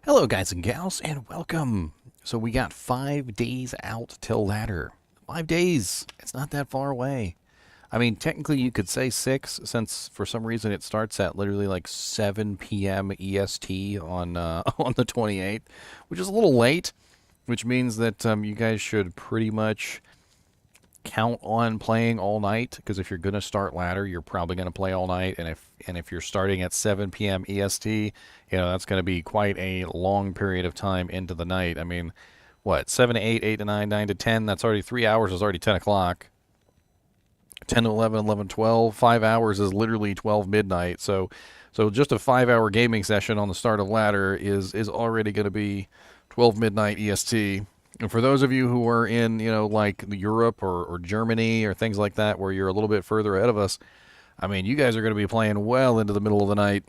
Hello, guys and gals, and welcome. So we got 5 days out till ladder. 5 days. It's not that far away. I mean, technically you could say 6, since for some reason it starts at literally like 7 p.m. EST on on the 28th, which is a little late. Which means that you guys should pretty much count on playing all night, because if you're going to start ladder, you're probably going to play all night, and if you're starting at 7 p.m. EST, that's going to be quite a long period of time into the night. I mean, what, 7 to 8, 8 to 9, 9 to 10, that's already 3 hours is already 10 o'clock. 10 to 11, 11 to 12, 5 hours is literally 12 midnight. So just a 5-hour gaming session on the start of ladder is already going to be 12 midnight EST. And for those of you who are in, like Europe or Germany or things like that, where you're a little bit further ahead of us, I mean, you guys are going to be playing well into the middle of the night.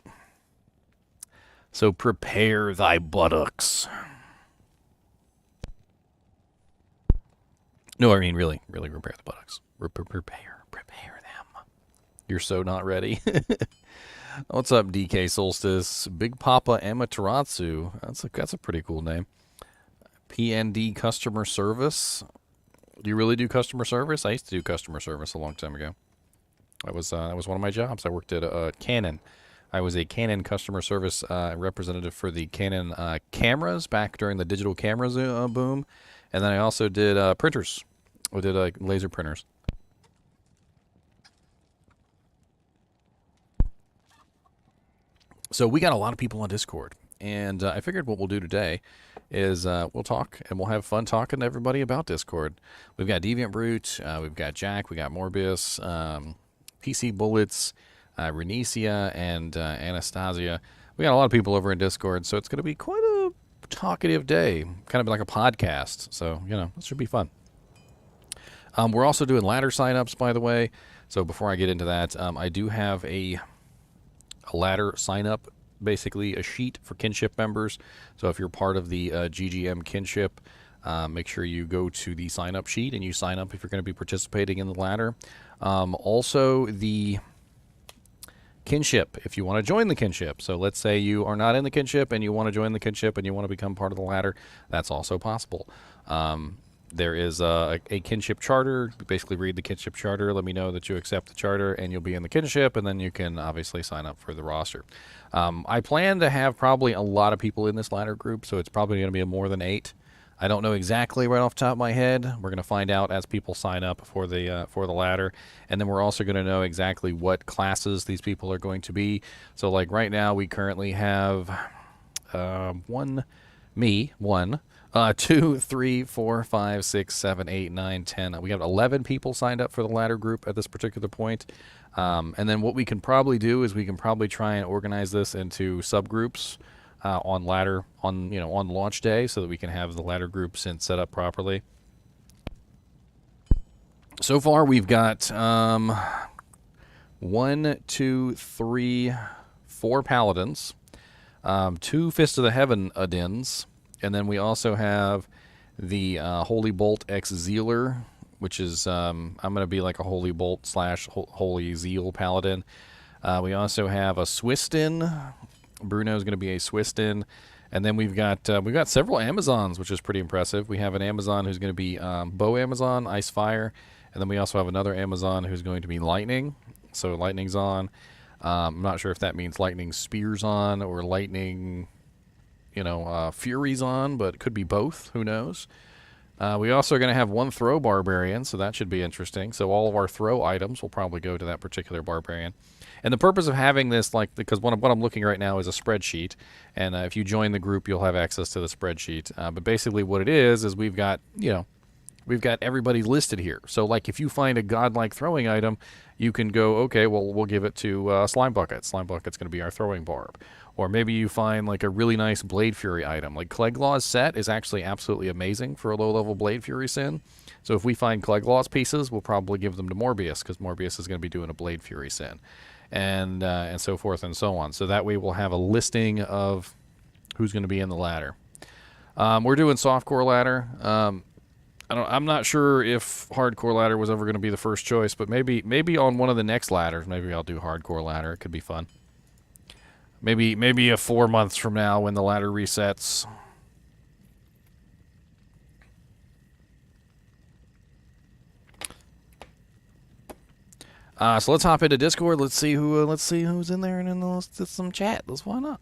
So prepare thy buttocks. No, I mean, really prepare the buttocks. Prepare them. You're so not ready. What's up, DK Solstice? Big Papa Amaterasu. That's a pretty cool name. PND customer service. Do you really do customer service? I used to do customer service a long time ago. That was one of my jobs. I worked at Canon. I was a Canon customer service representative for the Canon cameras back during the digital cameras boom, and then I also did printers. I did laser printers. So we got a lot of people on Discord, and I figured what we'll do today is we'll talk, and we'll have fun talking to everybody about Discord. We've got Deviant Brute, we've got Jack, we got Morbius, PC Bullets, Renicia, and Anastasia. We got a lot of people over in Discord, so it's going to be quite a talkative day, kind of like a podcast. So, it should be fun. We're also doing ladder signups, by the way. So before I get into that, I do have a ladder sign up, basically a sheet for kinship members. So if you're part of the GGM kinship, make sure you go to the sign up sheet and you sign up if you're going to be participating in the ladder. Also the kinship, if you want to join the kinship. So let's say you are not in the kinship and you want to join the kinship and you want to become part of the ladder, that's also possible. There is a kinship charter. Basically read the kinship charter, let me know that you accept the charter, and you'll be in the kinship, and then you can obviously sign up for the roster. I plan to have probably a lot of people in this ladder group, so it's probably going to be more than 8. I don't know exactly right off the top of my head. We're going to find out as people sign up for the ladder, and then we're also going to know exactly what classes these people are going to be. So like right now we currently have 2, 3, 4, 5, 6, 7, 8, 9, 10. We have 11 people signed up for the ladder group at this particular point. And then what we can probably do is we can probably try and organize this into subgroups on ladder on launch day, so that we can have the ladder groups set up properly. So far we've got 1, 2, 3, 4 paladins, 2 Fist of the Heaven Adins. And then we also have the Holy Bolt X Zealer, which is, I'm going to be like a Holy Bolt / Holy Zeal Paladin. We also have a Swiston. Bruno's going to be a Swiston. And then we've got several Amazons, which is pretty impressive. We have an Amazon who's going to be Bow Amazon, Ice Fire. And then we also have another Amazon who's going to be Lightning. So Lightning's on. I'm not sure if that means Lightning Spear's on or Lightning... Fury's on, but it could be both. Who knows? We also are going to have 1 throw barbarian, so that should be interesting. So all of our throw items will probably go to that particular barbarian. And the purpose of having this, because what I'm looking right now is a spreadsheet, and if you join the group, you'll have access to the spreadsheet. But basically what it is we've got everybody listed here. So like if you find a godlike throwing item, you can go, okay, well, we'll give it to Slime Bucket. Slime Bucket's going to be our throwing barb. Or maybe you find like a really nice Blade Fury item. Like Cleglaw's set is actually absolutely amazing for a low-level Blade Fury sin. So if we find Cleglaw's pieces, we'll probably give them to Morbius, because Morbius is going to be doing a Blade Fury sin. And so forth and so on. So that way we'll have a listing of who's going to be in the ladder. We're doing softcore ladder. I'm not sure if hardcore ladder was ever going to be the first choice, but maybe on one of the next ladders, maybe I'll do hardcore ladder. It could be fun. Maybe a 4 months from now when the ladder resets. So let's hop into Discord. Let's see who's in there, and then let's do some chat. Why not?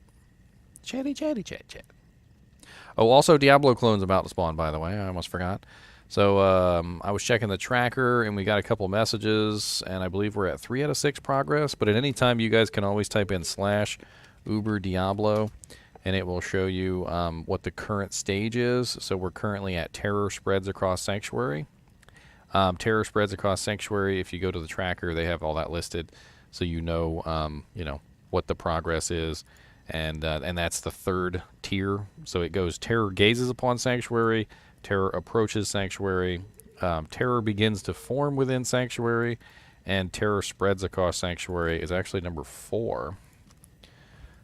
Chatty, chatty, chat, chat. Oh, also Diablo clone's about to spawn, by the way. I almost forgot. So I was checking the tracker, and we got a couple messages, and I believe we're at 3 out of 6 progress. But at any time, you guys can always type in /Uber Diablo, and it will show you what the current stage is. So we're currently at Terror Spreads Across Sanctuary. Terror Spreads Across Sanctuary. If you go to the tracker, they have all that listed, so you know what the progress is, and that's the 3rd tier. So it goes Terror Gazes Upon Sanctuary, Terror Approaches Sanctuary, Terror Begins to Form Within Sanctuary, and Terror Spreads Across Sanctuary is actually number 4.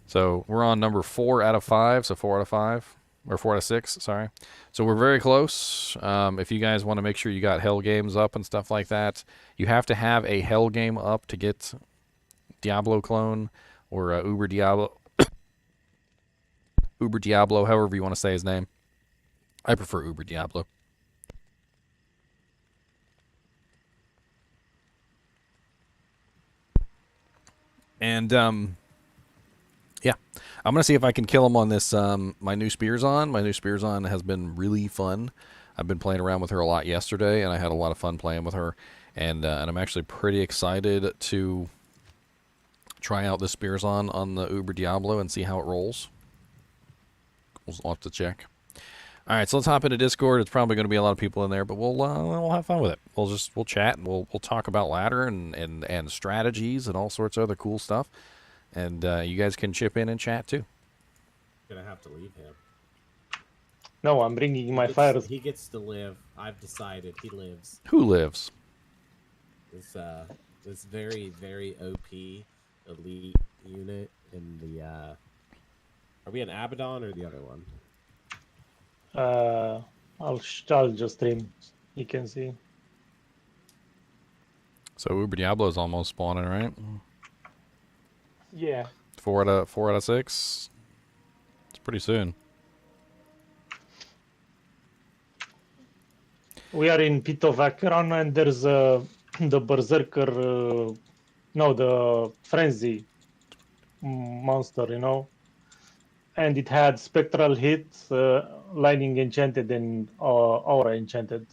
So we're on number 4 out of 5. So 4 out of 5. Or 4 out of 6, sorry. So we're very close. If you guys want to make sure you got Hell games up and stuff like that, you have to have a Hell game up to get Diablo clone or Uber Diablo. Uber Diablo, however you want to say his name. I prefer Uber Diablo. And yeah, I'm gonna see if I can kill him on this. My new Spearzon. My new Spearzon has been really fun. I've been playing around with her a lot yesterday, and I had a lot of fun playing with her. And I'm actually pretty excited to try out this Spearzon on the Uber Diablo and see how it rolls. We'll have to check. All right, so let's hop into Discord. It's probably going to be a lot of people in there, but we'll have fun with it. We'll chat and we'll talk about ladder and strategies and all sorts of other cool stuff. And you guys can chip in and chat too. Gonna have to leave him. No, I'm bringing my fire. He gets to live. I've decided he lives. Who lives? This very, very OP elite unit in the. Are we in Abaddon or the other one? I'll just stream. You can see. So Uber Diablo is almost spawning, right? Yeah. 4 out of 6. It's pretty soon. We are in Pit of Akron, and there's the Berserker, the Frenzy monster, and it had Spectral Hit, Lightning Enchanted, and Aura Enchanted.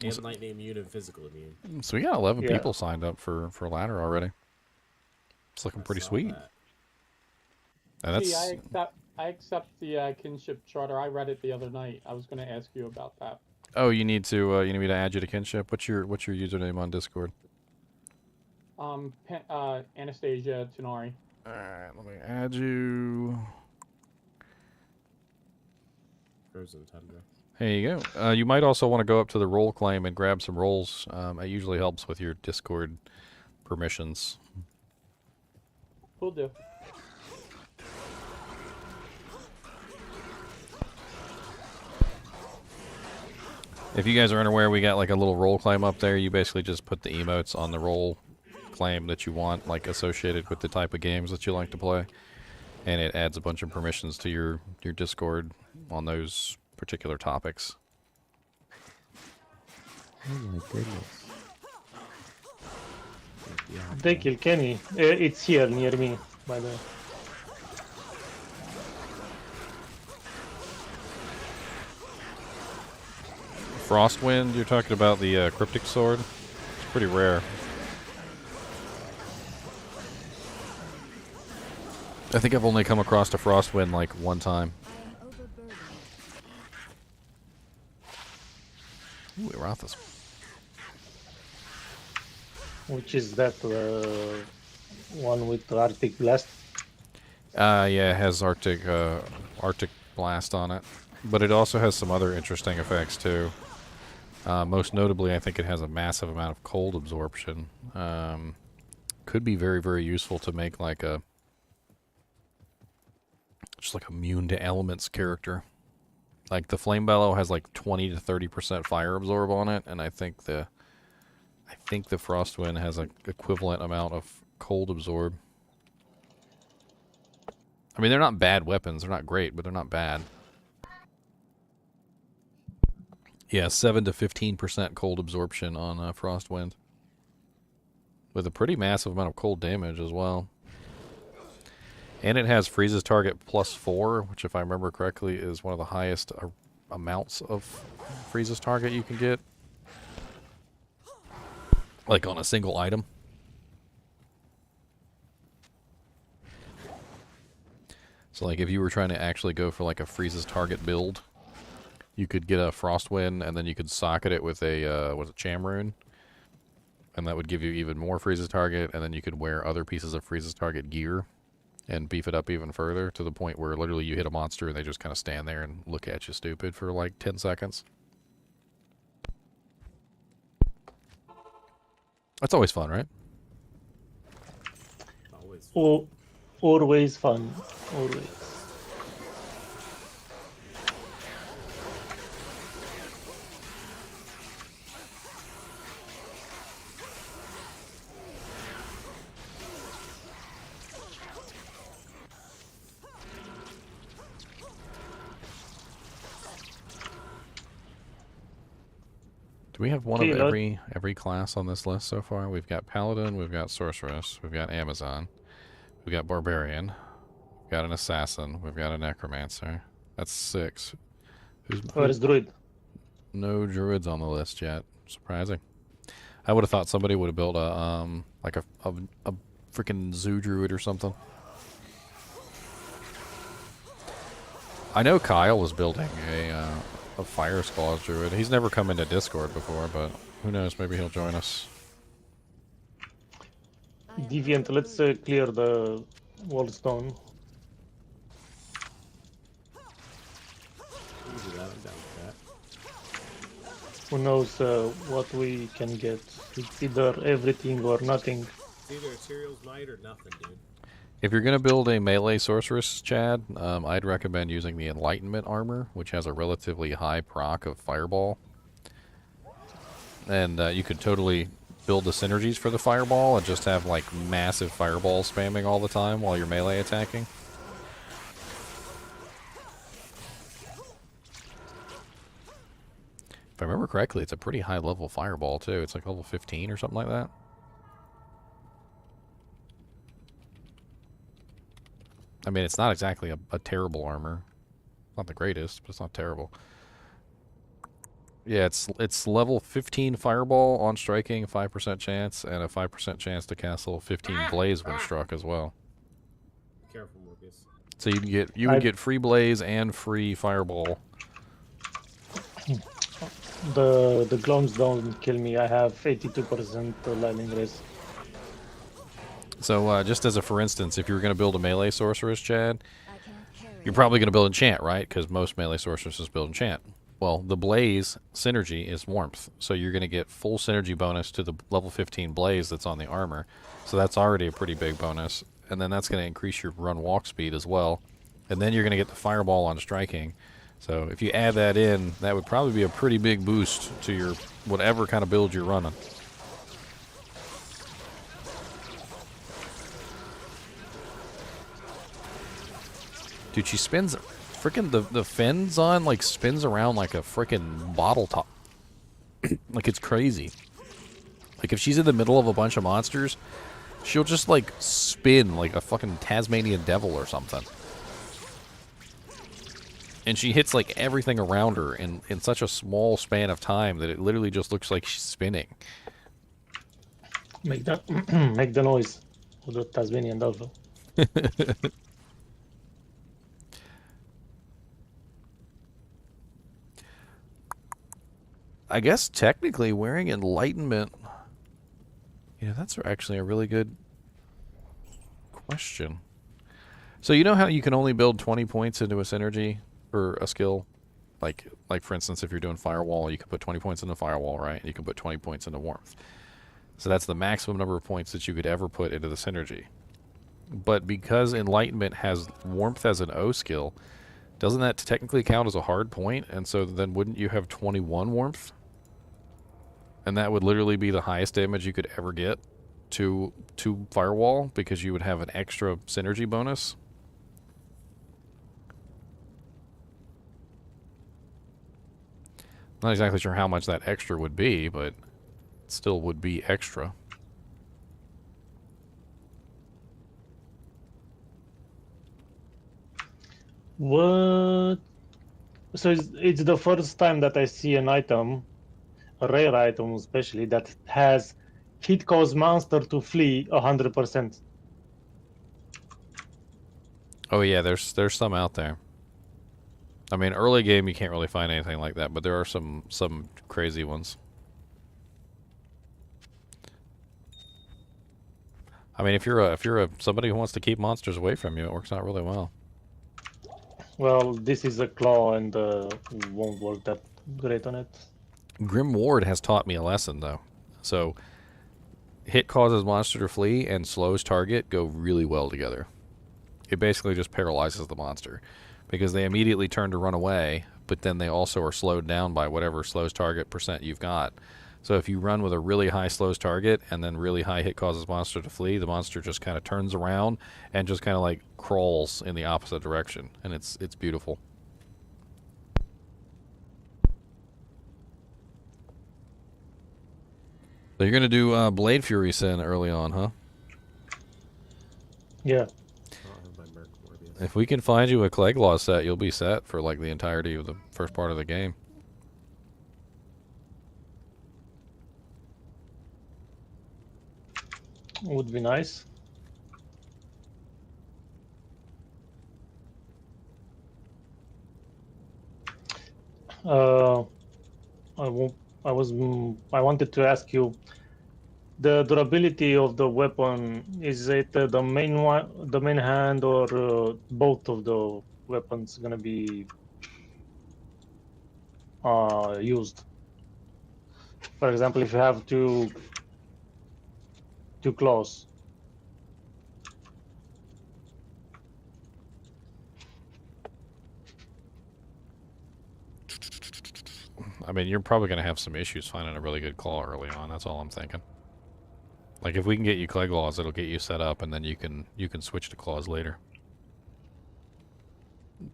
And lightning immune and physical immune. So we got 11 people signed up for ladder already. It's looking pretty sweet. And that's... I accept the kinship charter. I read it the other night. I was going to ask you about that. Oh, you need me to add you to kinship. What's your username on Discord? Anastasia Tenari. All right, let me add you. Frozen Tundra. There you go. You might also want to go up to the role claim and grab some roles. It usually helps with your Discord permissions. Will do. If you guys are unaware, we got like a little role claim up there. You basically just put the emotes on the role claim that you want, like associated with the type of games that you like to play. And it adds a bunch of permissions to your Discord on those particular topics. Oh my goodness. They kill Kenny. It's here near me, by the way. Frostwind, you're talking about the cryptic sword? It's pretty rare. I think I've only come across a Frostwind like one time. Ooh, Erathis. Which is that one with the Arctic Blast? Yeah, it has Arctic Blast on it. But it also has some other interesting effects too. Most notably, I think it has a massive amount of cold absorption. Could be very, very useful to make like just like immune to elements character. Like the Flame Bellow has like 20 to 30% fire absorb on it, and I think the Frostwind has an equivalent amount of cold absorb. I mean, they're not bad weapons. They're not great, but they're not bad. Yeah, 7 to 15% cold absorption on Frostwind. With a pretty massive amount of cold damage as well. And it has freezes target +4, which if I remember correctly is one of the highest amounts of freezes target you can get. Like on a single item. So like if you were trying to actually go for like a freezes target build, you could get a Frostwind and then you could socket it with a Chamrune. And that would give you even more freezes target, and then you could wear other pieces of freezes target gear and beef it up even further to the point where literally you hit a monster and they just kind of stand there and look at you stupid for like 10 seconds. That's always fun, right? Always. Always fun. Always. Do we have one Okay, of let- every class on this list so far? We've got Paladin, we've got Sorceress, we've got Amazon, we've got Barbarian, we've got an Assassin, we've got a Necromancer. That's 6. Where is Druid? No Druids on the list yet. Surprising. I would have thought somebody would have built a like a freaking Zoo Druid or something. I know Kyle was building a Fire Squall Druid. He's never come into Discord before, but who knows? Maybe he'll join us. Deviant, let's clear the wall stone. You can do that. I'm down with that. Who knows what we can get? It's either everything or nothing. It's either a Serial's Might or nothing, dude. If you're going to build a melee sorceress, Chad, I'd recommend using the Enlightenment armor, which has a relatively high proc of Fireball. And you could totally build the synergies for the Fireball and just have like massive Fireball spamming all the time while you're melee attacking. If I remember correctly, it's a pretty high level Fireball too. It's like level 15 or something like that. I mean, it's not exactly a terrible armor. Not the greatest, but it's not terrible. Yeah, it's level 15 Fireball on striking, 5% chance, and a 5% chance to cast level 15 Blaze when struck as well. Careful, Lucas. So you would get free Blaze and free Fireball. The gloms don't kill me. I have 82% lightning race. So just as a for instance, if you were going to build a melee sorceress, Chad, you're probably going to build enchant, right? Because most melee sorceresses build enchant. Well, the Blaze synergy is warmth, so you're going to get full synergy bonus to the level 15 Blaze that's on the armor. So that's already a pretty big bonus, and then that's going to increase your run walk speed as well. And then you're going to get the Fireball on striking. So if you add that in, that would probably be a pretty big boost to your whatever kind of build you're running. Dude, she spins freaking the fins on like spins around like a freaking bottle top. Like it's crazy. Like if she's in the middle of a bunch of monsters, she'll just like spin like a fucking Tasmanian devil or something. And she hits like everything around her in such a small span of time that it literally just looks like she's spinning. Make the make the noise of the Tasmanian devil. I guess technically wearing Enlightenment... Yeah, that's actually a really good question. So you know how you can only build 20 points into a synergy for a skill? Like for instance, if you're doing Firewall, you can put 20 points into Firewall, right? You can put 20 points into Warmth. So that's the maximum number of points that you could ever put into the synergy. But because Enlightenment has Warmth as an O skill, doesn't that technically count as a hard point? And so then wouldn't you have 21 Warmth? And that would literally be the highest damage you could ever get to Firewall, because you would have an extra synergy bonus. Not exactly sure how much that extra would be, but it still would be extra. What? So it's the first time that I see an item, a rare item especially, that has hit cause monster to flee 100%. Oh yeah, there's some out there. I mean, early game you can't really find anything like that, but there are some crazy ones. I mean, if you're a somebody who wants to keep monsters away from you, it works out really well. Well, this is a claw and won't work that great on it. Grim Ward has taught me a lesson though. So, hit causes monster to flee and slows target go really well together. It basically just paralyzes the monster because they immediately turn to run away, but then they also are slowed down by whatever slows target percent you've got. So if you run with a really high slows target and then really high hit causes monster to flee, the monster just kind of turns around and just kind of like crawls in the opposite direction, and it's beautiful. So you're gonna do Blade Fury Sin early on, huh? Yeah. I don't have my Merc Morbius. If we can find you a Cleglaw set, you'll be set for like the entirety of the first part of the game. Would be nice. Uh, I wanted to ask you, the durability of the weapon, is it the main one, the main hand, or both of the weapons gonna be used? For example, if you have two claws. I mean, you're probably going to have some issues finding a really good claw early on. That's all I'm thinking. Like, if we can get you Cleglaws, it'll get you set up, and then you can switch to claws later.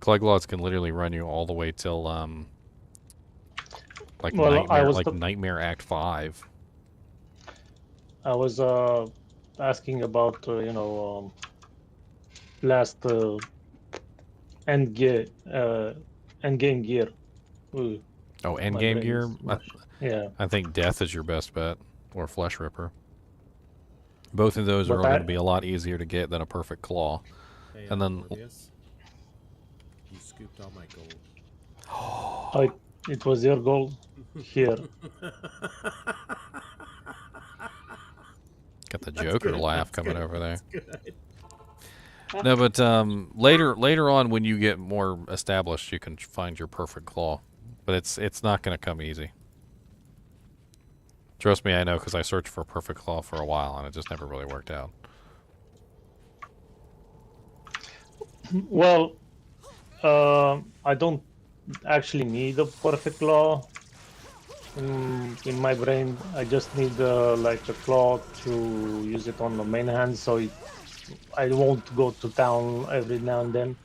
Cleglaws can literally run you all the way till like Well, Nightmare Act 5. I was asking about last end game gear. Ooh, Oh, my endgame brain gear? is mush. Yeah, I think Death is your best bet, or Flesh Ripper. Both of those are but going to be a lot easier to get than a perfect claw. Hey, And then Morbius, you scooped all my gold. it was your goal here. got the That's Joker good, laugh that's coming good, over there. that's good. No, but later on when you get more established, you can find your perfect claw. But it's not going to come easy. Trust me, I know, because I searched for a perfect claw for a while, and it just never really worked out. Well, I don't actually need a perfect claw. In my brain, I just need like a claw to use it on the main hand, so I won't go to town every now and then.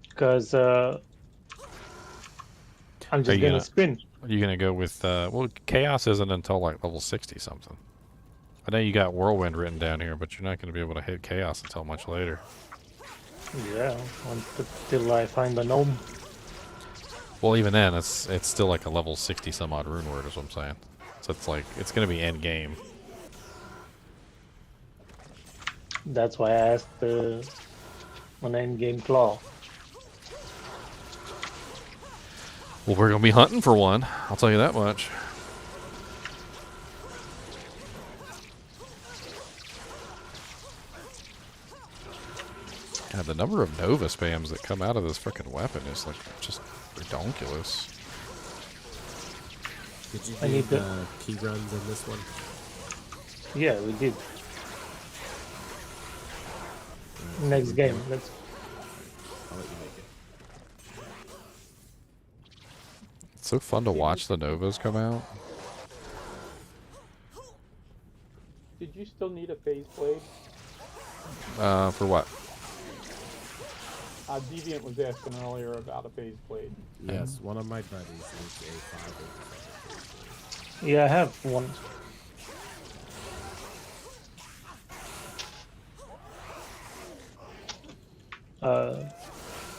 Because I'm Are just you gonna gonna spin. Are you gonna go with well, Chaos isn't until like level 60 something. I know you got Whirlwind written down here, but you're not going to be able to hit Chaos until much later. Yeah, until I find a gnome. Well, even then, it's still like a level 60 some odd rune word, is what I'm saying. So it's like it's going to be end game. That's why I asked an end-game claw. Well, we're going to be hunting for one. I'll tell you that much. God, the number of Nova spams that come out of this freaking weapon is like just redonkulous. Did you I do need the key runs in this one? Yeah, we did. Alright, Next we're game, good. let's. I'll let you make it. It's so fun to watch the Novas come out. Did you still need a phase blade? For what? Deviant was asking earlier about a phase blade. Yes, one of my buddies needs a 5 Yeah, I have one.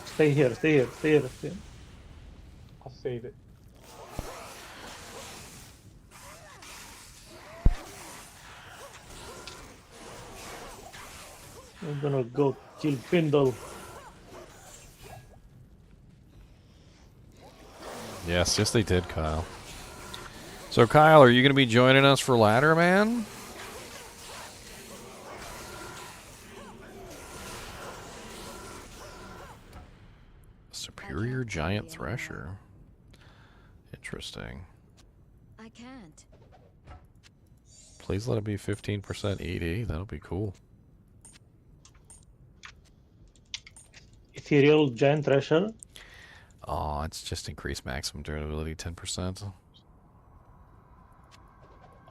Stay here, stay here, stay here, stay here. I'll save it. I'm gonna go kill Pindle. Yes, yes, they did, Kyle. So, Kyle, are you going to be joining us for Ladder Man? Superior Giant Thresher. Interesting. I can't. Please let it be 15% ED. That'll be cool. Ethereal Giant Thresher. Oh, it's just increased maximum durability 10%.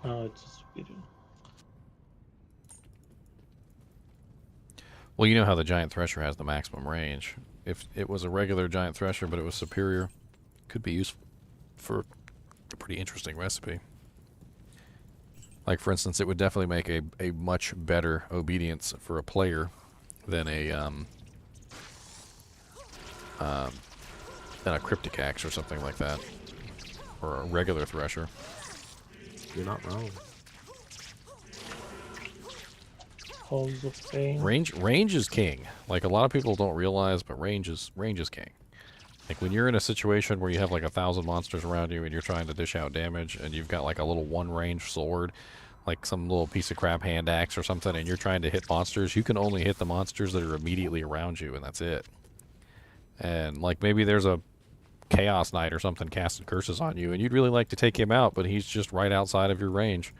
Oh, it's a superior. Well, you know how the Giant Thresher has the maximum range. If it was a regular Giant Thresher, but it was superior, could be useful for a pretty interesting recipe. Like, for instance, it would definitely make a much better obedience for a player than a Cryptic Axe or something like that. Or a regular Thresher. You're not wrong. Halls of Pain. Range is king. Like, a lot of people don't realize, but range is king. Like, when you're in a situation where you have like 1,000 monsters around you and you're trying to dish out damage and you've got like a little one-range sword, like some little piece of crap hand axe or something, and you're trying to hit monsters, you can only hit the monsters that are immediately around you, and that's it. And like, maybe there's a Chaos Knight or something casting curses on you, and you'd really like to take him out, but he's just right outside of your range.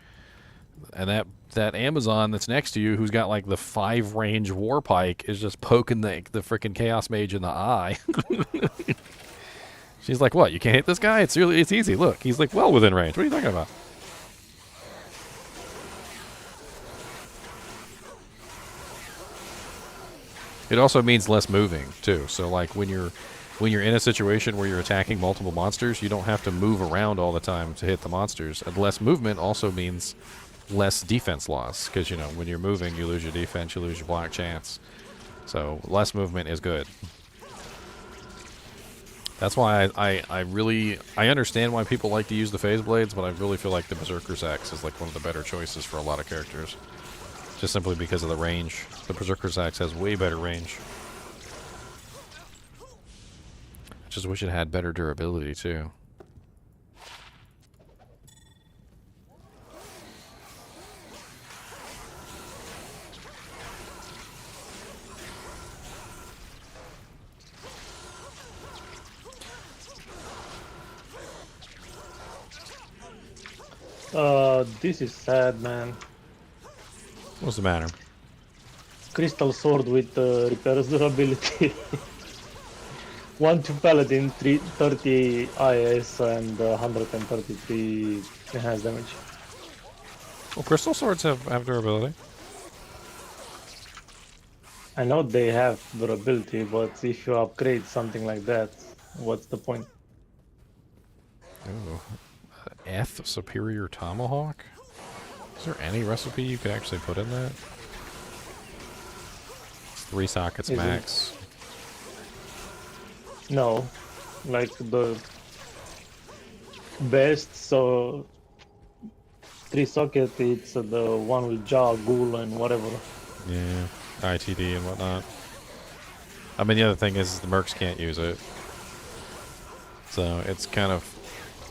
And that Amazon that's next to you, who's got like the 5-range war pike, is just poking the freaking Chaos Mage in the eye. She's like, "What? You can't hit this guy? It's easy. Look, he's like well within range. What are you talking about?" It also means less moving too. So like when you're in a situation where you're attacking multiple monsters, you don't have to move around all the time to hit the monsters. And less movement also means less defense loss, because, you know, when you're moving, you lose your defense, you lose your block chance. So less movement is good. That's why I understand why people like to use the phase blades, but I really feel like the Berserker's Axe is like one of the better choices for a lot of characters. Just simply because of the range. The Berserker's Axe has way better range. I just wish it had better durability too. This is sad, man. What's the matter? Crystal Sword with repairs durability. 1-2 Paladin, 30 IS and 133 enhanced damage. Well, crystal swords have durability. I know they have durability, but if you upgrade something like that, what's the point? Ooh. F Superior Tomahawk? Is there any recipe you could actually put in that? 3 sockets Is it? max. No, like the best, so 3 socket, it's the one with jaw, ghoul, and whatever. Yeah, ITD and whatnot. I mean, the other thing is the mercs can't use it. So it's kind of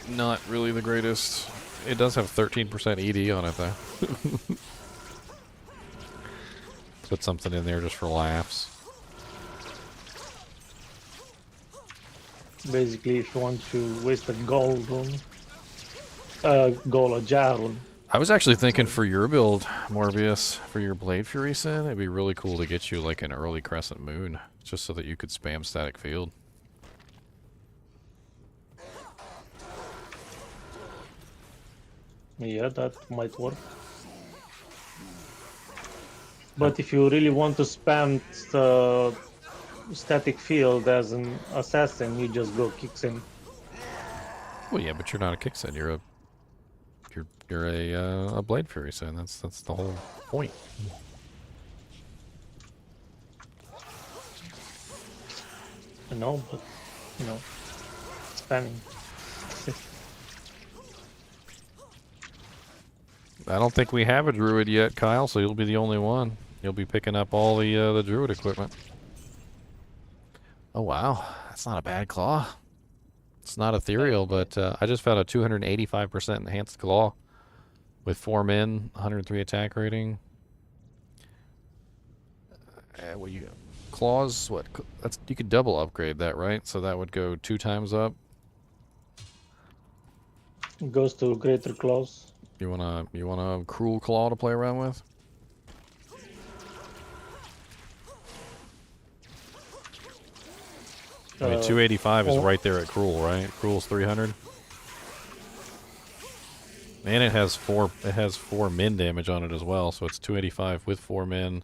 not really the greatest. It does have 13% ED on it, though. Put something in there just for laughs. Basically, if you want to waste a gold rune, gold or jar rune. I was actually thinking for your build, Morbius, for your Blade Fury Sin, it'd be really cool to get you like an early Crescent Moon, just so that you could spam Static Field. Yeah, that might work. But if you really want to spam static field as an assassin, you just go kicks in. Well, yeah, but you're not a Kicksin. You're a Blade Fury, so that's the whole point. I know, but spamming. I don't think we have a druid yet, Kyle, so you'll be the only one. You'll be picking up all the druid equipment. Oh wow, that's not a bad claw. It's not ethereal, but I just found a 285% enhanced claw with 4 min, 103 attack rating. What you claws? What? That's you could double upgrade that, right? So that would go 2 times up. Goes to greater claws. You wanna cruel claw to play around with? I mean, 285 is right there at cruel, right? Cruel's 300. And it has 4 min damage on it as well, so it's 285 with 4 min,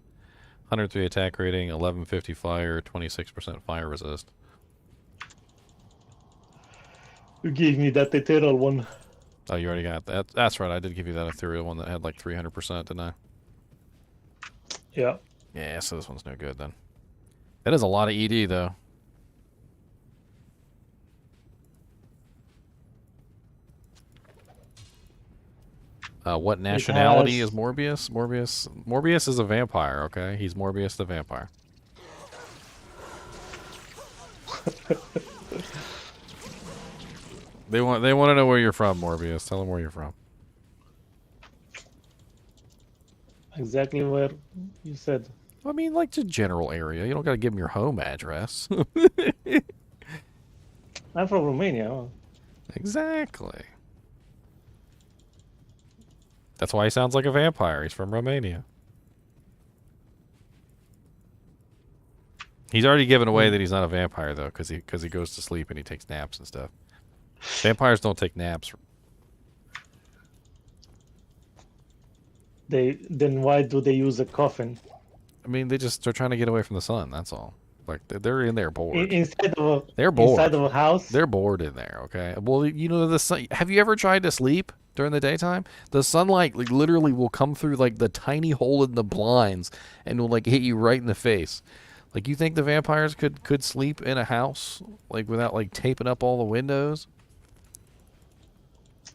103 attack rating, 1150 fire, 26% fire resist. You gave me that ethereal one. Oh, you already got that. That's right. I did give you that ethereal one that had like 300%, didn't I? Yeah. Yeah, so this one's no good then. That is a lot of ED though. What nationality is Morbius? Morbius is a vampire, okay? He's Morbius the vampire. They want to know where you're from, Morbius. Tell them where you're from. Exactly where you said. I mean, like the general area. You don't got to give them your home address. I'm from Romania. Exactly. That's why he sounds like a vampire. He's from Romania. He's already given away that he's not a vampire, though, because he goes to sleep and he takes naps and stuff. Vampires don't take naps. Then why do they use a coffin? I mean, they're trying to get away from the sun. That's all. Like they're in there bored. They're bored. Inside of a house. They're bored in there. Okay. Well, you know the sun. Have you ever tried to sleep during the daytime? The sunlight like literally will come through like the tiny hole in the blinds and will like hit you right in the face. Like you think the vampires could sleep in a house like without like taping up all the windows?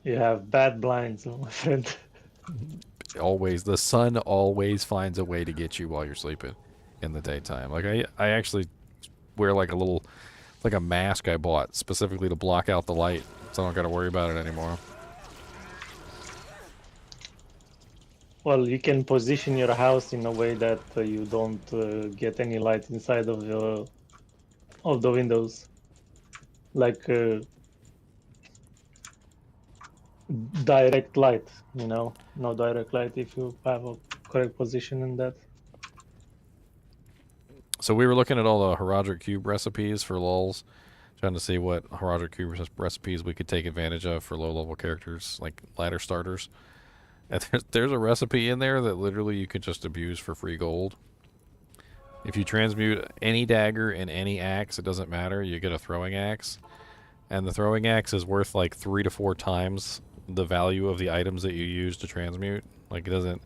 You have bad blinds, my friend. Always, the sun always finds a way to get you while you're sleeping in the daytime. Like I actually wear like a mask I bought specifically to block out the light, so I don't got to worry about it anymore. Well, you can position your house in a way that you don't get any light inside of the windows, like direct light. No direct light if you have a correct position in that. So we were looking at all the Heraldric Cube recipes for lulz, trying to see what Heraldric Cube recipes we could take advantage of for low-level characters, like ladder starters. And there's a recipe in there that literally you could just abuse for free gold. If you transmute any dagger and any axe, it doesn't matter, you get a throwing axe. And the throwing axe is worth like 3 to 4 times the value of the items that you use to transmute. Like it doesn't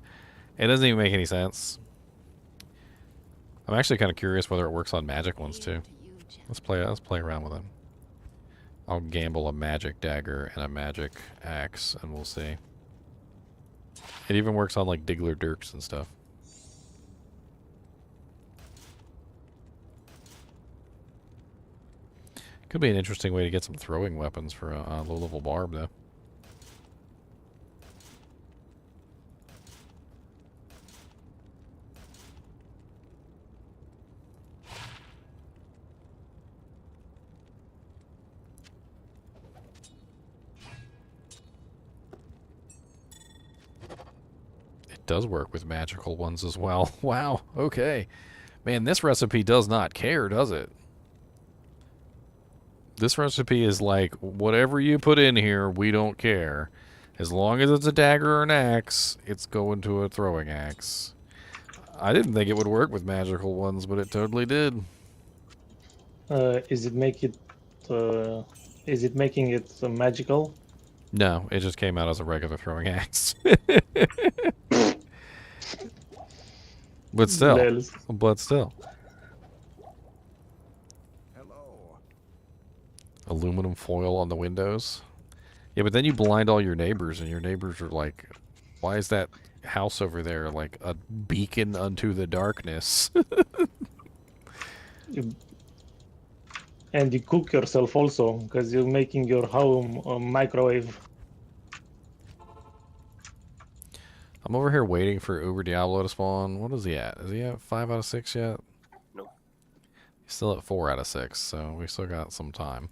even make any sense. I'm actually kind of curious whether it works on magic ones too. Let's play around with it. I'll gamble a magic dagger and a magic axe, and we'll see. It even works on like Diggler Dirks and stuff. Could be an interesting way to get some throwing weapons for a low-level barb, though. Does work with magical ones as well. Wow, okay. Man, this recipe does not care, does it? This recipe is like, whatever you put in here, we don't care. As long as it's a dagger or an axe, it's going to a throwing axe. I didn't think it would work with magical ones, but it totally did. Is it make it? Is it making it magical? No, it just came out as a regular throwing axe. But still. Lels. But still. Hello. Aluminum foil on the windows. Yeah, but then you blind all your neighbors, and your neighbors are like, why is that house over there like a beacon unto the darkness? And you cook yourself also, because you're making your home a microwave. I'm over here waiting for Uber Diablo to spawn. What is he at? Is he at 5 out of 6 yet? Nope. He's still at 4 out of 6, so we still got some time.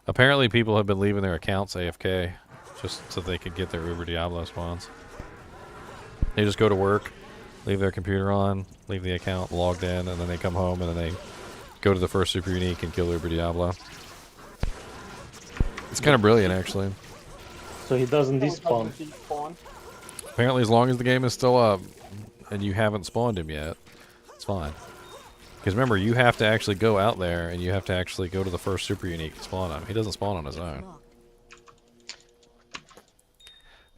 Apparently people have been leaving their accounts AFK just so they could get their Uber Diablo spawns. They just go to work, leave their computer on, leave the account logged in, and then they come home and then they go to the first super unique and kill Uber Diablo. It's kind of brilliant, actually. So he doesn't Oh, it despawn. doesn't despawn. Apparently, as long as the game is still up and you haven't spawned him yet, it's fine. Because remember, you have to actually go out there and you have to actually go to the first super unique to spawn him. He doesn't spawn on his own.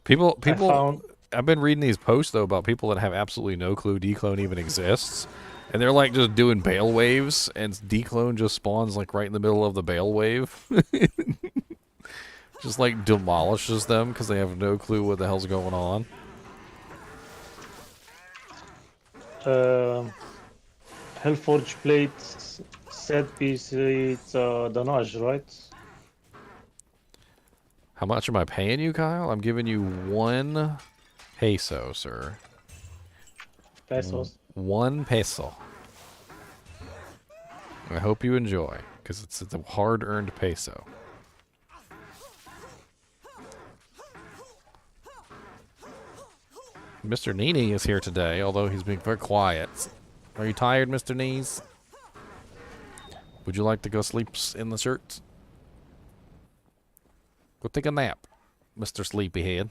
Found- I've been reading these posts though about people that have absolutely no clue declone even exists, and they're like just doing bale waves, and declone just spawns like right in the middle of the bale wave, just like demolishes them because they have no clue what the hell's going on. Hellforge plates set piece, it's Danage, right? How much am I paying you, Kyle? I'm giving you 1 peso, sir. Pesos. 1 peso. I hope you enjoy, because it's a hard-earned peso. Mr. NiNi is here today, although he's being very quiet. Are you tired, Mr. Knees? Would you like to go sleep in the shirt? Go take a nap, Mr. Sleepyhead.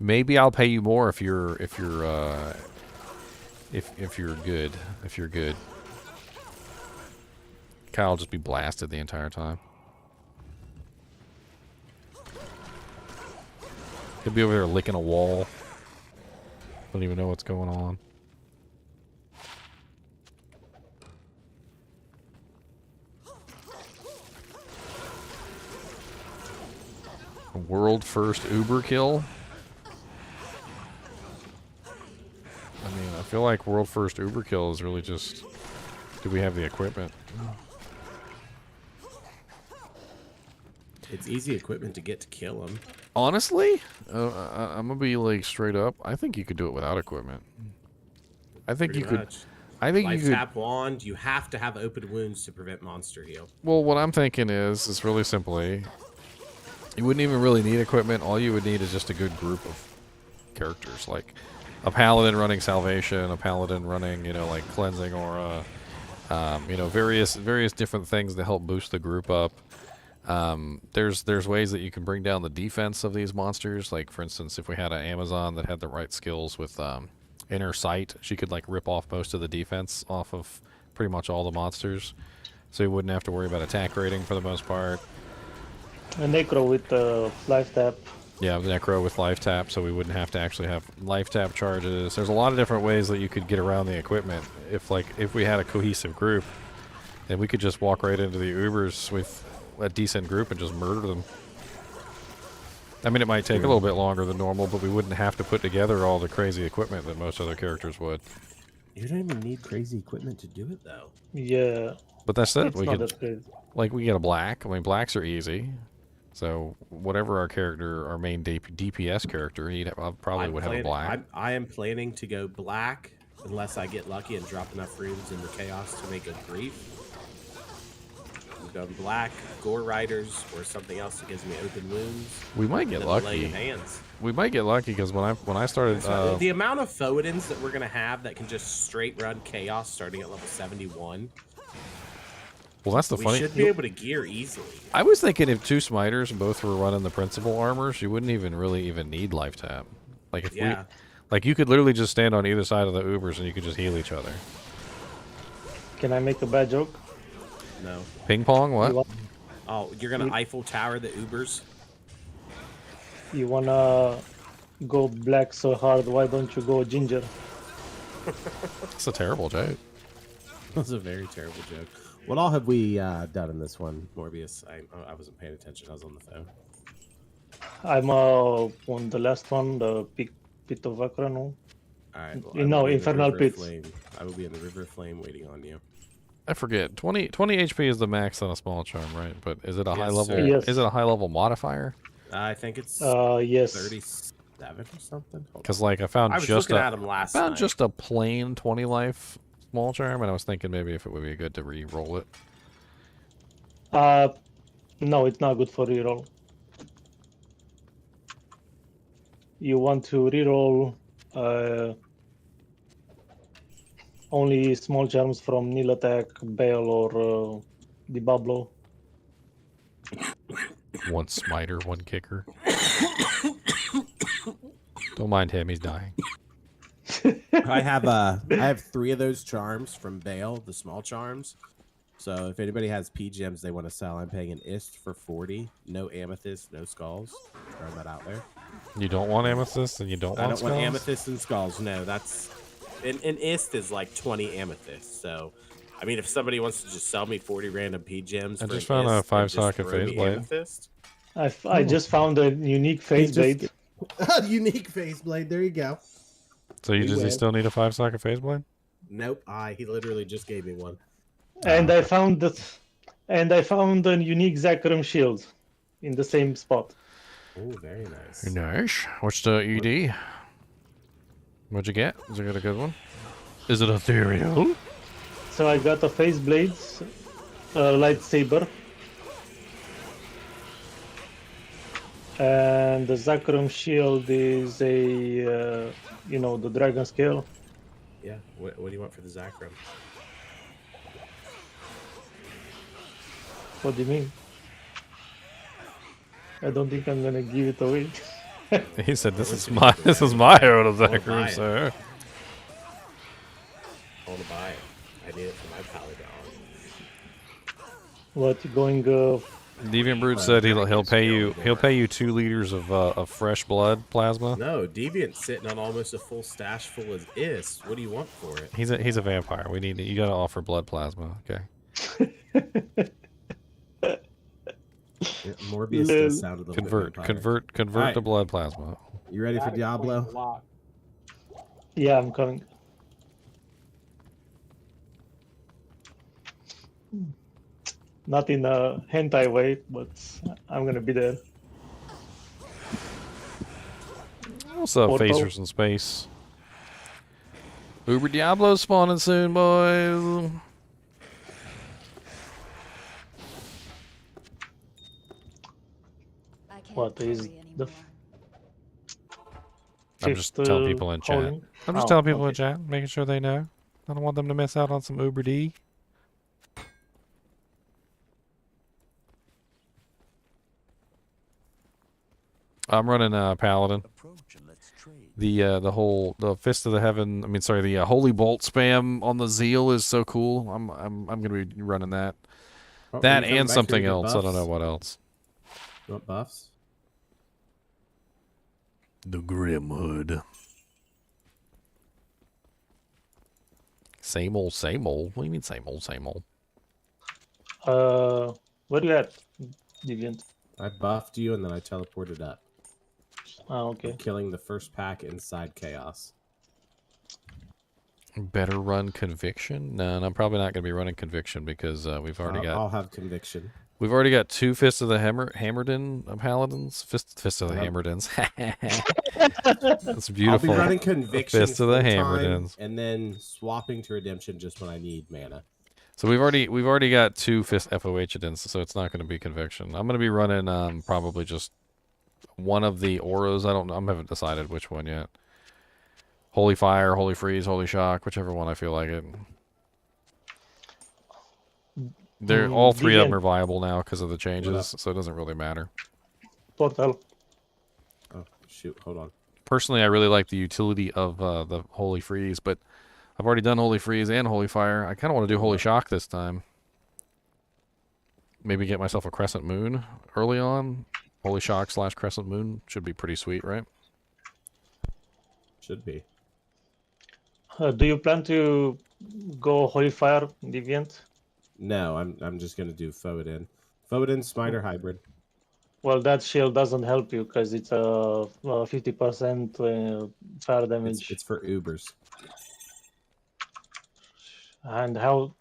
Maybe I'll pay you more if you're good. If you're good. Kyle will just be blasted the entire time. He'll be over there licking a wall. Don't even know what's going on. A world first Uber kill. I mean, I feel like world first Uber kill is really just, do we have the equipment? It's easy equipment to get to kill him. Honestly, I'm gonna be like straight up. I think you could do it without equipment. I think Pretty you could. much. I think Life you could. tap wand. You have to have open wounds to prevent monster heal. Well, what I'm thinking is really simply, you wouldn't even really need equipment. All you would need is just a good group of characters, like a paladin running salvation, a paladin running, like cleansing aura, various different things to help boost the group up. There's ways that you can bring down the defense of these monsters. Like, for instance, if we had an Amazon that had the right skills with inner sight, she could like rip off most of the defense off of pretty much all the monsters, so you wouldn't have to worry about attack rating for the most part. A Necro with life tap. Yeah, Necro with life tap, so we wouldn't have to actually have life tap charges. There's a lot of different ways that you could get around the equipment. If we had a cohesive group, then we could just walk right into the Ubers with a decent group and just murder them. I mean, it might take a little bit longer than normal, but we wouldn't have to put together all the crazy equipment that most other characters would. You don't even need crazy equipment to do it, though. Yeah. But that's it. It's not that crazy. Like, we get a black. I mean, blacks are easy. So whatever our main DPS character, probably would have a black. I am planning to go black unless I get lucky and drop enough runes in the chaos to make a grief. going black, gore riders, or something else that gives me open wounds. We might get and then delay lucky. of hands. We might get lucky because when I started, So the amount of Foedens that we're gonna have that can just straight run chaos starting at level 71. well, that's the We funny. should be able to gear easily. I was thinking if 2 smiters both were running the principal armors, you wouldn't really need life tap. Like if Yeah. like you could literally just stand on either side of the Ubers and you could just heal each other. Can I make a bad joke? No. Ping pong, what? Oh, you're gonna Eiffel Tower the Ubers? You wanna go black so hard? Why don't you go ginger? It's a terrible joke. That's a very terrible joke. What all have we done in this one, Morbius? I wasn't paying attention. I was on the phone. I'm on the last one, the pit of Akra, no? All right. Well, You I will know, be in the Infernal River Pits. Flame. I will be in the River Flame waiting on you. I forget. 20 HP is the max on a small charm, right? But is it a high Yes, level? sir. Yes. Is it a high level modifier? I think it's Yes. 37 or something. Hold Because on. like I found I was just looking at him last found night. just a plain 20 life small charm, and I was thinking maybe if it would be good to re-roll it. No, it's not good for reroll. You want to reroll only small charms from Nil Attack, Bale, or Diablo. One smiter, one kicker. Don't mind him; he's dying. I have 3 of those charms from Bale, the small charms. So if anybody has P gems they want to sell, I'm paying an ist for 40. No amethyst, no skulls. Throw that out there. You don't want amethyst, and you don't I want don't want skulls? amethyst and skulls. No, that's an ist is like 20 amethysts. So, I mean, if somebody wants to just sell me 40 random P gems, I for just an found a ist and just 5-socket throw me phase blade. amethyst, I just found a unique phase blade. unique face blade. There you go. So you We does he will. still need a 5-socket phase blade? Nope. He literally just gave me one. And I found that, and I found a unique Zachariah shield in the same spot. Oh, very nice. Nice. What's the ED? What'd you get? Did you get a good one? Is it ethereal? So I got a phase blade, a lightsaber, and the Zachariah shield is a the dragon scale. Yeah. What do you want for the Zachram? What do you mean? I don't think I'm gonna give it away. He said, "This What is would you my do this that? is my own buy Zachary, it. sir." I want to buy it. I need it for my Polygon. What you going? Deviant Brood said he'll pay you 2 liters of fresh blood plasma. No, Deviant's sitting on almost a full stash full of is. What do you want for it? He's a vampire. You gotta offer blood plasma, okay? Yeah, Morbius Lil. does sound a little bit Convert to Alright. blood plasma. You ready for That explains a Diablo? lot. Yeah, I'm coming. Not in a hentai way, but I'm gonna be there. Also, Portal. phasers in space. Uber Diablo's spawning soon, boys. I can't What is carry the anymore. I'm just Fifth, telling people in chat. calling? I'm just Oh, telling people in okay. chat, making sure they know. I don't want them to miss out on some Uber D. I'm running Paladin. The Fist of the Heaven. I mean, sorry, the Holy Bolt spam on the Zeal is so cool. I'm gonna be running that. Oh, That are you coming and back something here to else. get I don't know buffs? what else. You want buffs? The Grim Hood. Same old, same old. What do you mean same old, same old? Where you at, Deviant? I buffed you and then I teleported up. Okay. Killing the first pack inside Chaos. Better run Conviction? No, I'm probably not going to be running Conviction because we've already I'll have Conviction. We've already got 2 Fists of the Hammerdin Paladins. Fist of the Yep. Hammerdins. That's I'll beautiful. be running Conviction Fist of the full time Hammerdins. and then swapping to Redemption just when I need mana. So we've already got 2 fist FOH addends, so it's not going to be conviction. I'm going to be running probably just one of the auras. I haven't decided which one yet. Holy Fire, Holy Freeze, Holy Shock, whichever one I feel like it. They're all 3 of them are viable now because of the changes, so it doesn't really matter. Portal. Oh shoot! Hold on. Personally, I really like the utility of the Holy Freeze, but I've already done Holy Freeze and Holy Fire. I kind of want to do Holy Shock this time. Maybe get myself a Crescent Moon early on. Holy Shock / Crescent Moon should be pretty sweet, right? Should be. Do you plan to go Holy Fire Deviant? No, I'm just gonna do Foden. Foden Smiter hybrid. Well, that shield doesn't help you because it's a 50% fire damage. It's for Ubers. And how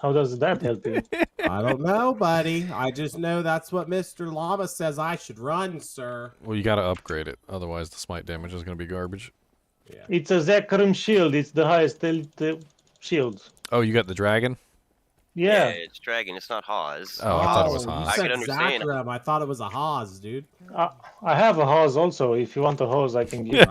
does that help you? I don't know, buddy. I just know that's what Mr. Llama says I should run, sir. Well, you got to upgrade it, otherwise the smite damage is going to be garbage. Yeah. It's a Zakarim shield. It's the highest shield. Oh, you got the dragon? Yeah. It's dragon. It's not Hawes. Oh, I thought it was you Haas. I said could understand. Zakarim. I thought it was a Haas, dude. I have a hose also. If you want a hose, I can give you.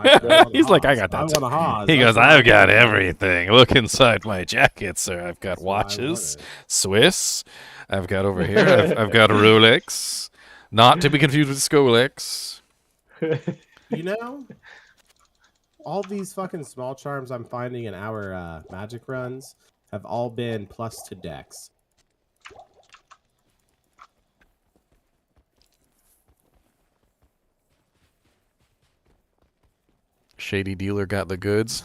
He's like, I got I that. want a Haas. He That's goes, what I've I got wanted. everything. Look inside my jacket, sir. I've got That's what I watches, wanted. Swiss. I've got over here. I've got a Rolex, not to be confused with Skolex. You know, all these fucking small charms I'm finding in our magic runs have all been plus to dex. Shady dealer got the goods.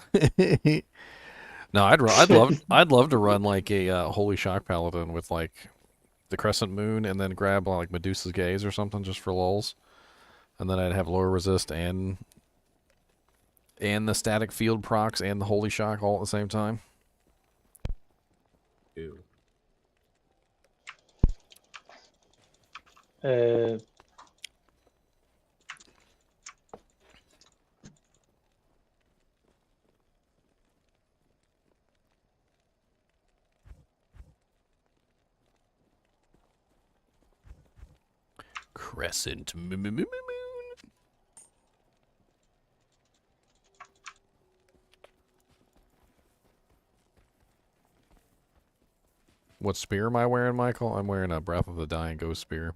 No, I'd love to run like a Holy Shock Paladin with like the Crescent Moon, and then grab like Medusa's Gaze or something just for lulz, and then I'd have lower resist and the static field procs and the Holy Shock all at the same time. Ew. Crescent Moon. What spear am I wearing, Michael? I'm wearing a Breath of the Dying Ghost spear.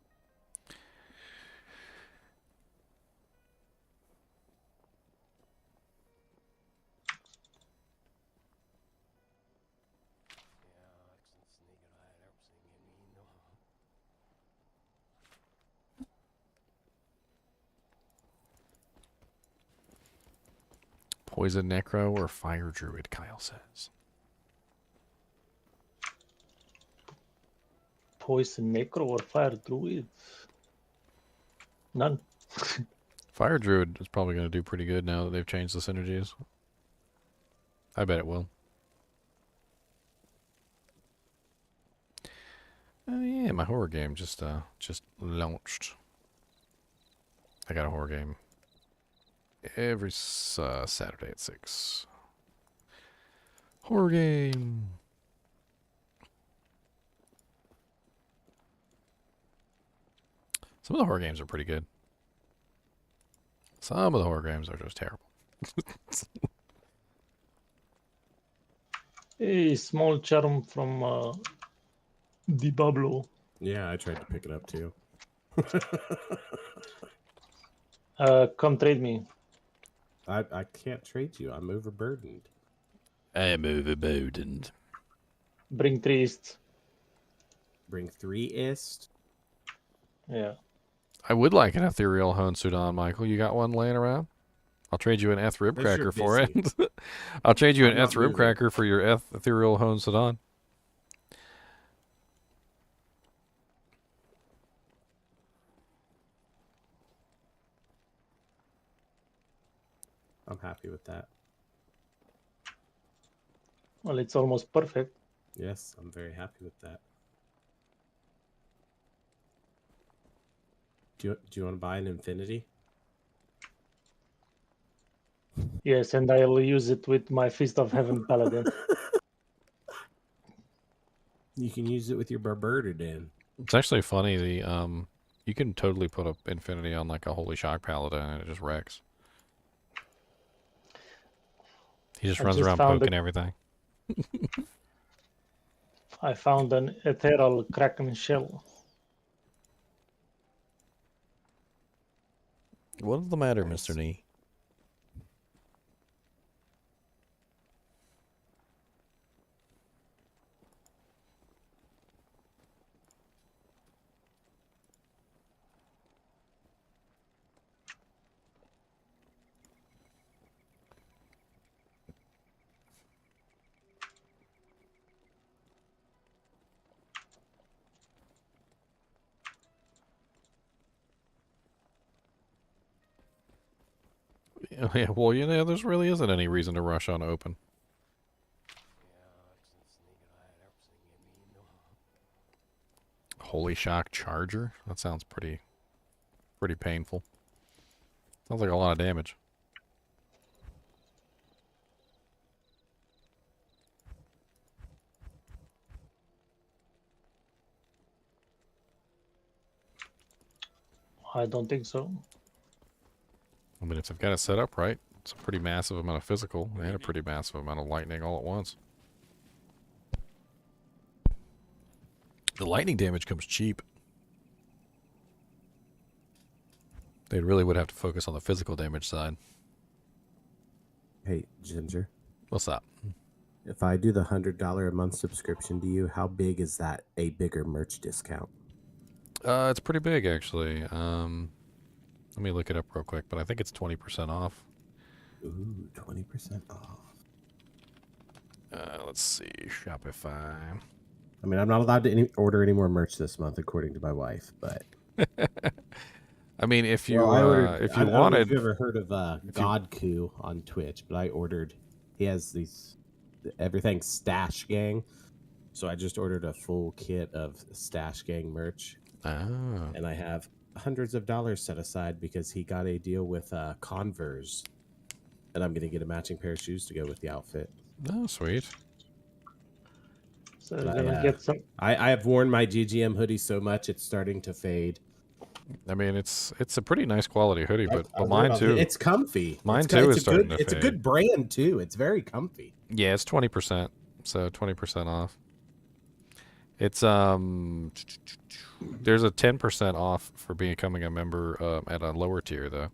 Poison Necro or Fire Druid, Kyle says. Poison Necro or Fire Druid? None. Fire Druid is probably going to do pretty good now that they've changed the synergies. I bet it will. Oh yeah, my horror game just launched. I got a horror game every Saturday at 6. Horror game. Some of the horror games are pretty good. Some of the horror games are just terrible. A small charm from Diablo. Yeah, I tried to pick it up too. Come trade me. I can't trade you. I'm overburdened. I am overburdened. Bring 3 east. Bring 3 ist. Yeah. I would like an ethereal Hone Sudan, Michael. You got one laying around? I'll trade you an Eth Rib Unless Cracker you're for it. I'll trade you an I'm not Eth Rib moving. Cracker for your ethereal Hone Sudan. I'm happy with that. Well, it's almost perfect. Yes, I'm very happy with that. Do you want to buy an infinity? Yes, and I'll use it with my Fist of Heaven Paladin. You can use it with your Barberdin. It's actually funny. You can totally put up Infinity on like a Holy Shock Paladin and it just wrecks. He just runs around poking everything. I found an ethereal Kraken shell. What is the matter, Mr. Nee? Yeah, well, you know, there really isn't any reason to rush on open. Holy Shock Charger? That sounds pretty painful. Sounds like a lot of damage. I don't think so. I mean, if they've got it set up right, it's a pretty massive amount of physical and a pretty massive amount of lightning all at once. The lightning damage comes cheap. They really would have to focus on the physical damage side. Hey, Ginger. What's up? If I do the $100 a month subscription to you, how big is that a bigger merch discount? It's pretty big, actually. Let me look it up real quick, but I think it's 20% off. Ooh, 20% off. Let's see, Shopify. I mean, I'm not allowed to order any more merch this month, according to my wife, but... I mean, if you wanted... if you wanted... Have you ever heard of Godku on Twitch? But I ordered... He has these... Everything Stash Gang. So I just ordered a full kit of Stash Gang merch. Oh. And I have hundreds of dollars set aside because he got a deal with Converse. And I'm going to get a matching pair of shoes to go with the outfit. Oh, sweet. So you're gonna get some. I have worn my GGM hoodie so much it's starting to fade. I mean, it's a pretty nice quality hoodie, but mine too. It's comfy. Mine too is starting to fade. It's a good brand too. It's very comfy. Yeah, it's 20%, so 20% off. It's there's a 10% off for becoming a member at a lower tier though.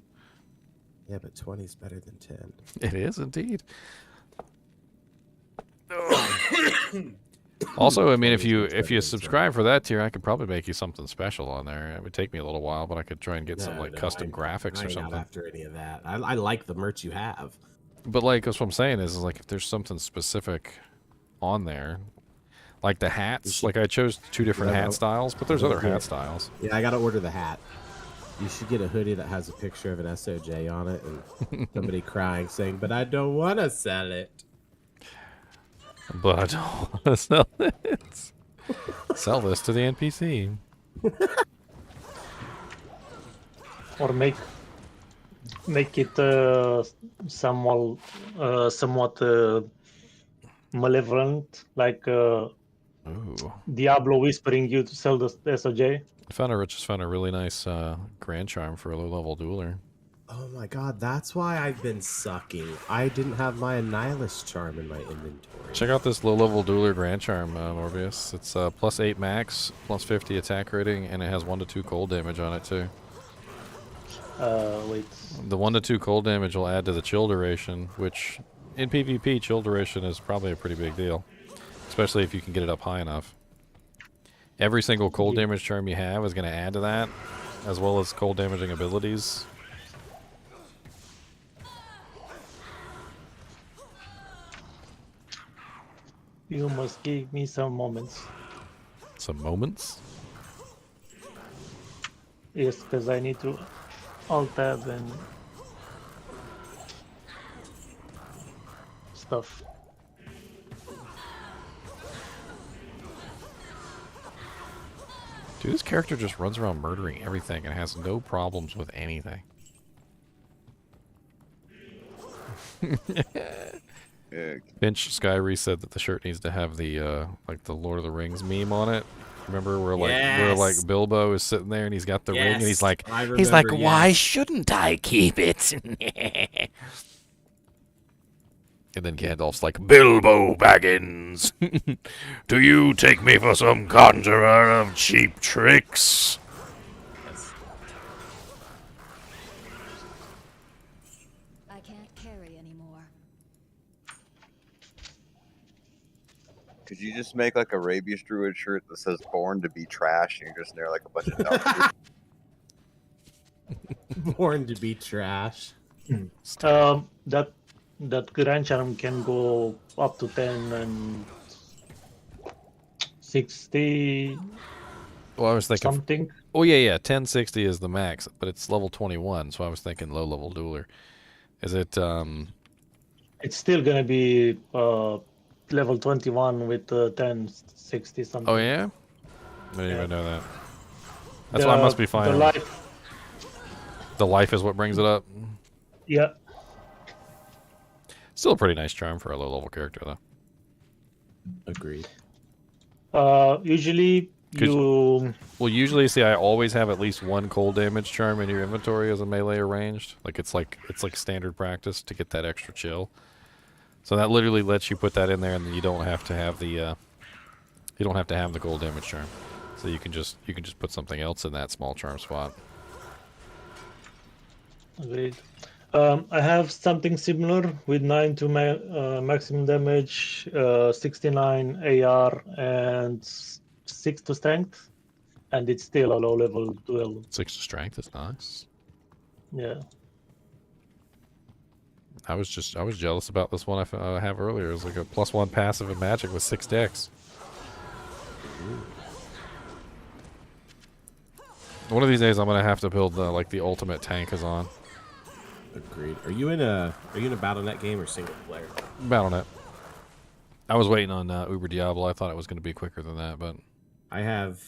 Yeah, but 20 is better than 10. It is indeed. Also, I mean, if you subscribe for that tier, I could probably make you something special on there. It would take me a little while, but I could try and get some like custom graphics or something. Not after any of that. I like the merch you have. But like, that's what I'm saying is like if there's something specific on there, like the hats. Like I chose 2 different hat styles, but there's other hat styles. Yeah, I gotta order the hat. You should get a hoodie that has a picture of an SOJ on it and somebody crying saying, "But I don't want to sell it." But I don't want to sell it. Sell this to the NPC. Or make it somewhat malevolent, like Diablo whispering you to sell the SOJ. I just found a really nice Grand Charm for a low-level dueler. Oh my god, that's why I've been sucking. I didn't have my Annihilus charm in my inventory. Check out this low-level dueler Grand Charm, Morbius. It's +8 max, +50 attack rating, and it has 1 to 2 cold damage on it too. Wait. The 1 to 2 cold damage will add to the chill duration, which in PvP, chill duration is probably a pretty big deal, especially if you can get it up high enough. Every single cold damage charm you have is going to add to that, as well as cold damaging abilities. You must give me some moments. Some moments? Yes, because I need to alt-tab and stuff. Dude, this character just runs around murdering everything and has no problems with anything. Yeah. Finch Skyre said that the shirt needs to have the like the Lord of the Rings meme on it. Remember where like Yes. Bilbo is sitting there and he's got the ring and he's like I remember, why yes. shouldn't I keep it? And then Gandalf's like, Bilbo Baggins, do you take me for some conjurer of cheap tricks? Yes. I can't carry anymore. Could you just make like a rabies druid shirt that says "Born to be trash" and you're just there like a bunch of dumpsters? Born to be trash. That grand charm can go up to 10 and 60 Well, I was thinking, something. oh yeah, 1060 is the max, but it's level 21, so I was thinking low level dueler. Is it, It's still gonna be level 21 with 1060 something. oh yeah? I didn't Yeah. even know that. That's why I must be fine. The life, The life is what brings it up. yeah. Still a pretty nice charm for a low level character, though. Agreed. Usually you Well, usually, see, I always have at least one cold damage charm in your inventory as a melee or ranged. Like it's like standard practice to get that extra chill. So that literally lets you put that in there, and then you don't have to have the cold damage charm. So you can just put something else in that small charm spot. agreed. I have something similar with 9 to maximum damage, 69 AR, and 6 to strength, and it's still a low level duel. 6 to strength is nice. Yeah. I was jealous about this one I have earlier. It was like a +1 passive in Magic with 6 decks. One of these days I'm gonna have to build the ultimate tank is on. Agreed. Are you in a BattleNet game or single player? Battle.net. I was waiting on Uber Diablo. I thought it was going to be quicker than that, but I have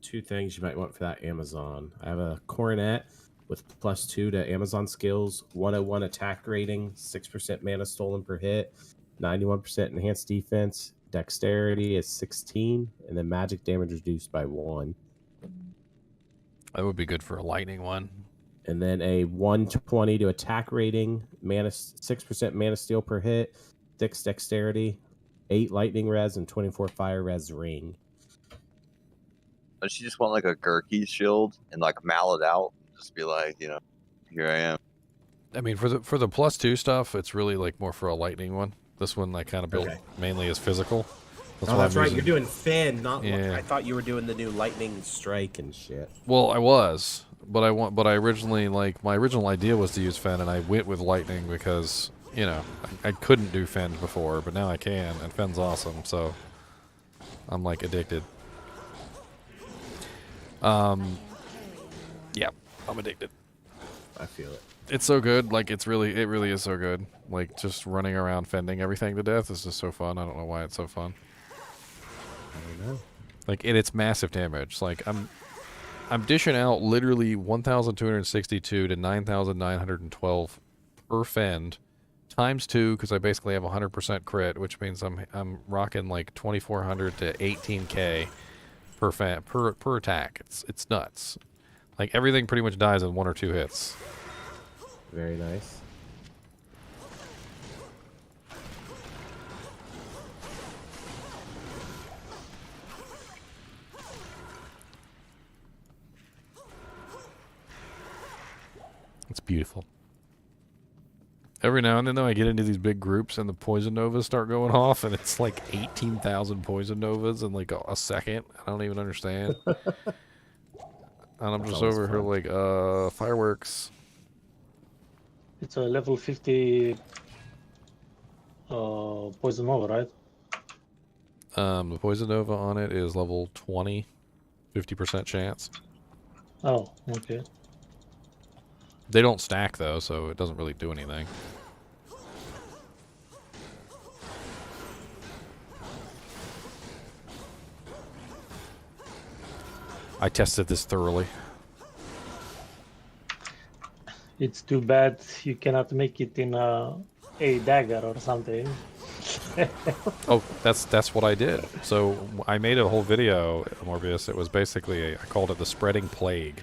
2 things you might want for that Amazon. I have a coronet with +2 to Amazon skills, 101 attack rating, 6% mana stolen per hit, 91% enhanced defense, dexterity is 16, and then magic damage reduced by 1. that would be good for a lightning one. And then a 120 to attack rating, 6% mana steal per hit, 6 dexterity, 8 lightning res, and 24 fire res ring. Don't you just want like a Gurkey shield and like mal it out? Just be like, here I am. I mean, for the +2 stuff, it's really like more for a lightning one. This one I kind of built mainly as physical. That's why I'm right. using- You're doing Finn, not. Yeah. I thought you were doing the new lightning strike and shit. Well, I was, but I originally my original idea was to use Fen, and I went with lightning because I couldn't do Fen before, but now I can, and Fen's awesome. So I'm like addicted. Yeah, I'm addicted. I feel it. It's so good. Like it really is so good. Like just running around fending everything to death is just so fun. I don't know why it's so fun. I don't know. Like it's massive damage. Like I'm dishing out literally 1,262 to 9,912 per fend times 2 because I basically have 100% crit, which means I'm rocking like 2,400 to 18k per attack. It's nuts. Like everything pretty much dies in 1 or 2 hits. Very nice. It's beautiful. Every now and then, though, I get into these big groups and the poison novas start going off, and it's like 18,000 poison novas in like a second. I don't even understand. And I'm just over here like, fireworks. It's a level 50 poison nova, right? The poison nova on it is level 20, 50% chance. Oh, okay. They don't stack though, so it doesn't really do anything. I tested this thoroughly. It's too bad you cannot make it in a dagger or something. Oh, that's what I did. So I made a whole video, Morbius. It was basically I called it the spreading plague,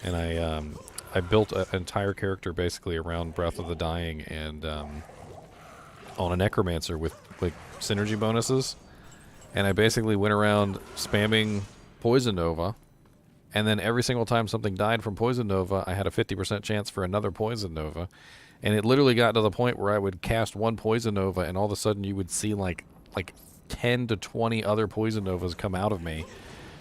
and I built an entire character basically around Breath of the Dying and on a necromancer with like synergy bonuses, and I basically went around spamming Poison Nova, and then every single time something died from Poison Nova, I had a 50% chance for another Poison Nova. And it literally got to the point where I would cast one Poison Nova, and all of a sudden you would see like 10 to 20 other Poison Novas come out of me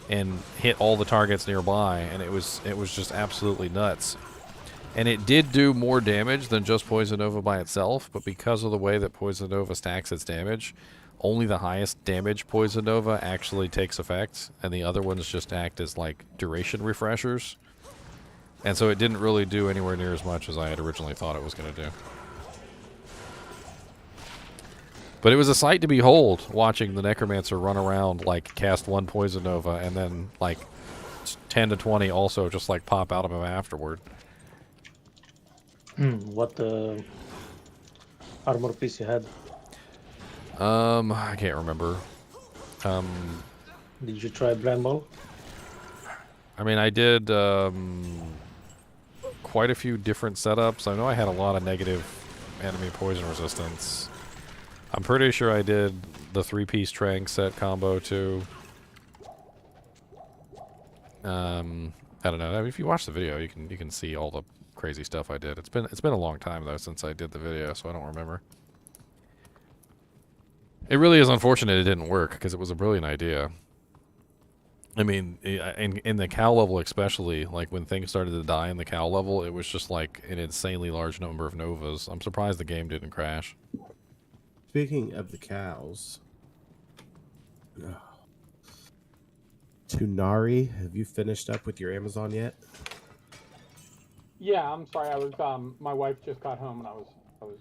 and hit all the targets nearby, and it was just absolutely nuts. And it did do more damage than just Poison Nova by itself, but because of the way that Poison Nova stacks its damage, only the highest damage Poison Nova actually takes effect, and the other ones just act as like duration refreshers. And so it didn't really do anywhere near as much as I had originally thought it was going to do. But it was a sight to behold, watching the Necromancer run around, like, cast one Poison Nova, and then, like, 10 to 20 also just, like, pop out of him afterward. What armor piece you had? I can't remember. Did you try Bramble? I mean, I did, quite a few different setups. I know I had a lot of negative enemy poison resistance. I'm pretty sure I did the 3-piece Trank set combo too. I don't know. I mean, if you watch the video, you can see all the crazy stuff I did. It's been a long time though since I did the video, so I don't remember. It really is unfortunate it didn't work because it was a brilliant idea. I mean, in the cow level especially, like when things started to die in the cow level, it was just like an insanely large number of novas. I'm surprised the game didn't crash. Speaking of the cows, Tunari, have you finished up with your Amazon yet? Yeah, I'm sorry. I was my wife just got home and I was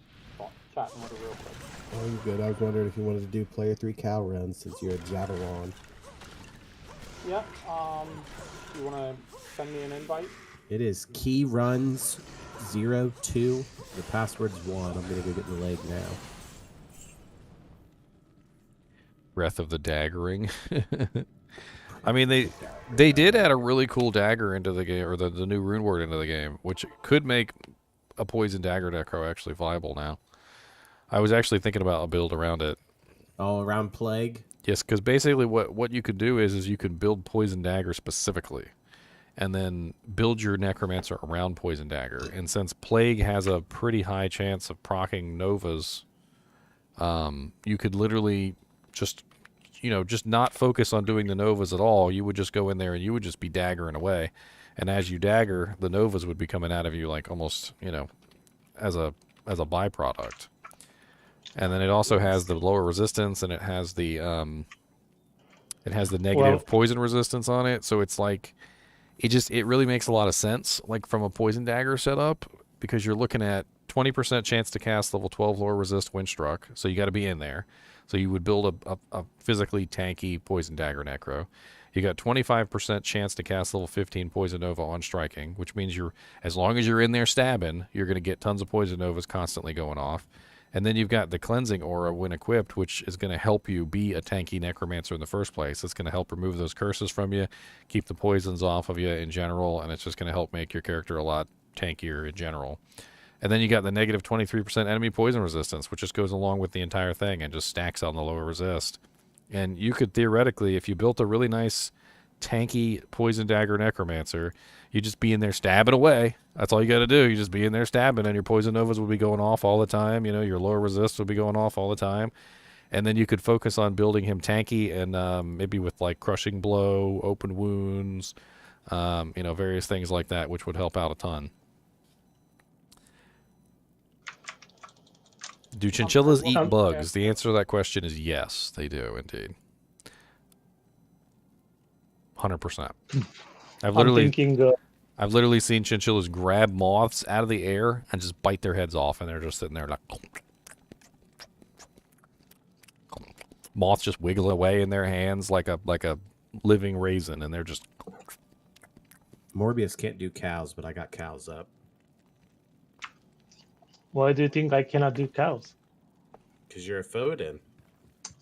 chatting with her real quick. Oh, you're good. I was wondering if you wanted to do player 3 cow runs since you're a Javelon. Yeah. You want to send me an invite? It is key runs 02. The password's 1. I'm gonna go get the leg now. Breath of the Daggering. I mean, they did add a really cool dagger into the game, or the new rune word into the game, which could make a poison dagger necro actually viable now. I was actually thinking about a build around it. Oh, around plague? Yes, because basically what you could do is you could build poison dagger specifically, and then build your necromancer around poison dagger. And since plague has a pretty high chance of proccing novas, you could literally just not focus on doing the novas at all. You would just go in there and you would just be daggering away, and as you dagger, the novas would be coming out of you like almost as a byproduct. And then it also has the lower resistance, and it has the negative poison resistance on it. So it's like it really makes a lot of sense, like from a poison dagger setup, because you're looking at 20% chance to cast level 12 lower resist when struck. So you got to be in there. So you would build a physically tanky poison dagger necro. You got 25% chance to cast level 15 poison nova on striking, which means as long as you're in there stabbing, you're going to get tons of poison novas constantly going off. And then you've got the cleansing aura when equipped, which is going to help you be a tanky necromancer in the first place. It's going to help remove those curses from you, keep the poisons off of you in general, and it's just going to help make your character a lot tankier in general. And then you got the negative 23% enemy poison resistance, which just goes along with the entire thing and just stacks on the lower resist. And you could theoretically, if you built a really nice tanky poison dagger necromancer, you just be in there stabbing away. That's all you got to do. You just be in there stabbing, and your poison novas will be going off all the time. Your lower resist will be going off all the time. And then you could focus on building him tanky and maybe with like crushing blow, open wounds, various things like that, which would help out a ton. Do chinchillas eat bugs? The answer to that question is yes, they do indeed. 100%. I've literally seen chinchillas grab moths out of the air and just bite their heads off, and they're just sitting there like moths just wiggle away in their hands like a living raisin, and they're just. Morbius can't do cows, but I got cows up. Why do you think I cannot do cows? Because you're a Foden.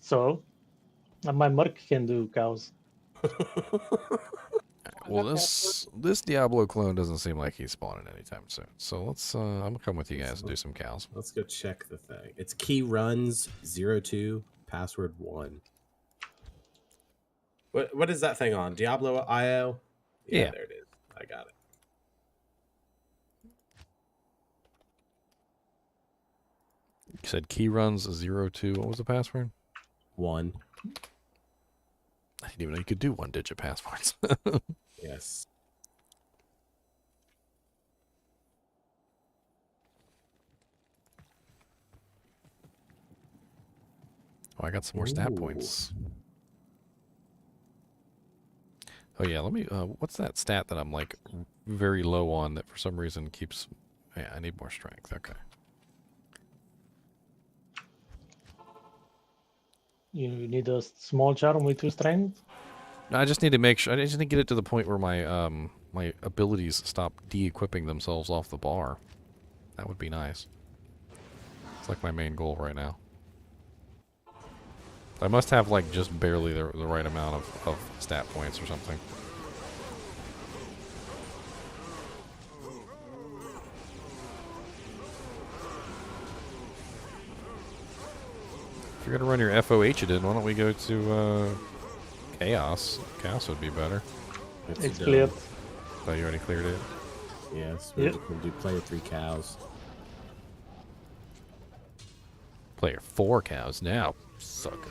So, my merc can do cows. Well, this Diablo clone doesn't seem like he's spawning anytime soon. So let's. I'm gonna come with you guys and do some cows. Let's go check the thing. It's key runs 02, password 1. What is that thing on? Diablo IO? Yeah. There it is. I got it. You said key runs 02. What was the password? 1. I didn't even know you could do 1-digit passwords. Yes. Oh, I got some more stat points. Oh yeah, let me. What's that stat that I'm like very low on that for some reason keeps? Yeah, I need more strength. Okay. You need a small charm with 2 strength. No, I just need to make sure. I just need to get it to the point where my my abilities stop de-equipping themselves off the bar. That would be nice. It's like my main goal right now. I must have like just barely the right amount of stat points or something. If you're gonna run your FOH it in, why don't we go to Chaos? Chaos would be better. It's cleared. Oh, you already cleared it? Yes. Yep. We'll do player 3 cows. Player 4 cows now. Suck.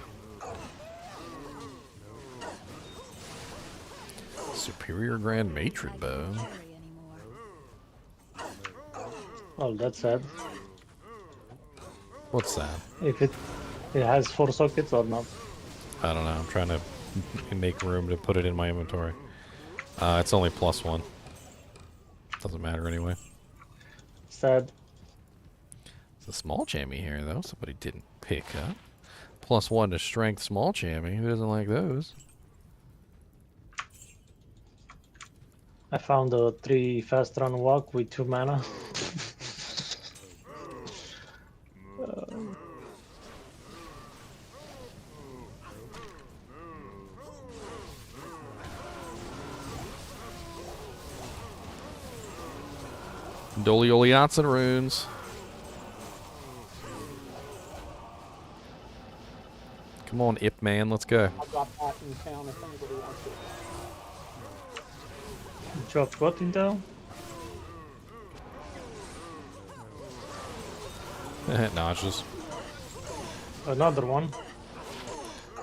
Superior Grand Matron bow. Carry anymore. Oh, that's sad. What's that? If it has 4 sockets or not. I don't know. I'm trying to make room to put it in my inventory. It's only +1. Doesn't matter anyway. Sad. It's a small chamois here, though. Somebody didn't pick up. +1 to strength small chamois. Who doesn't like those? I found a 3 fast run walk with 2 mana. Dolioliatsan runes. Come on, Ip Man, let's go. I'll drop that in town if anybody wants it. Dropped what in town? Notches. Another one.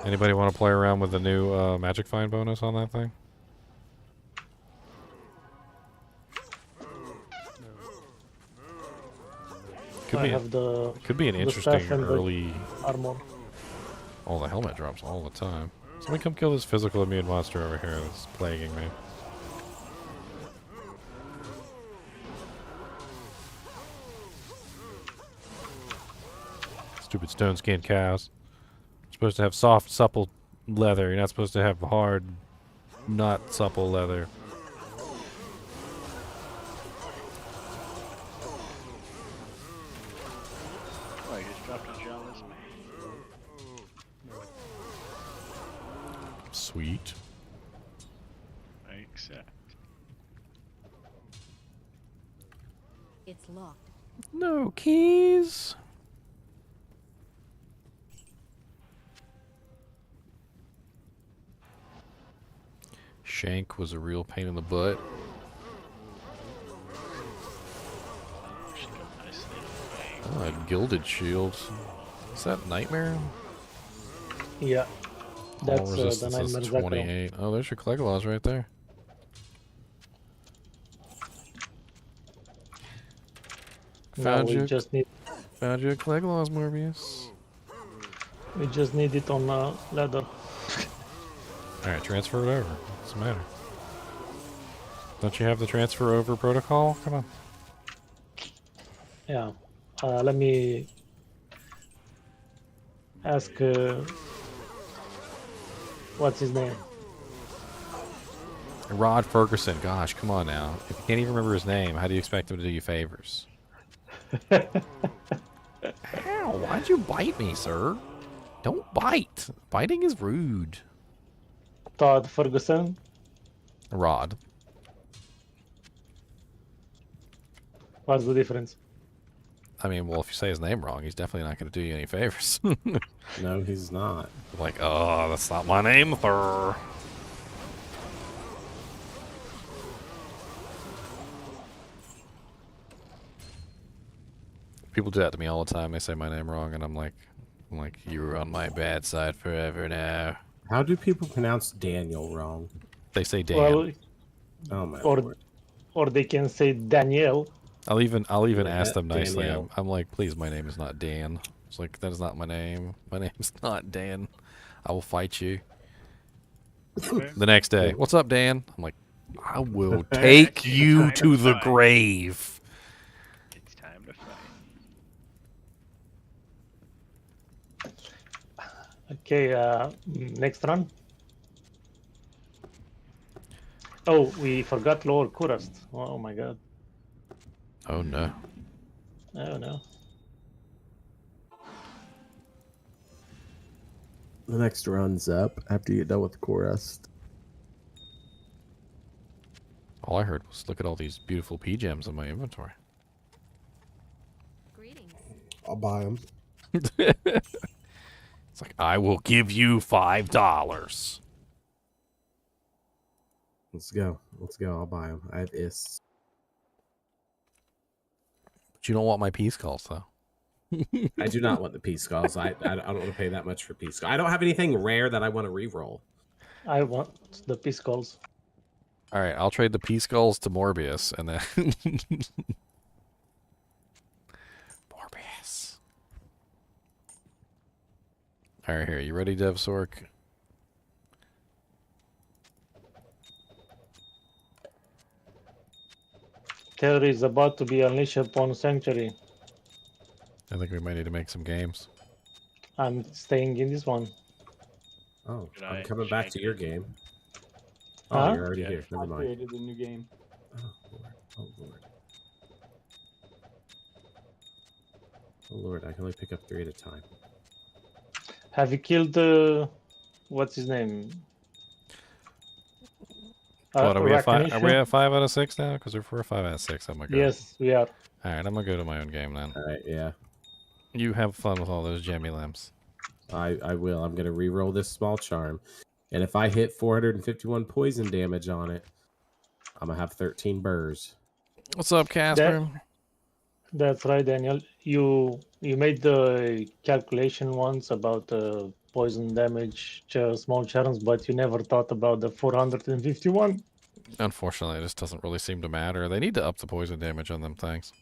Anybody want to play around with the new magic find bonus on that thing? I have the Could be an the interesting staff and the early. armor. Oh, the helmet drops all the time. Somebody come kill this physical immune monster over here that's plaguing me. Stupid stone skinned cows. You're supposed to have soft, supple leather. You're not supposed to have hard, not supple leather. Oh, you just dropped a jealous man. Sweet. I accept. It's locked. No keys. Shank was a real pain in the butt. Should go nicely away. Oh, a gilded shield. Is that Nightmare? Yeah. All That's the resistance is Nightmare Zakro. 28. Oh, there's your Cleglaws right there. Now Found we you, just need found you a Cleglaws, Morbius. it on leather. Alright, transfer it over. What's the matter? Don't you have the transfer over protocol? Come on. Yeah. Let me ask what's his name? Rod Ferguson. Gosh, come on now. If you can't even remember his name, how do you expect him to do you favors? Ow! Ow, why'd you bite me, sir? Don't bite. Biting is rude. Todd Ferguson. Rod. What's the difference? I mean, well, if you say his name wrong, he's definitely not going to do you any favors. No, he's not. Like, oh, that's not my name, sir. People do that to me all the time. They say my name wrong, and I'm like, you were on my bad side forever now. How do people pronounce Daniel wrong? They say Dan. Well, Oh my or lord. or they can say Danielle. I'll even Yeah, ask them nicely. Danielle. I'm like, please, my name is not Dan. It's like, that is not my name. My name's not Dan. I will fight you. Okay. The next day, what's up, Dan? I'm like, I will take you Time to to the fight. grave. It's time to fight. Okay, next run. Oh, we forgot Lower Kurast. Oh my god. Oh no. Oh no. The next run's up after you get done with the chorus. All I heard was, look at all these beautiful P gems in my inventory. Greetings. I'll buy them. It's like, I will give you $5. Let's go. Let's go. I'll buy them. I have ists. But you don't want my P skulls, though. I do not want the P skulls. I don't want to pay that much for P skulls. I don't have anything rare that I want to re-roll. I want the piscals. All right, I'll trade the P skulls to Morbius, and then Morbius. All right, here. You ready, Dev Sork? Terror is about to be unleashed upon Sanctuary. I think we might need to make some games. I'm staying in this one. Oh, Should I'm I coming back shank to your it? game. Oh, Huh? you're already Yeah. here. I Never mind. created a new game. Oh lord. Oh lord. Oh lord. I can only pick up 3 at a time. Have you killed what's his name? What are we at 5? Are we Rakanisha? at 5 out of 6 now? Because if we're 5 out of 6, I'm gonna go. Yes, we are. All right, I'm gonna go to my own game then. All right. Yeah. You have fun with all those jammy lamps. I will. I'm gonna re-roll this small charm, and if I hit 451 poison damage on it, I'm gonna have 13 burrs. What's up, Casper? That's right, Daniel. You made the calculation once about poison damage, small charms, but you never thought about the 451. Unfortunately, it just doesn't really seem to matter. They need to up the poison damage on them things.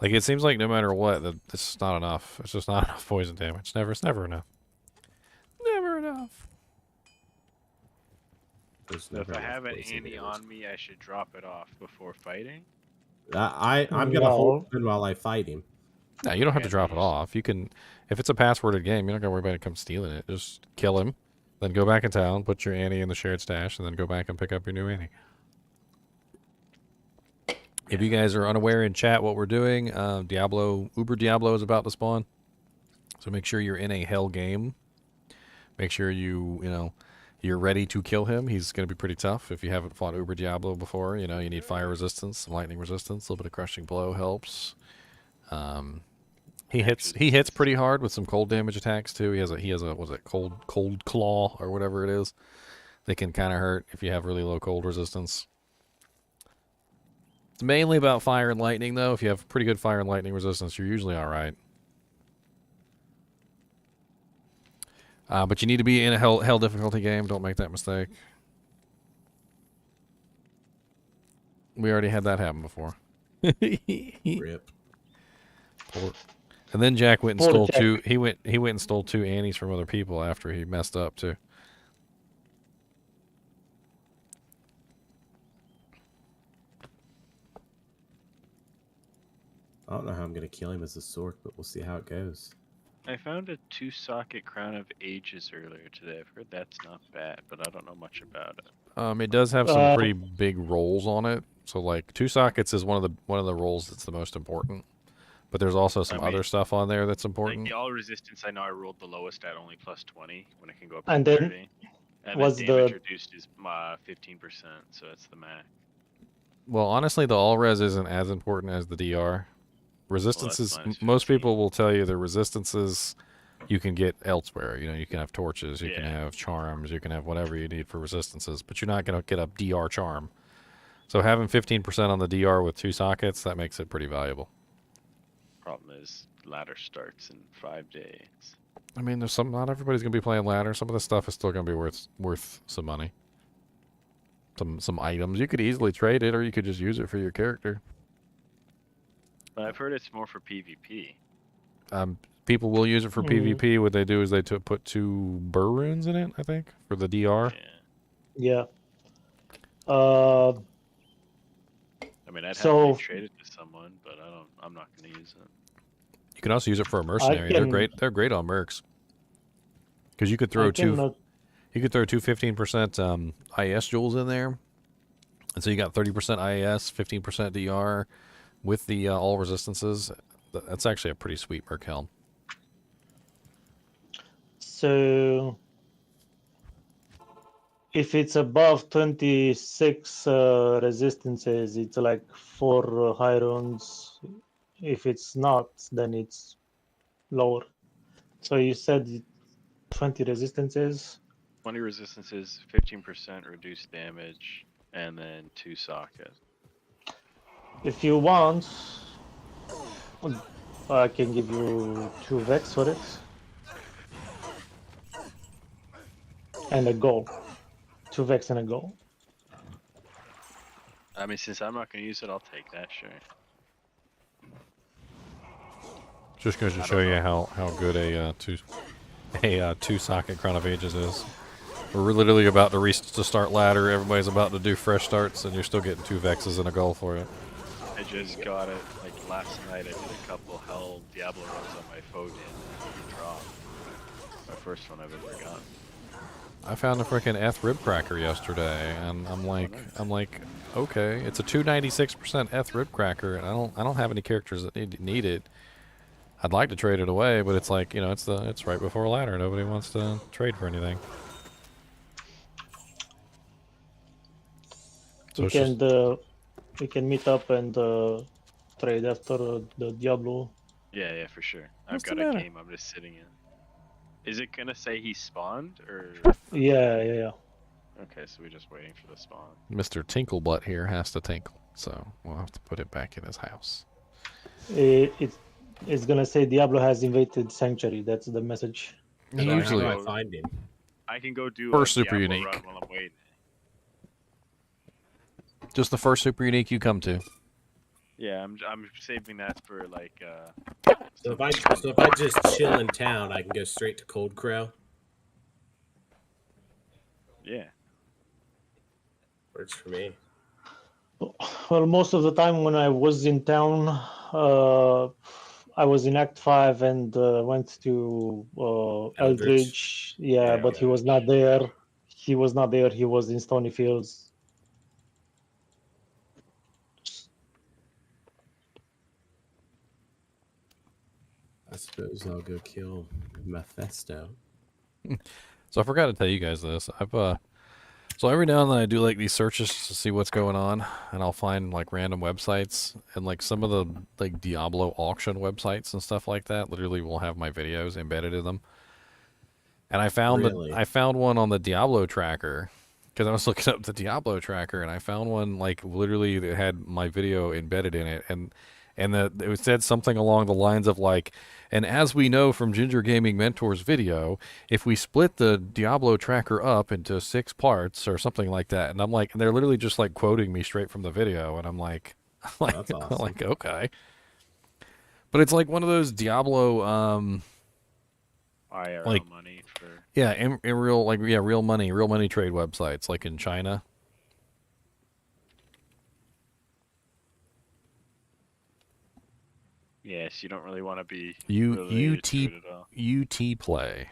Like, it seems like no matter what, that it's just not enough. It's just not enough poison damage. It's never enough. Never enough. There's So if never I enough have an poison Annie damage. on me, I should drop it off before fighting. I'm gonna hold No. him while I fight him. No, you don't have to Okay, drop it nice. off. You can, if it's a passworded game, you're not gonna worry about it come stealing it. Just kill him, then go back in town, put your Annie in the shared stash, and then go back and pick up your new Annie. If you guys are unaware in chat what we're doing, Uber Diablo is about to spawn. So make sure you're in a hell game. Make sure you're ready to kill him. He's going to be pretty tough. If you haven't fought Uber Diablo before, you need fire resistance, some lightning resistance, a little bit of crushing blow helps. He hits pretty hard with some cold damage attacks too. He has a was it cold claw or whatever it is. They can kind of hurt if you have really low cold resistance. It's mainly about fire and lightning, though. If you have pretty good fire and lightning resistance, you're usually all right. But you need to be in a hell difficulty game. Don't make that mistake. We already had that happen before. Rip. And then Jack went and Poor stole Jack. 2. He went and stole 2 Annies from other people after he messed up too. I don't know how I'm gonna kill him as a Sork, but we'll see how it goes. I found a 2-socket Crown of Ages earlier today. I've heard that's not bad, but I don't know much about it. It does have some pretty big rolls on it. So like 2 sockets is one of the roles that's the most important. But there's also some other stuff on there that's important. Like the all resistance, I know I rolled the lowest at only +20 when it can go up And to then 30. And was then damage the- reduced is 15%, so that's the max. Well, honestly, the all res isn't as important as the DR. Resistances, minus most 15. people will tell you the resistances you can get elsewhere. You know, you can have torches, you can Yeah. have charms, you can have whatever you need for resistances, but you're not going to get a DR charm. So having 15% on the DR with 2 sockets, that makes it pretty valuable. Problem is, ladder starts in 5 days. I mean, not everybody's going to be playing ladder. Some of the stuff is still going to be worth some money. Some items. You could easily trade it, or you could just use it for your character. But I've heard it's more for PvP. People will use it for PvP. What they do is they put 2 burr runes in it, I think, for the DR. Yeah. Yeah. I mean, I'd So- happily trade it to someone, but I'm not going to use it. You can also use it for a mercenary. can- They're great on mercs. Because you could throw you could throw 2 15% IS jewels in there, and so you got 30% IS, 15% DR, with the all resistances. That's actually a pretty sweet merc helm. So if it's above 26 resistances, it's like 4 high runes. If it's not, then it's lower. So you said 20 resistances. 20 resistances, 15% reduced damage, and then 2 sockets. If you want, I can give you 2 vex for it. And a goal. 2 vex and a goal. I mean, since I'm not going to use it, I'll take that, sure. Just goes to show you how good a 2 socket Crown of Ages is. We're literally about to start ladder. Everybody's about to do fresh starts, and you're still getting 2 vexes and a goal for it. I just got it, like, last night. I did a couple hell Diablo runs on my phone and dropped. My first one I've ever gotten. I found a freaking Eth rib cracker yesterday, and I'm like, okay, it's a 296% Eth rib cracker, and I don't have any characters that need it. I'd like to trade it away, but it's like, you know, it's right before ladder. Nobody wants to trade for anything. So We can meet up and trade after the Diablo. Yeah, for sure. What's I've got the a matter? game I'm just sitting in. Is it gonna say he spawned, or...? Yeah. Okay, so we're just waiting for the spawn. Mr. Tinklebutt here has to tinkle, so we'll have to put it back in his house. It's gonna say Diablo has invaded Sanctuary. That's the message. He How usually do I find him? I can go do First a super Diablo unique. run while I'm waiting. just the first super unique you come to. Yeah, I'm saving that for, like, So if I just chill in town, I can go straight to Cold Crow. yeah. Works for me. Well, most of the time when I was in town, I was in Act 5 and went to Eldridge. Yeah, but he was not there. He was not there. He was in Stony Fields. I suppose I'll go kill Mephisto. So I forgot to tell you guys this. So every now and then I do like these searches to see what's going on, and I'll find like random websites, and like some of the like Diablo auction websites and stuff like that literally will have my videos embedded in them. And I found I found one on the Diablo tracker because I was looking up the Diablo tracker, and I found one like literally that had my video embedded in it, and it said something along the lines of like, and as we know from Ginger Gaming Mentor's video, if we split the Diablo tracker up into 6 parts or something like that, and I'm like, and they're literally just like quoting me straight from the video, and I'm like, That's awesome. I'm like, okay. But it's like one of those Diablo, IRL like, money for... yeah, in real, like, yeah, real money trade websites, like in China. Yes, you don't really want to be related to it at all. UT Play.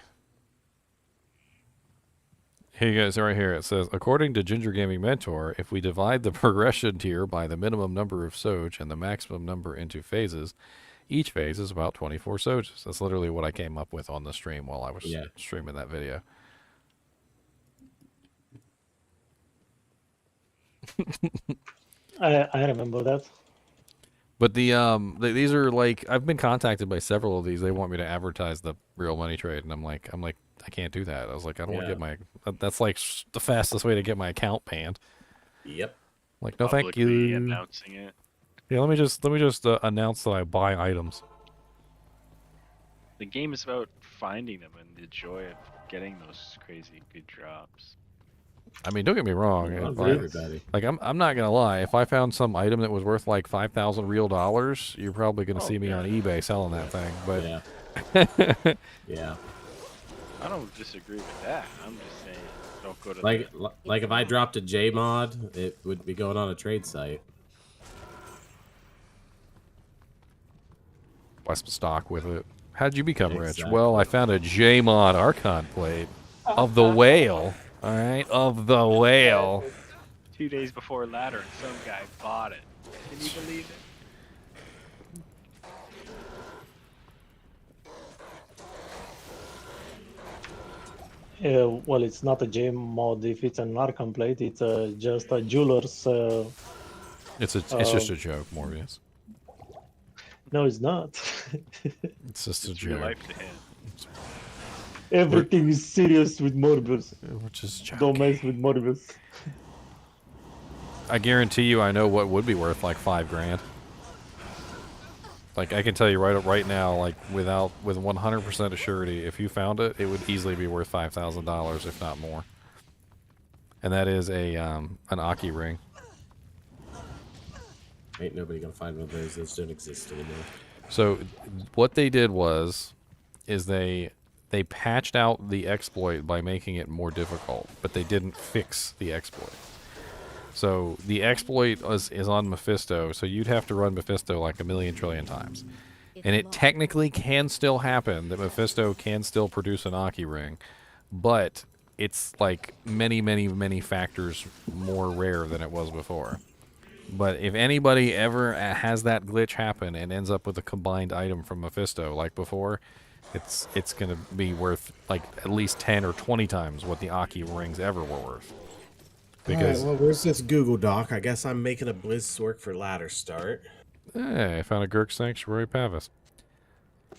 Here you guys, right here. It says, according to Ginger Gaming Mentor, if we divide the progression tier by the minimum number of Soj and the maximum number into phases, each phase is about 24 Sojas. That's literally what I came up with on the stream while I was streaming that video. I remember that. But these are like, I've been contacted by several of these. They want me to advertise the real money trade, and I'm like, I can't do that. I was like, I don't want to get my. That's like the fastest way to get my account banned. Yep. Like, no, thank Publicly you. announcing it. Yeah, let me just announce that I buy items. The game is about finding them and the joy of getting those crazy good drops. I mean, don't get me wrong. Not If for everybody. like, I'm not gonna lie. If I found some item that was worth like 5,000 real dollars, you're probably gonna see me on eBay selling that thing. But Yeah. I don't disagree with that. I'm just saying, don't go to Like if I dropped a J mod, it would be going on a trade site. buy some stock with it. How did you become rich? Exactly. Well, I found a J-Mod Archon plate of the whale. All right, of the whale. 2 days before ladder, and some guy bought it. Can you believe it? Well, it's not a gem mod if it's an Archon plate. It's just a jeweler's. It's just a joke, Morbius. No, it's not. It's just a It's real joke. life to him. Everything is serious with Morbius. We're just joking. Don't mess with Morbius. I guarantee you, I know what would be worth like $5 grand. Like, I can tell you right now, like with 100% of surety, if you found it, it would easily be worth $5,000, if not more. And that is an Aki ring. Ain't nobody gonna find one of those. Those don't exist anymore. So what they did is they patched out the exploit by making it more difficult, but they didn't fix the exploit. So the exploit is on Mephisto, so you'd have to run Mephisto like a million trillion times. And it technically can still happen that Mephisto can still produce an Aki ring, but it's like many, many, many factors more rare than it was before. But if anybody ever has that glitch happen and ends up with a combined item from Mephisto like before, it's going to be worth like at least 10 or 20 times what the Aki rings ever were worth. Because All right, well, where's this Google Doc? I guess I'm making a Blizz work for ladder start. hey, I found a Gurk Sanctuary Pavis.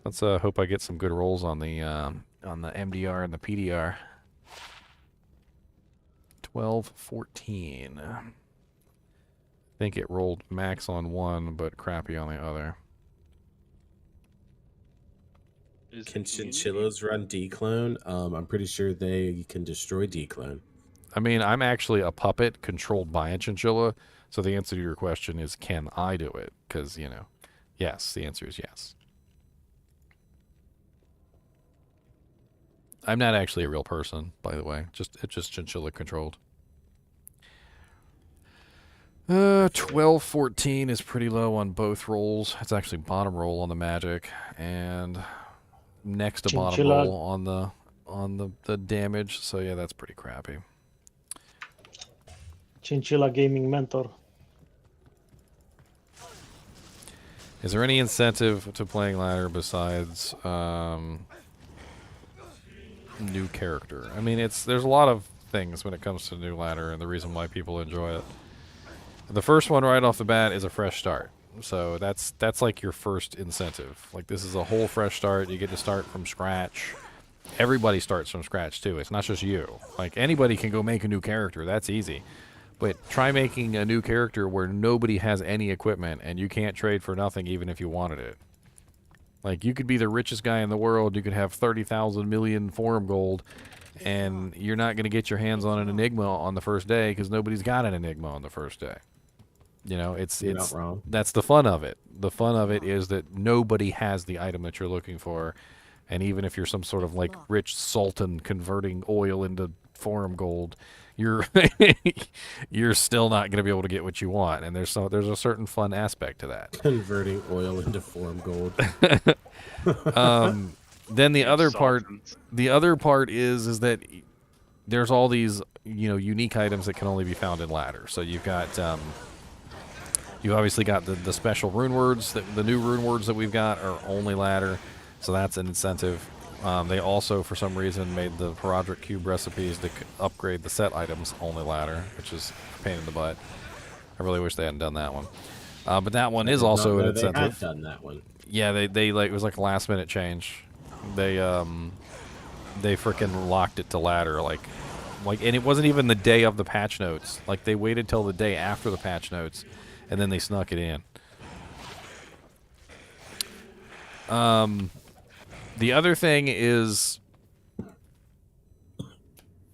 Let's hope I get some good rolls on the MDR and the PDR. 12-14. I think it rolled max on one, but crappy on the other. Can Chinchillas run declone? I'm pretty sure they can destroy declone. I mean, I'm actually a puppet controlled by a chinchilla, so the answer to your question is, can I do it? Because, you know, yes, the answer is yes. I'm not actually a real person, by the way. It's just chinchilla controlled. 12-14 is pretty low on both rolls. It's actually bottom roll on the magic, and next to bottom Chinchilla. roll on the damage. So yeah, that's pretty crappy. Chinchilla Gaming Mentor. Is there any incentive to playing ladder besides new character? I mean, there's a lot of things when it comes to new ladder, and the reason why people enjoy it. The first one right off the bat is a fresh start. So that's like your first incentive. Like, this is a whole fresh start. You get to start from scratch. Everybody starts from scratch too. It's not just you. Like, anybody can go make a new character. That's easy. But try making a new character where nobody has any equipment and you can't trade for nothing even if you wanted it. Like, you could be the richest guy in the world. You could have 30,000 million forum gold, and you're not going to get your hands on an Enigma on the first day because nobody's got an Enigma on the first day. You know, You're not wrong. that's the fun of it. The fun of it is that nobody has the item that you're looking for, and even if you're some sort of like rich sultan converting oil into forum gold, you're you're still not going to be able to get what you want. And there's a certain fun aspect to that. Converting oil into forum gold. Then the other part is that there's all these unique items that can only be found in ladder. So you've got you've obviously got the special rune words. The new rune words that we've got are only ladder, so that's an incentive. They also, for some reason, made the Paradric Cube recipes to upgrade the set items only ladder, which is a pain in the butt. I really wish they hadn't done that one. But that one is also an incentive. They had done that one. Yeah, they like, it was like a last minute change. They freaking locked it to ladder, like, and it wasn't even the day of the patch notes. Like, they waited till the day after the patch notes, and then they snuck it in. The other thing is,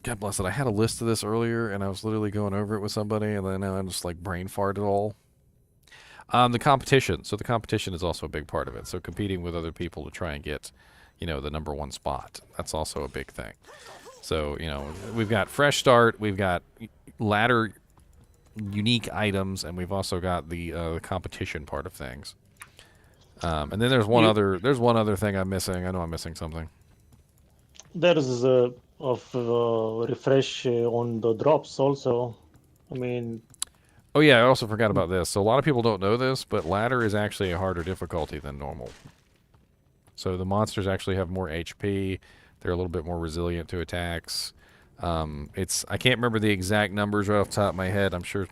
God bless it, I had a list of this earlier, and I was literally going over it with somebody, and then I just like brain farted all. The competition. So the competition is also a big part of it. So competing with other people to try and get, the #1 spot. That's also a big thing. So, we've got fresh start, we've got ladder unique items, and we've also got the competition part of things. And then there's one other thing I'm missing. I know I'm missing something. There's refresh on the drops also. I mean, oh yeah, I also forgot about this. So a lot of people don't know this, but ladder is actually a harder difficulty than normal. So the monsters actually have more HP. They're a little bit more resilient to attacks. I can't remember the exact numbers right off the top of my head. I'm sure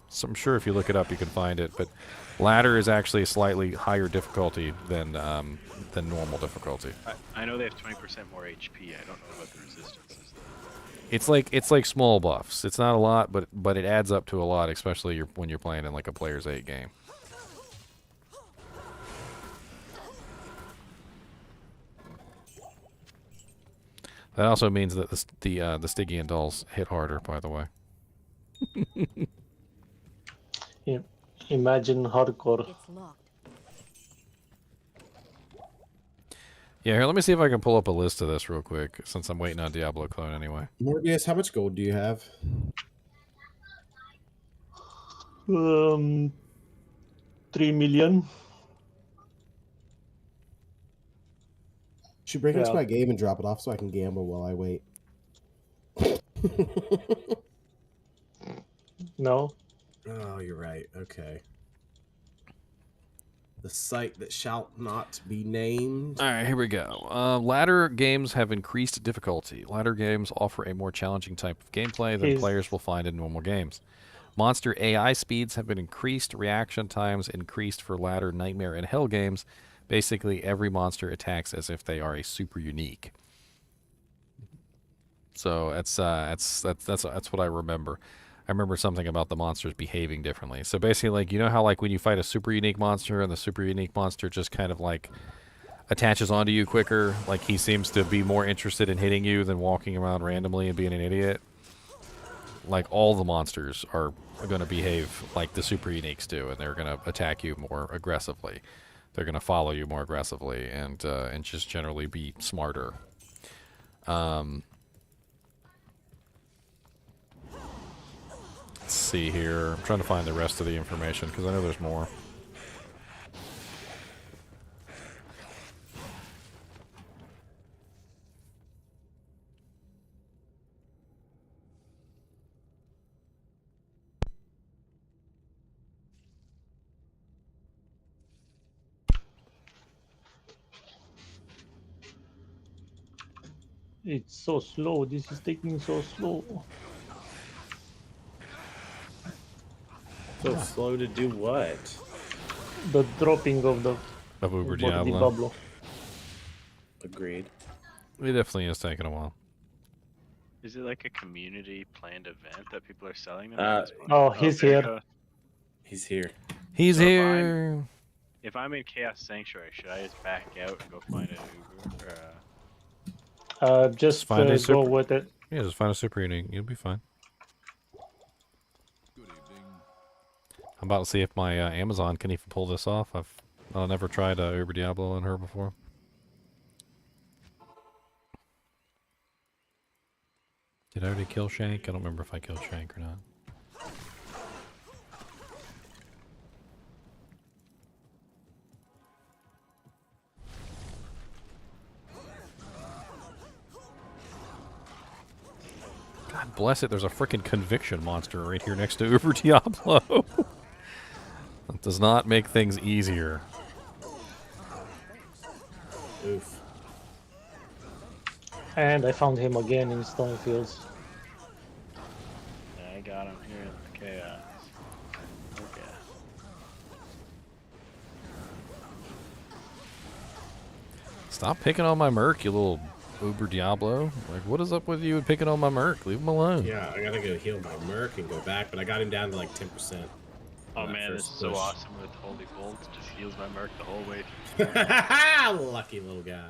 if you look it up you can find it. But ladder is actually a slightly higher difficulty than normal difficulty. I know they have 20% more HP. I don't know what the resistance is. It's like small buffs. It's not a lot, but it adds up to a lot, especially when you're playing in like a player's 8 game. That also means that the Stygian dolls hit harder, by the way. yeah, imagine hardcore. It's locked. Yeah, here, let me see if I can pull up a list of this real quick, since I'm waiting on Diablo clone anyway. Morbius, how much gold do you have? 3 million. Should bring it to Yeah. my game and drop it off so I can gamble while I wait. No. Oh, you're right. Okay. The site that shall not be named. All right, here we go. Ladder games have increased difficulty. Ladder games offer a more challenging type of gameplay than players will find in normal games. Monster AI speeds have been increased, reaction times increased for ladder, nightmare, and hell games. Basically, every monster attacks as if they are a super unique. So that's what I remember. I remember something about the monsters behaving differently. So basically, like, how like when you fight a super unique monster and the super unique monster just kind of like attaches onto you quicker, like he seems to be more interested in hitting you than walking around randomly and being an idiot. Like, all the monsters are going to behave like the super uniques do, and they're going to attack you more aggressively. They're going to follow you more aggressively and just generally be smarter. Let's see here. I'm trying to find the rest of the information because I know there's more. It's so slow. This is taking so slow. So slow to do what? The dropping of the Of Uber of the Diablo. Diablo. Agreed. It definitely is taking a while. Is it like a community planned event that people are selling them? Oh, he's here. He's here. He's So if here. If I'm in Chaos Sanctuary, should I just back out and go find an Uber? Or, Just find a go super- with it. Yeah, just find a super unique. You'll be fine. I'm about to see if my Amazon can even pull this off. I've never tried Uber Diablo on her before. Did I already kill Shank? I don't remember if I killed Shank or not. God Bless it, there's a freaking conviction monster right here next to Uber Diablo. That does not make things easier. Oof. And I found him again in Stony Fields. Yeah, I got him here in the chaos. Okay. Stop picking on my merc, you little Uber Diablo. Like, what is up with you picking on my merc? Leave him alone. Yeah, I gotta go heal my merc and go back, but I got him down to like 10%. Oh on that man, this first is so push. awesome with Holy Bolt. Just heals my merc the whole way through. Lucky little guy.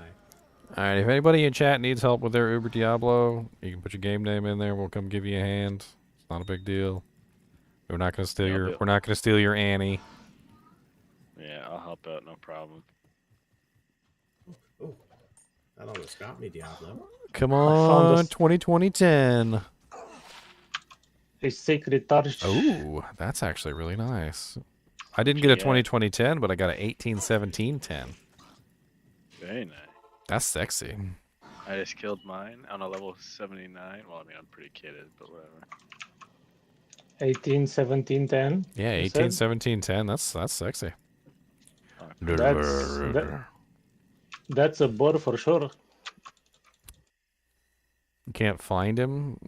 Alright, if anybody in chat needs help with their Uber Diablo, you can put your game name in there. We'll come give you a hand. It's not a big deal. We're not gonna steal Yeah, we're not gonna steal your Annie. Yeah, I'll help out, no problem. Oh, that almost got me, Diablo. Come found on, us- 2020-10. A sacred torch. Oh, that's actually really nice. I didn't get a Yeah. 2020-10, but I got a 1817-10. Very nice. That's sexy. I just killed mine on a level 79. Well, I mean, I'm pretty kitted, but whatever. 18, 17, 10. Yeah, you 18, said? 17, 10. That's sexy. That's a boar for sure. You can't find him.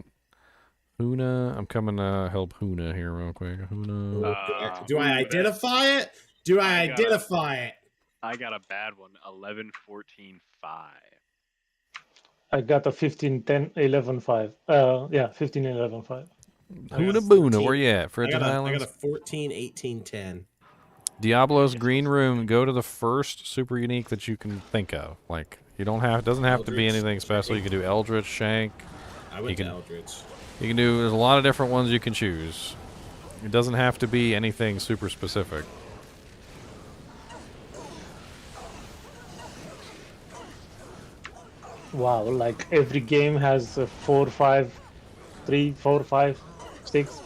Huna, I'm coming to help Huna here real quick. Huna. Do I identify it? Do I identify it? I got a bad one. 11, 14, 5. I got a 15, 10, 11, 5. Yeah, 15, 11, 5. Huna Boona, where you at? I Frigid got Islands? a 14, 18, 10. Diablo's Green Room. Go to the first super unique that you can think of. Like, you don't have, doesn't have to be Eldritch, anything special. You can do Eldritch, Shank. I went You to can- Eldritch. You can do, there's a lot of different ones you can choose. It doesn't have to be anything super specific. Wow, like every game has 4, 5, 3, 4, 5, 6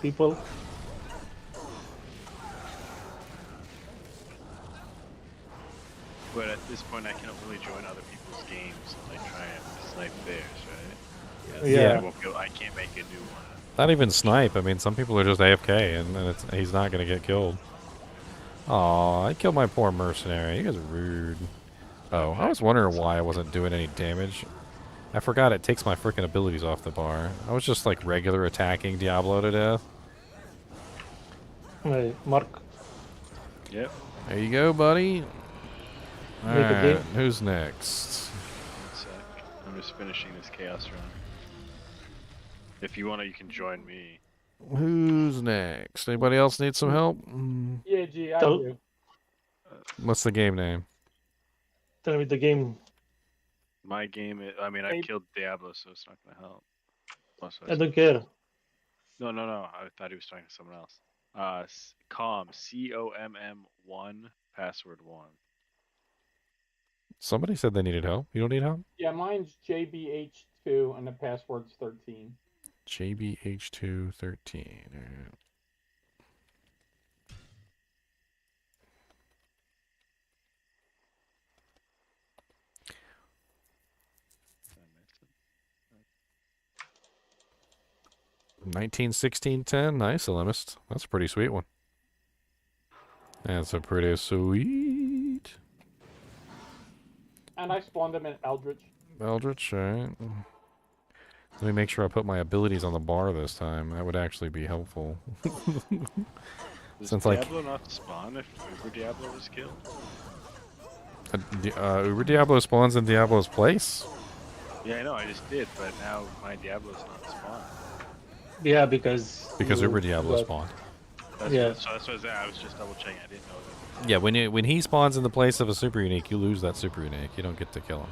people. But at this point, I can only join other people's games and like try and snipe theirs, right? Yeah. I can't make a new one. Not even snipe. I mean, some people are just AFK, and then he's not going to get killed. Aw, I killed my poor mercenary. You guys are rude. Oh, I was wondering why I wasn't doing any damage. I forgot it takes my freaking abilities off the bar. I was just like regular attacking Diablo to death. Hey, Mark, Yep. There you go, buddy. Make a Alright, game. who's next? 1 sec. I'm just finishing this chaos run. If you want to, you can join me. Who's next? Anybody else need some help? Yeah, G, I Tell- do. What's the game name? tell me the game. My game, I mean, I Hey. killed Diablo, so it's not gonna help. Plus, I don't care. No. I thought he was talking to someone else. COM, COMM1, password 1. Somebody said they needed help. You don't need help? Yeah, mine's JBH2 and the password's 13. JBH213. Alright. Did I miss it? 1916-10. Nice, Alemist. That's a pretty sweet one. That's a pretty sweet. And I spawned him in Eldritch. Eldritch, alright. Let me make sure I put my abilities on the bar this time. That would actually be helpful. Does Since, like- Diablo not spawn if Uber Diablo was killed? Uber Diablo spawns in Diablo's place? Yeah, I know, I just did, but now my Diablo's not spawned. Yeah, because you Uber Diablo got- spawned. That's Yeah. so that's what I was at. I was just double checking. I didn't know that. Yeah, when he spawns in the place of a super unique, you lose that super unique. You don't get to kill him.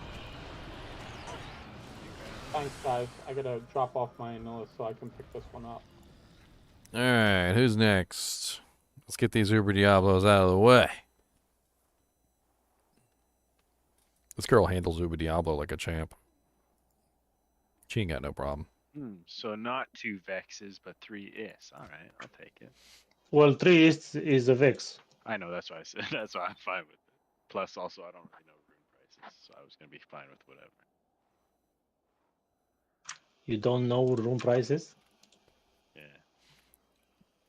Thanks, guys. I gotta drop off my Anilla so I can pick this one up. Alright, who's next? Let's get these Uber Diablos out of the way. This girl handles Uber Diablo like a champ. She ain't got no problem. So not 2 Vexes, but 3 is. Alright, I'll take it. Well, 3 is a Vex. I know, that's why I said that's why I'm fine with it. Plus, also, I don't really know rune prices, so I was gonna be fine with whatever. You don't know room prices? Yeah.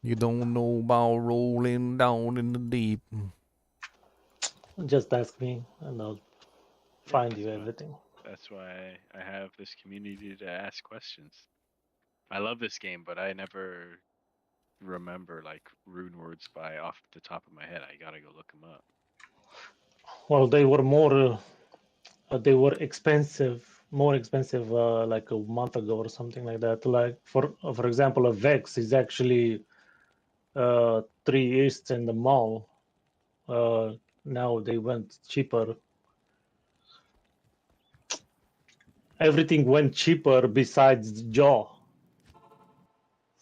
You don't know about rolling down in the deep. Just ask me, and I'll find you that's why- everything. That's why I have this community to ask questions. I love this game, but I never remember like rune words by off the top of my head. I gotta go look them up. Well, they were more. They were expensive, more expensive, like a month ago or something like that. Like for example, a Vex is actually 3 east in the mall. Now they went cheaper. Everything went cheaper besides Jaw.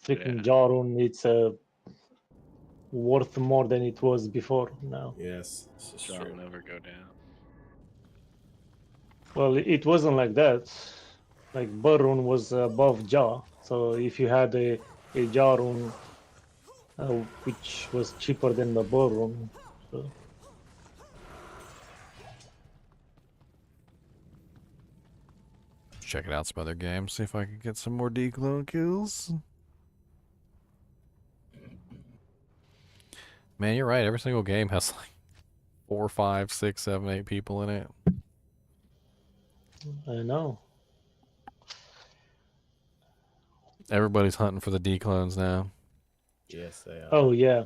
Freaking Yeah. Jaw rune, it's worth more than it was before now. Yes, this is Shall true. never go down. Well, it wasn't like that. Like Burr rune was above Jaw, so if you had a Jaw rune, which was cheaper than the Burr rune, so. Check it out some other games. See if I can get some more declone kills. Man, you're right. Every single game has like 4, 5, 6, 7, 8 people in it. I know. Everybody's hunting for the declones now. Yes, they are. Oh yeah,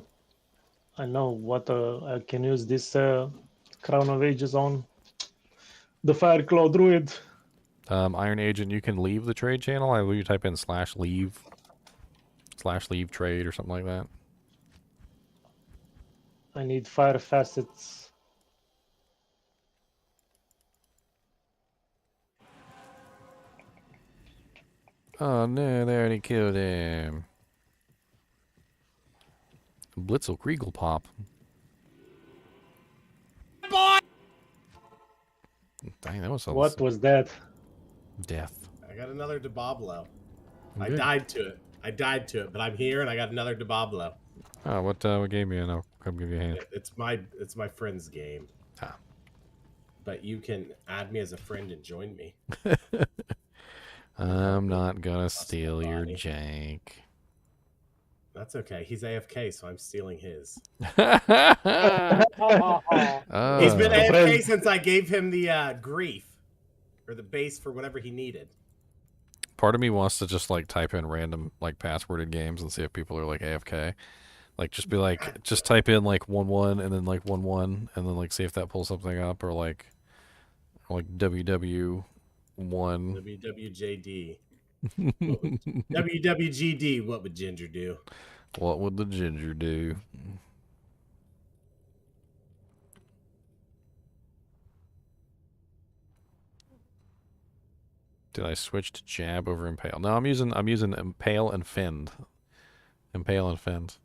I know what I can use this Crown of Ages on. The Fireclaw Druid. Iron Agent, you can leave the trade channel. I believe you type in /leave trade or something like that. I need fire facets. Oh no, they already killed him. Blitzel Kriegel pop. Boy! Dang, that was a What was that? death. I got another Diablo. I Good. died to it, but I'm here and I got another Diablo. Oh, what game you in? I'll come give you a hand. It's my friend's game. Ah. But you can add me as a friend and join me. I'm not gonna steal your body. jank. That's okay. He's AFK, so I'm stealing his. He's been AFK since I gave him the grief or the base for whatever he needed. Part of me wants to just like type in random like passworded games and see if people are like AFK. Like just be like, just type in like 1-1 and then like 1-1 and then like see if that pulls something up or like WW1. WWJD. WWGD. What would Ginger do? What would the ginger do? Did I switch to jab over impale? No, I'm using impale and fend. Impale and fend.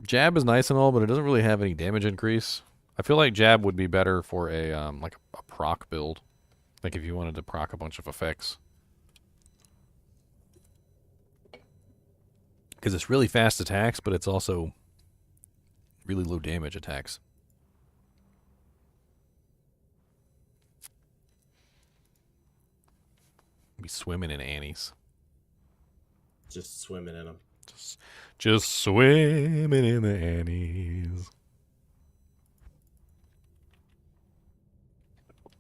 Jab is nice and all, but it doesn't really have any damage increase. I feel like jab would be better for a like a proc build. Like if you wanted to proc a bunch of effects. Because it's really fast attacks, but it's also really low damage attacks. Be swimming in Annie's. Just swimming in them. Just swimming in the Annie's.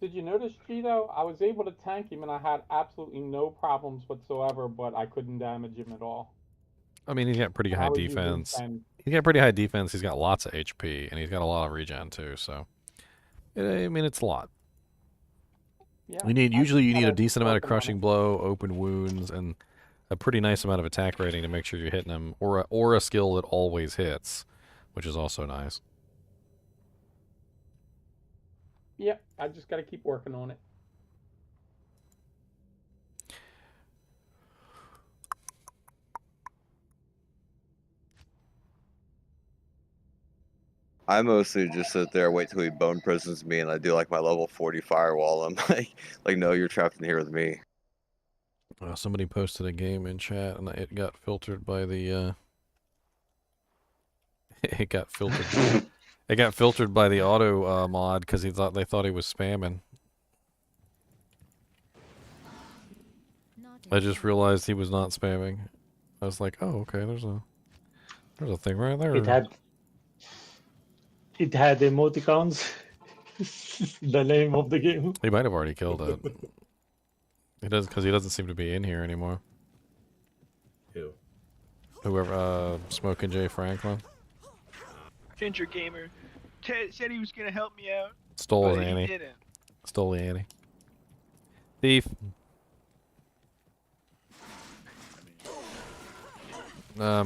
Did you notice, G, though? I was able to tank him and I had absolutely no problems whatsoever, but I couldn't damage him at all. I mean, he's got pretty high I was using defense. 10. He's got pretty high defense. He's got lots of HP, and he's got a lot of regen too. So, I mean, it's a lot. Yeah, Usually you need a kinda decent amount of working on crushing it. blow, open wounds, and a pretty nice amount of attack rating to make sure you're hitting him, or a skill that always hits, which is also nice. Yeah, I just got to keep working on it. I mostly just sit there, wait till he bone prisons me, and I do like my level 40 firewall. I'm like, no, you're trapped in here with me. Somebody posted a game in chat, and it got filtered by the. It got filtered. It got filtered by the auto mod because they thought he was spamming. I just realized he was not spamming. I was like, oh, okay, there's a thing right there. It had emoticons. The name of the game. He might have already killed it. He does, because he doesn't seem to be in here anymore. Who? Whoever, Smoking Jay Franklin. Ginger Gamer said he was gonna help me out. Stole but his he Annie. didn't. Stole the Annie. Thief.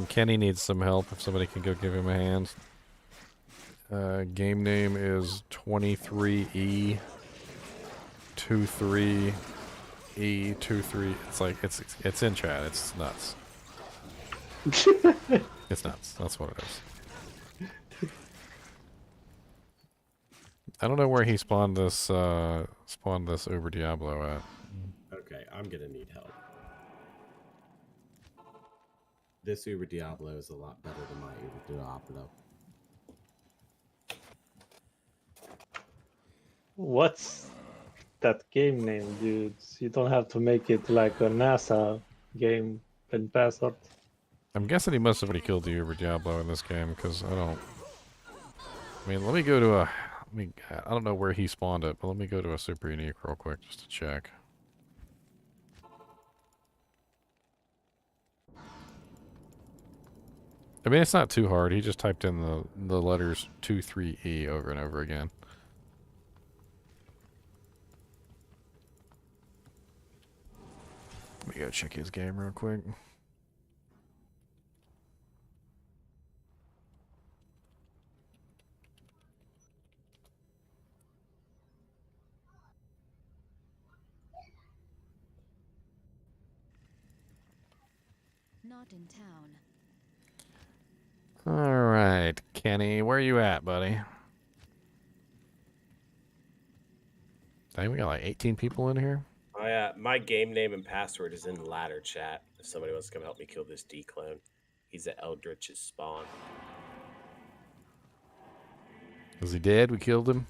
Kenny needs some help. If somebody can go give him a hand. Game name is 23E23E23. It's like it's in chat. It's nuts. It's nuts. That's what it is. I don't know where he spawned this Uber Diablo at. Okay, I'm gonna need help. This Uber Diablo is a lot better than my Uber Diablo. What's that game name, dudes? You don't have to make it like a NASA game and password. I'm guessing he must have already killed the Uber Diablo in this game, because I don't... I mean, let me go to a... I don't know where he spawned it, but let me go to a super unique real quick, just to check. I mean, it's not too hard. He just typed in the letters 23E over and over again. Let me go check his game real quick. Not in town. Alright, Kenny, where you at, buddy? I think we got like 18 people in here. My game name and password is in the ladder chat. If somebody wants to come help me kill this D-clone. He's at Eldritch's spawn. Is he dead? We killed him?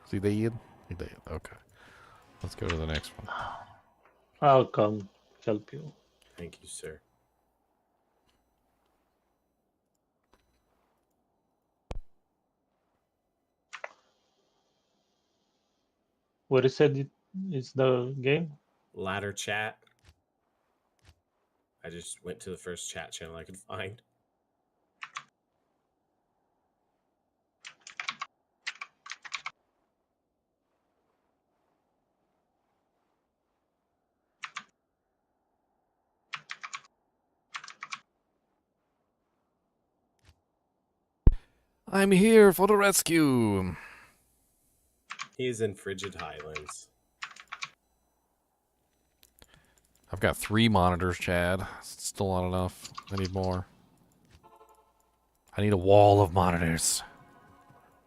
Is he dead? He dead. Okay. Let's go to the next one. I'll come help you. Thank you, sir. What you said is the game? Ladder chat. I just went to the first chat channel I could find. I'm here for the rescue. He's in Frigid Highlands. I've got 3 monitors, Chad. It's still not enough. I need more. I need a wall of monitors.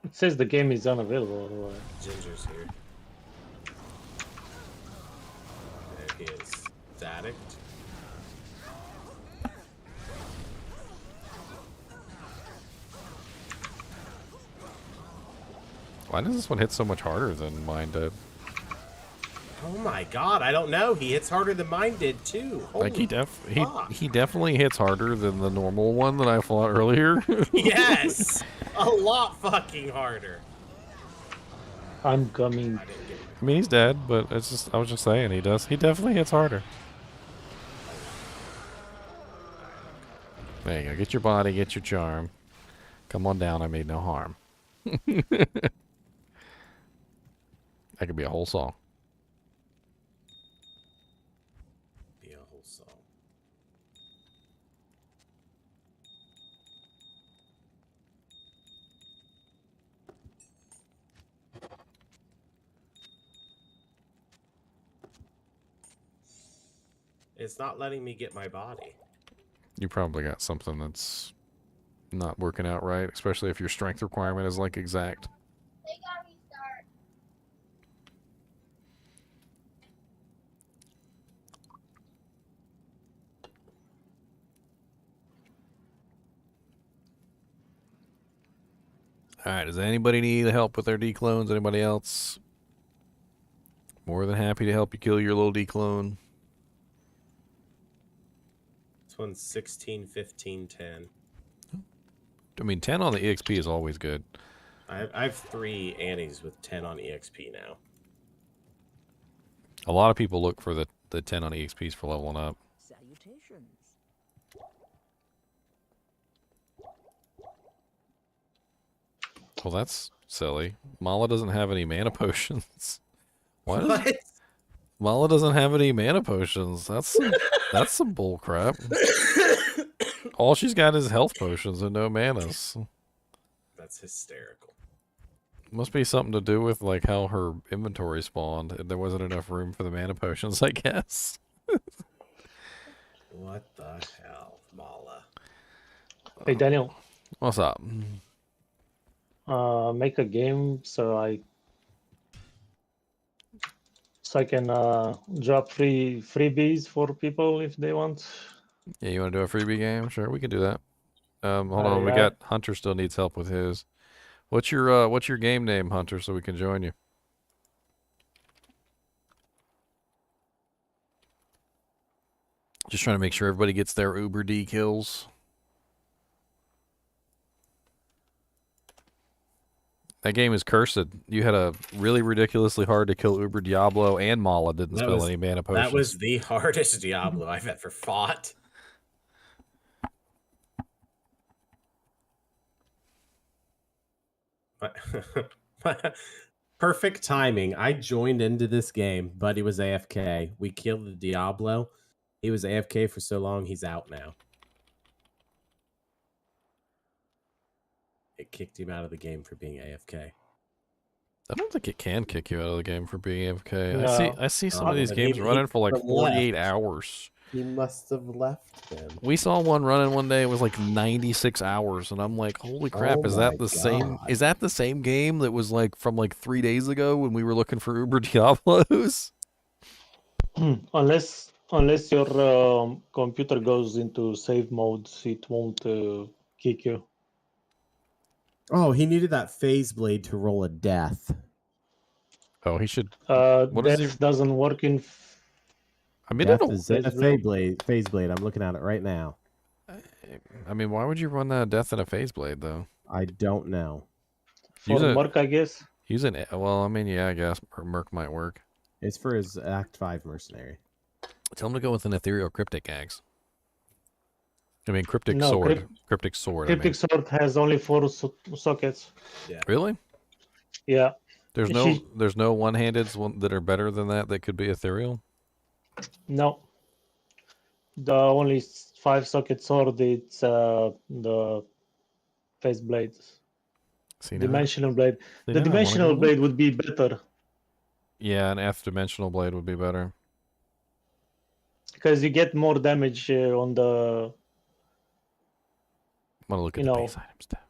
It says the game is unavailable. Ginger's here. There he is. Addict. Why does this one hit so much harder than mine did? Oh my god, I don't know. He hits harder than mine did too. Like he fuck. he definitely hits harder than the normal one that I fought earlier. Yes! A lot fucking harder. I'm coming. I mean, he's dead, but it's just I was just saying he definitely hits harder. There you go. Get your body, get your charm. Come on down, I made no harm. That could be a whole song. Be a whole song. It's not letting me get my body. You probably got something that's not working out right, especially if your strength requirement is like exact. Alright, does anybody need help with their D-clones? Anybody else? More than happy to help you kill your little D-clone. one's 16, 15, 10. I mean, 10 on the EXP is always good. I have 3 Annies with 10 on EXP now. A lot of people look for the 10 on EXPs for leveling up. Salutations. Well, that's silly. Mala doesn't have any mana potions. Why does What? Mala doesn't have any mana potions? That's some bull crap. All she's got is health potions and no manas. That's hysterical. Must be something to do with like how her inventory spawned. There wasn't enough room for the mana potions, I guess. What the hell, Mala? Hey Daniel, What's up? make a game so I can drop freebies for people if they want. Yeah, you want to do a freebie game? Sure, we can do that. Hold on, we yeah. got Hunter still needs help with his. What's your game name, Hunter, so we can join you? Just trying to make sure everybody gets their Uber D kills. That game is cursed. You had a really ridiculously hard to kill Uber Diablo, and Mala didn't spill any mana potions. That was the hardest Diablo I've ever fought. Perfect timing. I joined into this game. Buddy was AFK. We killed the Diablo. He was AFK for so long, he's out now. It kicked him out of the game for being AFK. I don't think it can kick you out of the game for being AFK. No. I see some of these games running for like 48 hours. He must have left then. We saw one running one day. It was like 96 hours, and I'm like, "Holy crap! Oh is that my the same? God. Is that the same game that was like from like 3 days ago when we were looking for Uber Diablos?" Unless your computer goes into save mode, it won't kick you. Oh, he needed that phase blade to roll a death. Oh, he should. What is Death he? doesn't work in. I mean, Death it'll. is a phase blade. I'm looking at it right now. I mean, why would you run that death in a phase blade though? I don't know. For Use it- Merc, I guess. Use an. Well, I mean, yeah, I guess Merc might work. It's for his Act 5 mercenary. Tell him to go with an ethereal cryptic axe. I mean, cryptic No, sword. Cryptic sword. Cryptic sword has only 4 sockets. Really? Yeah. There's no one-handeds that are better than that could be ethereal. No. The only 5 socket sword it's the phase blade. See, Dimensional blade. See, The now I wanna dimensional go blade would be better Yeah, an F-dimensional blade would be better. because you get more damage on the. I'm gonna look at You the know. base items tab.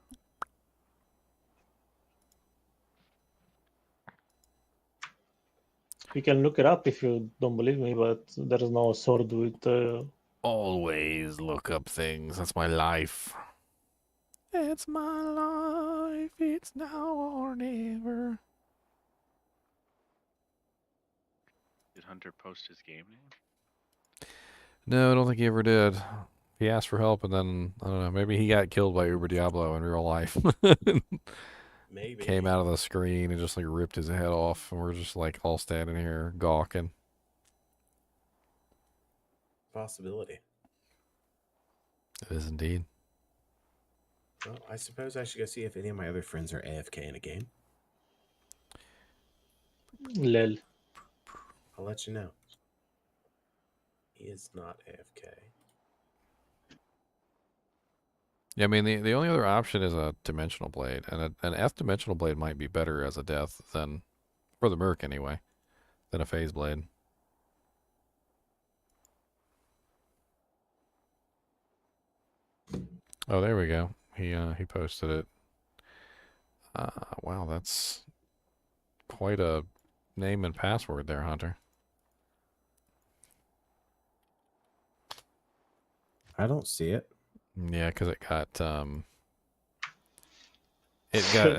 You can look it up if you don't believe me, but there is no sword with. Always look up things. That's my life. It's my life. It's now or never. Did Hunter post his game name? No, I don't think he ever did. He asked for help, and then I don't know. Maybe he got killed by Uber Diablo in real life. Maybe. Came out of the screen and just like ripped his head off, and we're just like all standing here gawking. Possibility. It is indeed. Well, I suppose I should go see if any of my other friends are AFK in a game. Lel. I'll let you know. He is not AFK. Yeah, I mean the only other option is a dimensional blade, and an F dimensional blade might be better as a death than, for the Merc anyway, than a phase blade. Oh, there we go. He posted it. Wow, that's quite a name and password there, Hunter. I don't see it. Yeah, because it got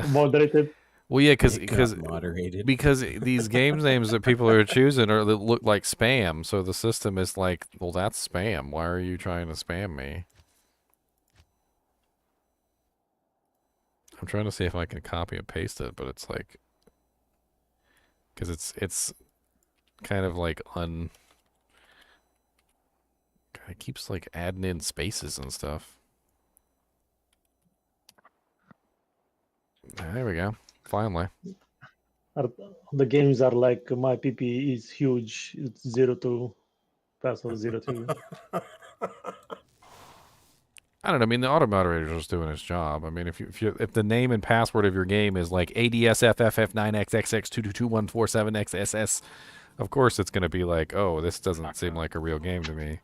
Moderated. Well, yeah, It got moderated. because these game names that people are choosing are that look like spam. So the system is like, well, that's spam. Why are you trying to spam me? I'm trying to see if I can copy and paste it, but it's like, because it's kind of like it keeps like adding in spaces and stuff. There we go. Finally. The games are like my PP is huge. It's 0-2, password 0-2. I don't know. I mean, the auto moderator is just doing its job. I mean, if the name and password of your game is like ADSFFF9XXX222147XSS, of course it's going to be like, oh, this doesn't seem like a real game to me.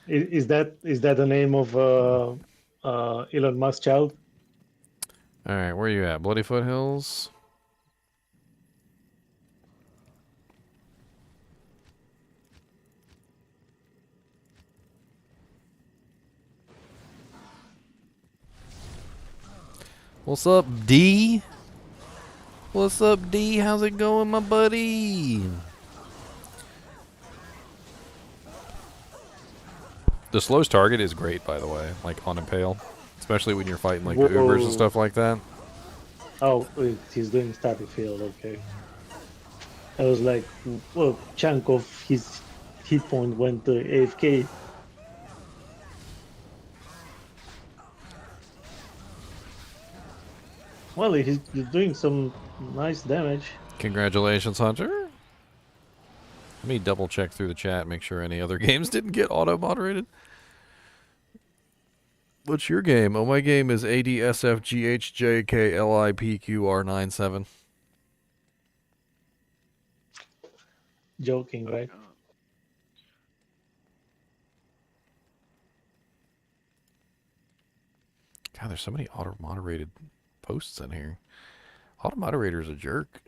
Is that the name of Elon Musk child? All right, where are you at? Bloody Foothills? What's up, D? What's up, D? How's it going, my buddy? The slowest target is great, by the way, like on Impale. Especially when you're fighting like the Ubers and stuff like that. Oh, he's doing static field, okay. I was like, well, chunk of his hit point went to AFK. Well, he's doing some nice damage. Congratulations, Hunter. Let me double check through the chat, make sure any other games didn't get auto-moderated. What's your game? Oh, my game is ADSFGHJKLIPQR97. Joking, right? God, there's so many auto-moderated posts in here. Auto-moderator's a jerk.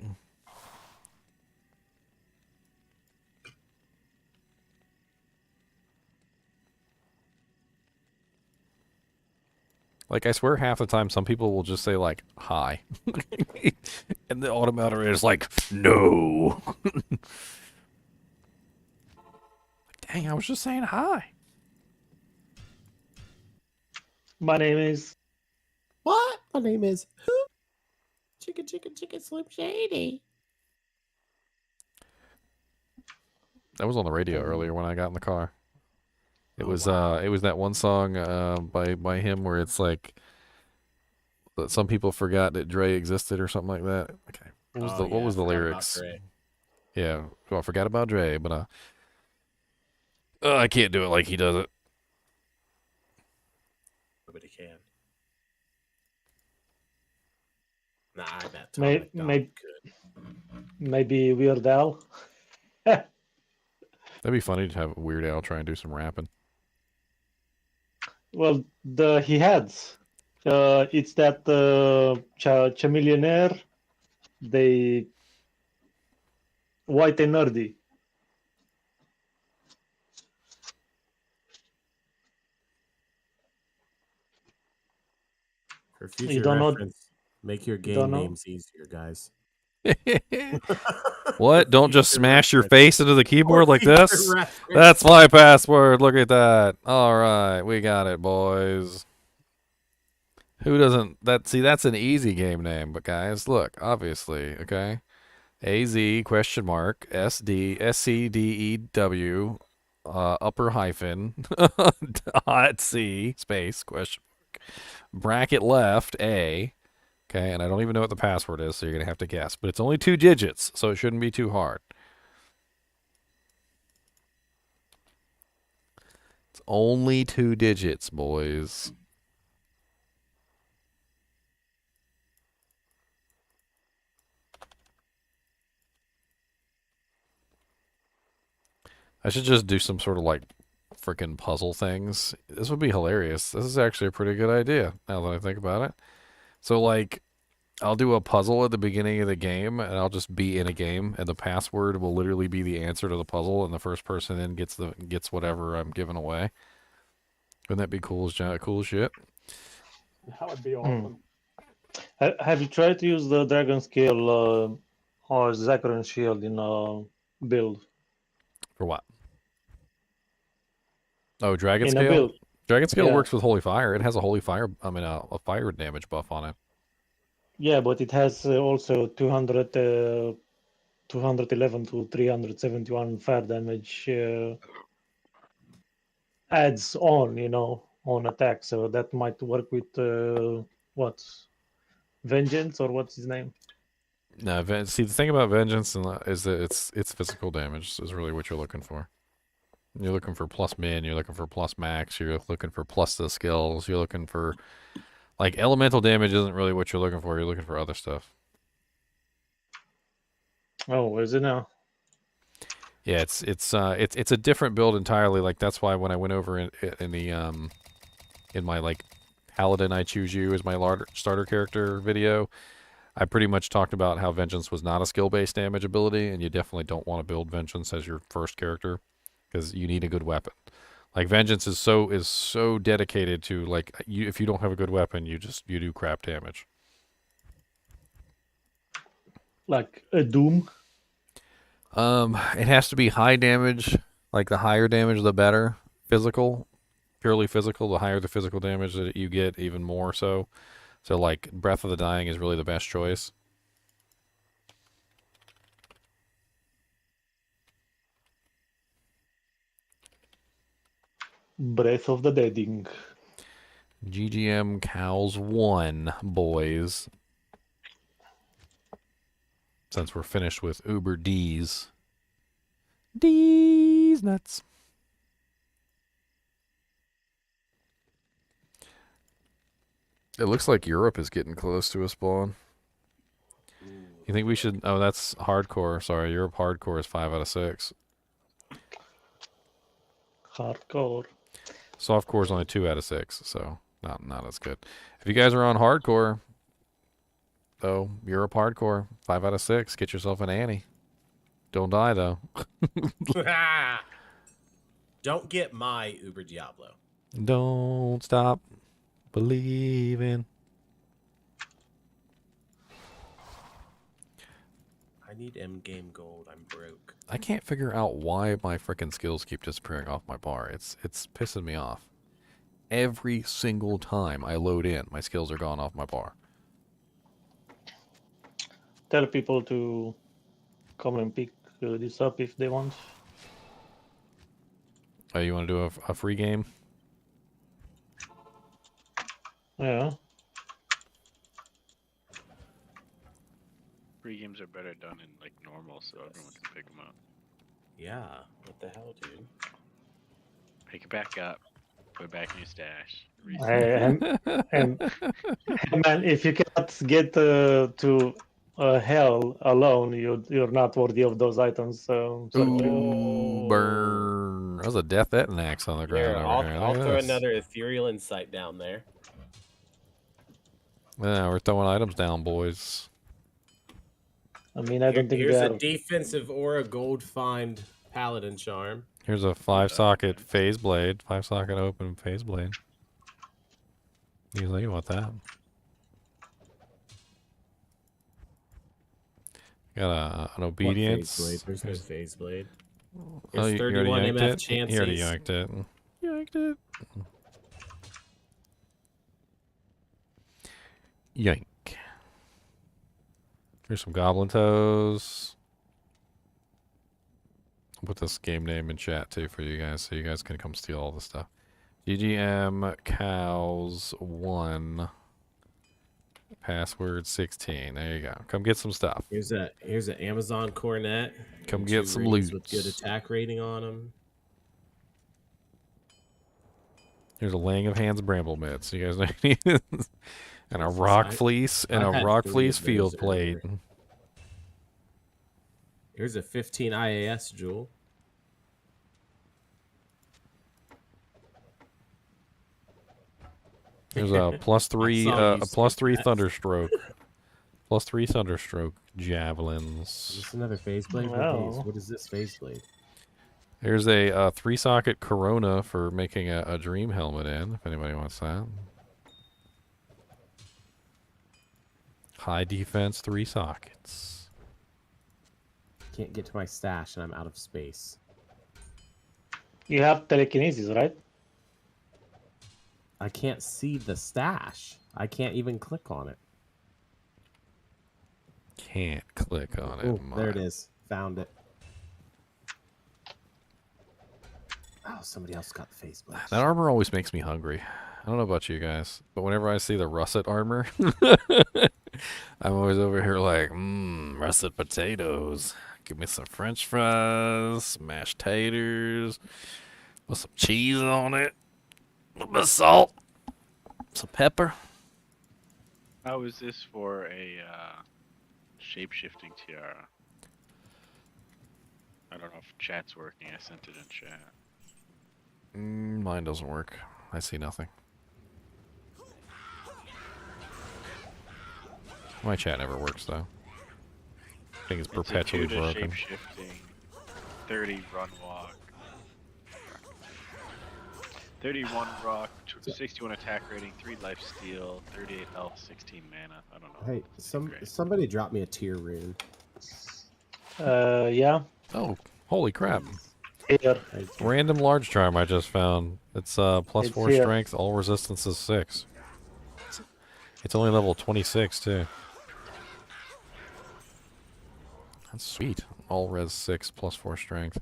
Like, I swear half the time some people will just say, like, hi. And the auto-moderator is like, no. Dang, I was just saying hi. My name is... What? My name is who? Chicken Slim Shady. That was on the radio earlier when I got in the car. It was that one song by him where it's like that some people forgot that Dre existed or something like that. Okay. What was the lyrics? Yeah, well, I forgot about Dre, but I can't do it like he does it. Nobody can. Nah, I bet. Maybe Weird Al. That'd be funny to have Weird Al try and do some rapping. Well, he had. It's that Chamillionaire. They white and nerdy. For future reference, make your game names easier, guys. What? Don't just smash your face into the keyboard like this? That's my password. Look at that. All right, we got it, boys. Who doesn't see that's an easy game name, but guys, look, obviously, okay? AZ question mark SD SCDEW upper hyphen dot C space question mark bracket left A. Okay, and I don't even know what the password is, so you're going to have to guess. But it's only 2 digits, so it shouldn't be too hard. It's only 2 digits, boys. I should just do some sort of, like, freaking puzzle things. This would be hilarious. This is actually a pretty good idea, now that I think about it. So, like, I'll do a puzzle at the beginning of the game, and I'll just be in a game, and the password will literally be the answer to the puzzle, and the first person then gets whatever I'm giving away. Wouldn't that be cool as shit? That would be awesome. Have you tried to use the Dragon Scale or Zacharon Shield in build? For what? Oh, Dragon In a Scale? build. Dragon Scale Yeah. works with Holy Fire. It has a Holy Fire, a fire damage buff on it. Yeah, but it has also 211 to 371 fire damage adds on, on attack. So that might work with what? Vengeance or what's his name? No, see, the thing about Vengeance is that it's physical damage is really what you're looking for. You're looking for plus min, you're looking for plus max, you're looking for plus the skills, you're looking for... Like, elemental damage isn't really what you're looking for, you're looking for other stuff. Oh, where's it now? Yeah, it's a different build entirely. Like, that's why when I went over in my, like, Paladin I Choose You as my starter character video, I pretty much talked about how Vengeance was not a skill-based damage ability, and you definitely don't want to build Vengeance as your first character, because you need a good weapon. Like, Vengeance is so dedicated to, like, if you don't have a good weapon, you do crap damage. Like a Doom? It has to be high damage. Like, the higher damage, the better. Physical, purely physical. The higher the physical damage that you get, even more so. So, like, Breath of the Dying is really the best choice. Breath of the Deading. GGM Cows 1, boys. Since we're finished with Uber D's. D's nuts. It looks like Europe is getting close to a spawn. You think we should... Oh, that's hardcore. Sorry, Europe hardcore is 5 out of 6. Hardcore. Softcore is only 2 out of 6, so not as good. If you guys are on hardcore, though, Europe hardcore, 5 out of 6. Get yourself an Annie. Don't die, though. Don't get my Uber Diablo. Don't stop believing. I need M-game gold. I'm broke. I can't figure out why my frickin' skills keep disappearing off my bar. It's pissing me off. Every single time I load in, my skills are gone off my bar. Tell people to come and pick this up if they want. Oh, you want to do a free game? Yeah. Free games are better done in like normal, so everyone can pick them up. Yeah. What the hell, dude? Pick it back up, put it back in your stash. And man, if you cannot get to hell alone, you're not worthy of those items. So Ooh, burn. That was a death axe on the ground Here, over here. I'll Look at throw this. another ethereal insight down there. Yeah, we're throwing items down, boys. I mean, I don't think Here's they're... a defensive aura gold find paladin charm. Here's a 5-socket phase blade. 5-socket open phase blade. You want that. Got an obedience. There's no phase blade. Oh, Here's you 31 already MF yanked it? chances. You already yanked it. Yanked it. Yank. Here's some goblin toes. I'll put this game name in chat too for you guys, so you guys can come steal all the stuff. GGM Cows 1. Password 16. There you go. Come get some stuff. Here's an Amazon cornet. Come get some loot with good attack rating on them. Here's a laying of hands bramble mitts. You guys know. And a rock fleece and a rock fleece field plate. Here's a 15 IAS jewel. There's a +3 thunderstroke. +3 thunderstroke javelins. Is this another phase blade? Wow. What is this phase blade? There's a 3-socket Corona for making a dream helmet in, if anybody wants that. High defense, 3 sockets. Can't get to my stash and I'm out of space. You have telekinesis, right? I can't see the stash. I can't even click on it. Can't click on it. Oh, there it is. Found it. Oh, somebody else got the face blade. That armor always makes me hungry. I don't know about you guys, but whenever I see the russet armor, I'm always over here like, russet potatoes. Give me some french fries, some mashed taters, with some cheese on it, a little bit of salt, some pepper. How is this for a shape-shifting tiara? I don't know if chat's working. I sent it in chat. Mine doesn't work. I see nothing. My chat never works though. I think it's perpetually It's a 2 to broken. shape-shifting, 30 run walk, 31 rock, 61 attack rating, 3 life steal, 38 health, 16 mana. I don't know. Hey, Great. somebody drop me a tier rune. Yeah. Oh, holy crap. Here. Random large charm I just found. It's plus It's 4 here. strength, all resistance is 6. It's only level 26 too. That's sweet. All res 6 plus 4 strength.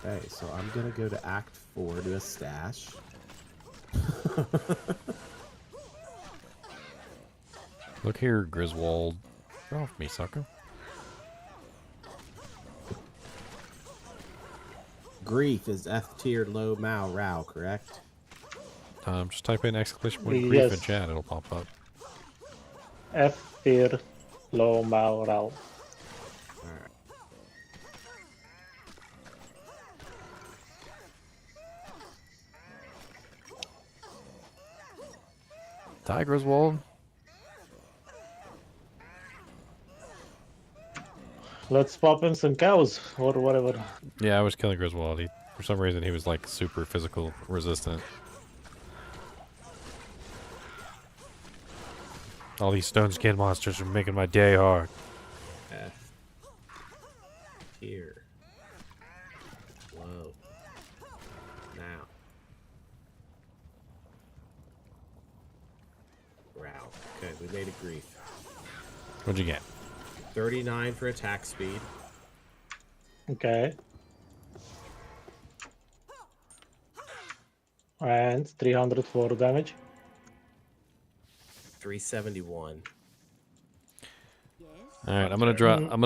Okay, so I'm gonna go to Act 4 to a stash. Look here, Griswold. Get off me, sucker. Grief is F tier low Mao Rao, correct? Just type in exclamation point grief Yes. in chat, it'll pop up. F tier low morale. Alright. Die, Griswold. Let's pop in some cows or whatever. Yeah, I was killing Griswold. For some reason, he was like super physical resistant. All these stone skin monsters are making my day hard. F tier low now Rao. Okay, we made a grief. What'd you get? 39 for attack speed. Okay. And 304 damage. 371. All right, I'm gonna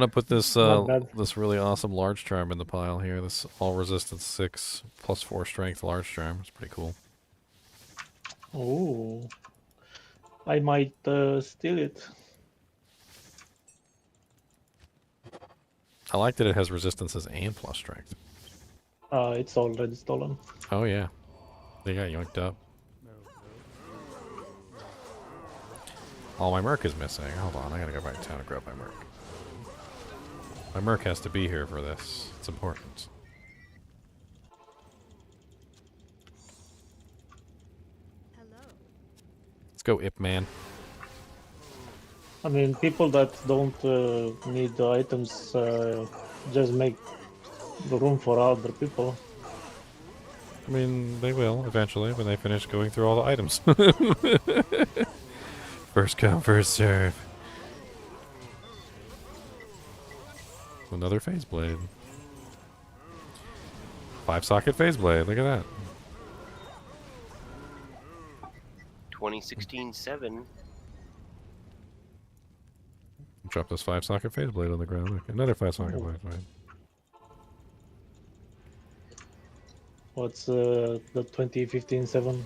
put this Not bad. this really awesome large charm in the pile here. This all resistance 6 plus 4 strength large charm. It's pretty cool. Ooh. I might steal it. I like that it has resistances and plus strength. It's already stolen. Oh yeah, they got yoinked up. Oh, my Merc is missing. Hold on, I gotta go back to town and grab my Merc. My Merc has to be here for this. It's important. Hello. Let's go, Ip Man. I mean, people that don't need the items just make room for other people. I mean, they will eventually when they finish going through all the items. First come, first serve. Another phase blade. 5-socket phase blade. Look at that. 2016-7. Drop this 5-socket phase blade on the ground. Look, another 5-socket phase blade. What's the 2015-7?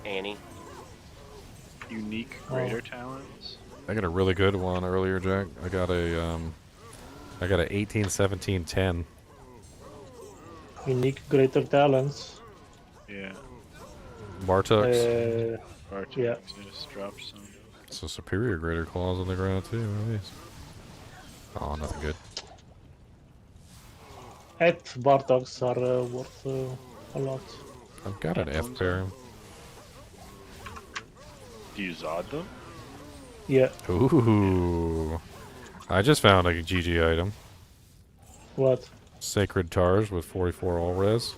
Annie. Unique greater talents. I got a really good one earlier, Jack. I got a 18-17-10. Unique greater talents. Yeah. Bartux. Artux, Yeah. just drop some. So superior greater claws on the ground too. What are these? Oh, nothing good. F Bartoks are worth a lot. I've got an F pair. Do you Zod them? Yeah. Ooh. I just found a GG item. What? Sacred Tars with 44 all res.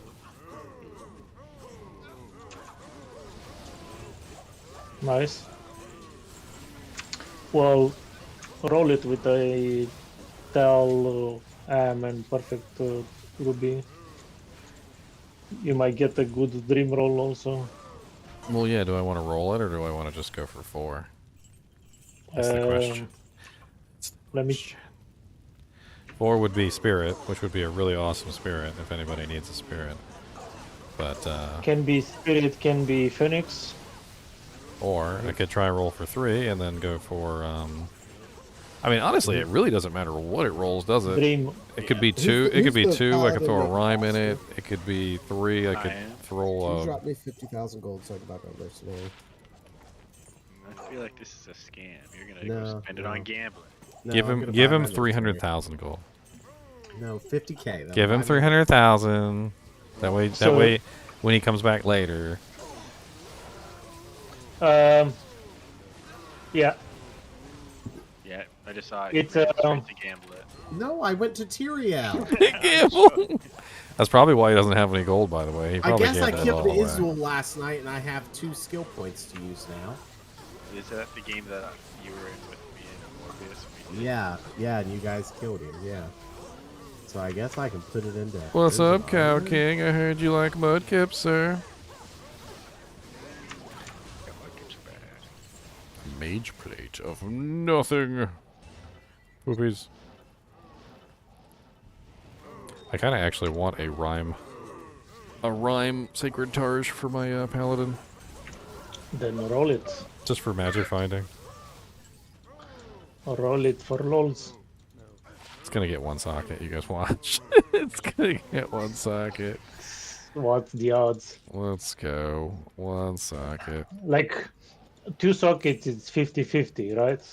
Nice. Well, roll it with a Tal Am and Perfect Ruby. You might get a good dream roll also. Well, yeah, do I want to roll it or do I want to just go for 4? That's the question. Let me. 4 would be Spirit, which would be a really awesome Spirit if anybody needs a Spirit. But, Can be Spirit, can be Phoenix. or I could try roll for 3 and then go for, I mean, honestly, it really doesn't matter what it rolls, does it? Dream. It could be 2. It could be 2. I could throw a rhyme in it. It could be 3. I could throw You a. dropped me 50,000 gold so I can buy my mercenary. I feel like this is a scam. You're gonna No, go spend it on gambling. No, Give I'm him, gonna give buy him my mercenary. 300,000 gold. No, 50K. Though. Give him 300,000. That way, So- when he comes back later. Yeah. Yeah, I just saw it. It's, You ran straight to gamble it. No, I went to Tyrael. That's probably why he doesn't have any gold, by the way. He I probably guess gave I that killed all away. Israel last night, and I have 2 skill points to use now. Is that the game that you were in with me and Morpheus? We did? Yeah, and you guys killed him. Yeah. So I guess I can put it into. What's up, Cow Israel. King? I heard you like mudkip, sir. Yeah, Mudkip's bad. Mage plate of nothing. Poopies. I kind of actually want a rhyme. A rhyme Sacred Targe for my paladin. Then roll it. Just for magic finding. Roll it for lols. It's gonna get 1 socket, you guys watch. It's gonna get 1 socket. What's the odds? Let's go. 1 socket. Like 2 sockets, it's 50-50, right?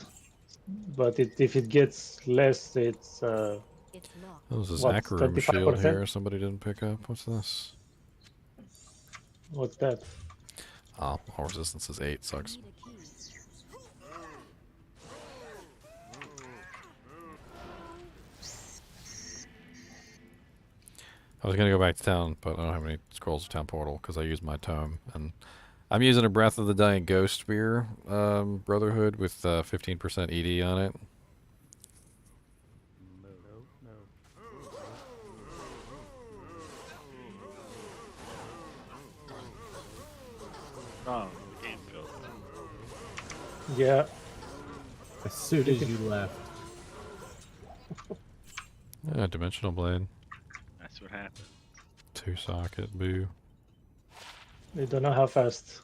But if it gets less, it's It's locked. Oh, there's a What, Zacharium shield 35%? here. Somebody didn't pick up. What's this? what's that? Oh, all resistance is 8. Sucks. Need a key. I was gonna go back to town, but I don't have any scrolls of town portal because I used my tome, and I'm using a Breath of the Dying Ghost Spear Brotherhood with 15% ED on it. Oh, the game filled. Yeah. As soon as you left. Yeah, Dimensional Blade. That's what happened. 2 socket, boo. They don't know how fast.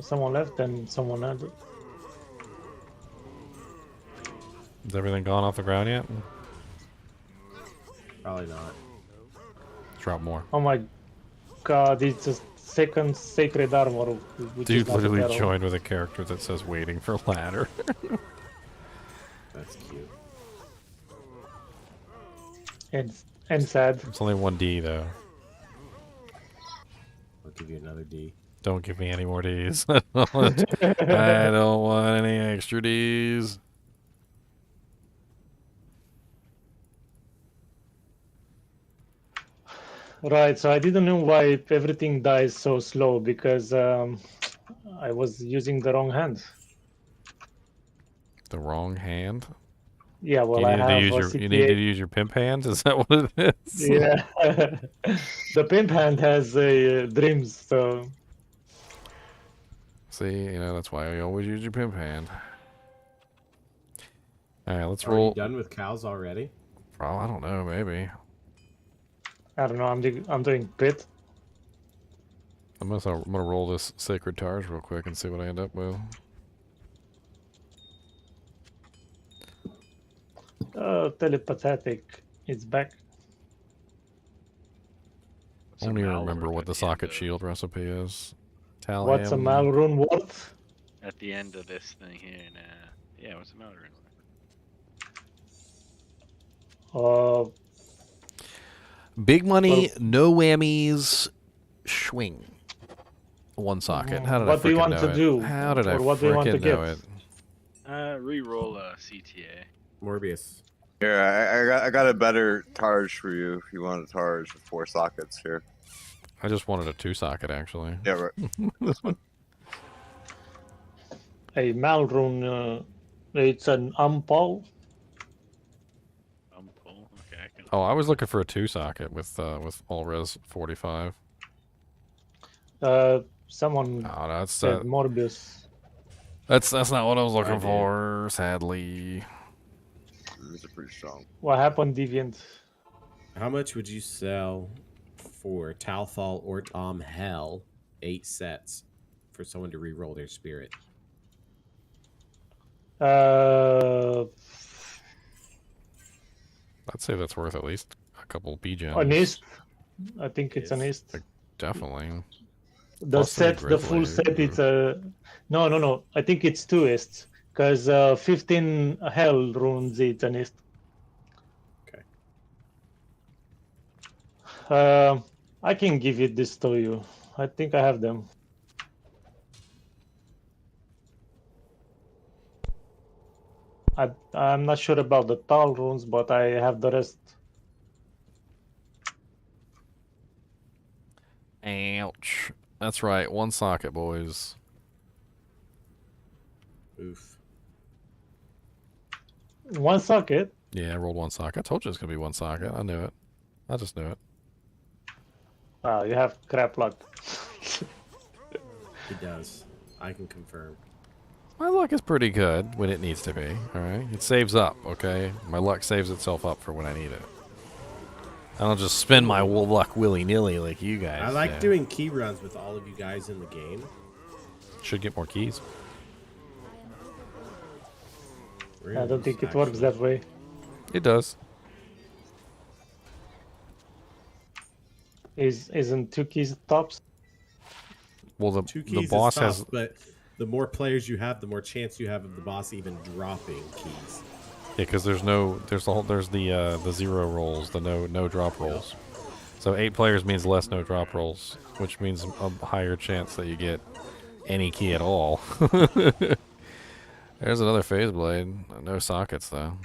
Someone left, then someone added. Is everything gone off the ground yet? Probably not. Drop more. Oh my god, it's a second sacred armor. Which Dude is not a literally battle. joined with a character that says waiting for ladder. That's cute. And sad. It's only 1D though. I'll give you another D. Don't give me any more Ds. I don't want any extra Ds. Right, so I didn't know why everything dies so slow because I was using the wrong hand. The wrong hand. Yeah, well, you I need have to a use your. You need to use your pimp hand. Is that what it is? Yeah, the pimp hand has dreams, so See, that's why I always use your pimp hand. All right, let's Are roll. you done with cows already? Well, I don't know. Maybe. I don't know. I'm doing pit. I'm gonna roll this Sacred Tars real quick and see what I end up with. Telepathetic. It's back. What's I a don't even Mal remember worth what at the the end socket of- shield recipe is. Talham. What's a Malrune worth? At the end of this thing here, yeah, what's the matter? Big money, no whammies, swing. One socket. How did I What do you freaking want know to it? do? How did I Or what do you want to freaking know get? it? Re-roll a CTA. Morbius. Here, I got a better Targe for you if you want a Targe with 4 sockets here. I just wanted a 2-socket, actually. Yeah, right. This one. A Malrune, it's an Ampol. Pull. Okay, I can. Oh, I was looking for a 2-socket with all res 45. Someone Oh, that's said Morbius. that's not what I was looking did. for. Sadly, These are pretty strong. What happened, Deviant? How much would you sell for Talthal or Hell 8 sets for someone to re-roll their spirit? I'd say that's worth at least a couple B gems. An East. I think it's an East. Like, definitely. The Plus set, the full Grizzly. set, it's a no. I think it's 2 Easts because 15 Hell runes, it's an East. Okay. I can give it this to you. I think I have them. I'm not sure about the tall runes, but I have the rest. Ouch. That's right. 1 socket, boys. Oof. 1 socket. Yeah, I rolled 1 socket. I told you it was gonna be 1 socket. I knew it. I just knew it. Wow, you have crap luck. It does. I can confirm. My luck is pretty good when it needs to be. All right, it saves up. Okay, my luck saves itself up for when I need it. I don't just spend my luck willy nilly like you guys. I like doing key runs with all of you guys in the game. Should get more keys. I don't think it works that way. It does. Isn't 2 keys tops? Well, 2 the keys boss is tough, has. but the more players you have, the more chance you have of the boss even dropping keys. Yeah, because there's the 0 rolls, the no drop rolls. So 8 players means less no drop rolls, which means a higher chance that you get any key at all. There's another phase blade. No sockets though.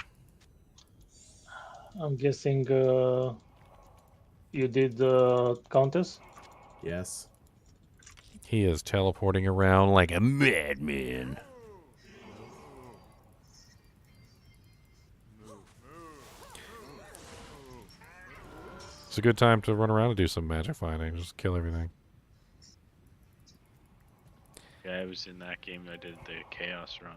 I'm guessing you did Countess? Yes. He is teleporting around like a madman. It's a good time to run around and do some magic finding. Just kill everything. Yeah, I was in that game. I did the chaos run.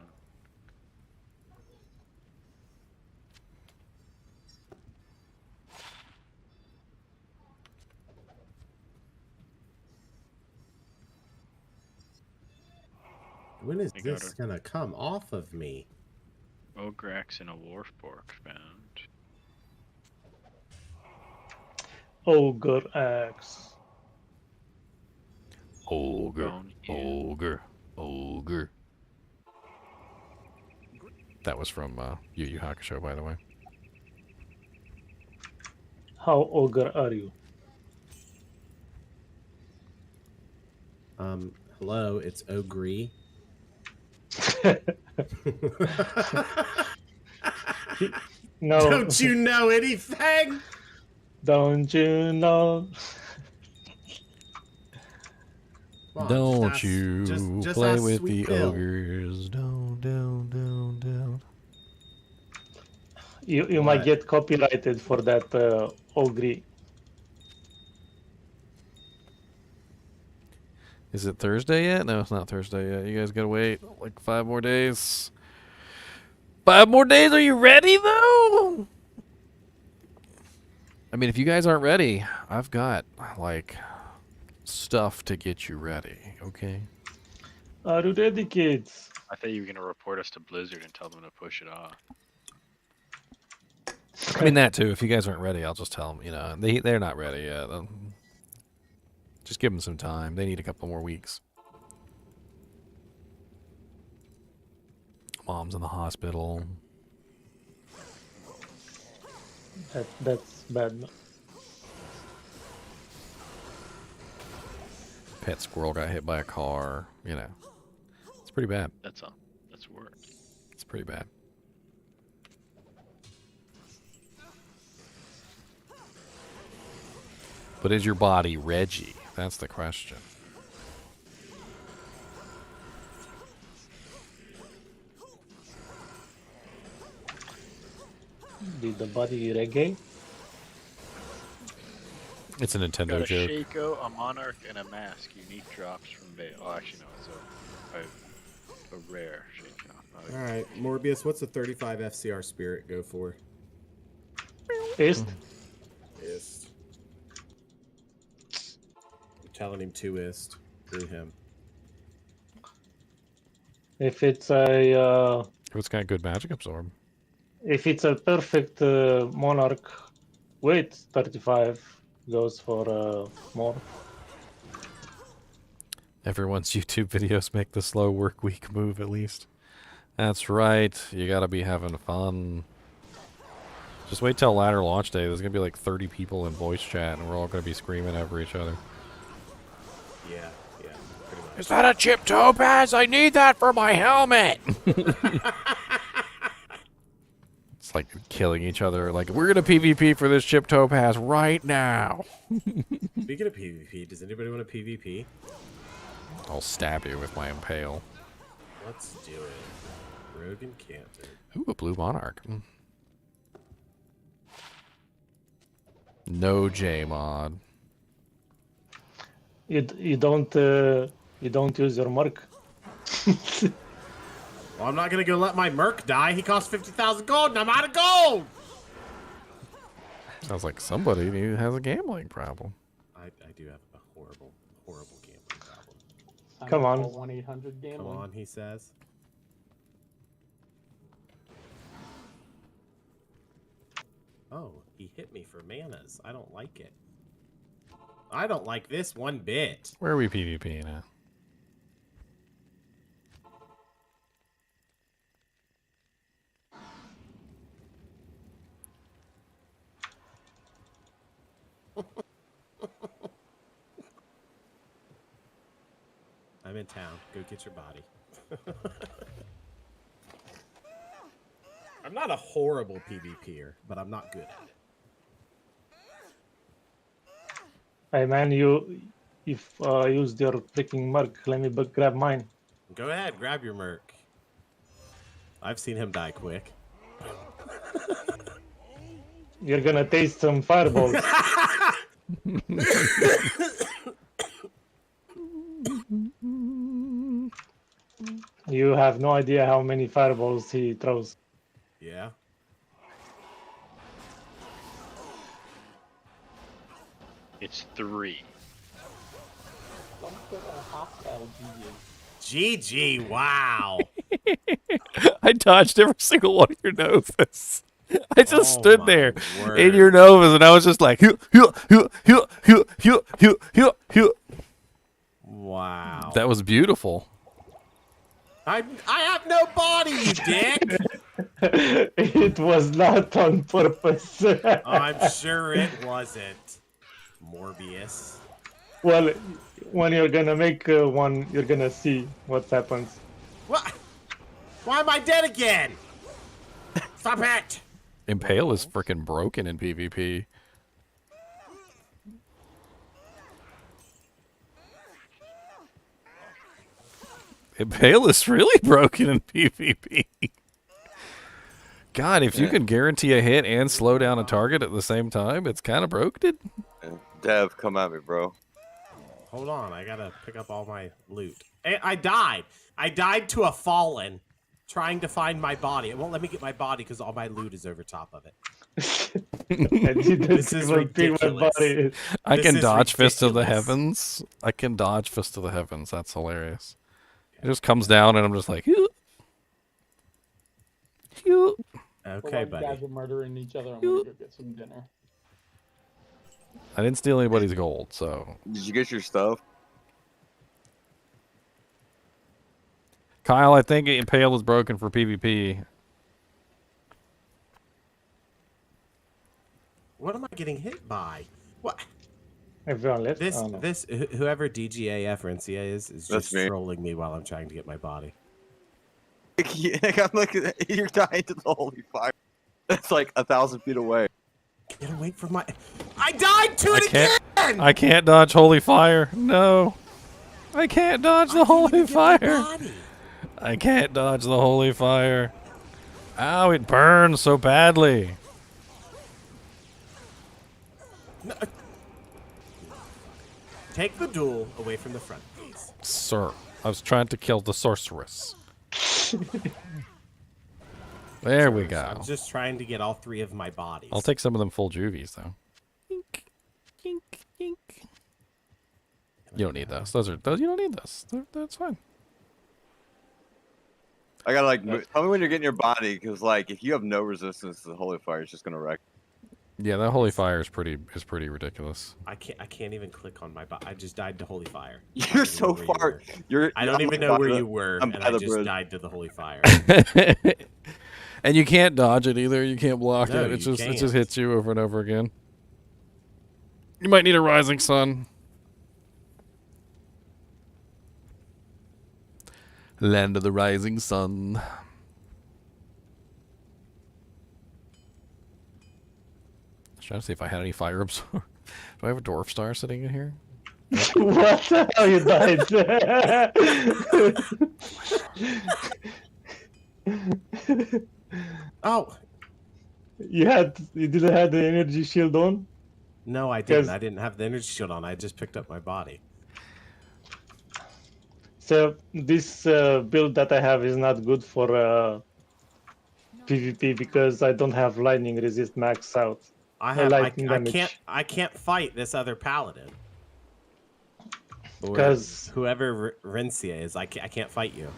When is I got this her. gonna come off of me? Ograx and a Warfork found. Ogre Axe. Ogre, Bone in. ogre. That was from Yu Yu Hakusho, by the way. How ogre are you? Hello, it's Ogre. No. Don't you know anything? Don't you know? Come on, Don't just you just play ask with Sweet the Pill. ogres. Don't. You might get copyrighted for that ogre. Is it Thursday yet? No, it's not Thursday yet. You guys gotta wait like 5 more days. 5 more days? Are you ready though? I mean, if you guys aren't ready, I've got like stuff to get you ready. Okay. Are you ready, kids? I thought you were gonna report us to Blizzard and tell them to push it off. I mean that too. If you guys aren't ready, I'll just tell them. You know, they're not ready yet. Just give them some time. They need a couple more weeks. Mom's in the hospital. That's bad. pet squirrel got hit by a car. You know, it's pretty bad. That's all. That's work. It's pretty bad. But is your body Reggie? That's the question. Did the body reggae? It's a Nintendo Got a joke. Shaco, a Monarch, and a Mask. Unique drops from Bay. Oh, actually, no. It's a rare Shaco. All right, Morbius, what's a 35 FCR Spirit go for? Ist? Ist. I'm telling him 2 ist. Through him. If it's a It's got good magic absorb. if it's a perfect monarch with 35, goes for more. Everyone's YouTube videos make the slow work week move at least. That's right. You gotta be having fun. Just wait till ladder launch day. There's gonna be like 30 people in voice chat, and we're all gonna be screaming over each other. Yeah, pretty much. Is that a chip topaz? I need that for my helmet. It's like killing each other. Like, we're gonna PvP for this chip topaz right now. Speaking of PvP, does anybody want a PvP? I'll stab you with my impale. Let's do it. Rogue and Camper. Ooh, a blue monarch. No J mod. You don't use your mark. Well, I'm not gonna go let my Merc die. He costs 50,000 gold, and I'm out of gold. Sounds like somebody who has a gambling problem. I do have a horrible gambling problem. Come on. 1-800 gambling. Come on, he says. Oh, he hit me for manas. I don't like it. I don't like this one bit. Where are we PvPing at? I'm in town. Go get your body. I'm not a horrible PvPer, but I'm not good at it. Hey man, you've used your freaking mark. Let me grab mine. Go ahead, grab your Merc. I've seen him die quick. You're gonna taste some fireballs. You have no idea how many fireballs he throws. Yeah. It's 3. Don't put a hostile GG, wow. I dodged every single one of your novas. I just Oh stood my there word. in your novas, and I was just like, "Hew, hew, hew, hew, hew, hew, hew, hew, hew." Wow. That was beautiful. I have no body, you dick. It was not on purpose. I'm sure it wasn't. Morbius. Well, when you're gonna make one, you're gonna see what happens. What? Why am I dead again? Stop it! Impale is freaking broken in PvP. Impale is really broken in PvP. God, if you can guarantee a hit and slow down a target at the same time, it's kind of broken. Dev, come at me, bro. Hold on, I gotta pick up all my loot. I died. I died to a fallen, trying to find my body. It won't let me get my body because all my loot is over top of it. This is ridiculous. I This can is dodge Fist of the ridiculous. Heavens. I can dodge Fist of the Heavens. That's hilarious. It just comes down and I'm just like, "Hew." Hew. Okay, You buddy. guys are murdering each other. I'm gonna go get some dinner. I didn't steal anybody's gold, so. Did you get your stuff? Kyle, I think Impale is broken for PvP. What am I getting hit by? What? Everyone left. This, Oh, no. whoever DGAF or NCA is That's just me. trolling me while I'm trying to get my body. I'm like, you're dying to the holy fire. That's like 1,000 feet away. Get away from my. I died to I it can't. again. I can't dodge holy fire. No. I can't dodge the holy fire. I can't dodge the holy fire. Ow, it burns so badly. No. Take the duel away from the front, please. Sir, I was trying to kill the sorceress. There we go. I'm just trying to get all 3 of my bodies. I'll take some of them full juvies, though. Yink, yink, yink. You don't need those. Those you don't need those. That's fine. I gotta like tell me when you're getting your body, because like if you have no resistance to the holy fire, it's just gonna wreck. Yeah, that holy fire is pretty ridiculous. I can't even click on my body. I just died to holy fire. You're so far. I don't even know where you were, and I just died to the holy fire. And you can't dodge it either. You can't block No, it. It you just hits you over and over again. You might need a rising sun. Land of the rising sun. I was trying to see if I had any fire absorb. Do I have a dwarf star sitting in here? What the hell, you died? Oh, You didn't have the energy shield on? no, I didn't. I didn't have the energy shield on. I just picked up my body. So this build that I have is not good for PvP because I don't have lightning resist max out. I can't fight this other paladin. Because whoever Rencia is, I can't fight you.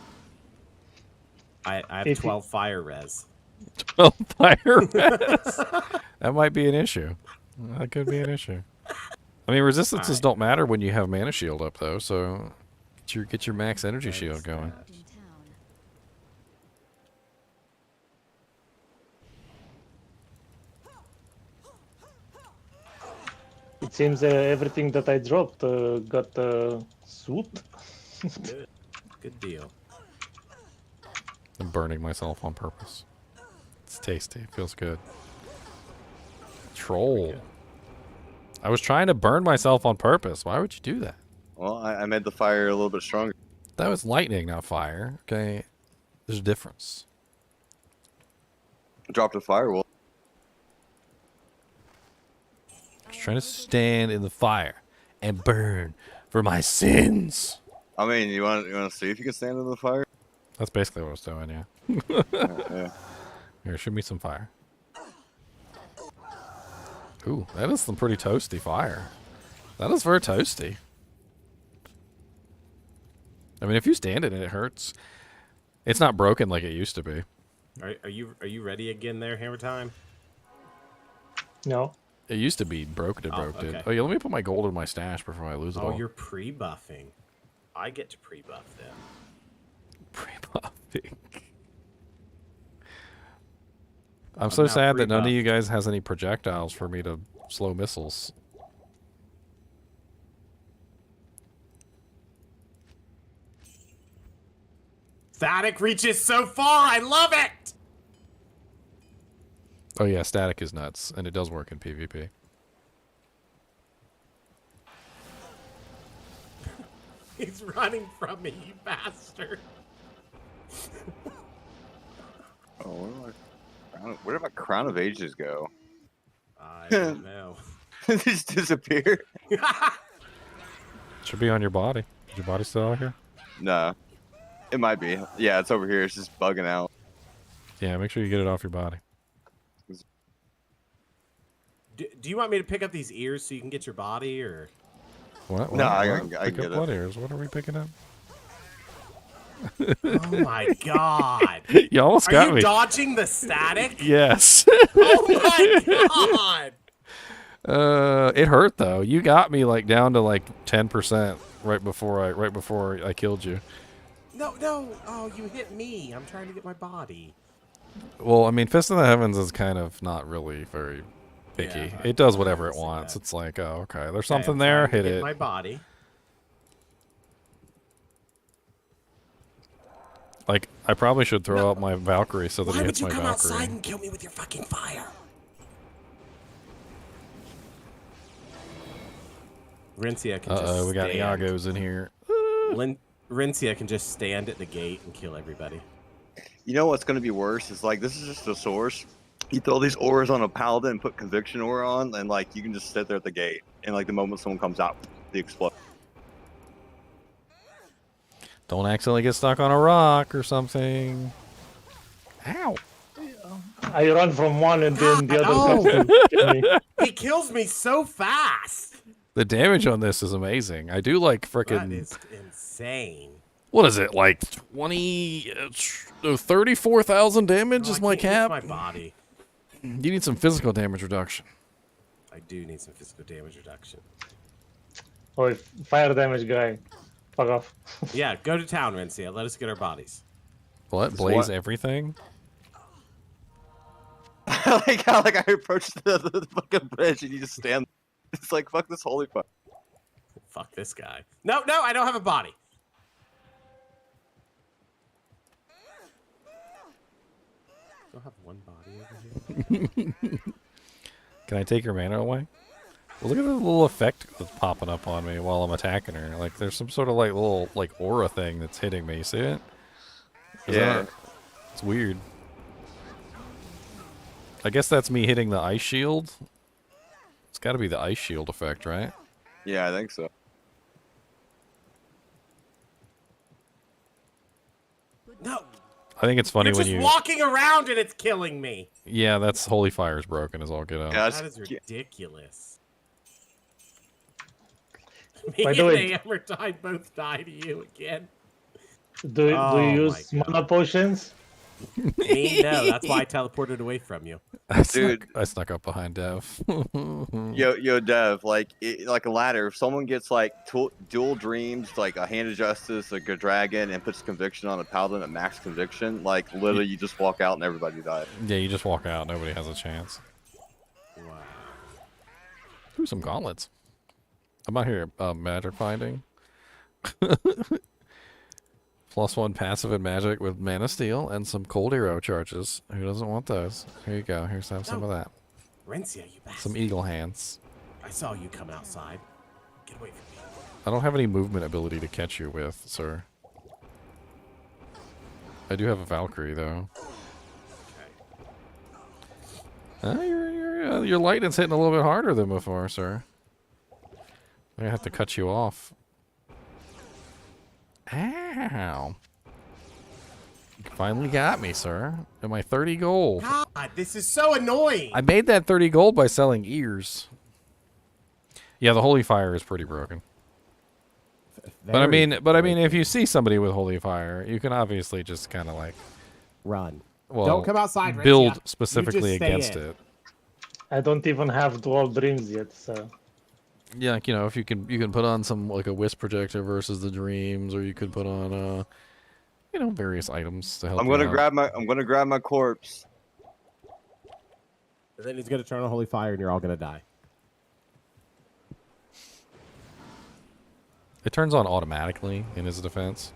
I have 12 fire res. 12 fire res. That might be an issue. That could be an issue. I mean, resistances don't matter when you have mana shield up, though. So get your max energy shield going. it seems everything that I dropped got swooped. Good deal. I'm burning myself on purpose. It's tasty. It feels good. Troll. I was trying to burn myself on purpose. Why would you do that? Well, I made the fire a little bit stronger. That was lightning, not fire. Okay, there's a difference. Dropped a firewall. I was trying to stand in the fire and burn for my sins. I mean, you want to see if you can stand in the fire? That's basically what I was doing, yeah. Yeah. Here, shoot me some fire. Ooh, that is some pretty toasty fire. That is very toasty. I mean, if you stand in it, it hurts. It's not broken like it used to be. Are you ready again there, Hammer Time? No. It used to be broken and broke, dude. okay. Oh, yeah, let me put my gold in my stash before I lose it all. Oh, you're pre-buffing. I get to pre-buff them. Pre-buffing. I'm so now sad that none of pre-buffed. you guys has any projectiles for me to slow missiles. Static reaches so far. I love it. Oh yeah, static is nuts, and it does work in PvP. He's running from me, you bastard. Oh, where did my Crown of Ages go? I don't know. It just disappeared. Should be on your body. Is your body still out here? No. It might be. Yeah, it's over here. It's just bugging out. Yeah, make sure you get it off your body. Do you want me to pick up these ears so you can get your body, or? What? No, I Pick can get up it. what ears? What are we picking up? Oh my god! You almost Are got you me. dodging the static? Yes. Oh my god! It hurt though. You got me like down to like 10% right before I killed you. No! Oh, you hit me. I'm trying to get my body. Well, I mean, Fist of the Heavens is kind of not really very picky. Yeah, It does I whatever it see wants. that. It's like, oh, okay, there's Okay, something I'm there. trying to Hit get it. my body. Like, I probably should throw out my Valkyrie so that Why he would hits you my come Valkyrie. outside and kill me with your fucking fire? Rincia can just We got stand. Iagos in here. Rincia can just stand at the gate and kill everybody. You know what's gonna be worse is like this is just a source. You throw these ores on a paladin and put conviction ore on, and like you can just sit there at the gate, and like the moment someone comes out, they explode. Don't accidentally get stuck on a rock or something. Ow. I run from one and then the God, other no. comes to kill me. He kills me so fast. The damage on this is amazing. I do like That frickin' is insane. what is it, like 34,000 damage Oh, is I my can't use cap? my body. You need some physical damage reduction. I do need some physical damage reduction. Oh, fire damage guy. Fuck off. Yeah, go to town, Rincia. Let us get our bodies. What? Blaze everything? Like how like I approached the fucking bridge and you just stand. It's like fuck this holy fuck. Fuck this guy. No, I don't have a body. Don't have one body over here. Can I take your mana away? Well, look at the little effect that's popping up on me while I'm attacking her. Like there's some sort of like little like aura thing that's hitting me. You see it? Yeah. It's weird. I guess that's me hitting the ice shield. It's got to be the ice shield effect, right? Yeah, I think so. No. I think it's funny You're when just you. walking around and it's killing me. Yeah, that's Holy Fire's broken as all get out. Yeah, That is ridiculous. By Me the and way- Amortine both die to you again. Do you Oh use my God. mana potions? Me, no. That's why I teleported away from you. Dude. I snuck up behind Dev. Yo, Dev, like like a ladder. If someone gets like dual dreams, like a hand of justice, like a dragon, and puts conviction on a paladin at max conviction, like literally you just walk out and everybody dies. Yeah, you just walk out. Nobody has a chance. Wow. Ooh, some gauntlets. I'm out here magic finding. +1 passive and magic with mana steel and some cold arrow charges. Who doesn't want those? Here you go. Here's some of that. Rincia, you bastard. Some eagle hands. I saw you come outside. Get away from me. I don't have any movement ability to catch you with, sir. I do have a Valkyrie though. Your lightning's hitting a little bit harder than before, sir. I'm gonna have to cut you off. Ow. You finally got me, sir. And my 30 gold. God, this is so annoying. I made that 30 gold by selling ears. Yeah, the Holy Fire is pretty broken. But I mean, if you see somebody with Holy Fire, you can obviously just kind of like Run. well, Don't come outside, Rincia. build You just specifically stay against in. it. I don't even have dual dreams yet, so Yeah, like, you know, if you can put on some like a wisp projector versus the dreams, or you could put on you know, various items to help. I'm you gonna out. grab my corpse. And then he's gonna turn on holy fire, and you're all gonna die. It turns on automatically in his defense.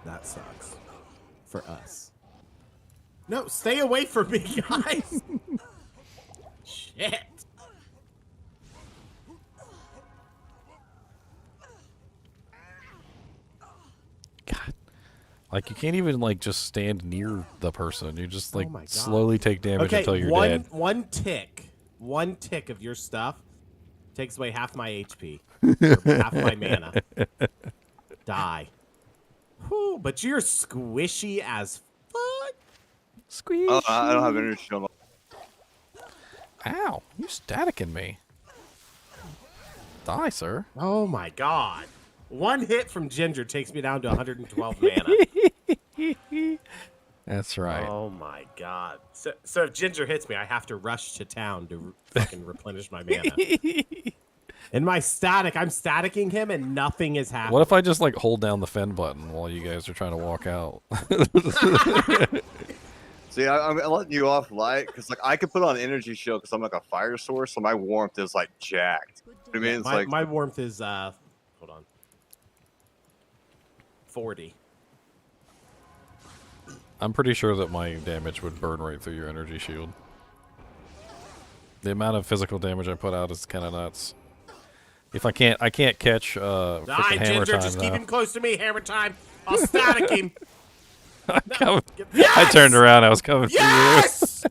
That sucks. For us. No, stay away from me, guys. Shit. God, like you can't even like just stand near the person. You just like my God. slowly take damage Okay, until you're one dead. one tick of your stuff takes away half my HP, or half my mana. Die. Whew, but you're squishy as fuck. Squeeze. Oh, I don't have energy shield. Ow! You staticking me. Die, sir. Oh my God. One hit from Ginger takes me down to 112 mana. That's right. Oh my God. So if Ginger hits me, I have to rush to town to fucking replenish my mana. In my static, I'm staticking him and nothing is happening. What if I just like hold down the fend button while you guys are trying to walk out? See, I'm letting you off light because like I could put on energy shield because I'm like a fire source, so my warmth is like jacked. I mean, it's like my warmth is hold on, 40. I'm pretty sure that my damage would burn right through your energy shield. The amount of physical damage I put out is kind of nuts. If I can't catch freaking hammer Ginger, time just though. keep him close to me. Hammer time. I'll static him. I turned around. I was coming for Yes!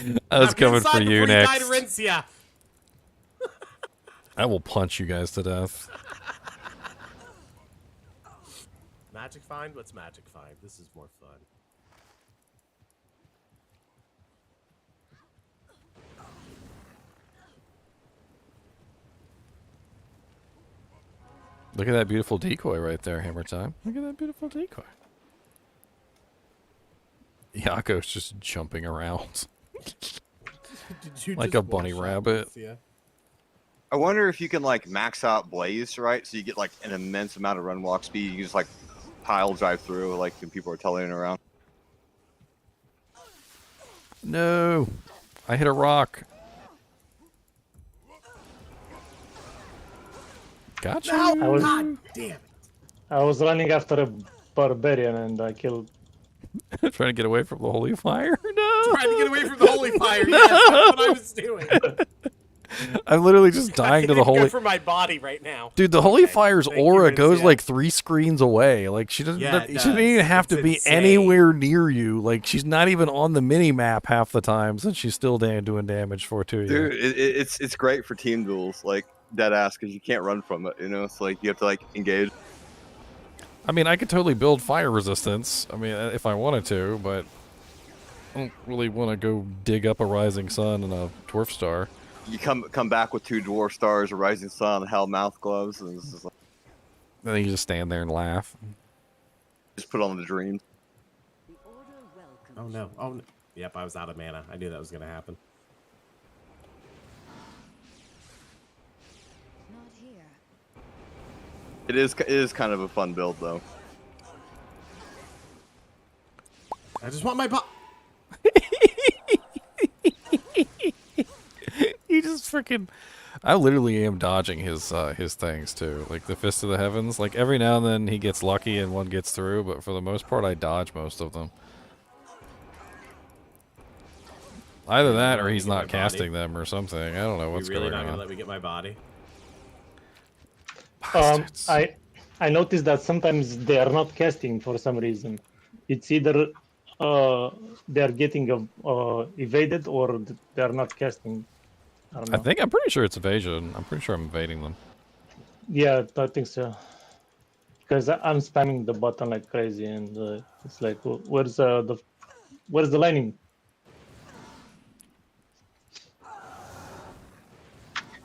you. I was coming for you next. Rincia. I will punch you guys to death. Magic find? What's magic find? This is more fun. Look at that beautiful decoy right there, Hammer Time. Look at that beautiful decoy. Yako's just jumping around. Like a bunny rabbit. I wonder if you can like max out Blaze, right? So you get like an immense amount of run walk speed. You can just like pile drive through like when people are telling around. No, I hit a rock. Gotcha. No, God damn it. I was running after a barbarian and I killed. Trying to get away from the holy fire. No. Trying to get away from the holy fire. Yes, that's what I was doing. I'm literally just dying to the holy. For my body right now. Dude, the holy fire's Thank aura you, goes Rincia. like 3 screens away. Like she doesn't. Yeah, she it doesn't does. even have It's to be insane. anywhere near you. Like she's not even on the mini map half the times, and she's still doing damage for to you. Dude, it's great for team duels, like dead ass, because you can't run from it. You know, it's like you have to like engage. I mean, I could totally build fire resistance. I mean, if I wanted to, but I don't really want to go dig up a rising sun and a dwarf star. You come back with 2 dwarf stars, a rising sun, hell mouth gloves, and it's just like, Then you just stand there and laugh. just put on the dreams. Oh no. Oh no. Yep, I was out of mana. I knew that was gonna happen. Not here. It is kind of a fun build though. I just want my bot. He just freaking. I literally am dodging his things too, like the Fist of the Heavens. Like every now and then he gets lucky and one gets through, but for the most part I dodge most of them. Either that or he's not casting them or something. I don't know what's You really going not gonna on. let me get my body? Bastards. I noticed that sometimes they are not casting for some reason. It's either they are getting evaded or they are not casting. I don't know. I'm pretty sure it's evasion. I'm pretty sure I'm evading them. Yeah, I think so. Because I'm spamming the button like crazy, and it's like, where's the lining?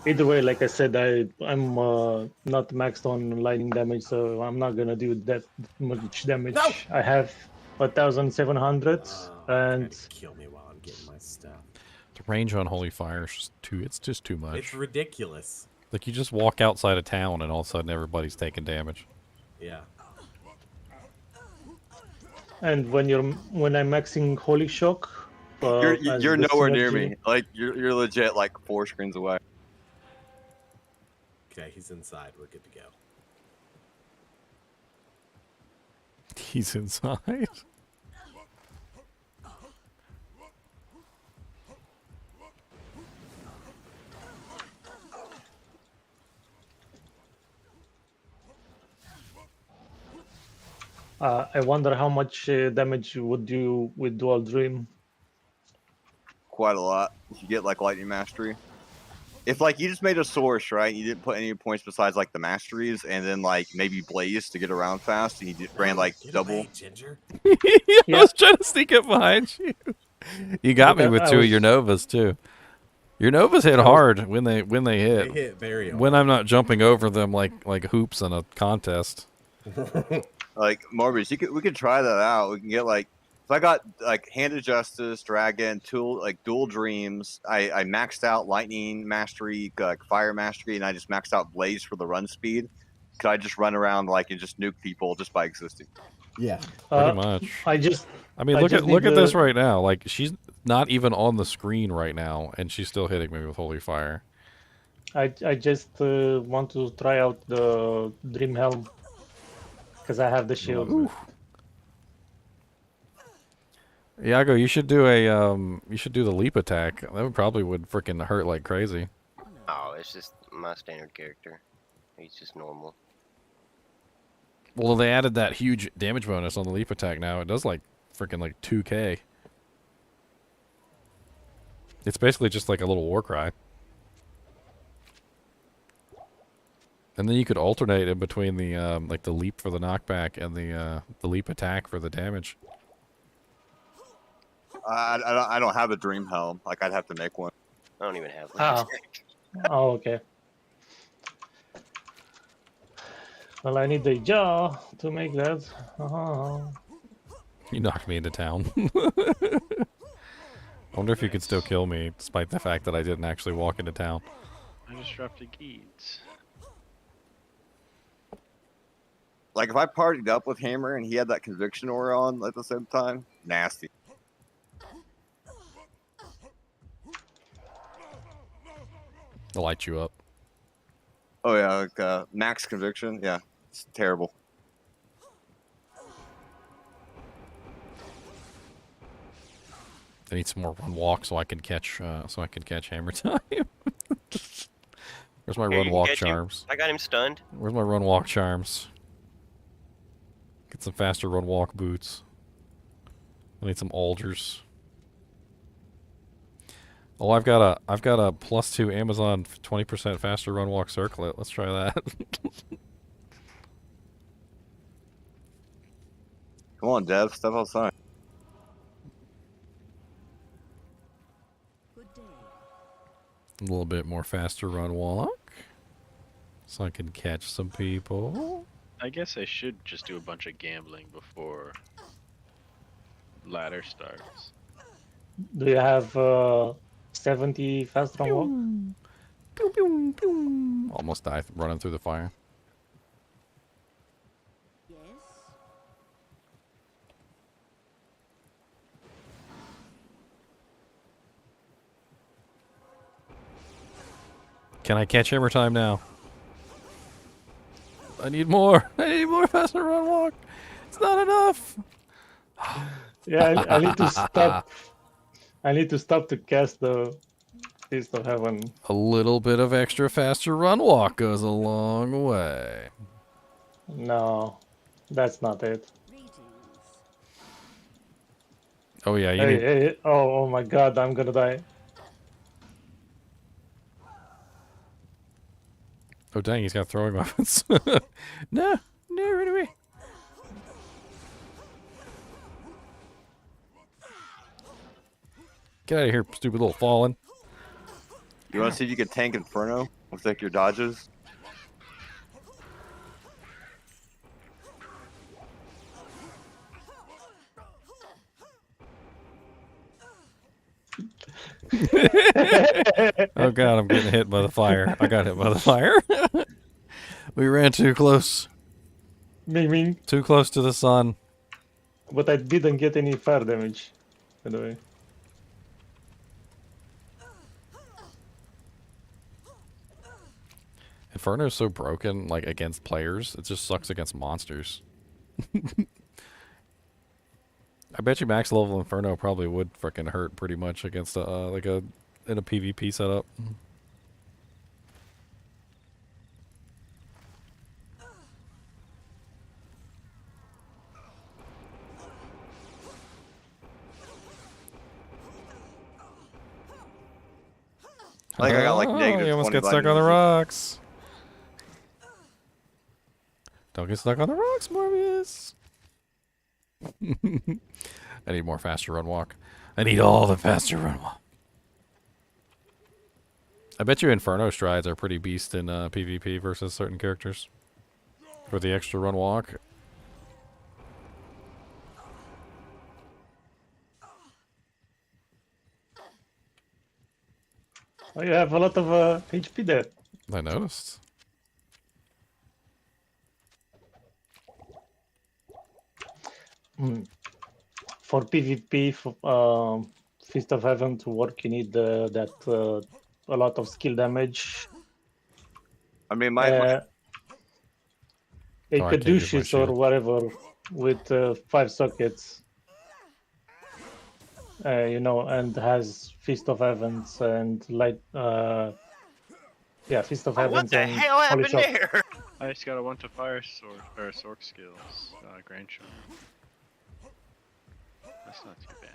Either way, like I said, I'm not maxed on lightning damage, so I'm not gonna do that much damage. No! I have 1,700, and Kill me while I'm getting my stuff. The range on Holy Fire is just too much. It's ridiculous. Like you just walk outside of town and all of a sudden everybody's taking damage. Yeah. and when I'm maxing Holy Shock, as You're the nowhere near synergy- me. Like you're legit like 4 screens away. Okay, he's inside. We're good to go. He's inside. I wonder how much damage you would do with Dual Dream. Quite a lot. If you get like lightning mastery. If like you just made a source, right? You didn't put any points besides like the masteries, and then like maybe blaze to get around fast, and you ran like Get double. away, Ginger. I Yeah. was trying to sneak up behind you. You got me But with I 2 of was- your Novas too. Your Novas hit hard when they They hit. hit very hard. When I'm not jumping over them like hoops in a contest. Like Morbius, we could try that out. We can get like if I got like Hand of Justice, Dragon, Dual Dreams. I maxed out Lightning Mastery, like Fire Mastery, and I just maxed out Blaze for the run speed. Could I just run around like and just nuke people just by existing? Yeah. Pretty much. I just I mean, I look just at need this the- right now. Like, she's not even on the screen right now, and she's still hitting me with holy fire. I just want to try out the Dream Helm because I have the shield. Ooh. Iago, you should do a you should do the leap attack. That would probably freaking hurt like crazy. Oh, it's just my standard character. He's just normal. Well, they added that huge damage bonus on the leap attack now. It does like freaking like 2k. It's basically just like a little war cry. And then you could alternate in between the like the leap for the knockback and the leap attack for the damage. I don't have a dream helm. Like I'd have to make one. I don't even have one. Ah. Oh, okay. Well, I need the jaw to make that. Oh. You knocked me into town. I wonder if you could still kill me, despite the fact that I didn't actually walk into town. I disrupted Geeds. Like if I partied up with Hammer and he had that conviction aura on at the same time, nasty. I'll light you up. Oh yeah, like max conviction. Yeah, it's terrible. I need some more run walk so I can catch hammer time. Where's my Here, run you can walk catch him. charms? I got him stunned. Where's my run walk charms? Get some faster run walk boots. I need some alders. Oh, I've got a +2 Amazon 20% faster run walk circlet. Let's try that. Come on, Dev, step outside. Good day. A little bit more faster run walk, so I can catch some people. I guess I should just do a bunch of gambling before ladder starts. Do you have 70 fast run walk? Pew, pew, pew. Almost died running through the fire. Yes. Can I catch hammer time now? I need more. I need more faster run walk. It's not enough. Yeah, I need to stop. I need to stop to cast the Feast of Heaven. A little bit of extra faster run walk goes a long way. No, that's not it. Greetings. Oh yeah, you Hey, need. hey, oh my God, I'm gonna die. Oh dang, he's got throwing weapons. No, run away. Get out of here, stupid little fallen. You want to see if you can tank Inferno with like your dodges? Oh god, I'm getting hit by the fire. I got hit by the fire. We ran too close. Ming, Too close to the sun. but I didn't get any fire damage, by the way. Inferno's so broken, like, against players. It just sucks against monsters. I bet you max level Inferno probably would frickin' hurt pretty much against in a PvP setup. I think I got like Oh, negative you almost 20 get stuck on the vitamins. rocks. Don't get stuck on the rocks, Morbius. I need more faster run walk. I need all the faster run walk. I bet you Inferno strides are pretty beast in PvP versus certain characters. For the extra run walk. Oh, you have a lot of HP there. I noticed. for PvP, Fist of Heaven to work, you need that a lot of skill damage. I mean, my A Oh, I can't use my caduceus or shield. whatever with 5 sockets, and has Feast of Heavens and light. Feast of Oh, Heavens what the and hell Holy happened Shock. there? I just got a 1 to fire sword or sork skills. Grand Charm. That's not too bad.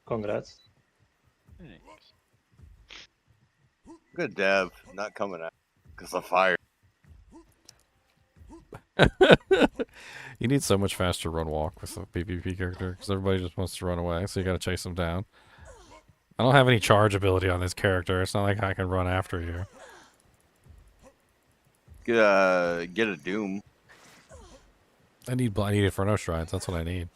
Congrats. Thanks. good dev not coming out because of fire. You need so much faster run walk with a PvP character because everybody just wants to run away, so you got to chase them down. I don't have any charge ability on this character. It's not like I can run after you. Get a doom. I need Inferno Shrines. That's what I need.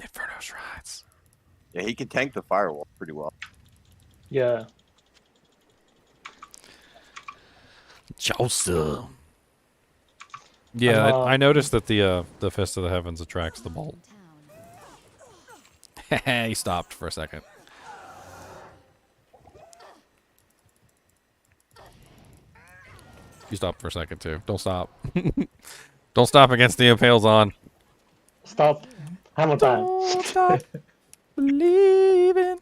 Inferno Shrines. Yeah, he can tank the firewall pretty well. Yeah. Josta. Yeah, I noticed that the Fist of the Heavens attracts the bolt. He stopped for a second. You stopped for a second too. Don't stop. Don't stop against the impales on. Stop. Hammer time. Don't stop believing.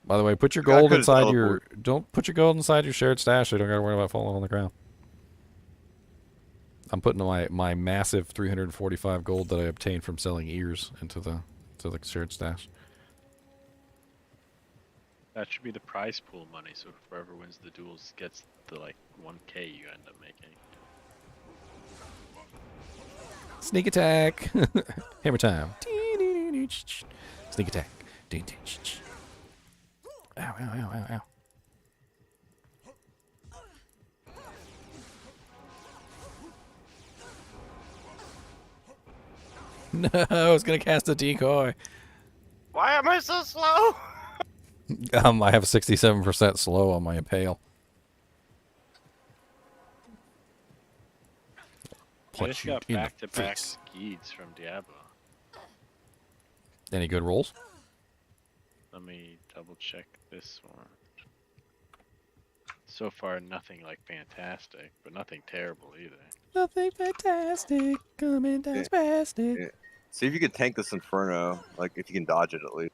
By the way, put your gold could've inside your. teleported. Don't put your gold inside your shared stash. So you don't gotta worry about falling on the ground. I'm putting my massive 345 gold that I obtained from selling ears into the shared stash. That should be the prize pool money, so whoever wins the duels gets the 1K you end up making. Sneak attack. Hammer time. Sneak attack. Ow, ow, ow, ow, ow. No, I was gonna cast a decoy. Why am I so slow? I have 67% slow on my impale. I just got in the back-to-back face. Skeeds from Diablo. Any good rolls? Let me double check this one. So far, nothing fantastic, but nothing terrible either. Nothing fantastic, coming down spastic. Yeah. See if you can tank this Inferno, if you can dodge it at least.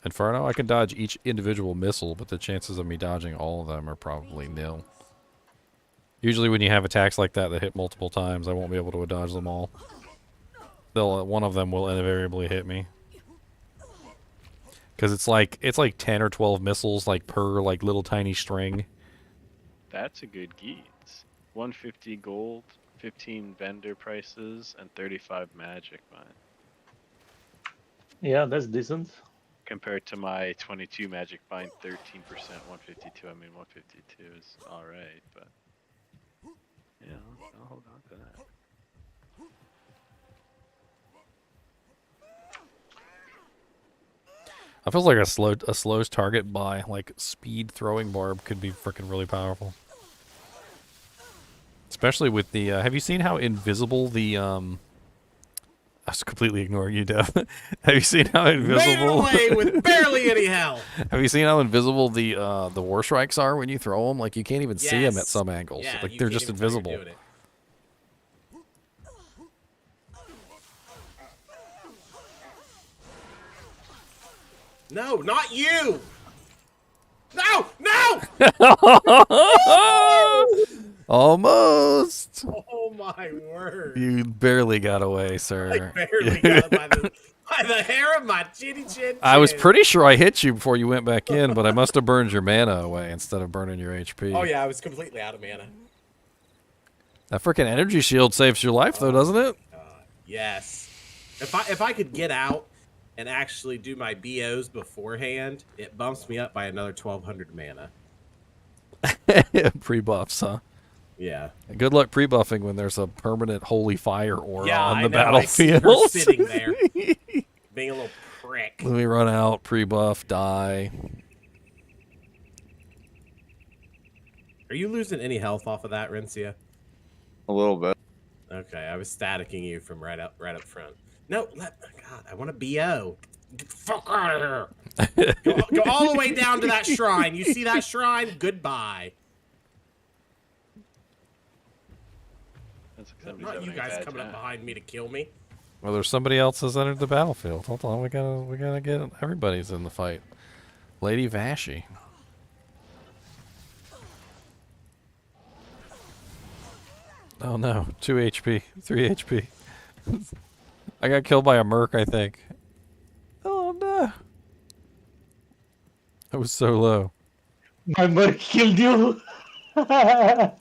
Inferno, I can dodge each individual missile, but the chances of me dodging all of them are probably nil. Usually when you have attacks like that hit multiple times, I won't be able to dodge them all. One of them will invariably hit me. Because it's like 10 or 12 missiles per little tiny string. That's a good Geeds. 150 gold, 15 vendor prices, and 35 magic mine. Yeah, that's decent. Compared to my 22 magic bind, 13%, 152. I mean, 152 is alright, but yeah, I'll hold on to that. I feel like a slow target by speed throwing barb could be freaking really powerful. Especially with the have you seen how invisible the I was completely ignoring you, Dev. Have you seen how invisible Made it away with barely any health. Have you seen how invisible the war strikes are when you throw them? You can't even see them at Yes. some angles. Yeah, you They're can't just even tell you're invisible. doing it. No, not you! No! No! Almost. Oh my word! You barely got away, sir. I barely got by the hair of my chinny chin. I was pretty sure I hit you before you went back in, but I must have burned your mana away instead of burning your HP. Oh yeah, I was completely out of mana. That freaking energy shield saves your life, though, doesn't it? Yes. If I could get out and actually do my BOs beforehand, it bumps me up by another 1,200 mana. Pre-buffs, huh? Yeah. Good luck pre-buffing when there's a permanent holy fire aura on the I know, I see her battlefield. sitting there. being a little prick. Let me run out, pre-buff, die. Are you losing any health off of that, Rincia? A little bit. Okay, I was staticking you from right up front. No, God, I want to BO. Get the fuck out of here. Go all the way down to that shrine. You see that shrine? Goodbye. That's like Not somebody's you having a guys bad coming up time. behind me to kill me. Well, there's somebody else that's entered the battlefield. Hold on, we gotta get everybody's in the fight. Lady Vashi. Oh no, 2 HP, 3 HP. I got killed by a merc, I think. Oh no. I was so low. My merc killed you. I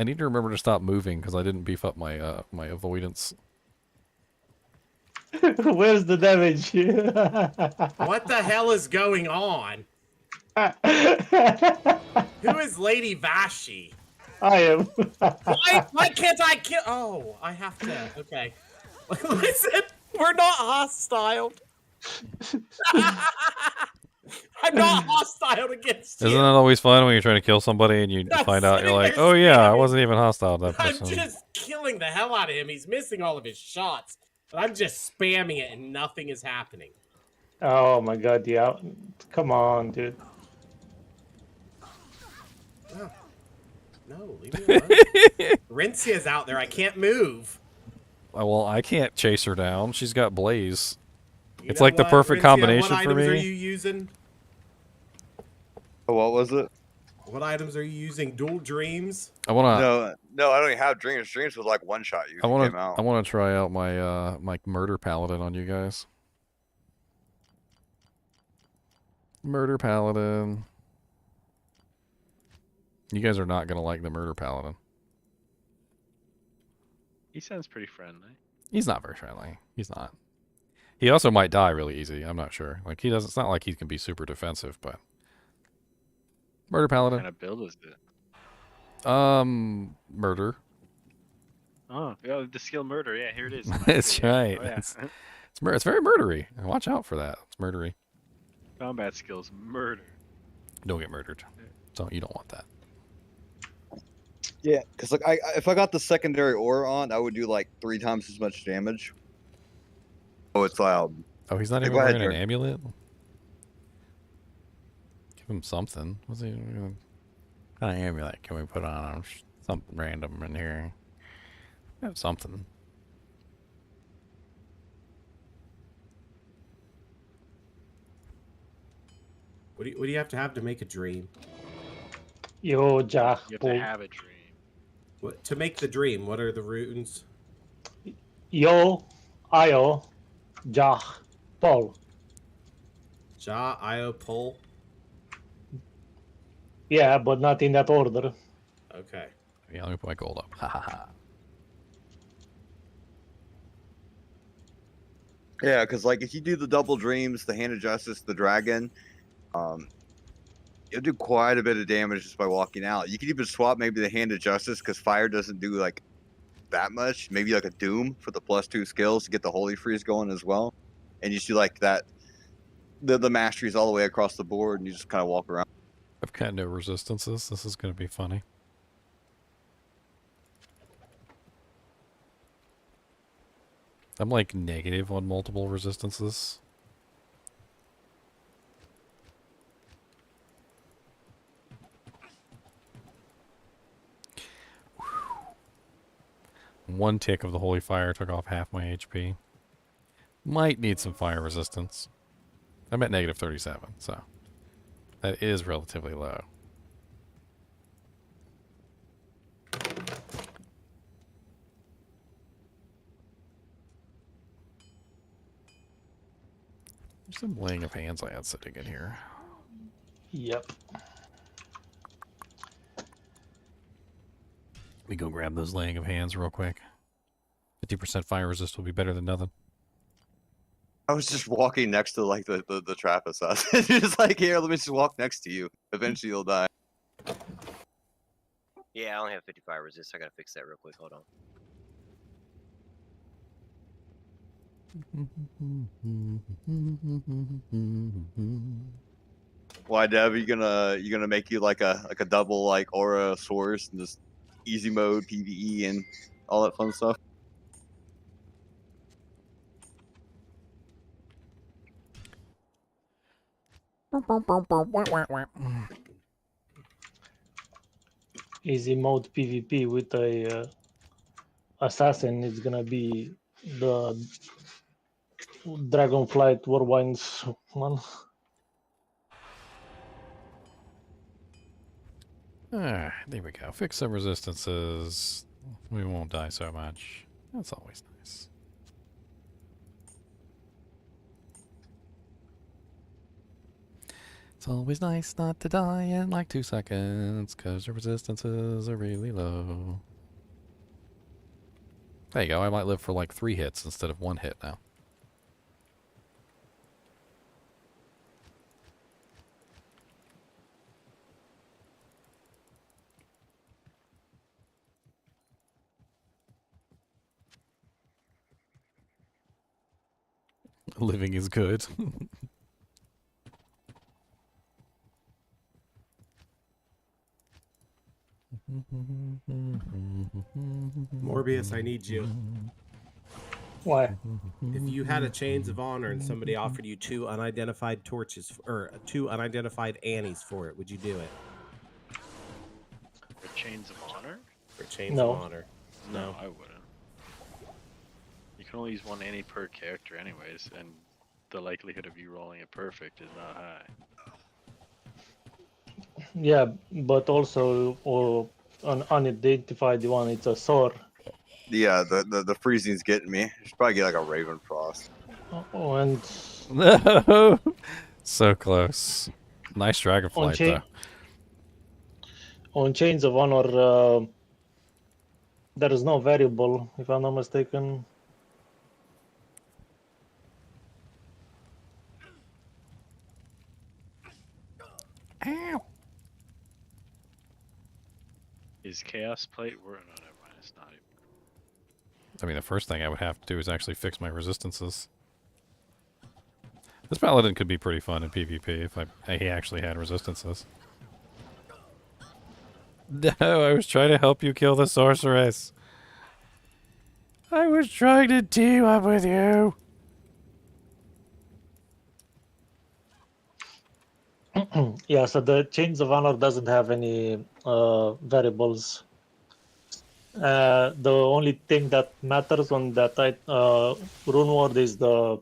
need to remember to stop moving because I didn't beef up my my avoidance. Where's the damage? What the hell is going on? Who is Lady Vashi? I am. Why can't I kill? Oh, I have to. Okay. Listen, we're not hostile. I'm not hostile against you. Isn't that always fun when you're trying to kill somebody and you I'm find out you're sitting like, there oh yeah, I spamming. wasn't even hostile to that I'm person. just killing the hell out of him. He's missing all of his shots. But I'm just spamming it and nothing is happening. Oh my god, yeah. Come on, dude. Oh. No, leave me alone. Rincia's out there. I can't move. Well, I can't chase her down. She's got Blaze. You It's know like the what, perfect Rincia, combination what for items are me. you using? What was it? What items are you using? Dual Dreams? I wanna. No, I don't even have dreams. Dreams was like one shot you. I wanna. Came out. I wanna try out my my murder paladin on you guys. Murder paladin. You guys are not gonna like the murder paladin. He sounds pretty friendly. He's not very friendly. He's not. He also might die really easy. I'm not sure. Like he doesn't. It's not like he can be super defensive, but murder What paladin. kind of build is it? Murder. Oh, yeah, the skill murder. Yeah, here it is. That's right. Oh, yeah. It's very murdery. Watch out for that. It's murdery. Combat skills, murder. Don't get murdered. So you don't want that. Yeah, because like if I got the secondary aura on, I would do like 3 times as much damage. Oh, it's loud. Oh, he's not Hey, even go ahead, wearing an Jared. amulet? Give him something. What's he? What kind of amulet can we put on him? Something random in here. Have something. What do you have to make a dream? Yo, Jack. You have to have a dream. What to make the dream? What are the runes? Yo, Io, Jack, Paul. Ja, Io, Pol. Yeah, but not in that order. Okay. Yeah, let me put my gold up. Ha ha ha. Yeah, because like if you do the double dreams, the hand of justice, the dragon, you'll do quite a bit of damage just by walking out. You can even swap maybe the hand of justice because fire doesn't do like that much. Maybe like a doom for the +2 skills to get the holy freeze going as well, and you see like that the masteries all the way across the board, and you just kind of walk around. I've got no resistances. This is going to be funny. I'm like negative on multiple resistances. One tick of the holy fire took off half my HP. Might need some fire resistance. I'm at negative 37, so that is relatively low. There's some laying of hands I had sitting in here. Yep. Let me go grab those laying of hands real quick. 50% fire resist will be better than nothing. I was just walking next to like the Trappist house. You're just like, here, let me just walk next to you. Eventually you'll die. Yeah, I only have 55 resist. I gotta fix that real quick. Hold on. Why, Dev? You gonna make you like a double like aura source and just easy mode PVE and all that fun stuff? Easy mode PvP with a assassin is gonna be the Dragonflight Warwinds one. Ah, there we go. Fix some resistances. We won't die so much. That's always nice. It's always nice not to die in like 2 seconds, because your resistances are really low. There you go. I might live for like 3 hits instead of 1 hit now. Living is good. Morbius, I need you. Why? If you had a Chains of Honor and somebody offered you 2 unidentified torches or 2 unidentified Annies for it, would you do it? For Chains of Honor? For Chains No. of Honor? No. I wouldn't. You can only use 1 Annie per character anyways, and the likelihood of you rolling it perfect is not high. Yeah, but also an unidentified one, it's a Sor. Yeah, the freezing's getting me. You should probably get like a Raven Frost. Oh, and No! So close. Nice Dragonflight, though. on Chains of Honor, there is no variable, if I'm not mistaken. Ow! Is Chaos Plate? No, never mind. It's not even. I mean, the first thing I would have to do is actually fix my resistances. This paladin could be pretty fun in PvP if he actually had resistances. No, I was trying to help you kill the sorceress. I was trying to team up with you. Yeah, so the Chains of Honor doesn't have any variables. The only thing that matters on that runeword is the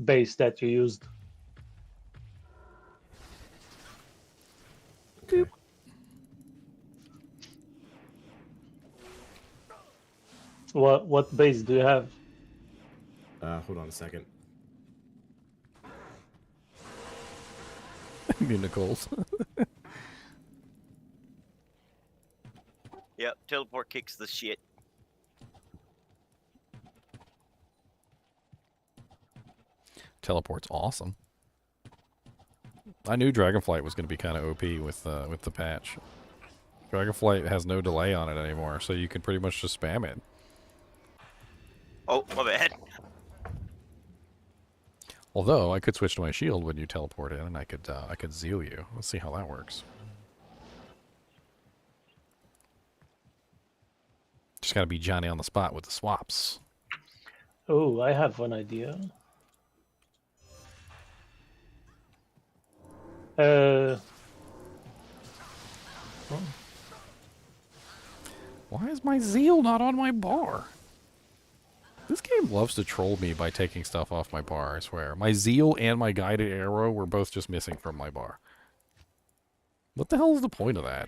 base that you used. Okay. What base do you have? Hold on a second. Municles. Yep, teleport kicks the shit. Teleport's awesome. I knew Dragonflight was going to be kind of OP with the patch. Dragonflight has no delay on it anymore, so you can pretty much just spam it. Oh, my bad. Although I could switch to my shield when you teleport in, and I could zeal you. Let's see how that works. Just gotta be Johnny on the spot with the swaps. Oh, I have an idea. Why is my zeal not on my bar? This game loves to troll me by taking stuff off my bar, I swear. My zeal and my guided arrow were both just missing from my bar. What the hell is the point of that?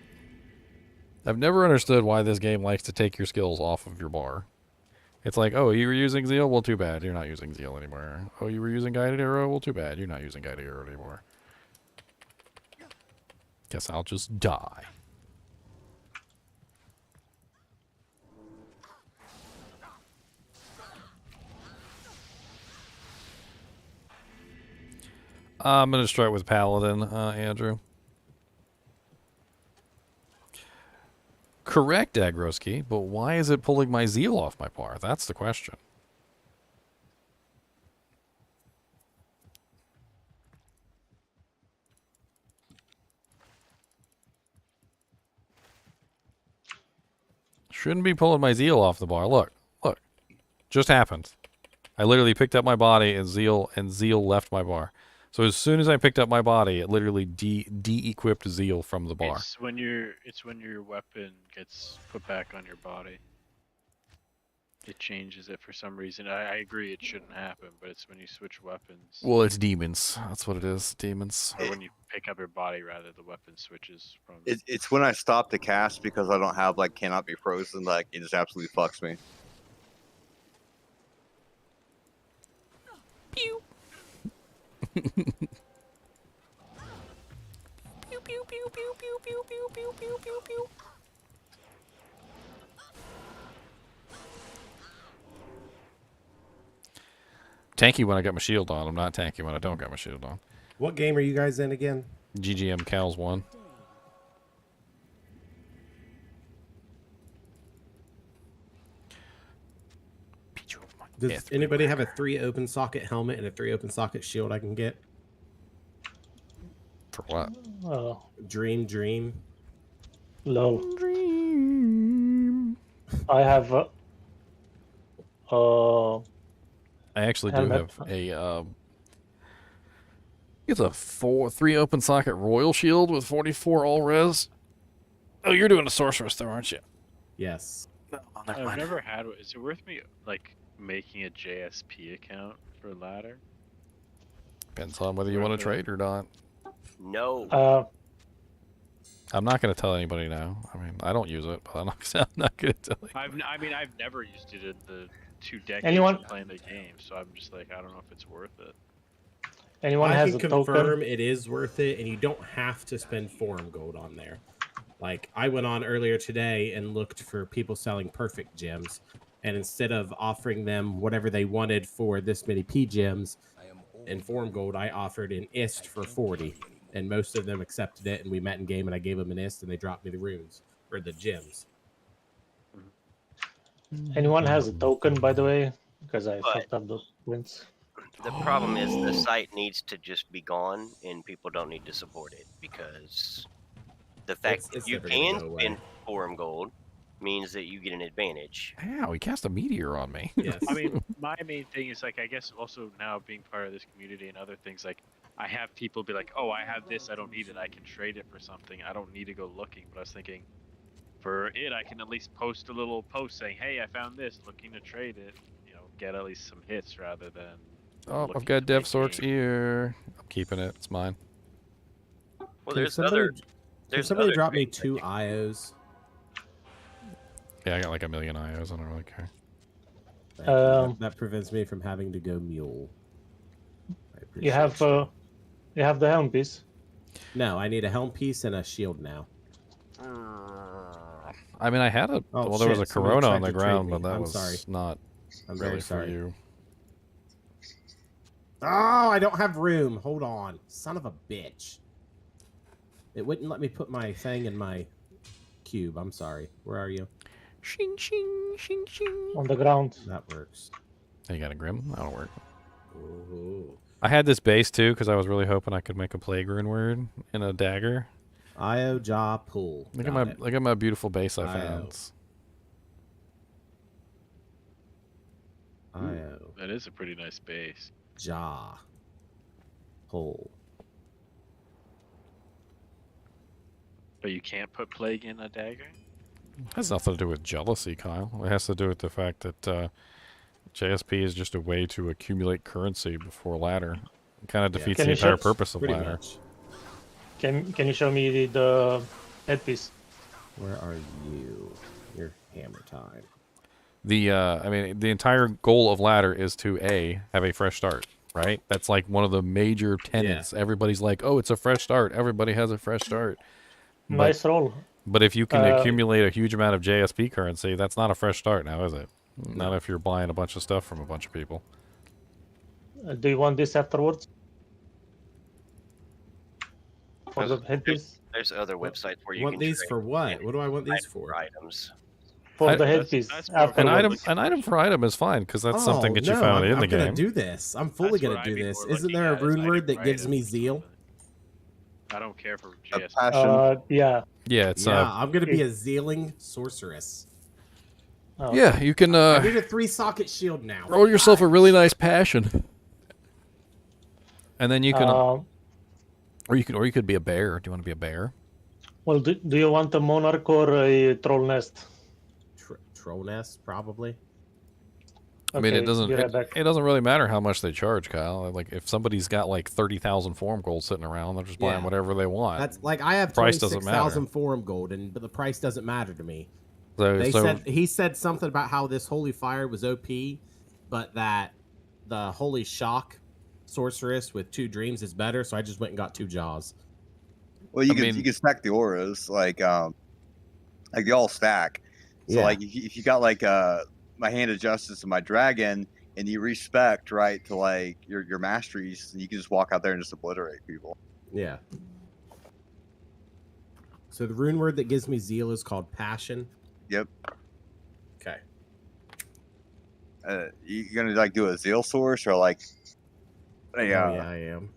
I've never understood why this game likes to take your skills off of your bar. It's like, oh, you were using zeal? Well, too bad. You're not using zeal anymore. Oh, you were using guided arrow? Well, too bad. You're not using guided arrow anymore. Guess I'll just die. I'm going to start with Paladin, Andrew. Correct, Agroski, but why is it pulling my zeal off my bar? That's the question. Shouldn't be pulling my zeal off the bar. Look. Just happened. I literally picked up my body and zeal left my bar. So as soon as I picked up my body, it literally de-equipped zeal from the bar. It's when your weapon gets put back on your body. It changes it for some reason. I agree it shouldn't happen, but it's when you switch weapons. Well, it's demons. That's what it is. Demons. Or when you pick up your body, rather, the weapon switches from. It's when I stop the cast because I don't have like cannot be frozen. Like it just absolutely fucks me. Pew. Pew pew pew pew pew pew pew pew pew pew pew. Tanky when I got my shield on. I'm not tanky when I don't got my shield on. What game are you guys in again? GGM Cows 1. Does anybody have a 3 open socket helmet and a 3 open socket shield I can get? For what? Dream. Lol. Dream. I have. I actually do helmet. have a. It's a 3 open socket royal shield with 44 all res. Oh, you're doing a sorceress though, aren't you? Yes. No, never I've mind. never had one. Is it worth me like making a JSP account for ladder? Depends on whether you want to trade or not. No. I'm not going to tell anybody now. I mean, I don't use it, but I'm not going to tell you. I've never used it in the 2 decades Anyone- of playing the game, so I'm just like, I don't know if it's worth it. Anyone I has can a confirm token? it is worth it, and you don't have to spend forum gold on there. Like, I went on earlier today and looked for people selling perfect gems, and instead of offering them whatever they wanted for this many P gems in forum gold, I offered an ist for 40, and most of them accepted it, and we met in game, and I gave them an ist, and they dropped me the runes, or the gems. Anyone has a token, by the way? Because I But- fucked up those wins. The problem is the site needs to just be gone, and people don't need to support it because the fact that It's you never gonna can go away. spend forum gold means that you get an advantage. Ow, he cast a meteor on me. Yes. I mean, my main thing is like, I guess also now being part of this community and other things, like I have people be like, oh, I have this, I don't need it, I can trade it for something, I don't need to go looking. But I was thinking, for it, I can at least post a little post saying, hey, I found this, looking to trade it, you know, get at least some hits rather than. Oh, I've looking got to Dev make Sork's gain. ear. I'm keeping it. It's mine. Well, Can there's somebody, other. can There's somebody other drop me trades that 2 you- IOs? Yeah, I got like a million IOs. I don't really care. Thank you. Um, That prevents me from having to go mule. I You appreciate have you have the helm piece. No, I need a helm piece and a shield now. I mean, I had a. Oh, well, there was a shit, somebody Corona on tried the to trade ground, me. but that I'm was sorry. not I'm really very for sorry. you. Oh, I don't have room. Hold on. Son of a bitch. It wouldn't let me put my thing in my cube. I'm sorry. Where are you? Shing, shing, shing, shing. On the ground. That works. Hey, you got a Grim? That'll work. Ooh. I had this base too because I was really hoping I could make a plague rune word in a dagger. Io jaw pool. Look Got at it. my beautiful base I IO. found. Io That is a pretty nice base. jaw hole. But you can't put plague in a dagger? Has nothing to do with jealousy, Kyle. It has to do with the fact that JSP is just a way to accumulate currency before ladder. It kind of Yeah. defeats Can the you entire show- purpose of Pretty ladder. much. Can you show me the headpiece? Where are you? Your hammer time. I mean, the entire goal of ladder is to have a fresh start, right? That's like one of the major tenets. Everybody's like, oh, it's a fresh start. Everybody has a fresh start. Nice roll. But if you can Uh, accumulate a huge amount of JSP currency, that's not a fresh start now, is it? Not if you're buying a bunch of stuff from a bunch of people. Do you want this afterwards? For the headpiece? There's other websites where you Want can these trade for what? What do I want these item for? items. For I- the that's- headpiece. that's more of An afterwards. item for item is fine because that's something that you no, found I'm, in the I'm gonna game. do this. I'm fully That's gonna what I'd do be this. more Isn't looking there a at, is rune item word that for gives item me or zeal? something. I don't care for A JSP. passion. Yeah. Yeah, it's Yeah, I'm gonna be a zealing sorceress. Oh, Yeah, you can I need a 3-socket shield now. roll yourself a really nice passion, and then you can, Um, or you could be a bear. Do you want to be a bear? well, do you want a monarch or a troll nest? Troll nest, probably. I mean, it Okay, doesn't. be right back. It doesn't really matter how much they charge, Kyle. Like, if somebody's got like 30,000 forum gold sitting around, they're just buying Yeah. whatever they want. That's like I have Price doesn't 26,000 forum gold, but the price doesn't matter to me. So, He said something about how this holy fire was OP, but that the holy shock sorceress with 2 dreams is better. So I just went and got 2 jaws. Well, you can stack the auras like they all stack. So Yeah. like if you got like my hand of justice and my dragon, and you respect right to like your masteries, you can just walk out there and just obliterate people. Yeah. So the rune word that gives me zeal is called passion. Yep. Okay. You gonna like do a zeal source or like? Yeah, I am.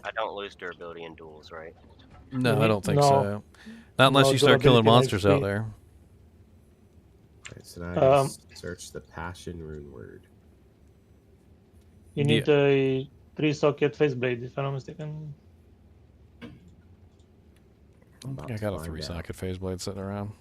I don't lose durability in duels, right? no, I don't think No. so. Not unless No you start killing durability monsters out XP. there. Okay, so now I just search the passion rune word. You need a 3-socket faceblade, if I'm not mistaken. I got a 3-socket phase blade sitting around.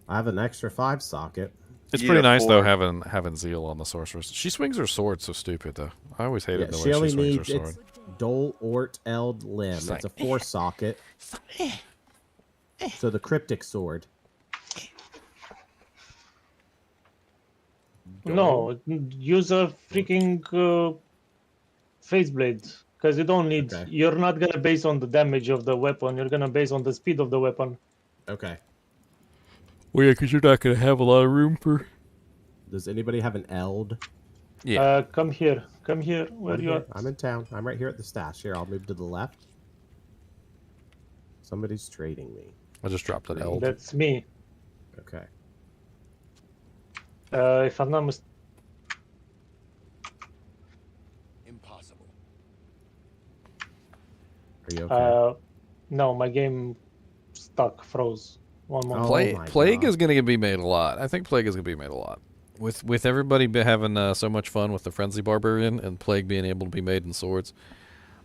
I have an extra 5-socket. It's You pretty need a nice though 4. having zeal on the sorceress. She swings her sword so stupid though. I always hated the She way only she swings her needs sword. Dole, Ort, Eld, Limb. She's It's like, a 4-socket. So the cryptic sword. No, use a freaking faceblade. Because you don't need... Okay. You're not going to base on the damage of the weapon. You're going to base on the speed of the weapon. Okay. Well, yeah, because you're not going to have a lot of room for... Does anybody have an Eld? Yeah. Come here. Come here. Where I'm you here. at? I'm in town. I'm right here at the stash. Here, I'll move to the left. Somebody's trading me. I just dropped an L. That's me. Okay. If I'm not mistaken... Impossible. Are you okay? No, my game stuck, froze. One moment. Plague is going to be made a lot. I think Plague is going to be made a lot. With everybody having so much fun with the Frenzy Barbarian and Plague being able to be made in swords,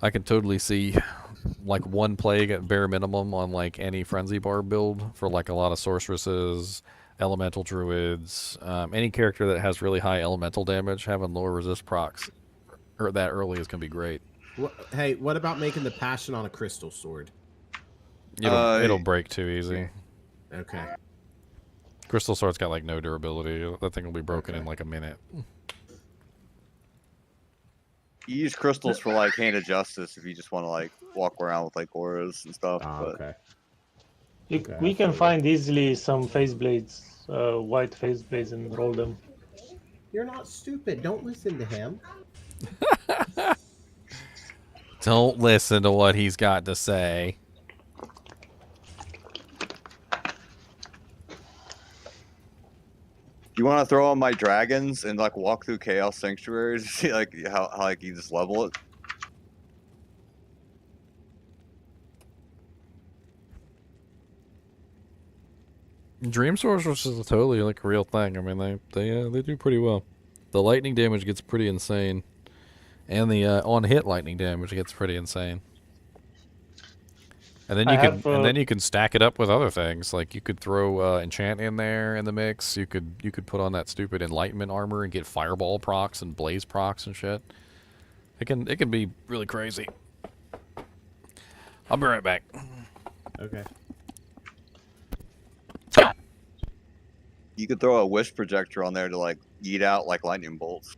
I can totally see like 1 Plague at bare minimum on like any Frenzy Barb build for like a lot of sorceresses, elemental druids, any character that has really high elemental damage. Having lower resist procs or that early is going to be great. Hey, what about making the passion on a crystal sword? It'll break too easy. Okay. Crystal sword's got like no durability. That thing will be broken in like a minute. You use crystals for like hand of justice if you just want to like walk around with like auras and stuff. Okay. We can find easily some face blades, white face blades, and roll them. You're not stupid. Don't listen to him. Don't listen to what he's got to say. You want to throw on my dragons and like walk through Chaos Sanctuaries to see like how like you just level it? Dream Sorceress is totally like a real thing. I mean, they do pretty well. The lightning damage gets pretty insane, and the on hit lightning damage gets pretty insane. And then you can stack it up with other things. Like you could throw enchant in there in the mix. You could put on that stupid enlightenment armor and get fireball procs and blaze procs and shit. It can be really crazy. I'll be right back. Okay. You could throw a wish projector on there to like eat out like lightning bolts.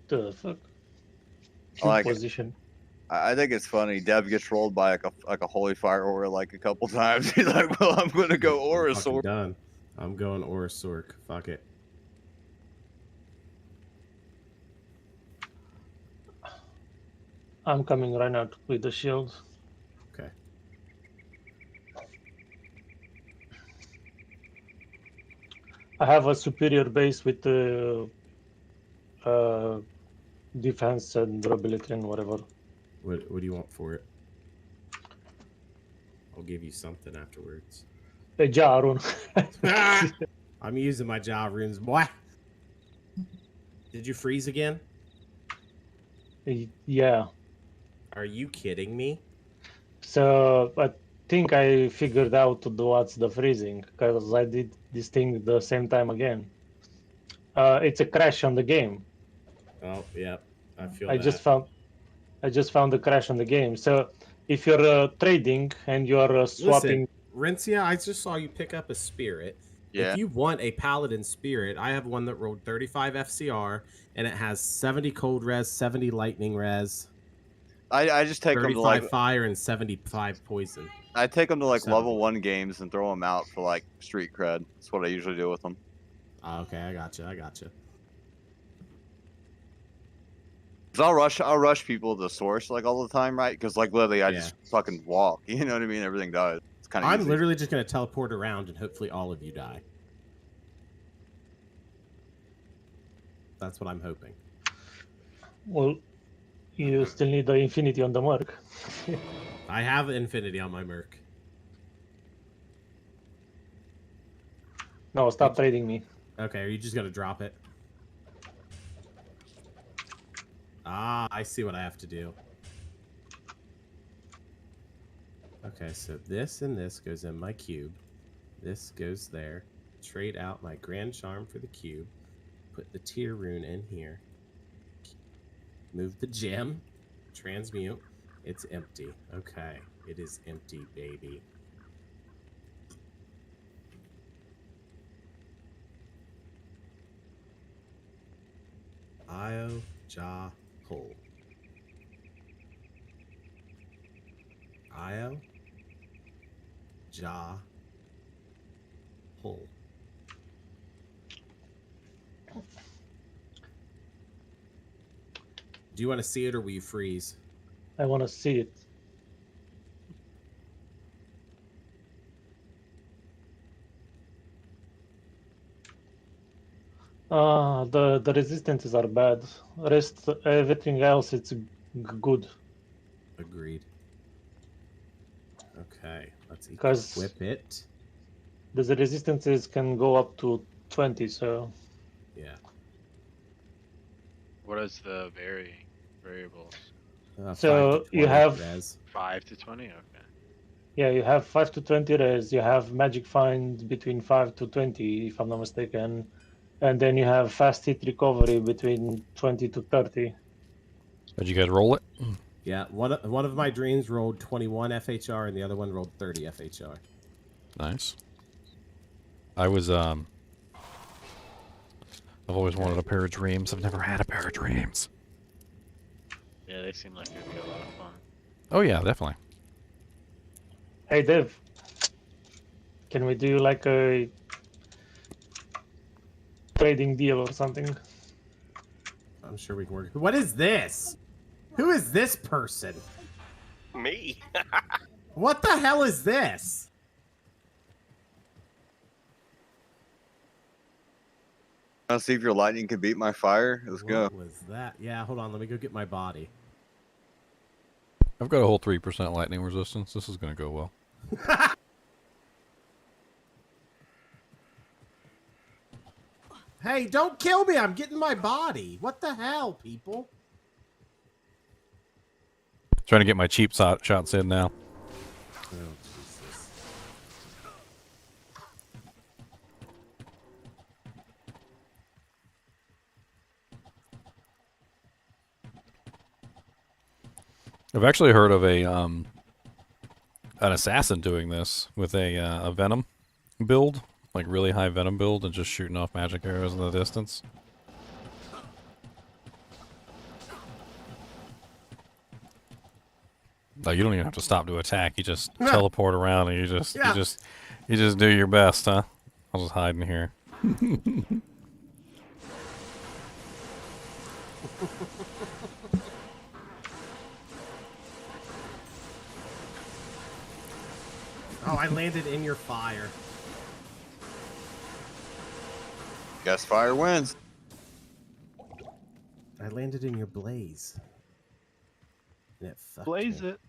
The fuck? I like it. Position. I think it's funny. Deb gets rolled by like a holy fire aura like a couple times. He's like, "Well, I'm gonna go aura Fucking sword." done. I'm going Aura Sork. Fuck it. I'm coming right now with the shield. Okay. I have a superior base with defense and durability and whatever. What do you want for it? I'll give you something afterwards. A jar. I'm using my jaw runes, boy. Did you freeze again? Yeah. Are you kidding me? So I think I figured out what's the freezing because I did this thing the same time again. It's a crash on the game. Oh, yeah. I feel I that. just found the crash on the game. So if you're trading and you're swapping. Listen, Rencia, I just saw you pick up a spirit. Yeah. If you want a paladin spirit, I have one that rolled 35 FCR and it has 70 cold res, 70 lightning res. I just take them to 35 like fire and 75 poison. I take them to like 7. level 1 games and throw them out for like street cred. That's what I usually do with them. Okay, I gotcha. Cause I'll rush people to source like all the time, right? Because like literally, I Yeah. just fucking walk. You know what I mean? Everything dies. It's kind of. I'm literally just gonna teleport around and hopefully all of you die. That's what I'm hoping. Well, you still need the infinity on the mark. I have infinity on my merc. No, stop trading me. Okay, are you just gonna drop it? Ah, I see what I have to do. Okay, so this and this goes in my cube. This goes there. Trade out my grand charm for the cube. Put the tier rune in here. Move the gem. Transmute. It's empty. Okay, it is empty, baby. Io, Ja, Hole. Io, Ja, Hole. Do you want to see it or will you freeze? I want to see it. The resistances are bad. Rest everything else it's good. Agreed. Okay, let's Because equip it. the resistances can go up to 20, so Yeah. What is the variables? 5 So to you 20 have- res. 5 to 20? Okay. yeah, you have 5 to 20 res, you have magic find between 5 to 20, if I'm not mistaken, and then you have fast hit recovery between 20 to 30. Did you guys roll it? Yeah, one of my dreams rolled 21 FHR and the other one rolled 30 FHR. Nice. I was I've always wanted a pair of dreams. I've never had a pair of dreams. Yeah, they seem like it would be a lot of fun. Oh yeah, definitely. Hey Dev, can we do like a trading deal or something? I'm sure we can work. What is this? Who is this person? Me. What the hell is this? Let's see if your lightning can beat my fire. Let's go. What was that? Yeah, hold on. Let me go get my body. I've got a whole 3% lightning resistance. This is going to go well. Hey, don't kill me. I'm getting my body. What the hell, people? Trying to get my cheap shots in now. Oh, Jesus. I've actually heard of an assassin doing this with a venom build, like really high venom build, and just shooting off magic arrows in the distance. Like you don't even have to stop to attack. You just teleport around and you just do your best, huh? I'll just hide in here. Oh, I landed in your fire. Guess fire wins. I landed in your blaze. And it fucked Blaze me. it.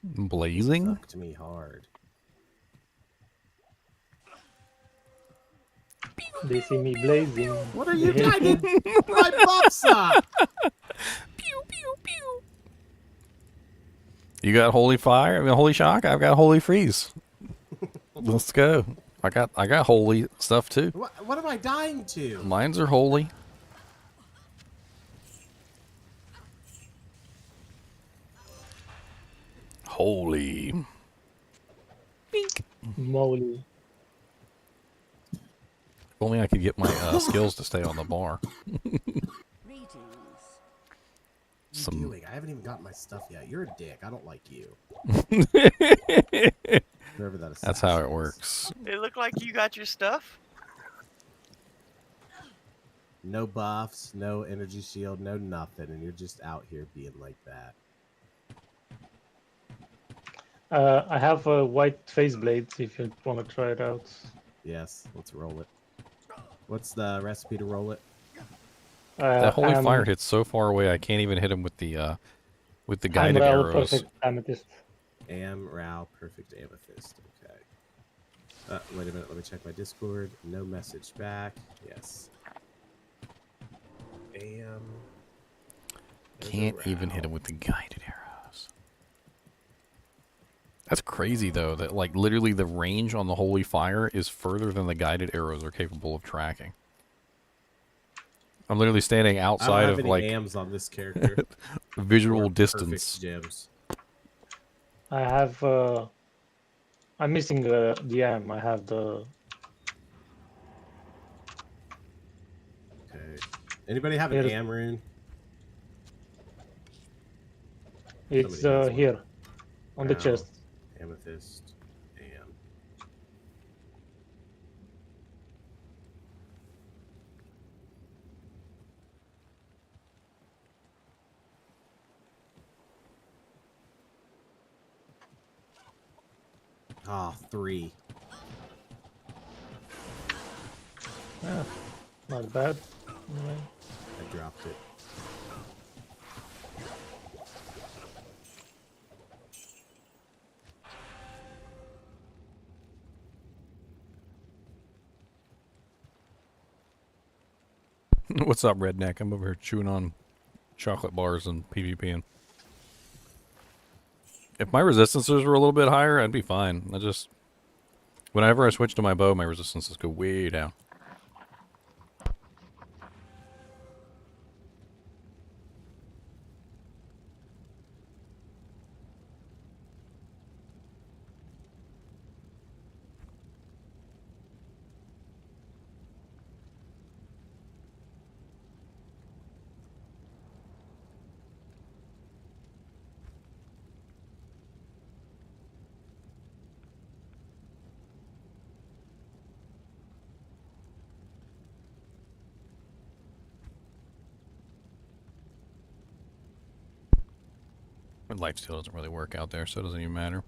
Blazing? Fucked me hard. They see me blazing. What are you They hate doing? me. My buff's up! You got holy fire? I mean, holy shock? I've got holy freeze. Let's go. I got holy stuff too. What am I dying to? Mines are holy. Holy. Bink. Moly. If only I could get my skills to stay on the bar. What are you doing? I haven't even got my stuff yet. You're a dick. I don't like you. Whoever that That's how assassin it is. works. It looked like you got your stuff. No buffs, no energy shield, no nothing, and you're just out here being like that. I have a white face blade if you want to try it out. Yes, let's roll it. What's the recipe to roll it? That holy fire hits so far away I can't even hit him with the guided Emerald arrows. Perfect Amethyst. Rao, perfect amethyst. Okay. Wait a minute. Let me check my Discord. No message back. Yes. Can't even hit him with the guided arrows. That's crazy though. That like literally the range on the holy fire is further than the guided arrows are capable of tracking. I'm literally standing outside of like AMs on this character. visual Or distance. perfect gems. I have. I'm missing the AM. I have the. Okay. Anybody have an Here's- AM rune? It's Somebody has one. here, on the Rao, chest. Amethyst. AM. Ah, 3. Yeah, not bad. Anyway. I dropped it. What's up, redneck? I'm over here chewing on chocolate bars and PvPing. If my resistances were a little bit higher, I'd be fine. Whenever I switch to my bow, my resistances go way down. And lifesteal doesn't really work out there, so it doesn't even matter.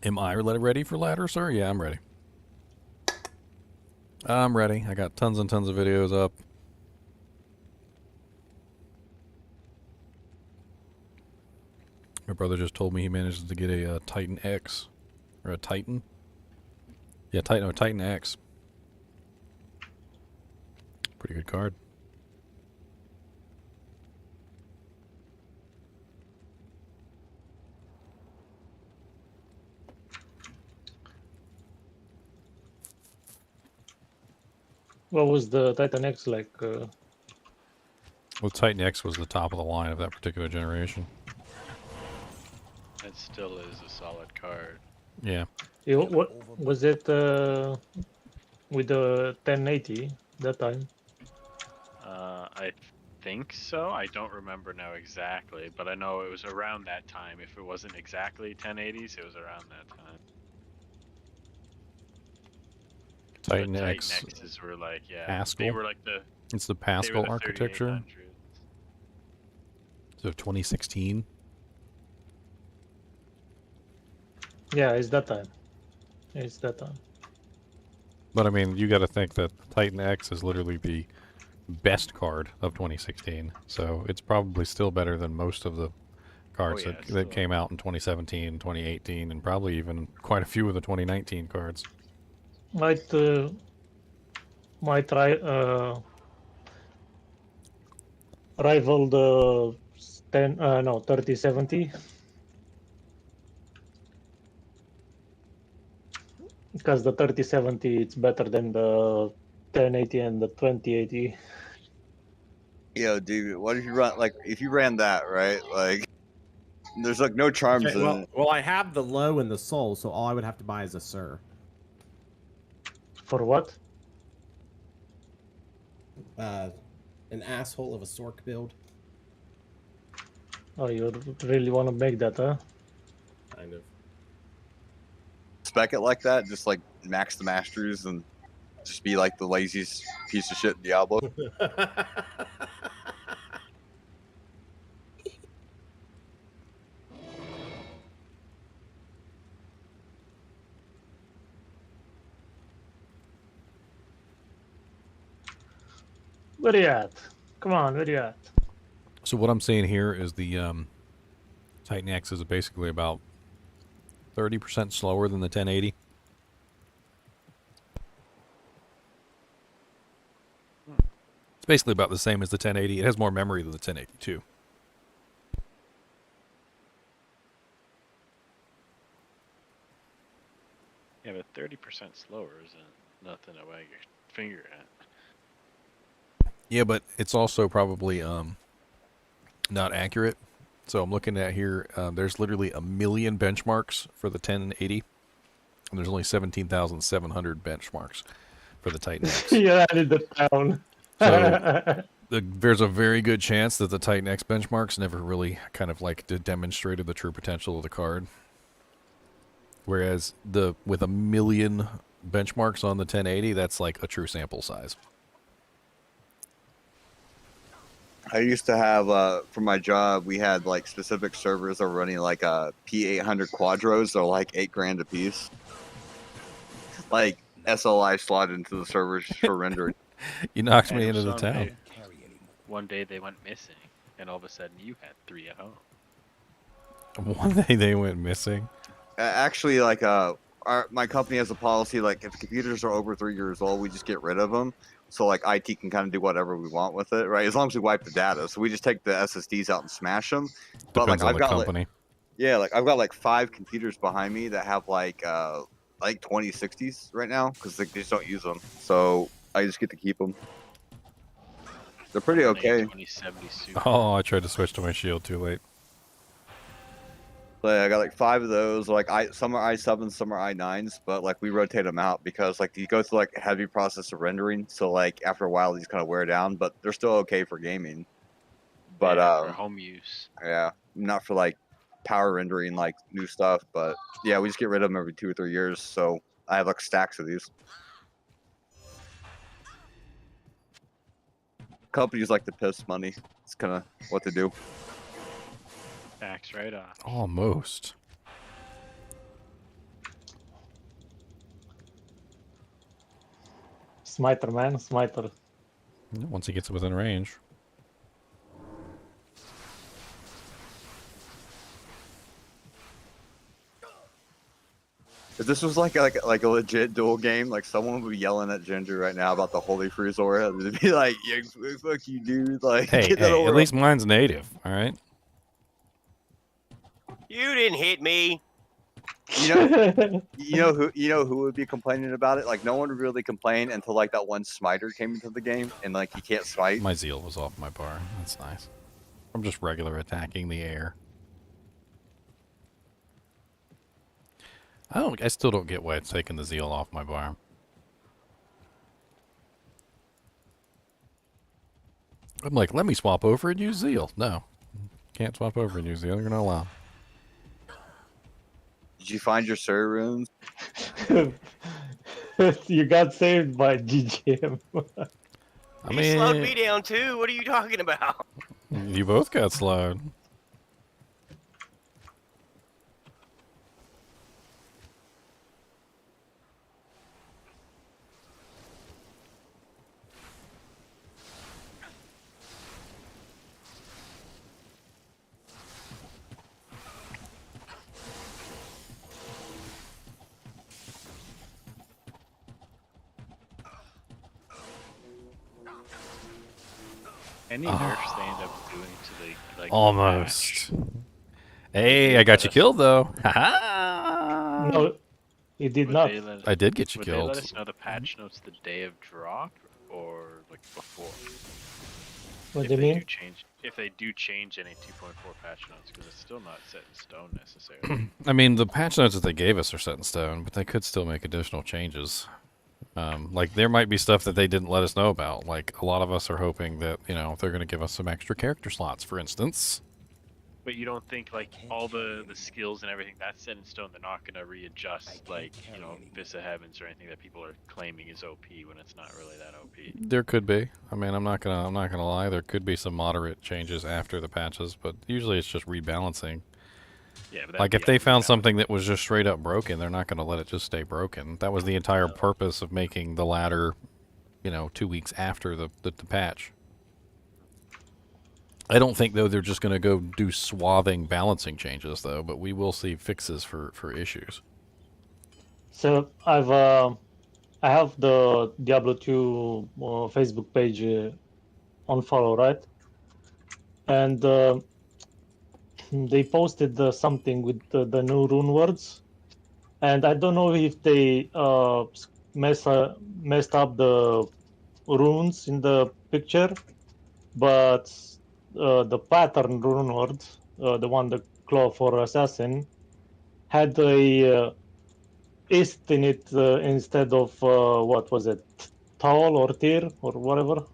Am I ready for ladder, sir? Yeah, I'm ready. I'm ready. I got tons and tons of videos up. My brother just told me he managed to get a Titan X. Or a Titan. Yeah, Titan X. Pretty good card. What was the Titan X like? Well, Titan X was the top of the line of that particular generation. It still is a solid card. Yeah. What was it with the 1080 that time? I think so. I don't remember now exactly, but I know it was around that time. If it wasn't exactly 1080s, it was around that time. Titan The X. Titan X's were like, yeah, Pascal? they were like the. It's the they were Pascal the architecture. 3800s. So 2016. Yeah, it's that time. It's that time. But I mean, you got to think that Titan X is literally the best card of 2016, so it's probably still better than most of the cards yeah, that, it's that still- came out in 2017, 2018, and probably even quite a few of the 2019 cards. Might try rival the 3070 because the 3070 it's better than the 1080 and the 2080. Yo, dude, what if you run like if you ran that right? Like, there's like no charms Okay, in well, it. well, I have the low and the soul, so all I would have to buy is a Sir. For what? An asshole of a Sork build. Oh, you really want to make that, huh? Kind of. Spec it like that, just like max the masters and just be like the laziest piece of shit in Diablo. Where you at? Come on, where you at? So what I'm seeing here is the Titan X is basically about 30% slower than the 1080. It's basically about the same as the 1080. It has more memory than the 1080 too. Yeah, but 30% slower isn't nothing to wag your finger at. Yeah, but it's also probably not accurate. So I'm looking at here. There's literally 1 million benchmarks for the 1080, and there's only 17,700 benchmarks for the Titan X. You added the town. So there's a very good chance that the Titan X benchmarks never really kind of like demonstrated the true potential of the card. Whereas with 1 million benchmarks on the 1080, that's like a true sample size. I used to have for my job, we had like specific servers that were running like P800 Quadros. They're like $8,000 a piece. Like SLI slotted into the servers for rendering. You knocked And me into the some town. day- One day they went missing, and all of a sudden you had 3 at home. One day they went missing. Actually, like my company has a policy like if computers are over 3 years old, we just get rid of them. So like IT can kind of do whatever we want with it, right? As long as we wipe the data. So we just take the SSDs out and smash them. But Depends like on the company. I've got like 5 computers behind me that have like 2060s right now because they just don't use them. So I just get to keep them. They're pretty okay. 2070 Super. Oh, I tried to switch to my shield too late. Like, I got like 5 of those. Like some are i7s, some are i9s, but like we rotate them out because like you go through like a heavy process of rendering. So like after a while these kind of wear down, but they're still okay for gaming. But Yeah, for home use. yeah, not for like power rendering like new stuff. But yeah, we just get rid of them every 2 or 3 years. So I have like stacks of these. Companies like to piss money. It's kind of what they do. Backs right off. Almost. Smiter, man, smiter. Once he gets within range. If this was like a legit duel game, like someone would be yelling at Ginger right now about the Holy Freezor. They'd be like, "Yeah, fuck you, dude!" Like, Hey, get that over at least mine's native. All right. You didn't hit me. You know who would be complaining about it? Like no one would really complain until like that one smiter came into the game and like he can't smite. My zeal was off my bar. That's nice. I'm just regular attacking the air. I still don't get why it's taking the zeal off my bar. I'm like, let me swap over and use zeal. No. Can't swap over and use zeal. You're not allowed. Did you find your Sir runes? You got saved by GGM. I He slowed me mean, down too. What are you talking about? you both got slowed. Any nerfs they end up doing to the like Almost. patch, Hey, they I got let you us- killed though. Ha No, it did would not. they let I did get you would they let killed. us know the patch notes the day of drop or like before? What If do you they mean? do change, if they do change any 2.4 patch notes, because it's still not set in stone necessarily. I mean, the patch notes that they gave us are set in stone, but they could still make additional changes. Like, there might be stuff that they didn't let us know about. Like, a lot of us are hoping that, you know, they're going to give us some extra character slots, for instance. But you don't think like all the skills and everything that's set in stone, they're not gonna readjust like Fist of Heavens or anything that people are claiming is OP when it's not really that OP. There could be. I mean, I'm not gonna lie. There could be some moderate changes after the patches, but usually it's just rebalancing. Yeah, but Like, if they found something that was just straight up broken, they're not gonna let it just stay broken. That was the entire purpose of making the ladder, 2 weeks after the patch. I don't think, though, they're just going to go do swathing balancing changes, though, but we will see fixes for issues. So I have the Diablo 2 Facebook page on follow, right? And they posted something with the new rune words, and I don't know if they messed up the runes in the picture, but the pattern rune word, the one the claw for assassin, had a ist in it instead of what was it, towel or tear or whatever.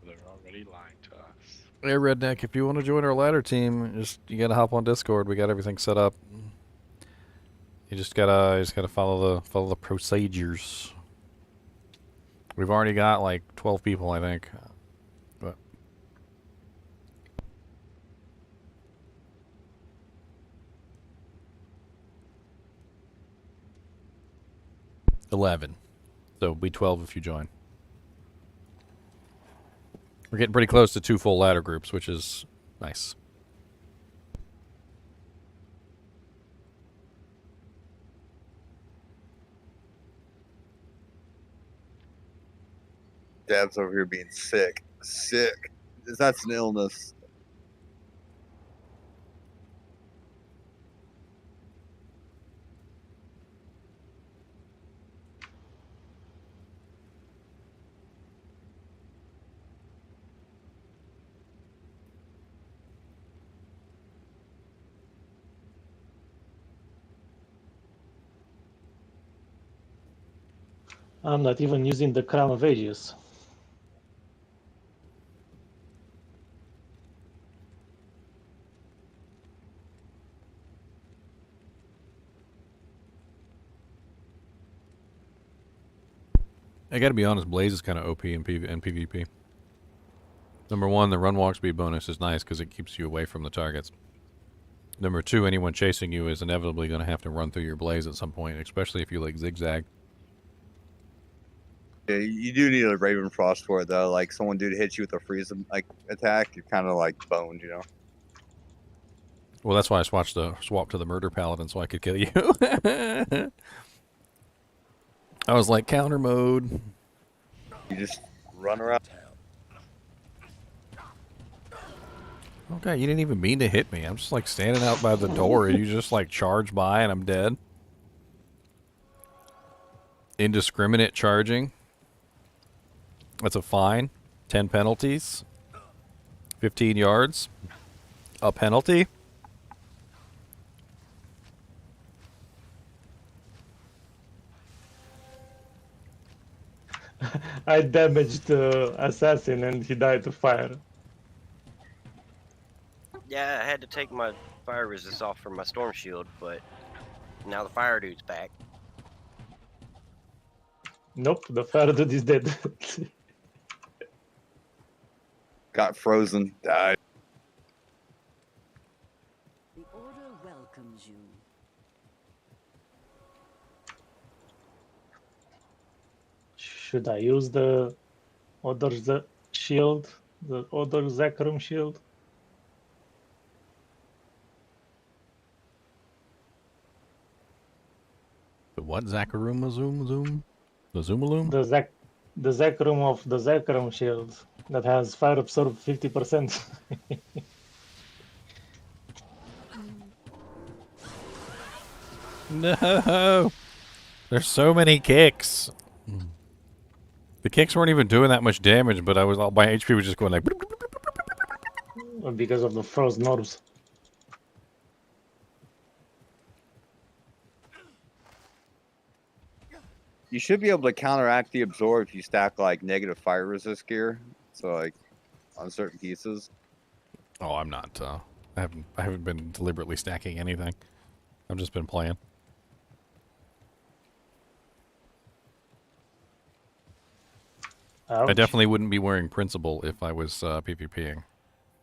They're already lying to us. Hey, Redneck, if you want to join our ladder team, you got to hop on Discord. We got everything set up. You just gotta follow the procedures. We've already got like 12 people, I think. But 11. So it'll be 12 if you join. We're getting pretty close to 2 full ladder groups, which is nice. Dab's over here being sick. Sick. That's an illness. I'm not even using the Crown of Ages. I gotta be honest, Blaze is kind of OP in PvP. Number 1, the run walk speed bonus is nice because it keeps you away from the targets. Number 2, anyone chasing you is inevitably going to have to run through your blaze at some point, especially if you like zigzag. Yeah, you do need a Raven Frost for it though. Like someone dude hits you with a freeze attack, you're kind of like boned, Well, that's why I swapped to the murder paladin so I could kill you. I was like, counter mode. You just run around. Okay, you didn't even mean to hit me. I'm just like standing out by the door and you just like charge by and I'm dead. Indiscriminate charging. That's a fine. 10 penalties. 15 yards. A penalty. I damaged the assassin and he died to fire. Yeah, I had to take my fire resist off from my storm shield, but now the fire dude's back. Nope, the fire dude is dead. Got frozen, died. The order welcomes you. Should I use the other shield? The other Zekrom shield? The what? Zakaruma Zoom Zoom? The Zoomaloom? The Zakarum of the Zakarum shield that has fire absorb 50%. No! There's so many kicks. The kicks weren't even doing that much damage, but my HP was just going like. Because of the frozen orbs. You should be able to counteract the absorb if you stack like negative fire resist gear. So like on certain pieces. Oh, I'm not. I haven't been deliberately stacking anything. I've just been playing. Ouch. I definitely wouldn't be wearing Principle if I was PvPing.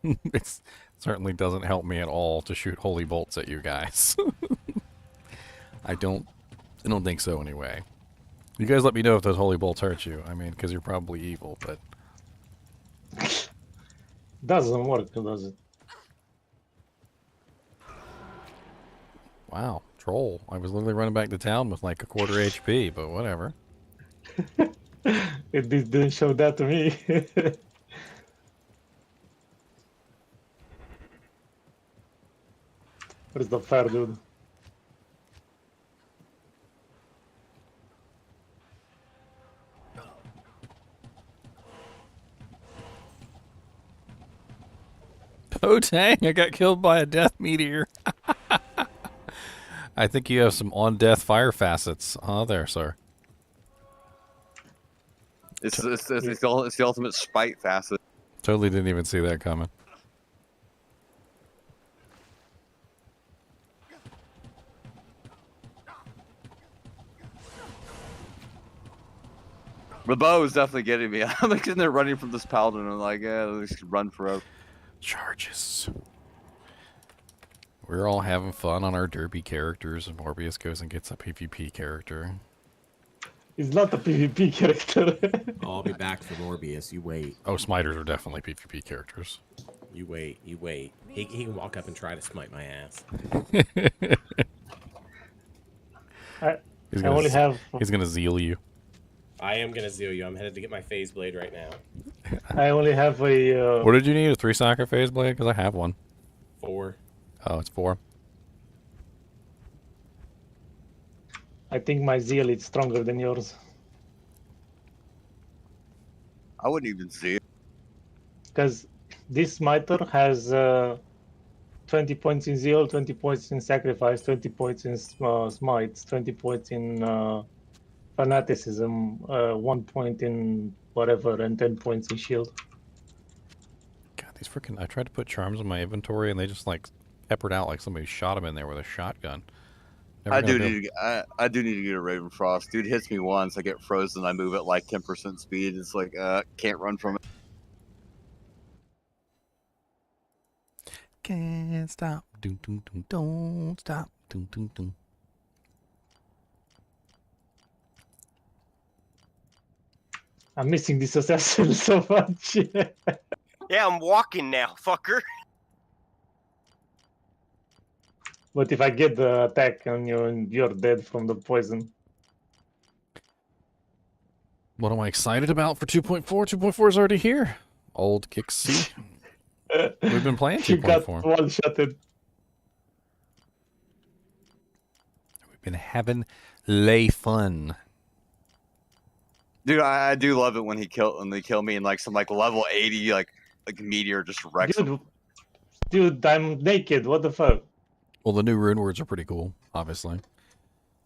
It certainly doesn't help me at all to shoot holy bolts at you guys. I don't think so anyway. You guys let me know if those holy bolts hurt you. I mean, because you're probably evil, but... Doesn't work, does it? Wow, troll. I was literally running back to town with like a quarter HP, but whatever. It didn't show that to me. Where's the fire, dude? Oh dang, I got killed by a death meteor. I think you have some on-death fire facets. Oh, there, sir. It's the ultimate spite facet. Totally didn't even see that coming. The bow is definitely getting me. I'm like sitting there running from this paladin and I'm like, yeah, let's run forever. Charges. We're all having fun on our derby characters, and Morbius goes and gets a PvP character. He's not a PvP character. I'll be back for Morbius. You wait. Oh, smiters are definitely PvP characters. You wait. You wait. He can walk up and try to smite my ass. He's gonna zeal you. I am gonna zeal you. I'm headed to get my phase blade right now. I only have a... What did you need? A 3-socket phase blade? Because I have one. 4. Oh, it's 4. I think my zeal is stronger than yours. I wouldn't even see it. Because this smiter has 20 points in zeal, 20 points in sacrifice, 20 points in smites, 20 points in fanaticism, 1 point in whatever, and 10 points in shield. God, these freaking... I tried to put charms in my inventory, and they just, like, peppered out like somebody shot him in there with a shotgun. I do need to get a Ravenfrost. Dude hits me once, I get frozen, I move at like 10% speed. It's like, can't run from it. Can't stop. Doom, doom, doom, don't stop. Doom, doom, doom. I'm missing this assassin so much. Yeah, I'm walking now, fucker. But if I get the attack on you, you're dead from the poison. What am I excited about for 2.4? 2.4 is already here. Old Kick C. We've been playing 2.4. You got one-shotted. We've been having lay fun. Dude, I do love it when they kill me and like some like level 80 like meteor just wrecks. Dude, I'm naked. What the fuck? Well, the new rune words are pretty cool, obviously.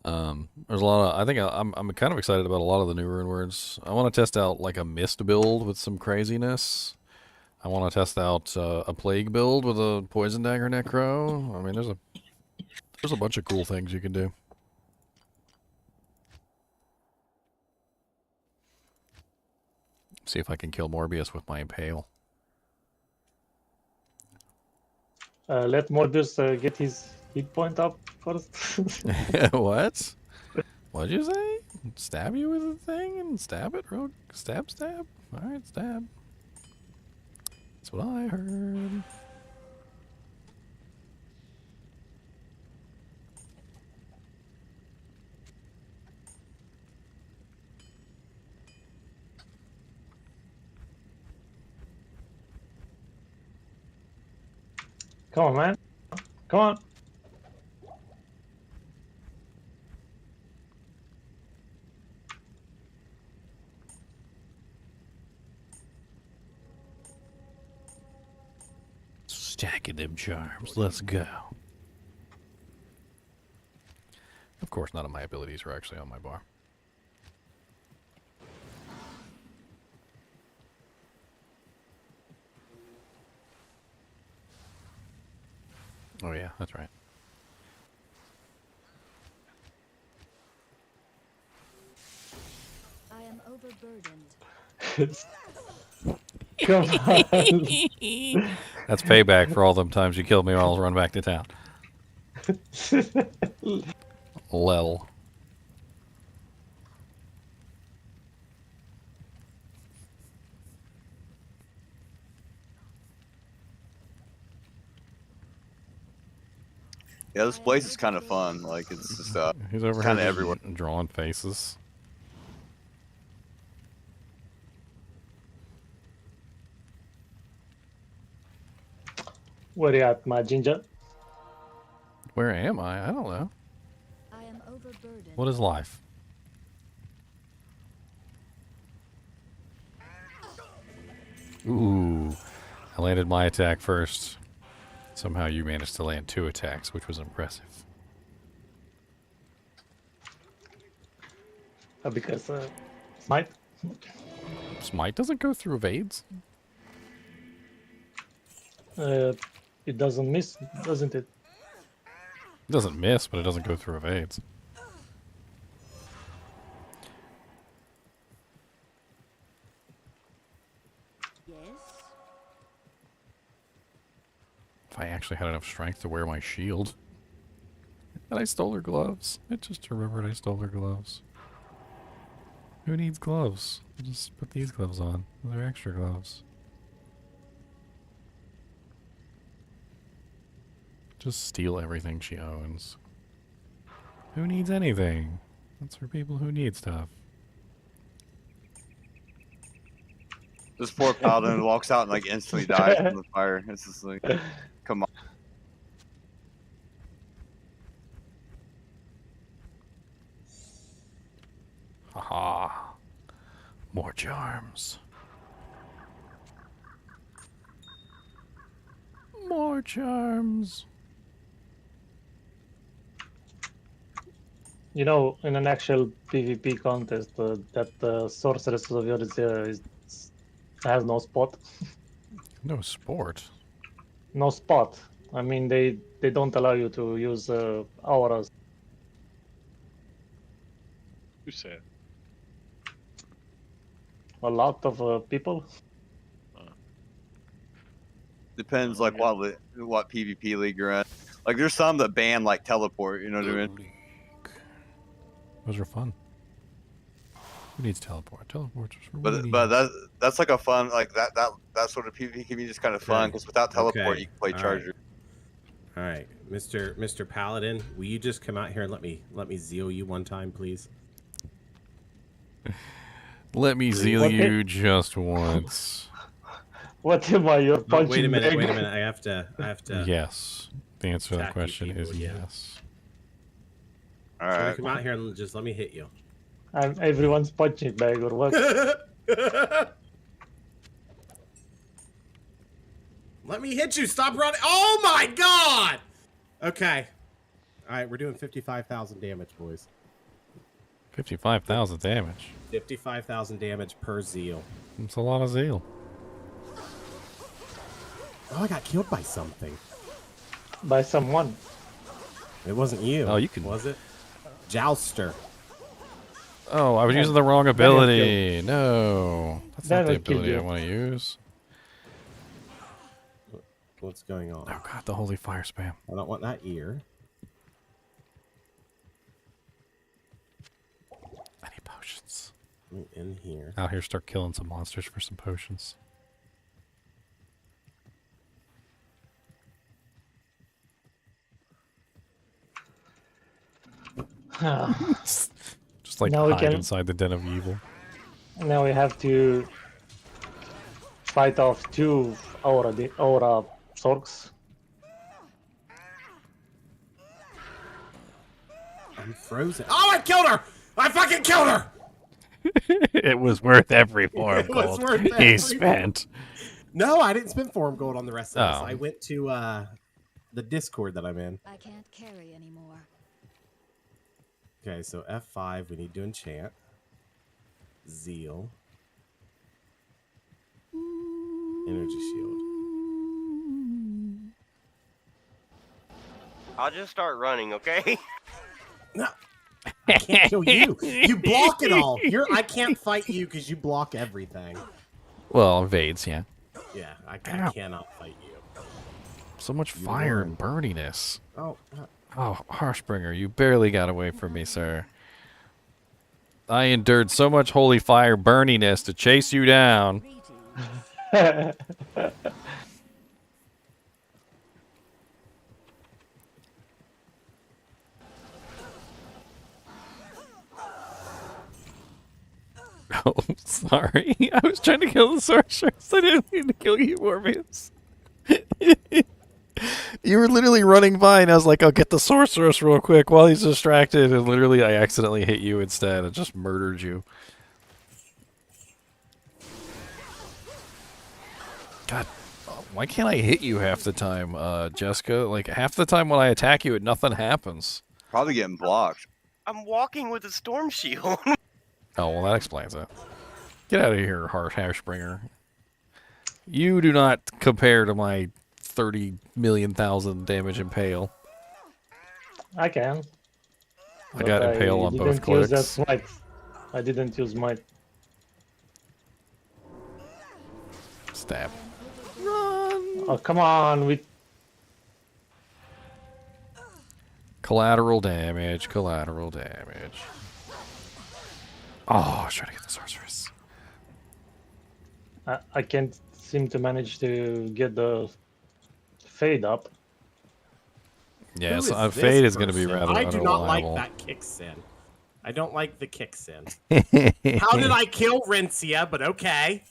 There's a lot of... I think I'm kind of excited about a lot of the new rune words. I want to test out like a mist build with some craziness. I want to test out a plague build with a poison dagger necro. I mean, there's a bunch of cool things you can do. See if I can kill Morbius with my impale. Let Morbius get his hit point up first. What? What'd you say? Stab you with a thing and stab it? Real stab, stab? Alright, stab. That's what I heard. Come on, man. Come on. Stacking them charms. Let's go. Of course, none of my abilities are actually on my bar. Oh yeah, that's right. I am overburdened. Come on. That's payback for all them times you killed me, or I'll run back to town. Lel. Yeah, this place is kind of fun. Like it's just He's over kind of here everywhere. drawing faces. Where you at, my ginger? Where am I? I don't know. I am overburdened. What is life? Ooh. I landed my attack first. Somehow you managed to land 2 attacks, which was impressive. Because smite. Smite doesn't go through evades? It doesn't miss, doesn't it? It doesn't miss, but it doesn't go through evades. Yes. If I actually had enough strength to wear my shield. And I stole her gloves. I just remembered I stole her gloves. Who needs gloves? I'll just put these gloves on. They're extra gloves. Just steal everything she owns. Who needs anything? That's for people who need stuff. This poor paladin walks out and like instantly dies from the fire. It's just like, come on. Haha. More charms. More charms. You know, in an actual PvP contest, that sorceress of yours has no spot. No sport. No spot. I mean, they don't allow you to use auras. Who said? A lot of people. Depends like what PvP league you're at. Like there's some that ban like teleport. You know what I mean? Those are fun. Who needs teleport? Teleport's for weenies. But that's like a fun like that sort of PvP can be just kind of fun because without teleport you can play charger. All right, Mr. Paladin, will you just come out here and let me zeal you one time, please? Let me zeal you just once. What am I? You're punching. Wait a minute. I have to. Yes. The answer to that attack you question is people, yeah. yes. All So right. come out here and just let me hit you. Everyone's punching bag or what? Let me hit you. Stop running. Oh my god. Okay. All right, we're doing 55,000 damage, boys. 55,000 damage. 55,000 damage per zeal. That's a lot of zeal. Oh, I got killed by something. By someone. It wasn't you. Oh, you can. Was it? Jouster. Oh, I was using the wrong ability. No. That's not the ability I want to use. What's going on? Oh, God, the holy fire spam. I don't want that ear. I need potions. In here. Out here, start killing some monsters for some potions. Just like Now we hide can- inside the den of evil. Now we have to fight off 2 aura sorks. I'm frozen. Oh, I killed her! I fucking killed her! It was worth every form It was gold worth he every spent. No, I didn't spend form gold on the rest of this. Oh. I went to the Discord that I'm in. I can't carry anymore. Okay, so F5, we need to enchant. Zeal. Energy shield. I'll just start running, okay? No. I can't kill you. You block it all. I can't fight you because you block everything. Well, evades, yeah. Yeah, I Ow. cannot fight you. So much You fire won. and burniness. Oh, Oh, Harshbringer, you barely got away from me, sir. I endured so much holy fire burniness to chase you down. Oh, sorry. I was trying to kill the sorceress. I didn't mean to kill you, Morbius. You were literally running by, and I was like, I'll get the sorceress real quick while he's distracted. And literally, I accidentally hit you instead. I just murdered you. God, why can't I hit you half the time, Jessica? Like, half the time when I attack you, nothing happens. Probably getting blocked. I'm walking with a storm shield. Oh, well, that explains it. Get out of here, Hashbringer. You do not compare to my 30 million thousand damage impale. I can. I got impale on both didn't use that clicks. smite. I didn't use might. Stab. Oh, come on. Collateral damage, collateral damage. Oh, I was trying to get the sorceress. I can't seem to manage to get the fade up. Yeah, Who so is this Fade is going to be person? rather I do not like unreliable. that kicks in. I don't like the kicks in. How did I kill Rencia? But okay.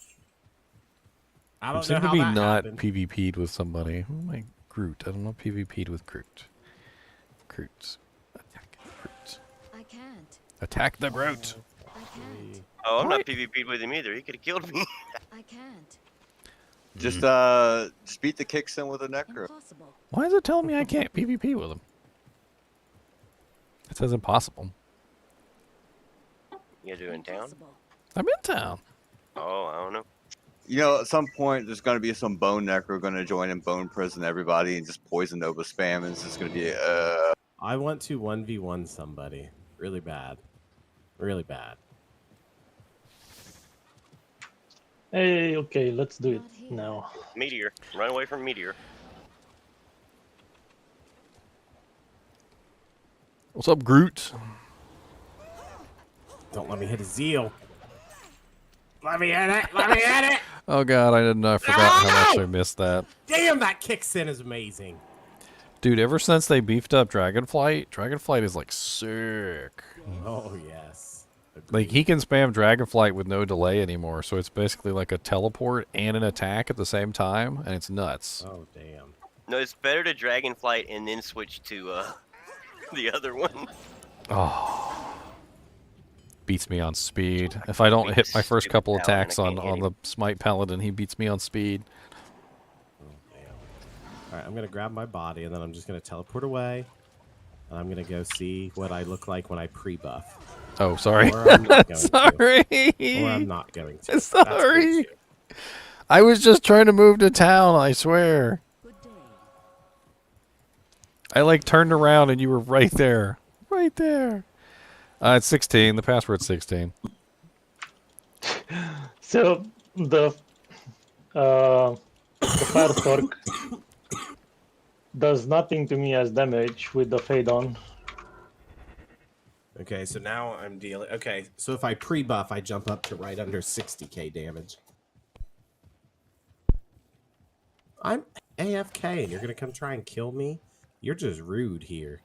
I I don't seem know to how be that not happened. PvP'd with somebody. Who am I? Groot. I don't know PvP'd with Groot. Groot. Attack Groot. I can't. Attack the Groot. I can't. Oh, I'm not PvP'd with him either. He could have killed me. I can't. Just beat the kicks in with a necro. Impossible. Why is it telling me I can't PvP with him? It says impossible. You do in town? Impossible. I'm in town. Oh, I don't know. You know, at some point, there's going to be some bone necro going to join and bone prison everybody and just poison Nova spam, and it's just going to be I want to 1v1 somebody. Really bad. Really bad. Hey, okay, let's do it now. Meteor. Run away from Meteor. What's up, Groot? Don't let me hit a zeal. Let me hit it. Let me hit it. Oh god, I forgot how much I missed that. Damn, that kicks in is amazing. Dude, ever since they beefed up Dragonflight is like sick. Oh, yes. Like, he can spam Dragonflight with no delay anymore, so it's basically like a teleport and an attack at the same time, and it's nuts. Oh, damn. No, it's better to Dragonflight and then switch to the other one. Oh. Beats me on speed. If I don't hit my first couple attacks on the Smite Paladin, he beats me on speed. Oh, damn. Alright, I'm going to grab my body, and then I'm just going to teleport away. And I'm going to go see what I look like when I pre-buff. Oh, sorry. Or I'm not going sorry. to. Or I'm not going to. Sorry. I was just trying to move to town, I swear. I like turned around and you were right there. Right there. It's 16. The password's 16. So the Firestork does nothing to me as damage with the fade on. Okay, so now I'm dealing. Okay, so if I pre-buff, I jump up to right under 60k damage. I'm AFK, and you're gonna come try and kill me? You're just rude here.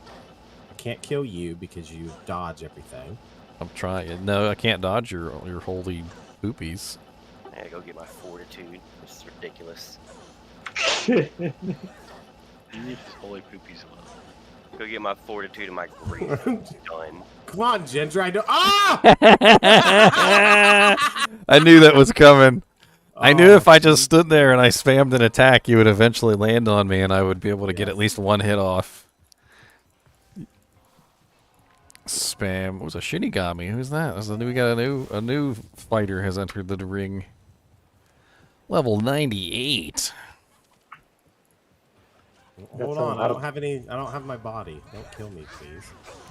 I can't kill you because you dodge everything. I'm trying. No, I can't dodge your holy poopies. I gotta go get my fortitude. This is ridiculous. You need his holy poopies alone. Go get my fortitude and my grace done. Come on, Ginger. I know. Ah! I knew that was coming. I knew Oh, if I just stood there and I spammed an attack, you would eventually land on me, and I would be able to get at least one hit off. Spam. What was a Shinigami? Who's that? We got a new fighter has entered the ring. Level 98. Hold on. I don't have my body. Don't kill me, please.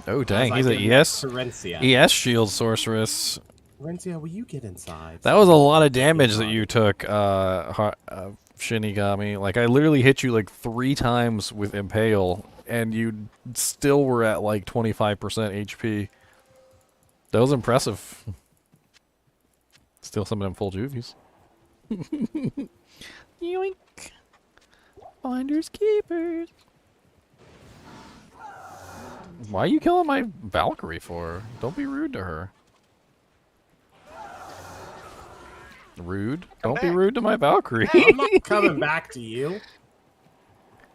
Oh dang, As he's I an do next ES to Rencia. ES shield sorceress. Rencia, will you get inside? That was a lot of damage that you took, Shinigami. Like, I literally hit you like 3 times with Impale, and you still were at like 25% HP. That was impressive. Still some of them full juvies. Yoink. Finders keepers. Why are you killing my Valkyrie for? Don't be rude to her. Rude? Don't be rude to my Valkyrie. Hey, I'm not coming back to you.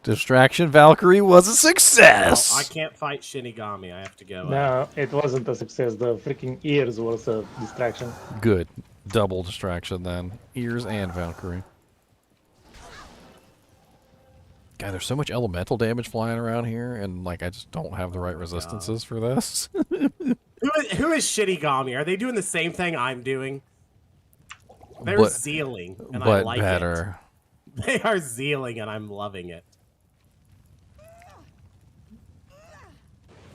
Distraction Valkyrie was a success. Oh, I can't fight Shinigami. I have to go. No, it wasn't a success. The freaking ears was a distraction. Good. Double distraction then. Ears and Valkyrie. God, there's so much elemental damage flying around here, and like I just don't have the right resistances for this. Who is Shinigami? Are they doing the same thing I'm doing? They're zealing, and I like better. it. They are zealing, and I'm loving it.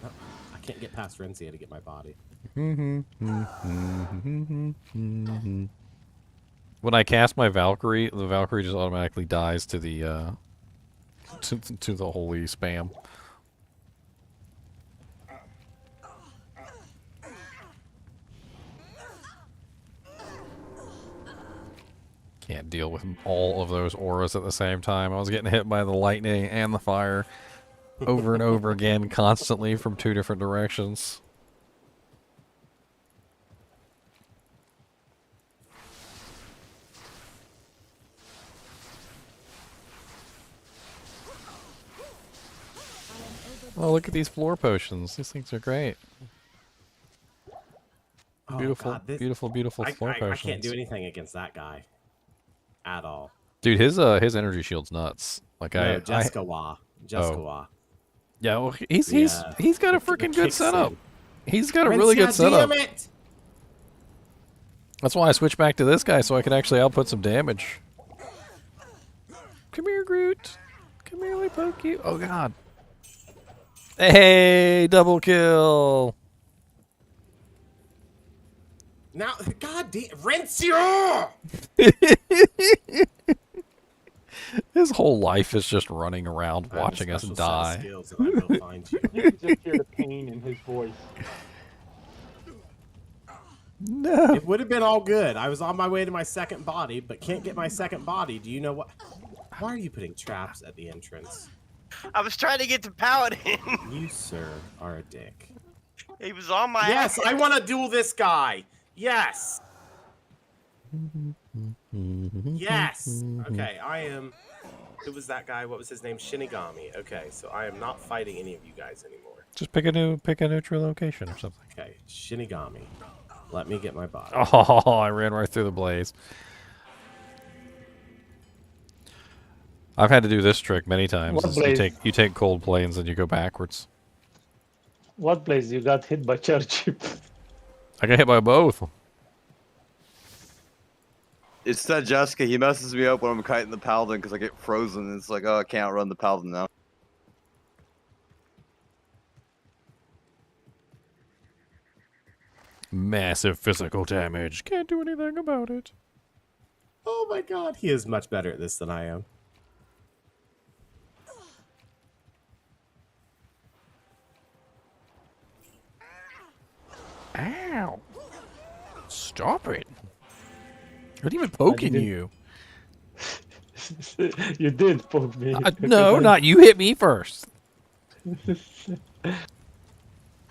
Oh, I can't get past Rencia to get my body. When I cast my Valkyrie, the Valkyrie just automatically dies to the to the holy spam. Can't deal with all of those auras at the same time. I was getting hit by the lightning and the fire over and over again, constantly from 2 different directions. Oh, look at these floor potions. These things are great. Oh, Beautiful, God, beautiful floor potions. I can't do anything against that guy at all. Dude, his energy shield's nuts. Like no, Jessica Wah. Yeah, well, he's got a freaking good setup. He's got a really good setup. Damn it! That's why I switched back to this guy so I could actually output some damage. Come here, Groot. Come here, let me poke you. Oh God. Hey, double kill. Now, God damn, Rencia! His whole life is just running around watching us die. You can just hear the pain in his voice. No. It would have been all good. I was on my way to my second body, but can't get my second body. Do you know what? Why are you putting traps at the entrance? I was trying to get to Paladin. You, sir, are a dick. He was on my Yes, ass. I want to duel this guy. Yes. Yes. Okay, I am. Who was that guy? What was his name? Shinigami. Okay, so I am not fighting any of you guys anymore. Just pick a neutral location or something. Okay, Shinigami. Let me get my body. Oh, I ran right through the blaze. I've had to do this trick many times. You take cold planes and you go backwards. What place you got hit by church? I got hit by both. It's that Jessica. He messes me up when I'm kiting the Paladin because I get frozen. And it's like, oh, I can't run the Paladin now. Massive physical damage. Can't do anything about it. Oh my God, he is much better at this than I am. Ow! Stop it! I'm not even poking you. You did poke me. No, not you. Hit me first.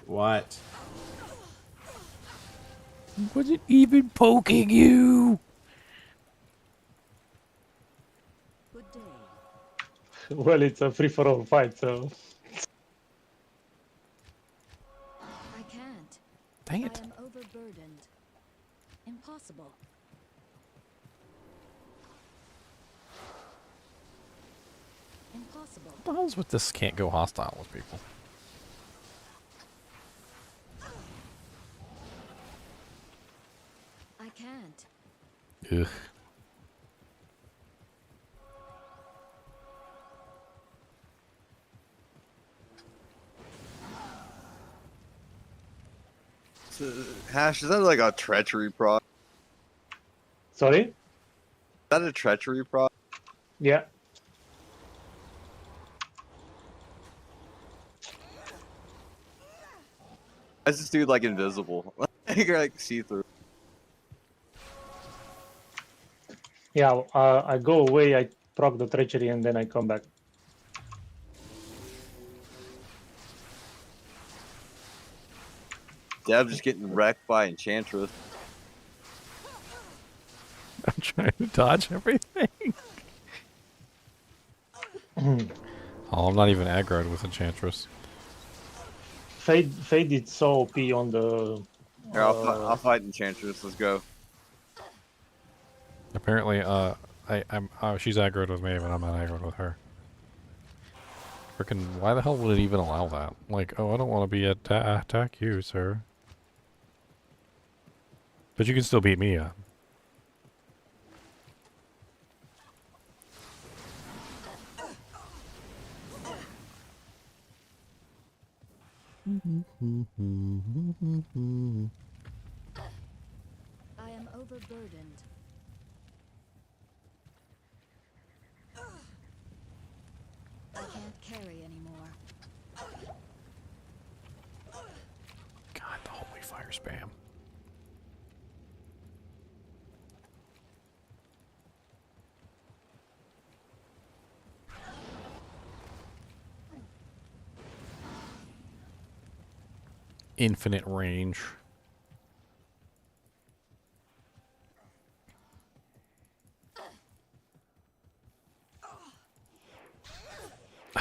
What? Wasn't even poking you. Well, it's a free-for-all fight, so. can't. Dang I it. am overburdened. Impossible. Impossible. What the hell's with this can't go hostile with people? I can't. Ugh. Hash, is that like a treachery proc? Sorry? Is that a treachery proc? Yeah. Why is this dude like invisible? You're like see through. Yeah, I go away, I proc the treachery, and then I come back. Dev just getting wrecked by Enchantress. I'm trying to dodge everything. Oh, I'm not even aggroed with Enchantress. Fade is so OP on the. Here, I'll fight Enchantress. Let's go. Apparently, she's aggroed with me, but I'm not aggroed with her. Frickin', why the hell would it even allow that? Like, oh, I don't want to be attack you, sir. But you can still beat me up. I am overburdened. I can't carry anymore. God, the holy fire spam. Infinite range.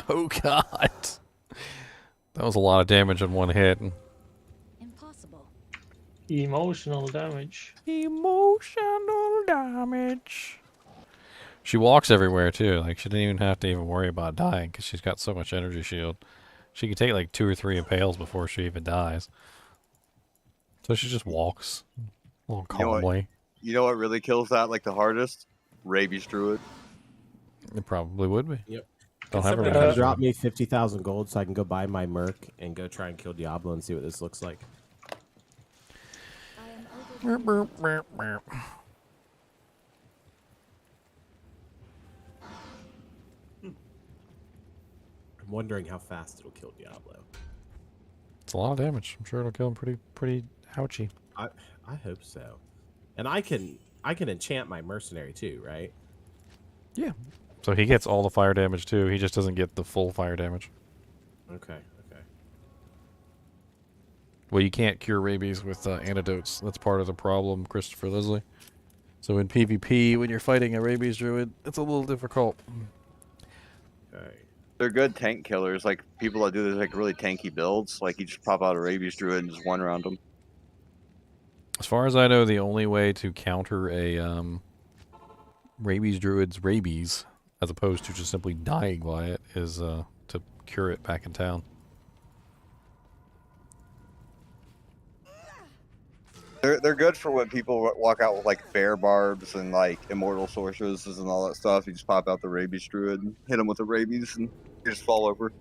Oh god. That was a lot of damage in one hit. Impossible. Emotional damage. Emotional damage. She walks everywhere too. Like she didn't even have to even worry about dying because she's got so much energy shield. She can take like 2 or 3 impales before she even dies. So she just walks a little calmly. You know what really kills that like the hardest? Rabies Druid. It probably would be. Yep. Don't Can have somebody her come drop me 50,000 gold so I can go buy my Merc and go try and kill Diablo and see what this looks like? I'm wondering how fast it'll kill Diablo. It's a lot of damage. I'm sure it'll kill him pretty ouchy. I hope so. And I can enchant my mercenary too, right? Yeah. So he gets all the fire damage too. He just doesn't get the full fire damage. Okay. Well, you can't cure rabies with antidotes. That's part of the problem, Christopher Leslie. So in PvP, when you're fighting a rabies druid, it's a little difficult. Okay. They're good tank killers. Like people that do this like really tanky builds. Like you just pop out a rabies druid and just one round them. As far as I know, the only way to counter a rabies druid's rabies, as opposed to just simply dying by it, is to cure it back in town. They're good for when people walk out with like bear barbs and like immortal sorceresses and all that stuff. You just pop out the rabies druid and hit them with the rabies and you just fall over.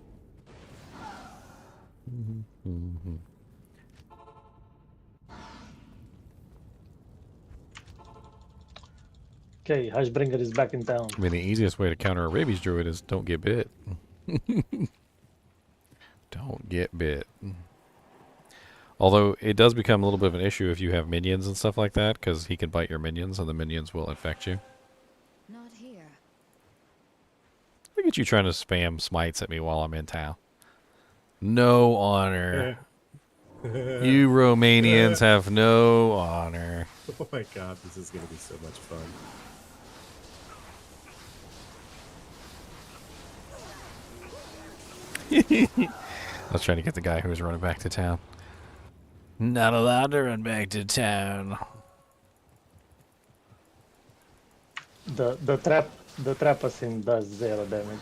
Okay, Hushbringer is back in town. I mean, the easiest way to counter a rabies druid is don't get bit. Don't get bit. Although it does become a little bit of an issue if you have minions and stuff like that, because he can bite your minions and the minions will infect you. Not here. Look at you trying to spam smites at me while I'm in town. No honor. You Romanians have no honor. Oh my god, this is going to be so much fun. I was trying to get the guy who was running back to town. Not allowed to run back to town. The trap assassin does 0 damage.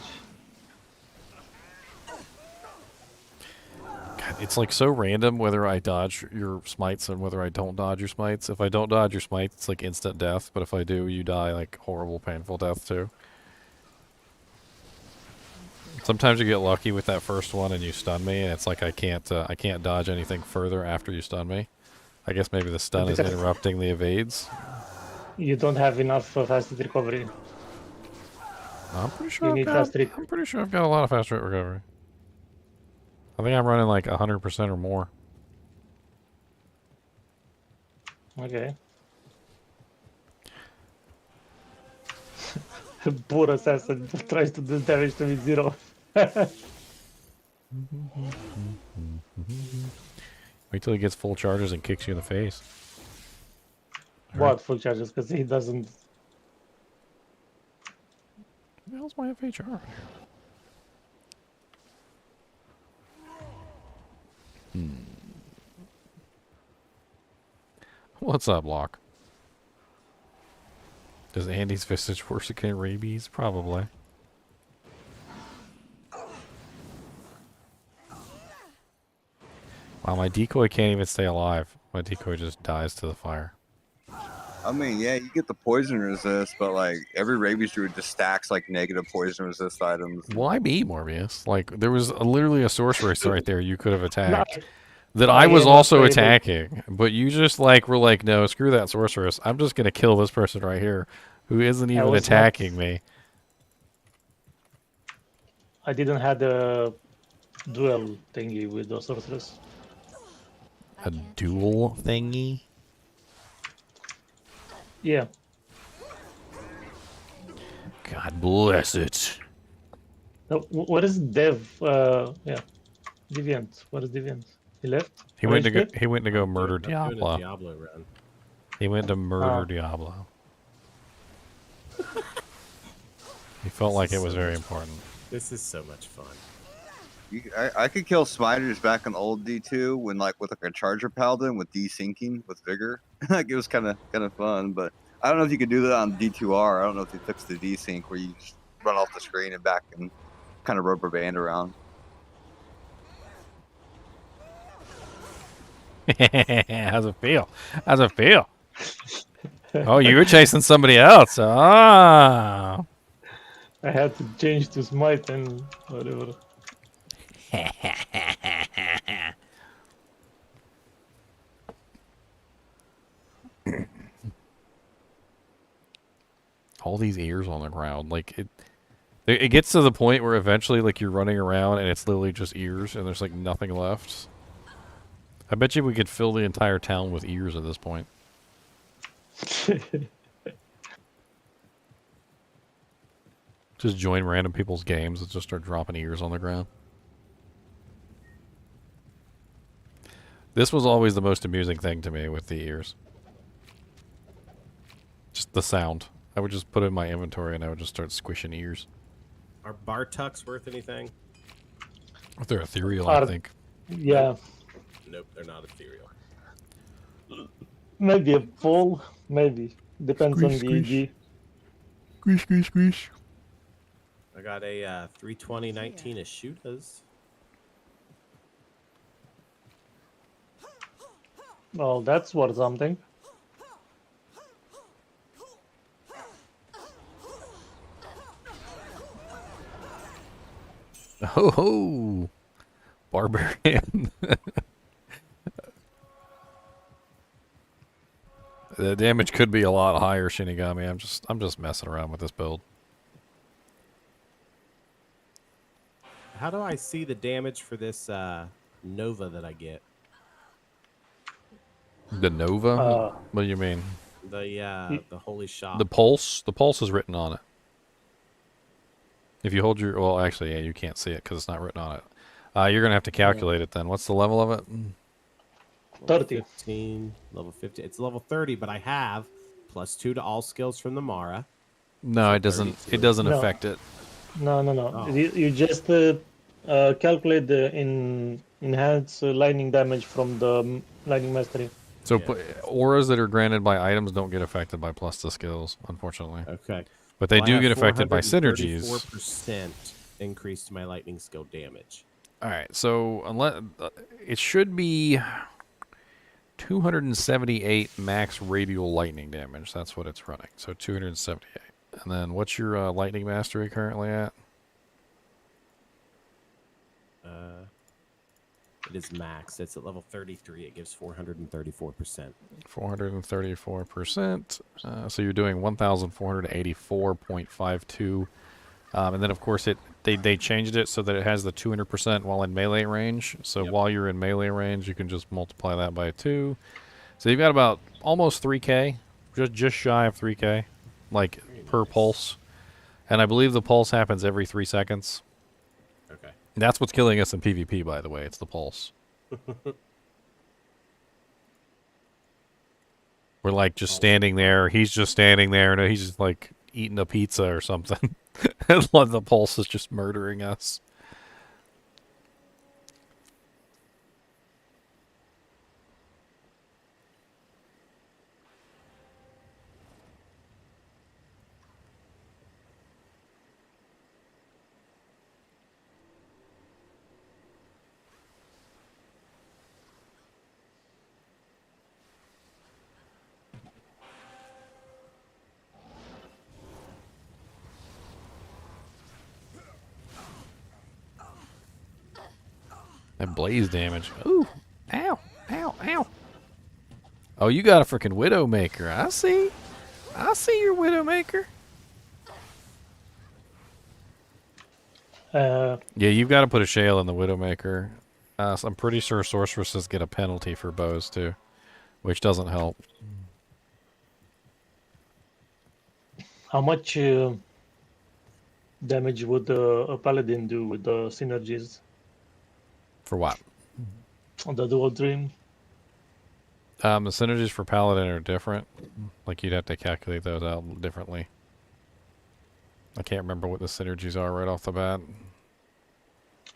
God, it's like so random whether I dodge your smites and whether I don't dodge your smites. If I don't dodge your smites, it's like instant death. But if I do, you die like horrible, painful death too. Sometimes you get lucky with that first one and you stun me, and it's like I can't dodge anything further after you stun me. I guess maybe the stun is interrupting the evades. You don't have enough fast recovery. I'm pretty sure You need fast recovery. I'm pretty sure I've got a lot of fast rate recovery. I think I'm running like 100% or more. Okay. Poor assassin tries to do damage to me 0. Wait till he gets full charges and kicks you in the face. What full charges? Because he doesn't. What the hell's my FHR? What's up, Locke? Does Andy's visage worse against rabies? Probably. Wow, my decoy can't even stay alive. My decoy just dies to the fire. I mean, yeah, you get the poison resist, but like every rabies druid just stacks like negative poison resist items. Why me, Morbius? Like there was literally a sorceress right there you could have attacked. That I was also attacking, but you just like were like, no, screw that sorceress. I'm just gonna kill this person right here, who isn't even attacking me. I didn't have the duel thingy with the sorceress. A duel thingy? Yeah. God bless it. What is Dev? Yeah, Deviant. What is Deviant? He left. He went to go. He went to go murder Doing a Diablo. Diablo run. He went to murder Diablo. He felt like it was very important. This is so much fun. I could kill Smiters back in old D2 when like with like a Charger Paladin with desyncing with Vigor. Like it was kind of fun, but I don't know if you could do that on D2R. I don't know if they fixed the desync where you just run off the screen and back and kind of rubber band around. How's it feel? How's it feel? Oh, you were chasing somebody else. Ah. I had to change to smite and whatever. All these ears on the ground, like it gets to the point where eventually, like you're running around and it's literally just ears, and there's like nothing left. I bet you we could fill the entire town with ears at this point. Just join random people's games and just start dropping ears on the ground. This was always the most amusing thing to me with the ears. Just the sound. I would just put it in my inventory and I would just start squishing ears. Are Bartucks worth anything? They're ethereal, I think. Yeah. Nope, they're not ethereal. Maybe a pole. Maybe. Depends on the EG. Squish, squish, squish. I got a 32019 of shooters. Well, that's worth something. Ho ho! Barbarian. The damage could be a lot higher, Shinigami. I'm just messing around with this build. How do I see the damage for this Nova that I get? The Nova? What do you mean? The Holy Shop. The Pulse? The Pulse is written on it. If you hold your... Well, actually, yeah, you can't see it because it's not written on it. You're going to have to calculate it then. What's the level of it? 30. 15, level 50. It's level 30, but I have +2 to all skills from the Mara. No, So it doesn't. 32. It doesn't No. affect it. No. Oh. You just calculate in Enhance lightning damage from the lightning mastery. So Yeah. auras that are granted by items don't get affected by plus to skills, unfortunately. Okay. But they Well, I do have get affected by synergies. 434% increase to my lightning skill damage. All right, so unless it should be 278 max radial lightning damage. That's what it's running. So 278. And then what's your lightning mastery currently at? It is max. It's at level 33. It gives 434%. 434%. So you're doing 1,484.52. And then, of course, they changed it so that it has the 200% while in melee range. So while you're in melee range, you can just multiply that by 2. So you've got about almost 3K, just shy of 3K, like per pulse. And I believe the pulse happens every 3 seconds. Okay. That's what's killing us in PvP, by the way. It's the pulse. We're like just standing there. He's just standing there. No, he's just like eating a pizza or something. And the pulse is just murdering us. That blaze damage. Ooh. Ow. Ow. Ow. Oh, you got a freaking Widowmaker. I see. I see your Widowmaker. Yeah, you've got to put a shale in the Widowmaker. So I'm pretty sure sorceresses get a penalty for bows too, which doesn't help. How much damage would a paladin do with the synergies? For what? On the dual dream? The synergies for paladin are different. Like you'd have to calculate those out differently. I can't remember what the synergies are right off the bat.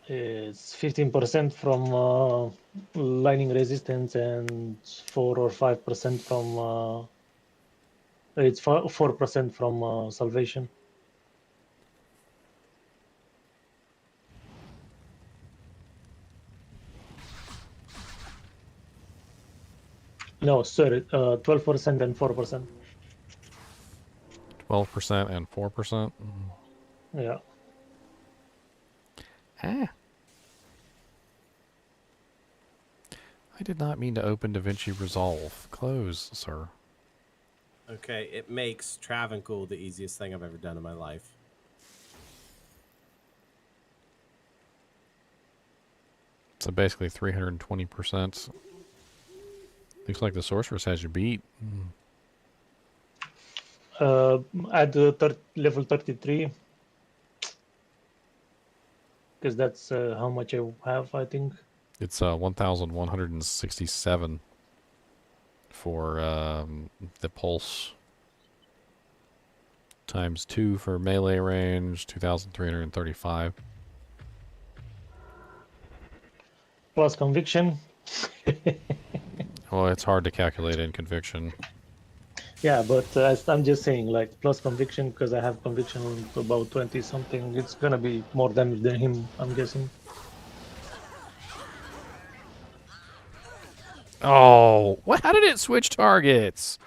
It's 15% from lightning resistance and 4 or 5% from. It's 4% from salvation. No, sorry, 12% and 4%. 12% and 4%. Yeah. Ah. I did not mean to open DaVinci Resolve. Close, sir. Okay, it makes Travancore the easiest thing I've ever done in my life. So basically 320%. Looks like the sorceress has you beat. At level 33. Because that's how much I have, I think. It's 1,167 for the pulse. Times 2 for melee range, 2,335. Plus conviction. Well, it's hard to calculate in conviction. Yeah, but I'm just saying, like, plus conviction, because I have conviction about 20 something. It's gonna be more damage than him, I'm guessing. Oh, what? How did it switch targets?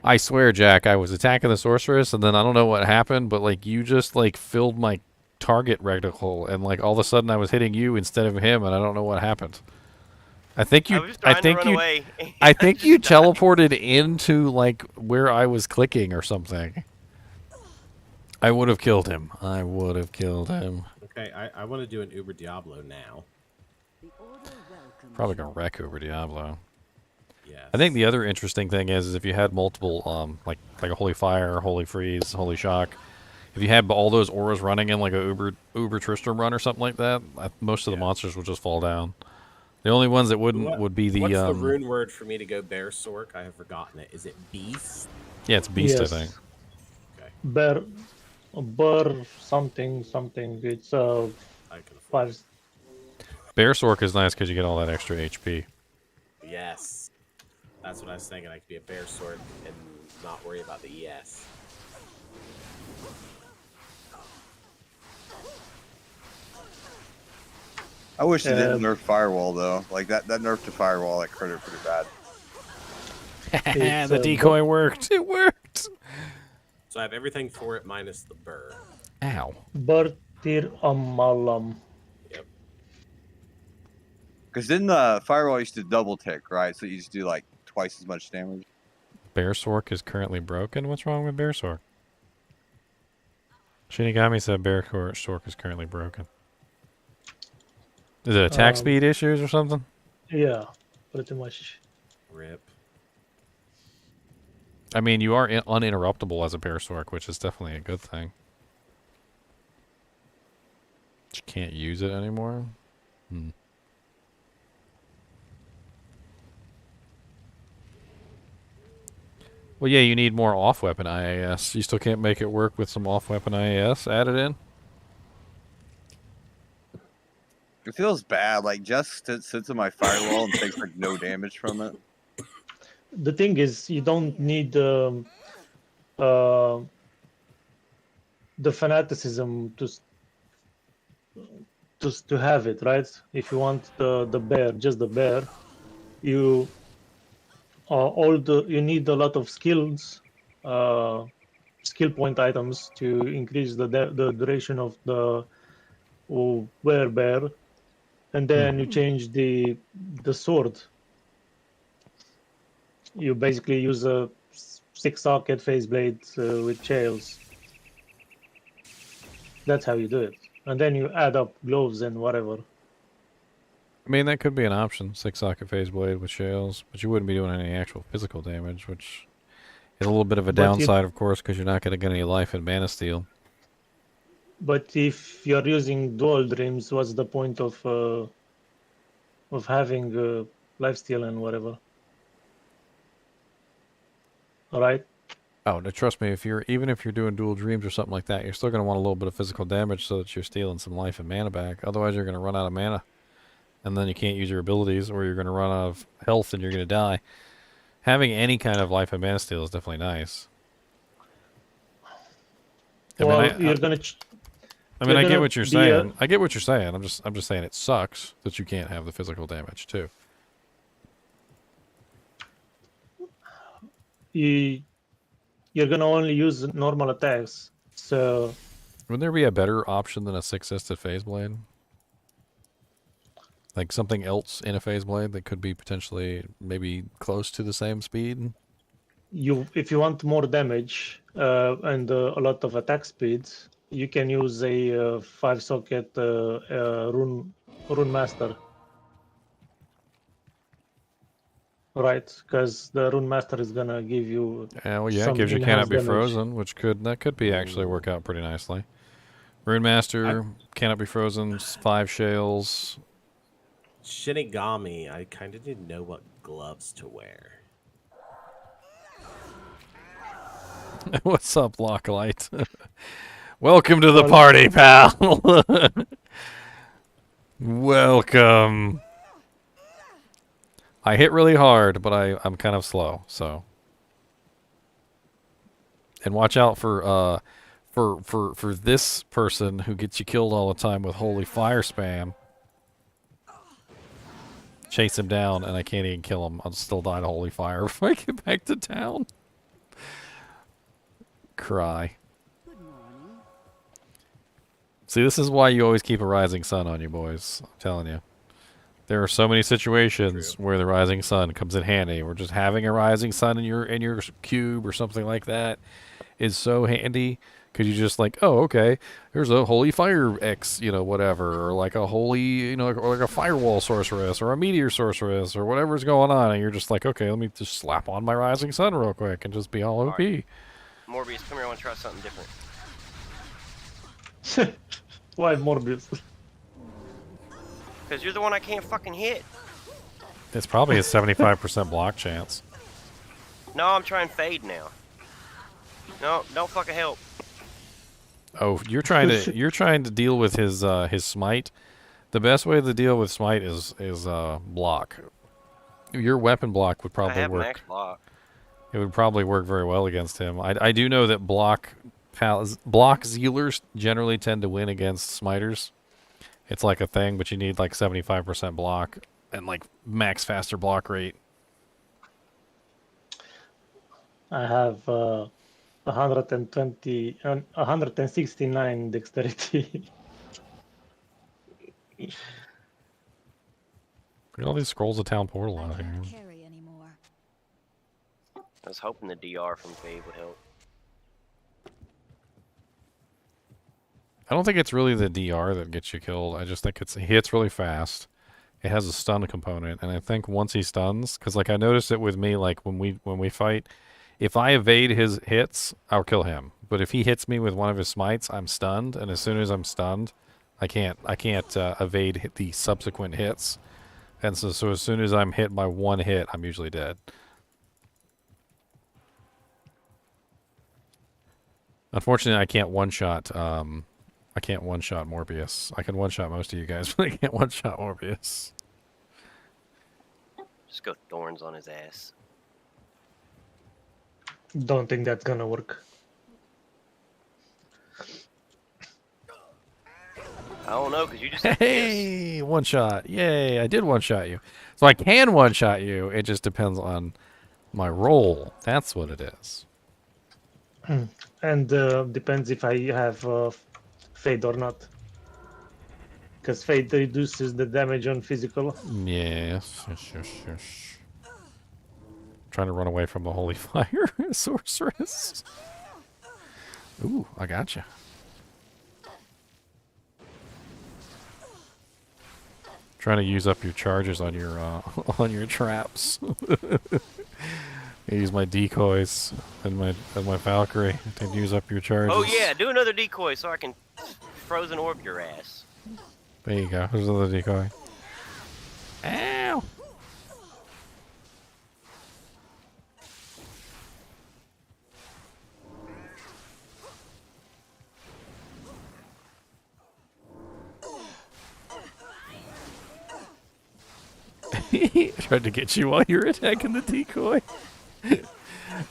I swear, Jack, I was attacking the sorceress, and then I don't know what happened, but like you just like filled my target reticle, and like all of a sudden I was hitting you instead of him, and I don't know what happened. I think you. I think you. I think you teleported into like where I was clicking or something. I would have killed him. I would have killed him. Okay, I want to do an Uber Diablo now. Probably gonna wreck over Diablo. Yes. I think the other interesting thing is if you had multiple, like a Holy Fire, Holy Freeze, Holy Shock, if you had all those auras running in like a Uber Tristram run or something like that, most of the monsters would just fall down. The only ones that wouldn't would be the. What's the rune word for me to go bear sork? I have forgotten it. Is it beast? Yeah, it's beast, Yes. I think. Okay. Bear something. It's 5. Bear Sork is nice because you get all that extra HP. Yes. That's what I was thinking. I could be a bear sword and not worry about the ES. I wish they didn't nerf Firewall though. Like that nerf to Firewall like hurt it pretty bad. The decoy worked. It worked. So I have everything for it minus the burr. Ow. Bertir Amalam. Yep. Because then the Firewall used to double tick, right? So you used to do like twice as much damage. Bear Sork is currently broken. What's wrong with Bear Sork? Shinigami said Bear Sork is currently broken. Is it attack speed issues or something? Yeah, pretty much. Rip. I mean, you are uninterruptible as a Bear Sork, which is definitely a good thing. But you can't use it anymore? Hmm. Well, yeah, you need more off-weapon IAS. You still can't make it work with some off-weapon IAS added in? It feels bad. Like Jess sits in my Firewall and takes like no damage from it. The thing is, you don't need the fanaticism to have it, right? If you want the bear, just the bear, you you need a lot of skills, skill point items to increase the duration of the bear, and then you change the sword. You basically use a 6-socket phase blade with chails. That's how you do it. And then you add up gloves and whatever. I mean, that could be an option. 6-socket phase blade with shells, but you wouldn't be doing any actual physical damage, which is a little bit of a downside, of course, because you're not going to get any life in Mana Steel. But if you're using dual dreams, what's the point of having lifesteal and whatever? All right. Oh, no, trust me. Even if you're doing dual dreams or something like that, you're still going to want a little bit of physical damage so that you're stealing some life and mana back. Otherwise, you're going to run out of mana, and then you can't use your abilities, or you're going to run out of health and you're going to die. Having any kind of life and mana steal is definitely nice. Well, you're going to. I mean, I get what you're saying. I get what you're saying. I'm just saying it sucks that you can't have the physical damage too. You're gonna only use normal attacks. So. Would there be a better option than a 6-sisted phase blade? Like something else in a phase blade that could be potentially maybe close to the same speed? If you want more damage and a lot of attack speed, you can use a 5-socket rune master, right? Because the rune master is gonna give you. Well, yeah, it gives you cannot be frozen, which could be actually work out pretty nicely. Rune master cannot be frozen, 5 shells. Shinigami, I kind of didn't know what gloves to wear. What's up, Locklight? Welcome to the party, pal. Welcome. I hit really hard, but I'm kind of slow, so. And watch out for this person who gets you killed all the time with holy fire spam. Chase him down, and I can't even kill him. I'll still die to holy fire if I get back to town. Cry. See, this is why you always keep a rising sun on you, boys. I'm telling you. There are so many situations where the rising sun comes in handy. Or just having a rising sun in your cube or something like that is so handy. Because you just like, oh, okay, there's a holy fire X, whatever. Or like a holy, or like a firewall sorceress or a meteor sorceress or whatever's going on. And you're just like, okay, let me just slap on my rising sun real quick and just be all OP. Right. Morbius, come here, I want to try something different. Why Morbius? Because you're the one I can't fucking hit. It's probably a 75% block chance. No, I'm trying fade now. No, don't fucking help. Oh, you're trying to deal with his smite, The best way to deal with smite is block. Your weapon block would I probably have work. max block. It would probably work very well against him. I do know that block zealers generally tend to win against smiters. It's like a thing, but you need like 75% block and like max faster block rate. I have 169 dexterity. Look at all these scrolls of town portal I out here. can't carry anymore. I was hoping the DR from Fade would help. I don't think it's really the DR that gets you killed. I just think he hits really fast. It has a stun component, and I think once he stuns, because like I noticed it with me, like when we fight, if I evade his hits, I'll kill him. But if he hits me with one of his smites, I'm stunned, and as soon as I'm stunned, I can't evade the subsequent hits. And so as soon as I'm hit by one hit, I'm usually dead. Unfortunately, I can't one-shot Morbius. I can one-shot most of you guys, but I can't one-shot Morbius. Just go thorns on his ass. Don't think that's gonna work. I don't know, because you just have Hey, one-shot. Yay, I did one-shot you. So I can one-shot you. It just depends on my roll. That's what it is. And depends if I have Fade or not. Because Fade reduces the damage on physical. Yes. Trying to run away from the holy fire sorceress. Ooh, I gotcha. Trying to use up your charges on your on your traps. I use my decoys and my Valkyrie to use up your charges. Oh yeah, do another decoy so I can frozen orb your ass. There you go. There's another decoy. Ow! Tried to get you while you're attacking the decoy. I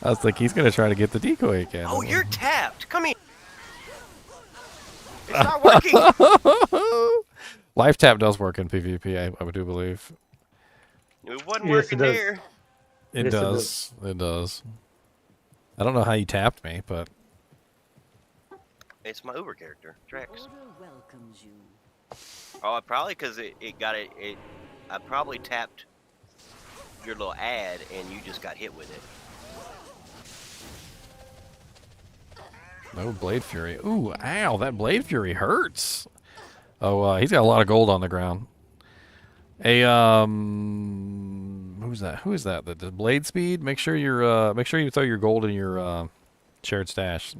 was like, he's gonna try to get the decoy again. Oh, you're tapped. Come here. It's not working. Life tap does work in PvP, I do believe. It wasn't Yes, working it does. there. It Yes, it does. It does. I don't know how you tapped me, but It's my Uber character, Drex. Order welcomes you. Oh, probably because it got it. I probably tapped your little ad and you just got hit with it. no Blade Fury. Ooh, ow, that Blade Fury hurts. Oh, he's got a lot of gold on the ground. Who's that? Who is that? The Blade Speed? Make sure you throw your gold in your shared stash.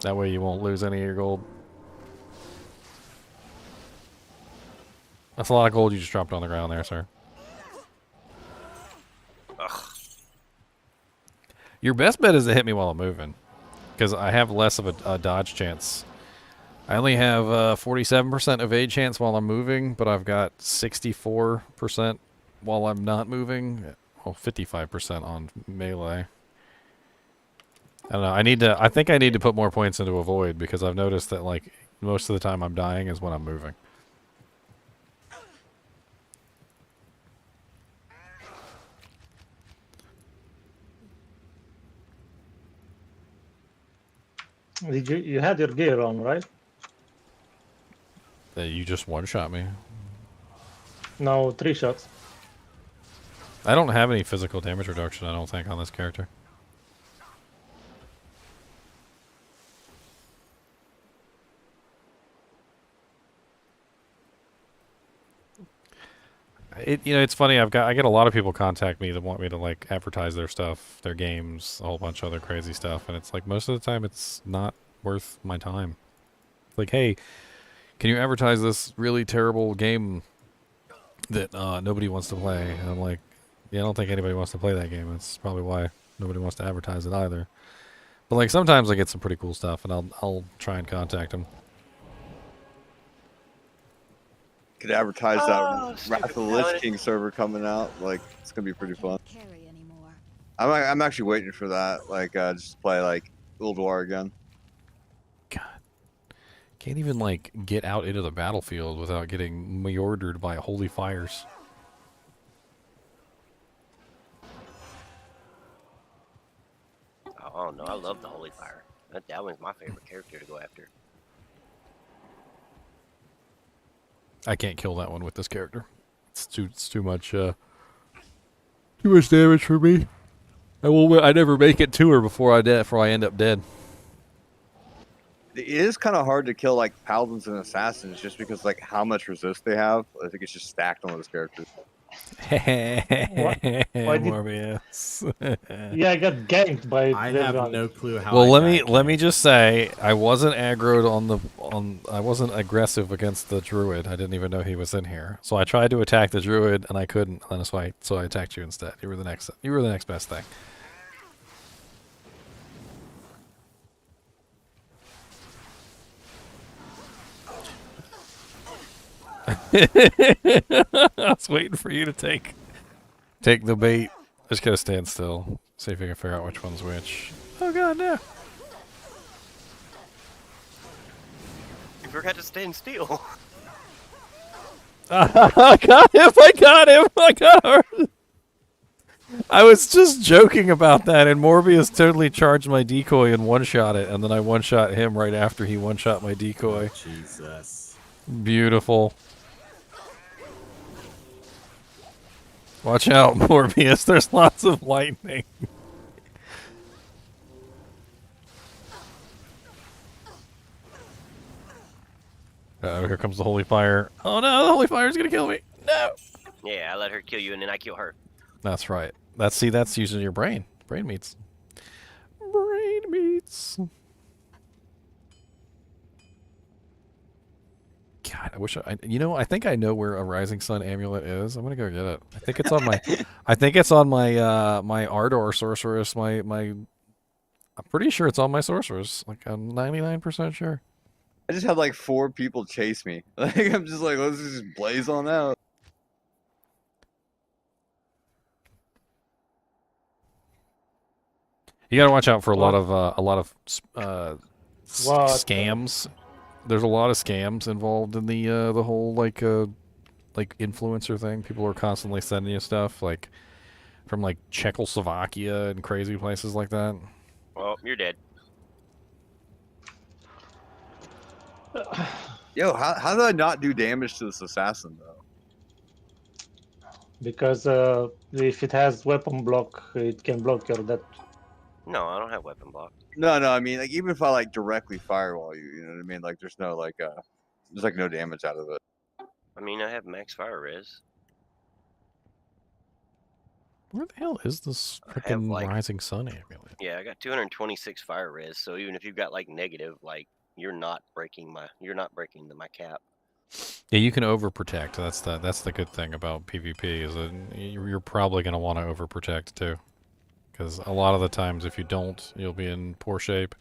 That way you won't lose any of your gold. That's a lot of gold you just dropped on the ground there, sir. Ugh. Your best bet is to hit me while I'm moving, because I have less of a dodge chance. I only have 47% evade chance while I'm moving, but I've got 64% while I'm not moving. Well, 55% on melee. I don't know. I think I need to put more points into avoid, because I've noticed that like most of the time I'm dying is when I'm moving. You had your gear on, right? You just one-shot me. No, 3 shots. I don't have any physical damage reduction, I don't think, on this character. It's funny. I get a lot of people contact me that want me to like advertise their stuff, their games, a whole bunch of other crazy stuff, and it's like most of the time it's not worth my time. Like, hey, can you advertise this really terrible game that nobody wants to play? And I'm like, yeah, I don't think anybody wants to play that game. That's probably why nobody wants to advertise it either. But like sometimes I get some pretty cool stuff, and I'll try and contact them. Could advertise Oh, that stupid Wrath of the Lich paladin. King server coming out. Like, it's gonna be pretty fun. Can't carry anymore. I'm actually waiting for that. Like, just to play like D2R again. God. Can't even, like, get out into the battlefield without getting murdered by holy fires. Oh no, I love the Holy Fire. That one's my favorite character to go after. I can't kill that one with this character. It's too much damage for me. I never make it to her before I end up dead. It is kind of hard to kill like paladins and assassins just because like how much resist they have. I think it's just stacked on those characters. Why did- Morbius. Yeah, I got ganked by. I have no clue how. Well, I let me just say I wasn't aggroed I wasn't aggressive against the druid. I didn't even know he was in here. So I tried to attack the druid and I couldn't. And that's why I attacked you instead. You were the next best thing. I was waiting for you to take the bait. Just gotta stand still. See if you can figure out which one's which. Oh god, no. You forgot to stand still. I got him! I got her! I was just joking about that, and Morbius totally charged my decoy and one-shot it, and then I one-shot him right after he one-shot my decoy. Jesus. Beautiful. Watch out, Morbius. There's lots of lightning. Uh-oh, here comes the holy fire. Oh no, the holy fire's gonna kill me. No. Yeah, I let her kill you and then I kill her. That's right. That's using your brain. Brain meats. Brain meats. God, I wish I think I know where a Rising Sun amulet is. I'm gonna go get it. I think it's on my my Ardor sorceress. I'm pretty sure it's on my sorceress. Like I'm 99% sure. I just had like 4 people chase me. Like I'm just like, let's just blaze on out. You gotta watch out for a lot of scams. There's a lot of scams involved in the whole like influencer thing. People are constantly sending you stuff like from like Czechoslovakia and crazy places like that. Well, you're dead. Yo, how did I not do damage to this assassin though? Because if it has weapon block, it can block your death. No, I don't have weapon block. No, I mean like even if I like directly firewall you, you know what I mean? Like there's no like there's like no damage out of it. I mean, I have max fire res. Where the hell is this I have, freaking like- Rising Sun amulet? Yeah, I got 226 fire res. So even if you've got like negative, like you're not breaking my cap. Yeah, you can overprotect. That's the good thing about PvP is that you're probably gonna want to overprotect too, because a lot of the times if you don't, you'll be in poor shape,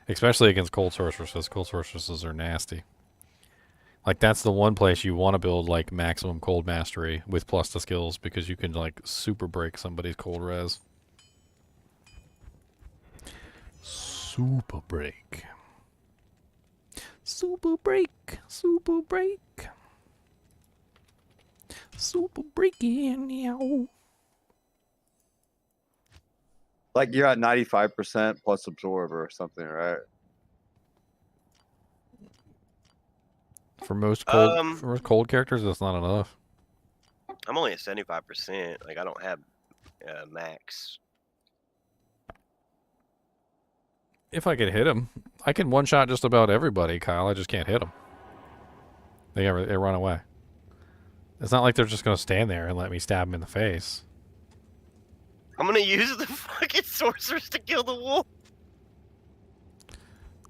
especially against cold sorceresses. Cold sorceresses are nasty. Like that's the one place you want to build like maximum cold mastery with plus the skills because you can like super break somebody's cold res. Super break. Super break. Super break. Super breaking now. Like you're at 95% plus absorb or something, right? For most cold characters, that's not enough. I'm only at 75%. Like I don't have max. If I could hit him, I can one-shot just about everybody, Kyle. I just can't hit them. They run away. It's not like they're just going to stand there and let me stab them in the face. I'm gonna use the fucking sorcerers to kill the wolf.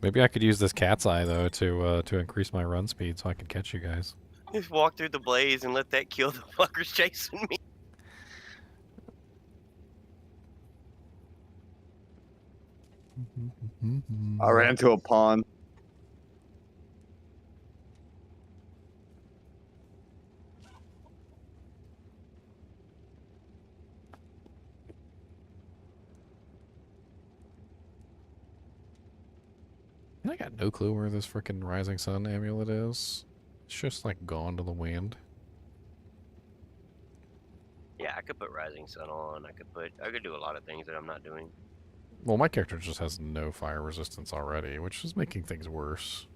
Maybe I could use this cat's eye, though, to increase my run speed so I can catch you guys. Just walk through the blaze and let that kill the fuckers chasing me. I ran into a pond. I got no clue where this freaking Rising Sun amulet is. It's just like gone to the wind. Yeah, I could put Rising Sun on. I could do a lot of things that I'm not doing. Well, my character just has no fire resistance already, which is making things worse.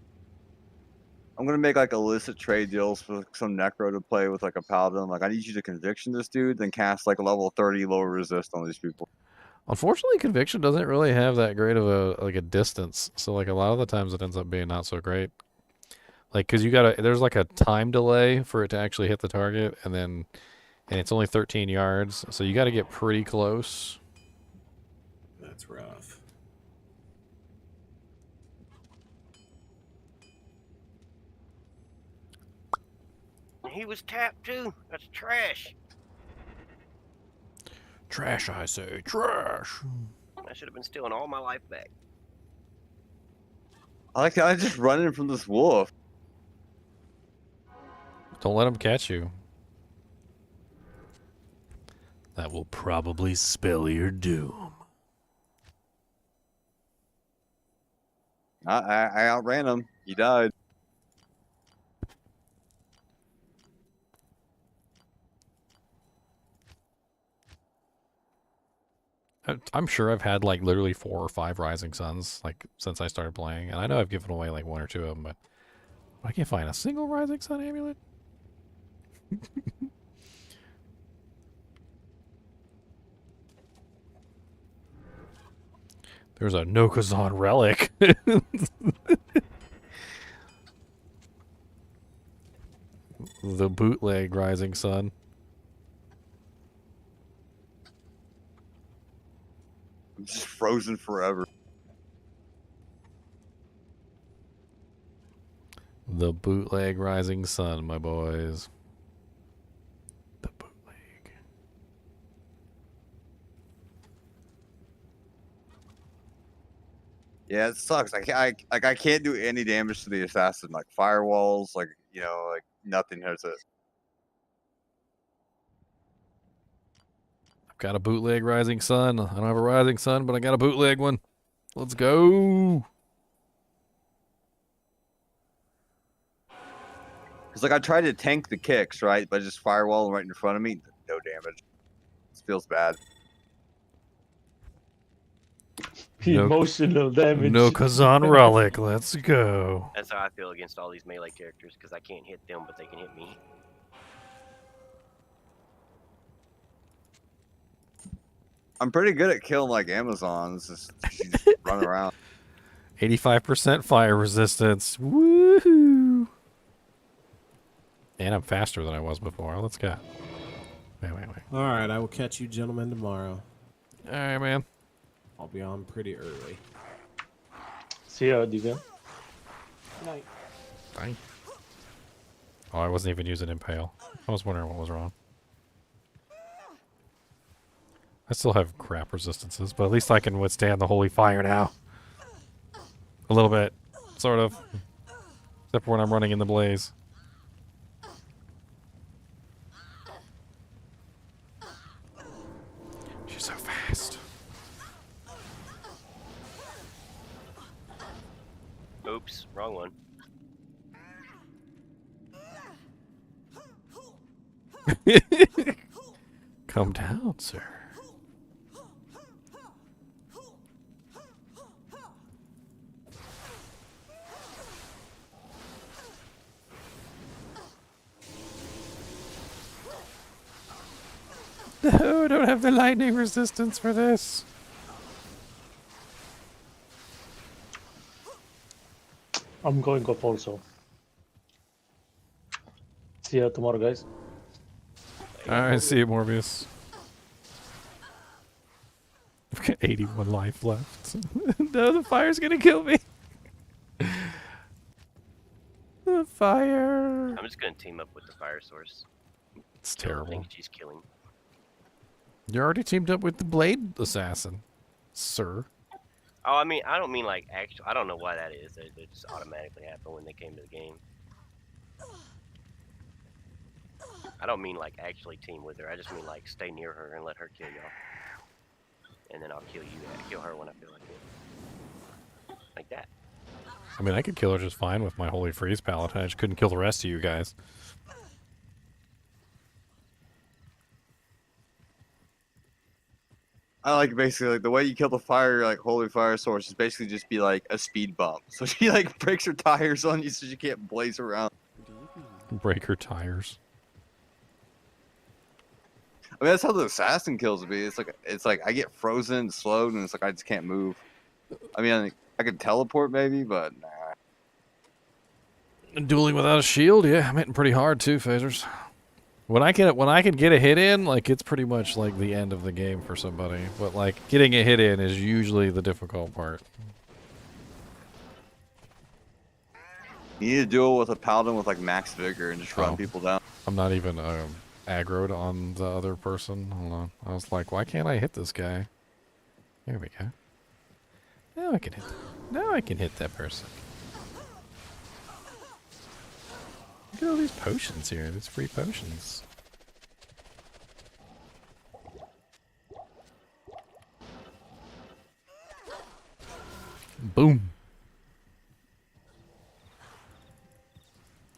I'm gonna make like illicit trade deals for some necro to play with like a paladin. Like I need you to conviction this dude, then cast like a level 30 lower resist on these people. Unfortunately, conviction doesn't really have that great of a distance, so like a lot of the times it ends up being not so great. Like, cause there's like a time delay for it to actually hit the target, and it's only 13 yards, so you got to get pretty close. That's rough. He was tapped too. That's trash. Trash, I say, trash. I should have been stealing all my life back. I just running from this wolf. Don't let him catch you. That will probably spell your doom. I outran him. He died. I'm sure I've had like literally 4 or 5 Rising Suns like since I started playing, and I know I've given away like 1 or 2 of them, but I can't find a single Rising Sun amulet. There's a Nokazan relic. The bootleg Rising Sun. I'm just frozen forever. The bootleg Rising Sun, my boys. The bootleg. Yeah, it sucks. I can't do any damage to the assassin. Like firewalls, like like nothing hurts it. I've got a bootleg Rising Sun. I don't have a Rising Sun, but I got a bootleg one. Let's go. Cause like I tried to tank the kicks, right? But just firewall right in front of me, no damage. This feels bad. Emotional damage. Nokazan relic. Let's go. That's how I feel against all these melee characters, because I can't hit them, but they can hit me. I'm pretty good at killing like Amazons. Just run around. 85% fire resistance. Woohoo! And I'm faster than I was before. Let's go. Wait. All right, I will catch you gentlemen tomorrow. All right, man. I'll be on pretty early. See ya, Divya. Night. Bye. Oh, I wasn't even using Impale. I was wondering what was wrong. I still have crap resistances, but at least I can withstand the holy fire now. A little bit. Sort of. Except for when I'm running in the blaze. She's so fast. Oops, wrong one. Come down, sir. No, I don't have the lightning resistance for this. I'm going up also. See ya tomorrow, guys. Alright, see you, Morbius. I've got 81 life left. No, the fire's gonna kill me. The fire. I'm just gonna team up with the fire source. It's Kill the terrible. things she's killing. You're already teamed up with the blade assassin, sir. Oh, I mean, I don't mean like actual. I don't know why that is. It just automatically happened when they came to the game. I don't mean like actually team with her. I just mean like stay near her and let her kill y'all, and then I'll kill you. Kill her when I feel like it. Like that. I mean, I could kill her just fine with my Holy Freeze Paladin. I just couldn't kill the rest of you guys. I like basically like the way you kill the fire, like holy fire source, is basically just be like a speed bump. So she like breaks her tires on you, so she can't blaze around. Break her tires. I mean, that's how the assassin kills me. It's like I get frozen, slowed, and it's like I just can't move. I mean, I could teleport maybe, but nah. Dueling without a shield, yeah, I'm hitting pretty hard too, phasers. When I can get a hit in, like it's pretty much like the end of the game for somebody. But like getting a hit in is usually the difficult part. You need to duel with a paladin with like max vigor and just run people down. I'm not even aggroed on the other person. Hold on. I was like, why can't I hit this guy? There we go. Now I can hit. Now I can hit that person. Look at all these potions here. These free potions. Boom.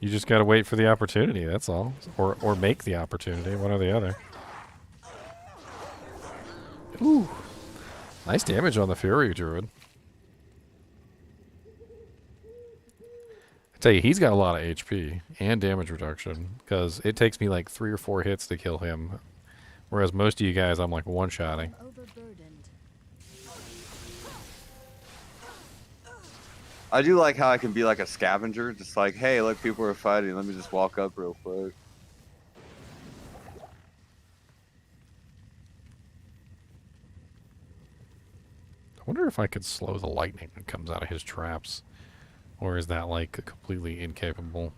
You just gotta wait for the opportunity, that's all. Or make the opportunity, one or the other. Ooh. Nice damage on the Fury Druid. I tell you, he's got a lot of HP and damage reduction, because it takes me like 3 or 4 hits to kill him. Whereas most of you guys, I'm like one-shotting. I do like how I can be like a scavenger, just like, hey, look, people are fighting. Let me just walk up real quick. I wonder if I could slow the lightning that comes out of his traps. Or is that like completely incapable?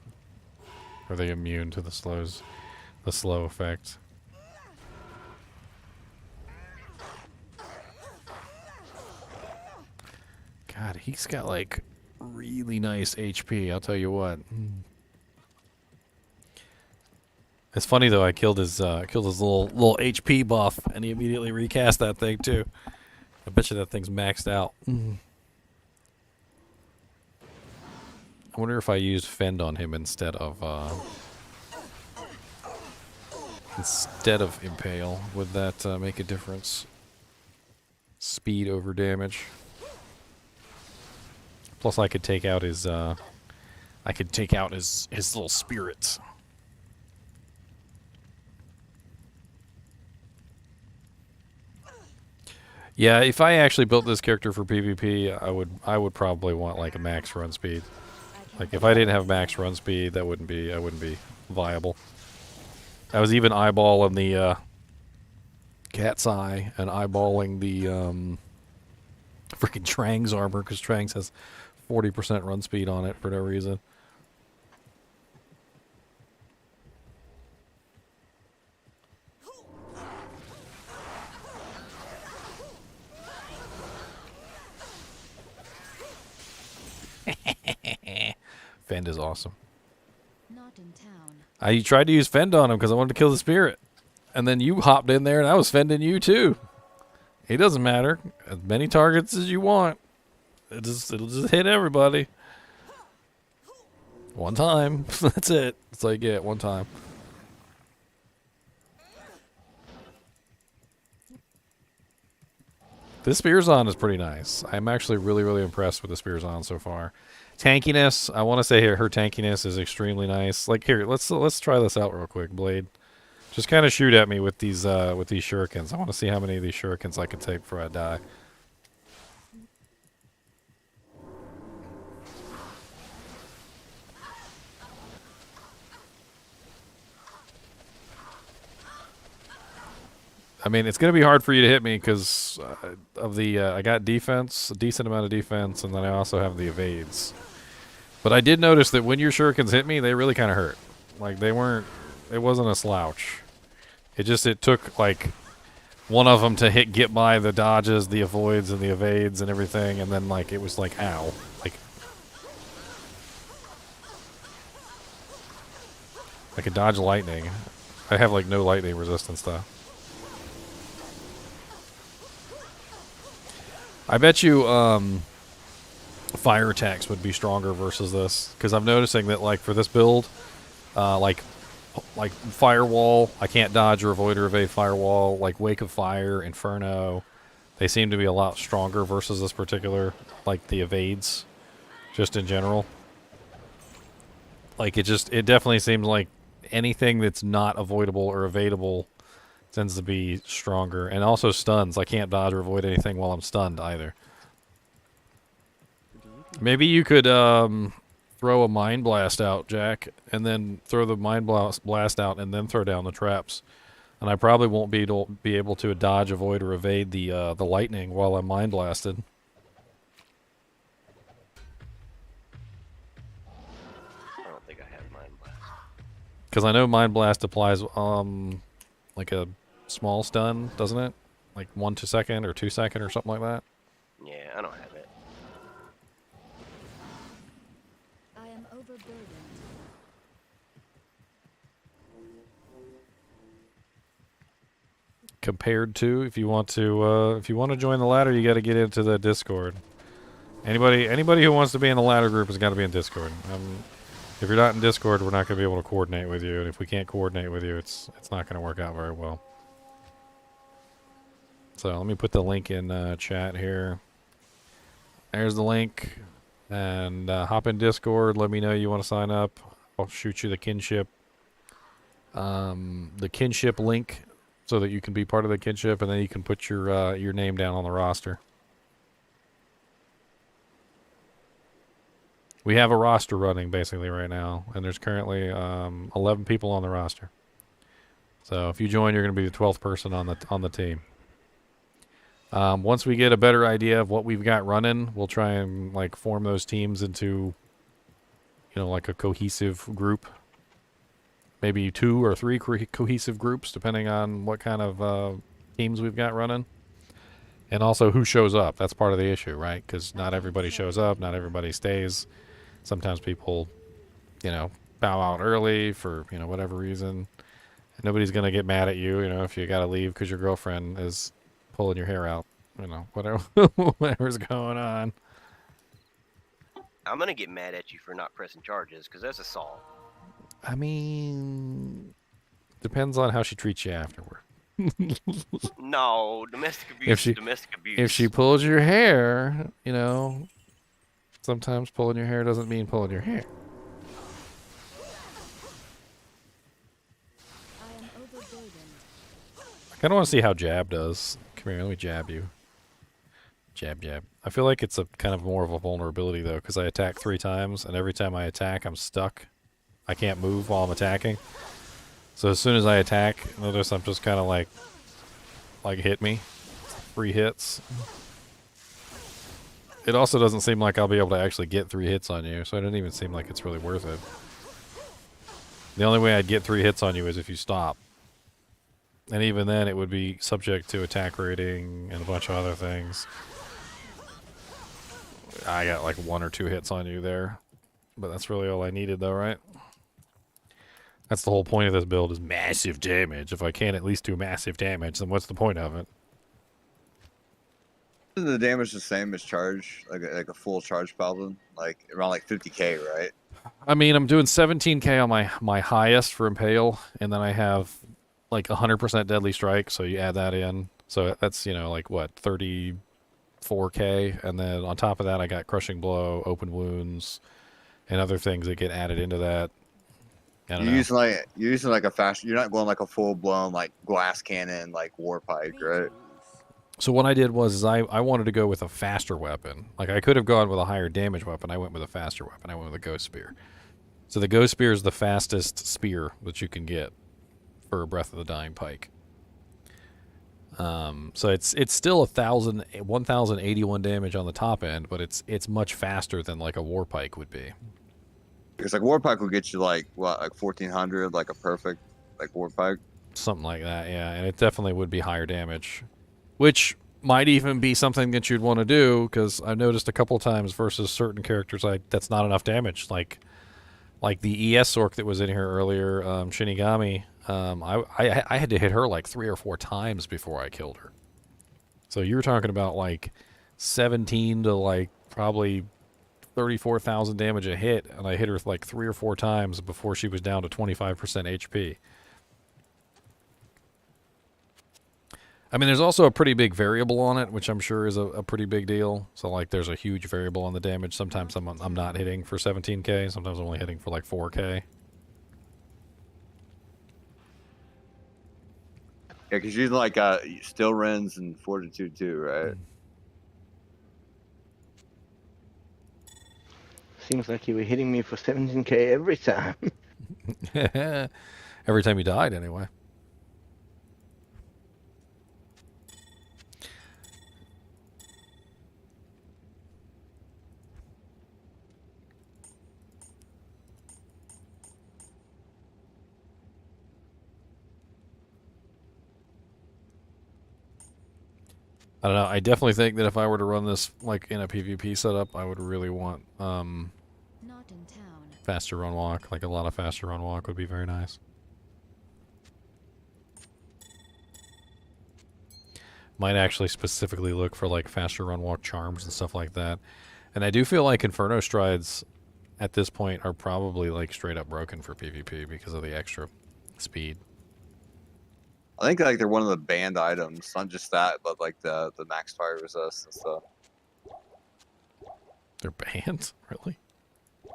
Are they immune to the slow effect? God, he's got like really nice HP, I'll tell you what. It's funny though, I killed his little HP buff and he immediately recast that thing too. I bet you that thing's maxed out. I wonder if I used Fend on him instead of Impale. Would that make a difference? Speed over damage. Plus, I could take out his his little spirits. Yeah, if I actually built this character for PvP, I would probably want like a max run speed. Like if I didn't have max run speed, I wouldn't be viable. I was even eyeballing the Cat's Eye and eyeballing the freaking Trang's armor, because Trang's has 40% run speed on it for no reason. Fend is awesome. Not in town. I tried to use Fend on him because I wanted to kill the spirit. And then you hopped in there and I was fending you too. It doesn't matter. As many targets as you want. It'll just hit everybody. One time. That's it. That's all you get. One time. This Spearzon is pretty nice. I'm actually really, really impressed with the Spearzon so far. Tankiness, I want to say her tankiness is extremely nice. Like here, let's try this out real quick, Blade. Just kind of shoot at me with these shurikens. I want to see how many of these shurikens I can take before I die. I mean, it's going to be hard for you to hit me because of the I got defense, a decent amount of defense, and then I also have the evades. But I did notice that when your shurikens hit me, they really kind of hurt. Like they weren't, it wasn't a slouch. It took like one of them to get by the dodges, the avoids, and the evades and everything, and then like it was like ow, like I could dodge lightning. I have like no lightning resistance though. I bet you fire attacks would be stronger versus this, because I'm noticing that like for this build, like firewall, I can't dodge or avoid or evade firewall. Like Wake of Fire, Inferno, they seem to be a lot stronger versus this particular, like the evades, just in general. Like it definitely seems like anything that's not avoidable or evadable tends to be stronger. And also stuns. I can't dodge or avoid anything while I'm stunned either. Maybe you could throw a Mind Blast out, Jack, and then throw the Mind Blast out and then throw down the traps. And I probably won't be able to dodge, avoid, or evade the lightning while I'm Mind Blasted. I don't think I have Mind Blast. Because I know Mind Blast applies like a small stun, doesn't it? Like 1 second or 2 second or something like that. Yeah, I don't have it. I am overburdened. Compared to, if you want to join the ladder, you got to get into the Discord. Anybody who wants to be in the ladder group has got to be in Discord. If you're not in Discord, we're not going to be able to coordinate with you, and if we can't coordinate with you, it's not going to work out very well. So let me put the link in chat here. There's the link, and hop in Discord. Let me know you want to sign up. I'll shoot you the kinship link, so that you can be part of the kinship, and then you can put your name down on the roster. We have a roster running basically right now, and there's currently 11 people on the roster. So if you join, you're going to be the 12th person on the team. Once we get a better idea of what we've got running, we'll try and like form those teams into, like a cohesive group. Maybe 2 or 3 cohesive groups, depending on what kind of teams we've got running. And also who shows up. That's part of the issue, right? Because not everybody shows up. Not everybody stays. Sometimes people, bow out early for, whatever reason. And nobody's going to get mad at you, if you got to leave because your girlfriend is pulling your hair out. Whatever's going on. I'm going to get mad at you for not pressing charges, because that's assault. I mean, depends on how she treats you afterward. No, domestic abuse is domestic abuse. If she pulls your hair, sometimes pulling your hair doesn't mean pulling your hair. I am overburdened. I kind of want to see how jab does. Come here, let me jab you. Jab, jab. I feel like it's a kind of more of a vulnerability, though, because I attack 3 times, and every time I attack, I'm stuck. I can't move while I'm attacking. So as soon as I attack, notice I'm just kind of like hit me. 3 hits. It also doesn't seem like I'll be able to actually get 3 hits on you, so it doesn't even seem like it's really worth it. The only way I'd get 3 hits on you is if you stop. And even then, it would be subject to attack rating and a bunch of other things. I got like 1 or 2 hits on you there. But that's really all I needed, though, right? That's the whole point of this build, is massive damage. If I can't at least do massive damage, then what's the point of it? Isn't the damage the same as charge, like a full charge paladin, like around like 50k, right? I mean, I'm doing 17k on my highest for Impale, and then I have like 100% deadly strike, so you add that in. So that's, like what, 34k, and then on top of that, I got crushing blow, open wounds, and other things that get added into that. You're using like a fast. You're not going like a full blown like glass cannon like war pike, right? So what I did was I wanted to go with a faster weapon. Like I could have gone with a higher damage weapon. I went with a faster weapon. I went with a ghost spear. So the ghost spear is the fastest spear that you can get for a Breath of the Dying pike. So it's still 1,081 damage on the top end, but it's much faster than like a war pike would be. Because like war pike will get you like what, like 1,400, like a perfect like war pike. Something like that, yeah. And it definitely would be higher damage, which might even be something that you'd want to do, because I've noticed a couple times versus certain characters like that's not enough damage. Like the ES orc that was in here earlier, Shinigami. I had to hit her like 3 or 4 times before I killed her. So you're talking about like 17 to like probably 34,000 damage a hit, and I hit her like 3 or 4 times before she was down to 25% HP. I mean, there's also a pretty big variable on it, which I'm sure is a pretty big deal. So, like, there's a huge variable on the damage. Sometimes I'm not hitting for 17k. Sometimes I'm only hitting for, like, 4k. Yeah, because you're like still rends and fortitude too, right? Seems like you were hitting me for 17k every time. Every time you died, anyway. I don't know. I definitely think that if I were to run this like in a PvP setup, I would really want Not in town. faster run walk. Like a lot of faster run walk would be very nice. Might actually specifically look for like faster run walk charms and stuff like that. And I do feel like Inferno Strides at this point are probably like straight up broken for PvP because of the extra speed. I think like they're one of the banned items, not just that, but like the max fire resist and stuff. They're banned? Really?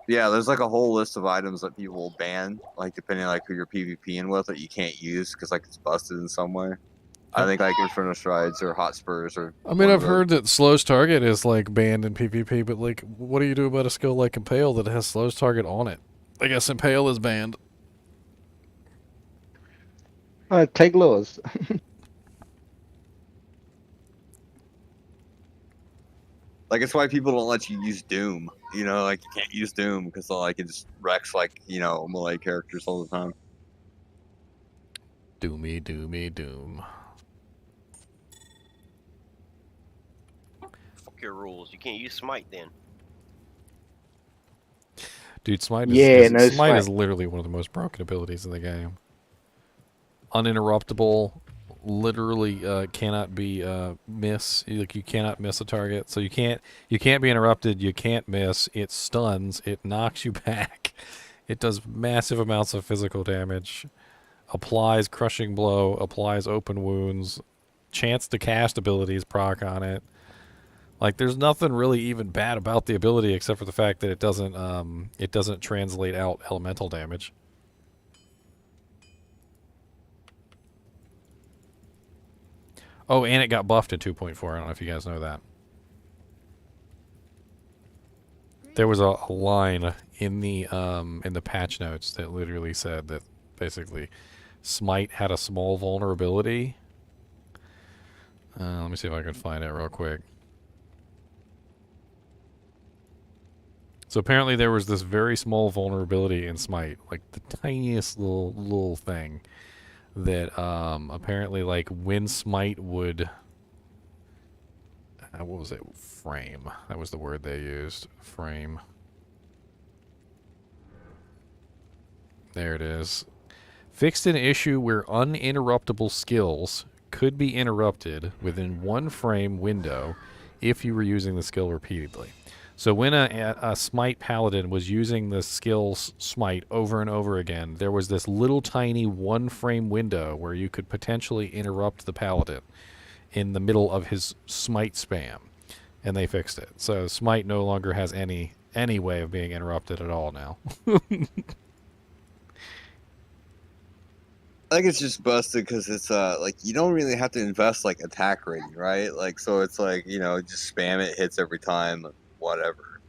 Yeah, there's like a whole list of items that people will ban, like depending on like who you're PvPing with, that you can't use because like it's busted in some way. I think like Inferno Strides or Hotspurs or. I mean, I've heard that slows target is like banned in PvP, but like, what do you do about a skill like Impale that has slows target on it? I guess Impale is banned. Take laws. Like it's why people don't let you use Doom. You know, like you can't use Doom because like it just wrecks like melee characters all the time. Doomy, doomy, doom. Fuck your rules. You can't use smite then. Dude, smite Smite is literally one of the most broken abilities in the game. Uninterruptible, literally cannot be miss. Like you cannot miss a target, so you can't be interrupted. You can't miss. It stuns. It knocks you back. It does massive amounts of physical damage. Applies crushing blow. Applies open wounds. Chance to cast abilities proc on it. Like there's nothing really even bad about the ability except for the fact that it doesn't translate out elemental damage. Oh, and it got buffed in 2.4. I don't know if you guys know that. There was a line in the patch notes that literally said that basically Smite had a small vulnerability. Let me see if I can find it real quick. So apparently there was this very small vulnerability in Smite, like the tiniest little thing. That apparently like when Smite would what was it? Frame. That was the word they used. Frame. There it is. Fixed an issue where uninterruptible skills could be interrupted within one frame window if you were using the skill repeatedly. So when a Smite Paladin was using the skill Smite over and over again, there was this little tiny one-frame window where you could potentially interrupt the Paladin in the middle of his Smite spam, and they fixed it. So Smite no longer has any way of being interrupted at all now. I think it's just busted because it's like you don't really have to invest like attack rating, right? Like so it's like just spam it, hits every time. Whatever.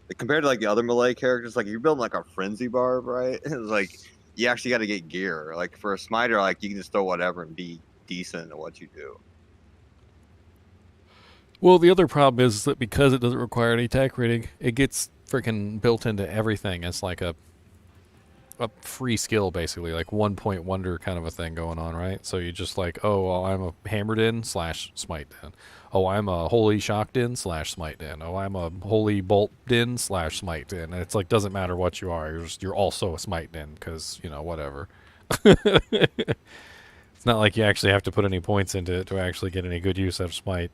Like, compared to like the other melee characters, like you're building like a frenzy barb, right? It's like you actually got to get gear. Like for a smiter, like you can just throw whatever and be decent at what you do. Well, the other problem is that because it doesn't require any attack rating, it gets freaking built into everything. It's like a free skill, basically, like 1 point wonder kind of a thing going on, right? So you just like, oh, well, I'm a hammered in / smite in. Oh, I'm a holy shocked in / smite in. Oh, I'm a holy bolt in / smite in. And it's like, doesn't matter what you are. You're also a smite in because, whatever. It's not like you actually have to put any points into it to actually get any good use out of smite.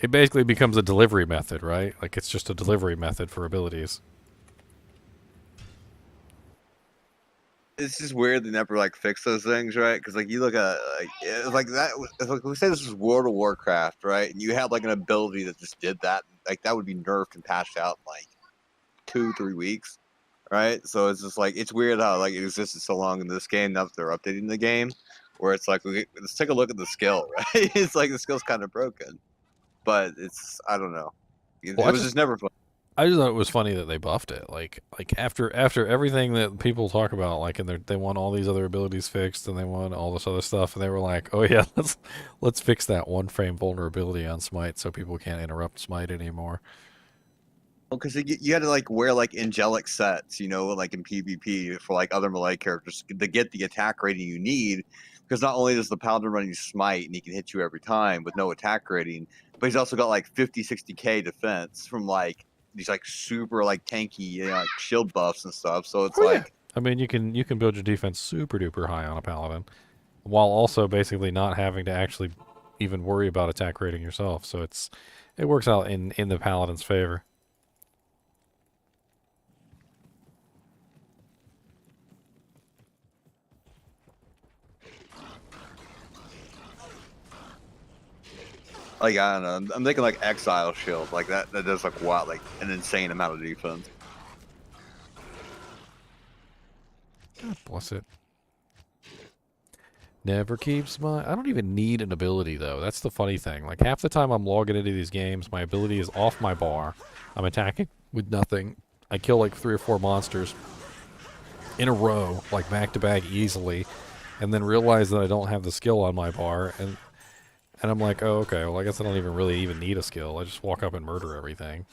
It basically becomes a delivery method, right? Like it's just a delivery method for abilities. It's just weird they never like fix those things, right? Because like you look at like that. If, like, we say this was World of Warcraft, right? And you had like an ability that just did that, like that would be nerfed and patched out in like 2-3 weeks, right? So it's just like it's weird how like it existed so long in this game. Now that they're updating the game, where it's like let's take a look at the skill, right? It's like the skill's kind of broken, but it's I don't know. It was just never fun. I just thought it was funny that they buffed it. Like after everything that people talk about, like, and they want all these other abilities fixed, and they want all this other stuff, and they were like, "Oh yeah, let's fix that one frame vulnerability on Smite, so people can't interrupt Smite anymore." Well, because you had to like wear like angelic sets, you know, like in PvP for like other melee characters to get the attack rating you need. Because not only does the Paladin run you Smite and he can hit you every time with no attack rating, but he's also got like 50-60k defense from like these like super like tanky, you know, like shield buffs and stuff. So it's like, I mean, you can build your defense super duper high on a Paladin, while also basically not having to actually even worry about attack rating yourself. So it works out in the Paladin's favor. like I don't know, I'm thinking like Exile Shield, like that does like what, like an insane amount of defense. God bless it. Never keeps my... I don't even need an ability, though. That's the funny thing. Like, half the time I'm logging into these games, my ability is off my bar. I'm attacking with nothing. I kill, like, 3 or 4 monsters in a row, like, back-to-back easily, and then realize that I don't have the skill on my bar, and I'm like, oh, okay, well, I guess I don't even need a skill. I just walk up and murder everything.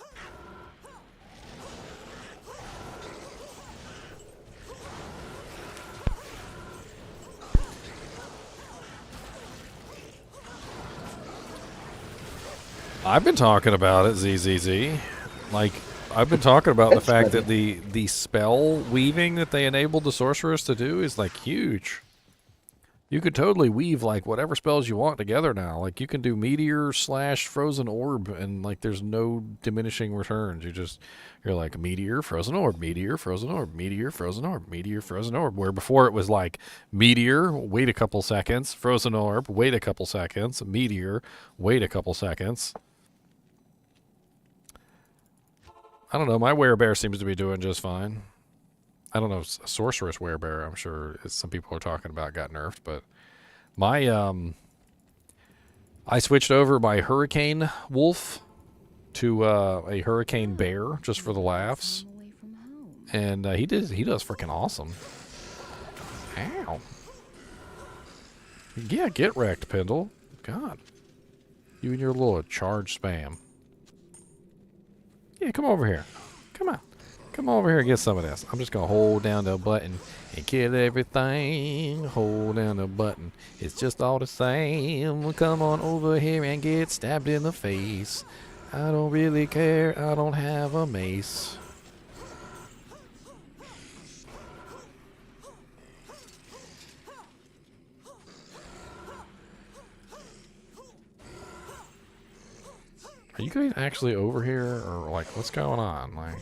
I've been talking about it, ZZZ. Like, I've been talking about the fact that the spell weaving that they enabled the sorceress to do is, like, huge. You could totally weave, like, whatever spells you want together now. Like, you can do meteor / frozen orb, and, like, there's no diminishing returns. You're like, meteor, frozen orb, meteor, frozen orb, meteor, frozen orb, meteor, frozen orb. Where before it was like, meteor, wait a couple seconds, frozen orb, wait a couple seconds, meteor, wait a couple seconds. I don't know, my werebear seems to be doing just fine. I don't know, sorceress werebear, I'm sure some people are talking about got nerfed, but my, I switched over my hurricane wolf to a hurricane bear just for the laughs. And he does freaking awesome. Ow. Yeah, get wrecked, Pendle. God. You and your little charge spam. Yeah, come over here. Come on. Come over here and get some of this. I'm just going to hold down the button and kill everything. Hold down the button. It's just all the same. Come on over here and get stabbed in the face. I don't really care. I don't have a mace. Are you guys actually over here, or like, what's going on? Like,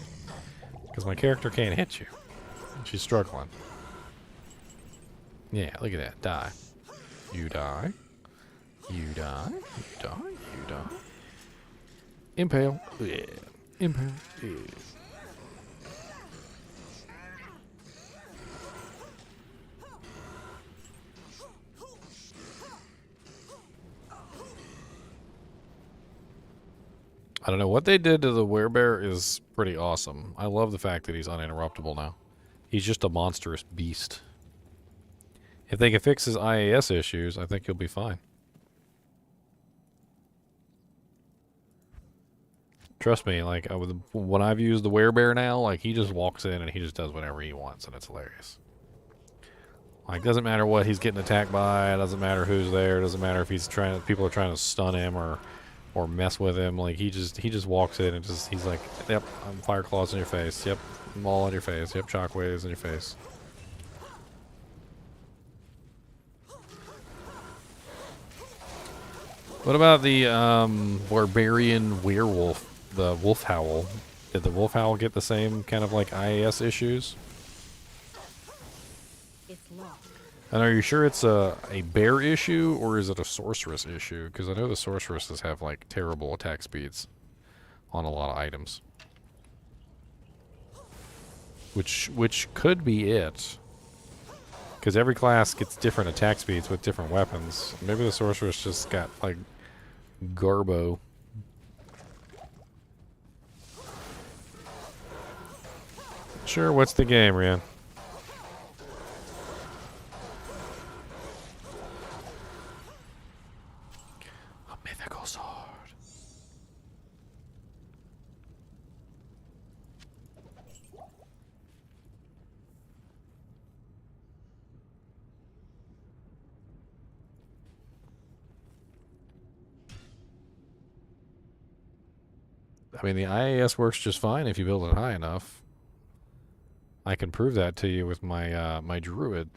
because my character can't hit you. She's struggling. Yeah, look at that. Die. You die. You die. You die. You die. Impale. Yeah. Impale. Yeah. I don't know. What they did to the werebear is pretty awesome. I love the fact that he's uninterruptible now. He's just a monstrous beast. If they can fix his IAS issues, I think he'll be fine. Trust me, like, when I've used the werebear now, like, he just walks in and he just does whatever he wants, and it's hilarious. Like, doesn't matter what he's getting attacked by, it doesn't matter who's there, it doesn't matter if people are trying to stun him or mess with him. Like, he just walks in and he's like, yep, I'm fire claws in your face, yep, I'm all on your face, yep, shockwaves in your face. What about the barbarian werewolf, the wolf howl? Did the wolf howl get the same kind of like IAS issues? It's locked. And are you sure it's a bear issue or is it a sorceress issue? Because I know the sorceresses have like terrible attack speeds on a lot of items. Which could be it. Because every class gets different attack speeds with different weapons. Maybe the sorceress just got like garbo. Sure, what's the game, Rian? A mythical sword. I mean, the IAS works just fine if you build it high enough. I can prove that to you with my my druid.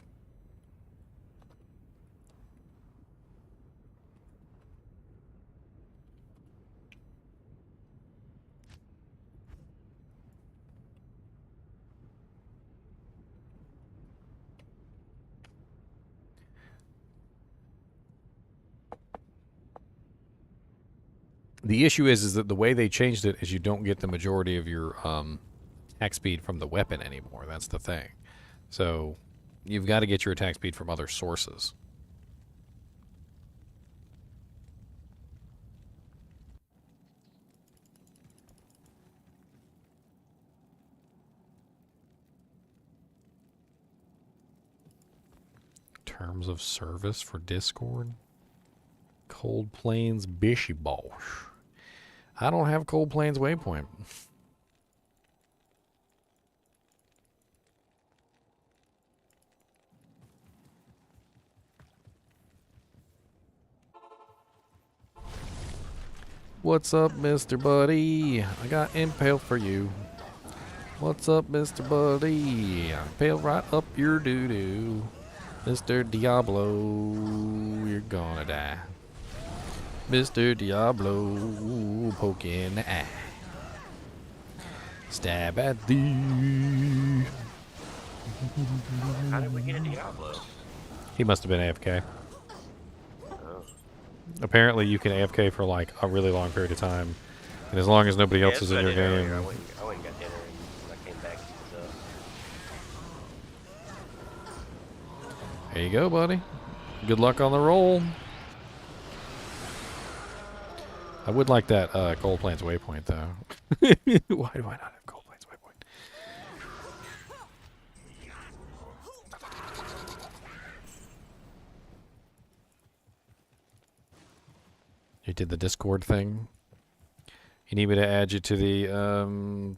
The issue is that the way they changed it is you don't get the majority of your attack speed from the weapon anymore. That's the thing. So you've got to get your attack speed from other sources. Terms of service for Discord? Cold Plains Bishy Bosh. I don't have Cold Plains Waypoint. What's up, Mr. Buddy? I got impale for you. What's up, Mr. Buddy? Impale right up your doo-doo. Mr. Diablo, you're gonna die. Mr. Diablo, poking the eye. Stab at thee. How did we get a Diablo? He must have been AFK. Oh. Apparently, you can AFK for like a really long period of time, and as long as nobody else is in your game. Earlier. I went and got dinner, and I came back. There you go, buddy. Good luck on the roll. I would like that Cold Plains Waypoint, though. Why do I not have Cold Plains Waypoint? You did the Discord thing. You need me to add you to the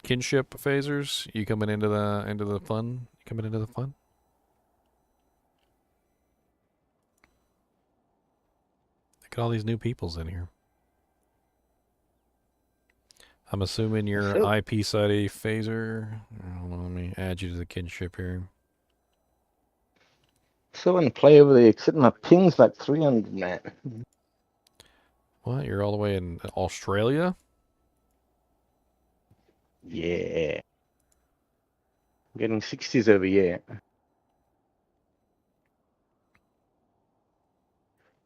kinship phasers? You coming into the fun? Coming into the fun? Look at all these new peoples in here. I'm assuming you're IP Society phaser. Hold on, let me add you to the kinship here. So in play over there, except my ping's like 300, man. What? You're all the way in Australia? Yeah. I'm getting 60s over here.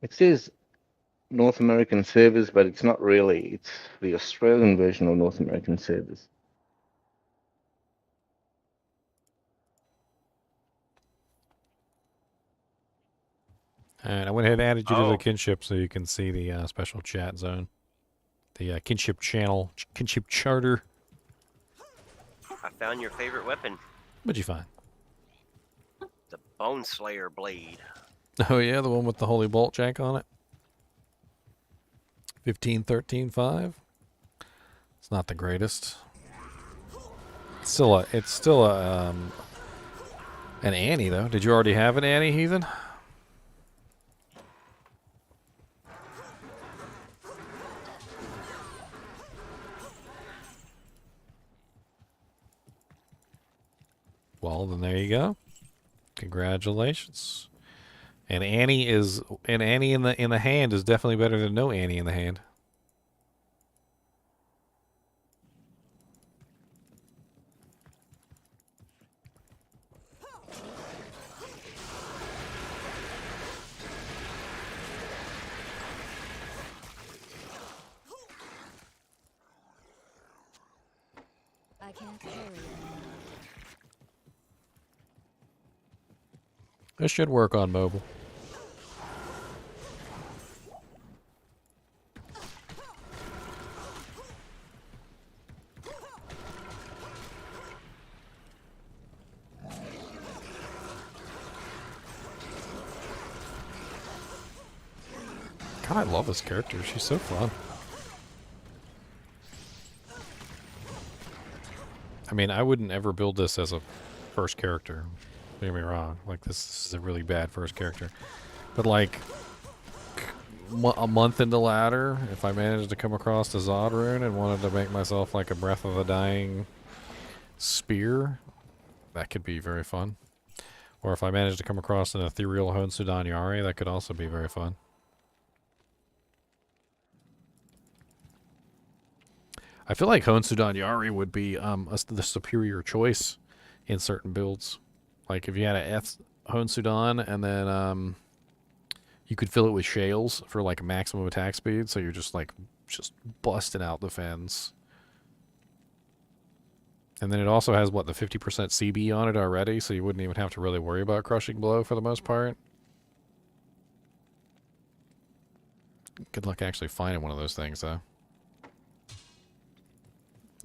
It says North American servers, but it's not really. It's the Australian version of North American servers. And I went ahead and added you to the kinship so you can see the special chat zone. The kinship channel, kinship charter. I found your favorite weapon. What'd you find? The Bone Slayer blade. Oh yeah, the one with the holy bolt jack on it. 15-13-5. It's not the greatest. It's still a an Annie though. Did you already have an Annie, Heathen? Well, then there you go. Congratulations. And Annie in the hand is definitely better than no Annie in the hand. I can't carry anymore. This should work on mobile. God, I love this character. She's so fun. I mean, I wouldn't ever build this as a first character. Don't get me wrong. Like, this is a really bad first character. But, like, a month into ladder, if I managed to come across the Zod rune and wanted to make myself, like, a Breath of the Dying spear, that could be very fun. Or if I managed to come across an ethereal Honsudan Yari, that could also be very fun. I feel like Honsudan Yari would be the superior choice in certain builds. Like if you had a F Honsudan and then you could fill it with shales for like maximum attack speed, so you're just busting out the fens. And then it also has what, the 50% CB on it already, so you wouldn't even have to really worry about crushing blow for the most part. Good luck actually finding one of those things though.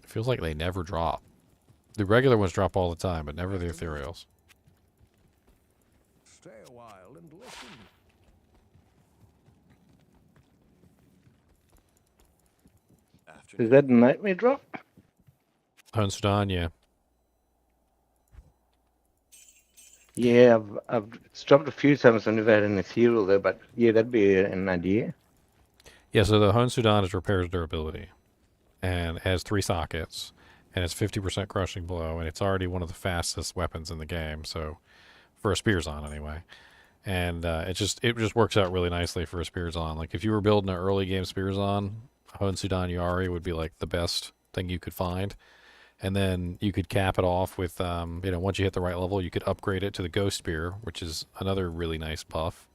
Feels like they never drop. The regular ones drop all the time, but never the ethereals. Stay a while and listen. Is that a nightmare drop? Honsudan, yeah. Yeah, it's dropped a few times. I've never had an ethereal though, but yeah, that'd be an idea. Yeah, so the Honsudan is repairs durability. And it has 3 sockets. And it's 50% crushing blow. And it's already one of the fastest weapons in the game. So, for a Spearzon anyway. And it just works out really nicely for a Spearzon. Like, if you were building an early game Spearzon, Honsudan Yari would be like the best thing you could find. And then you could cap it off with, once you hit the right level, you could upgrade it to the Ghost Spear, which is another really nice buff.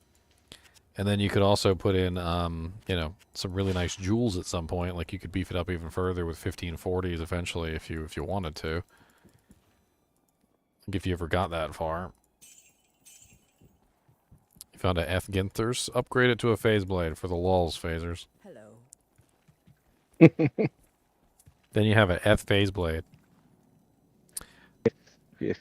And then you could also put in, some really nice jewels at some point. Like you could beef it up even further with 1540s eventually if you wanted to. Like if you ever got that far. You found a F Ginthers, upgrade it to a Phase Blade for the lulz phasers. Hello. Then you have an F Phase Blade. Yes.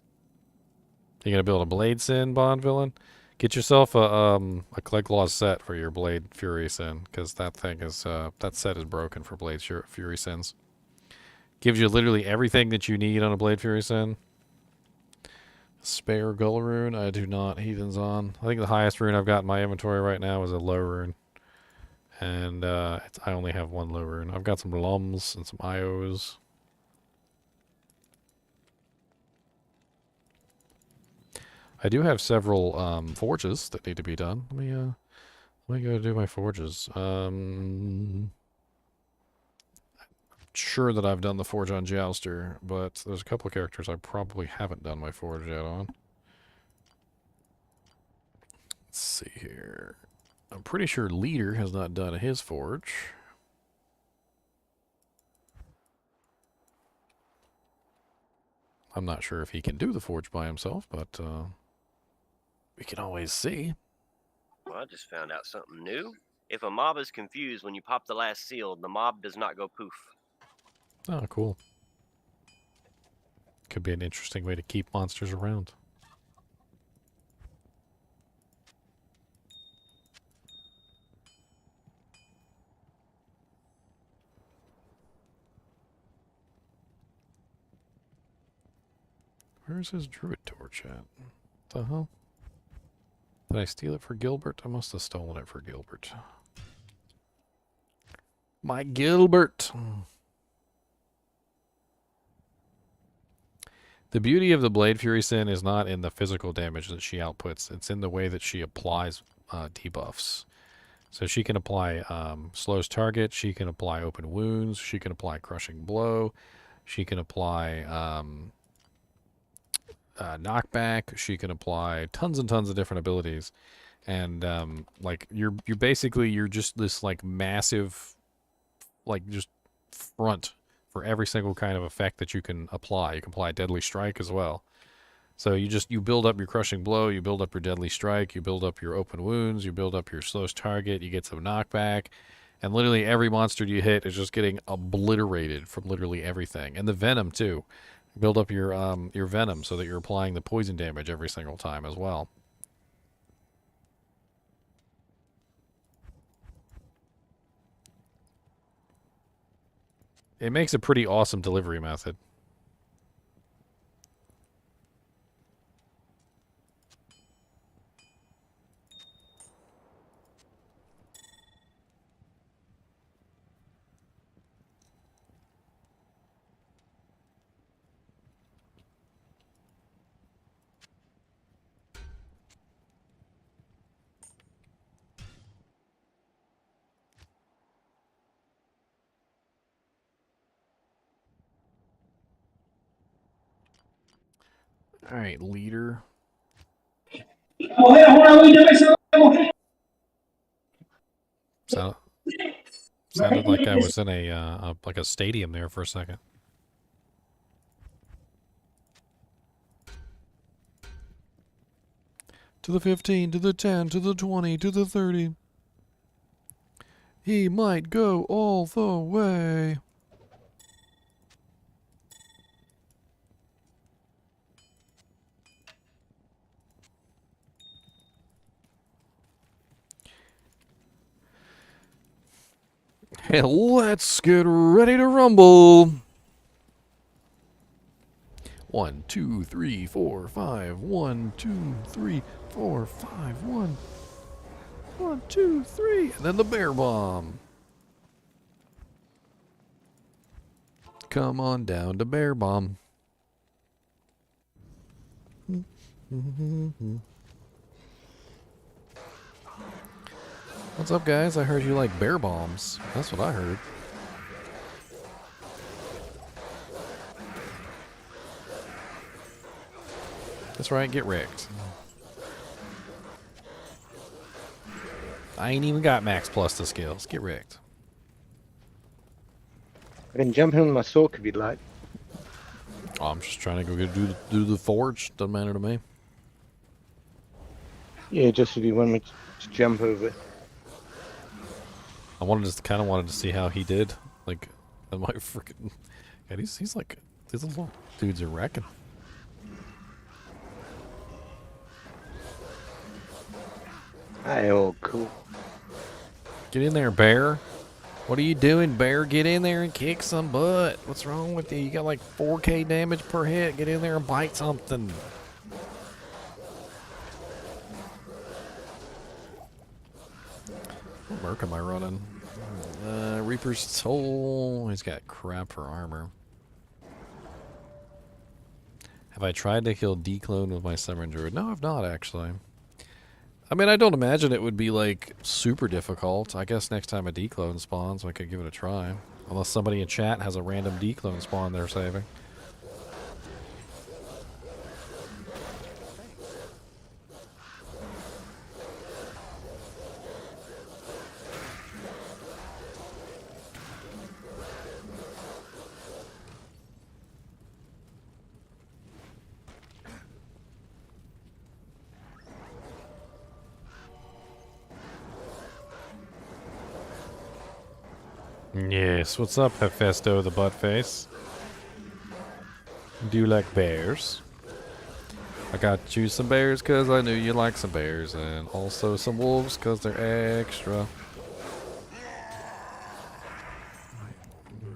You gonna build a Blade Sin Bond villain? Get yourself a Cleglaw set for your Blade Fury Sin, because that thing is that set is broken for Blade Fury Sins. Gives you literally everything that you need on a Blade Fury Sin. Spare Gull rune, I do not. Heathens on. I think the highest rune I've got in my inventory right now is a low rune, and I only have 1 low rune. I've got some lums and some IOs. I do have several forges that need to be done. Let me go do my forges. I'm sure that I've done the forge on Jouster, but there's a couple of characters I probably haven't done my forge yet on. Let's see here. I'm pretty sure Leader has not done his forge. I'm not sure if he can do the forge by himself, but we can always see. Well, I just found out something new. If a mob is confused when you pop the last seal, the mob does not go poof. Oh, cool. Could be an interesting way to keep monsters around. Where's his druid torch at? What the hell? Did I steal it for Gilbert? I must have stolen it for Gilbert. My Gilbert! The beauty of the Blade Fury Sin is not in the physical damage that she outputs. It's in the way that she applies debuffs. So she can apply slows target. She can apply open wounds. She can apply crushing blow. She can apply knockback. She can apply tons and tons of different abilities. And like you're just this like massive, like just front for every single kind of effect that you can apply. You can apply Deadly Strike as well. So you build up your Crushing Blow, you build up your Deadly Strike, you build up your Open Wounds, you build up your Slowest Target, you get some knockback, and literally every monster you hit is just getting obliterated from literally everything. And the Venom too. Build up your Venom so that you're applying the poison damage every single time as well. It makes a pretty awesome delivery method. All right, leader. Sounded like I was in a like a stadium there for a second. To the 15, to the 10, to the 20, to the 30. He might go all the way. And let's get ready to rumble. 1, 2, 3, 4, 5. 1, 2, 3, 4, 5. 1, 2, 3. And then the bear bomb. Come on down to bear bomb. What's up, guys? I heard you like bear bombs. That's what I heard. That's right, get wrecked. I ain't even got max plus the skills. Get wrecked. I can jump in with my sock if you'd like. Oh, I'm just trying to go do the forge. Doesn't matter to me. Yeah, just if you want me to jump over. I kind of wanted to see how he did. Like, am I freaking? God, he's like, these little dudes are wrecking. Hey, oh, cool. Get in there, bear. What are you doing, bear? Get in there and kick some butt. What's wrong with you? You got like 4k damage per hit. Get in there and bite something. What merc am I running? Reaper's Soul. He's got crap for armor. Have I tried to kill D-Clone with my Summon Druid? No, I've not, actually. I mean, I don't imagine it would be, like, super difficult. I guess next time a D-Clone spawns, I could give it a try. Unless somebody in chat has a random D-Clone spawn they're saving. Yes, what's up, Hefesto the Buttface? Do you like bears? I got you some bears because I knew you like some bears, and also some wolves because they're extra.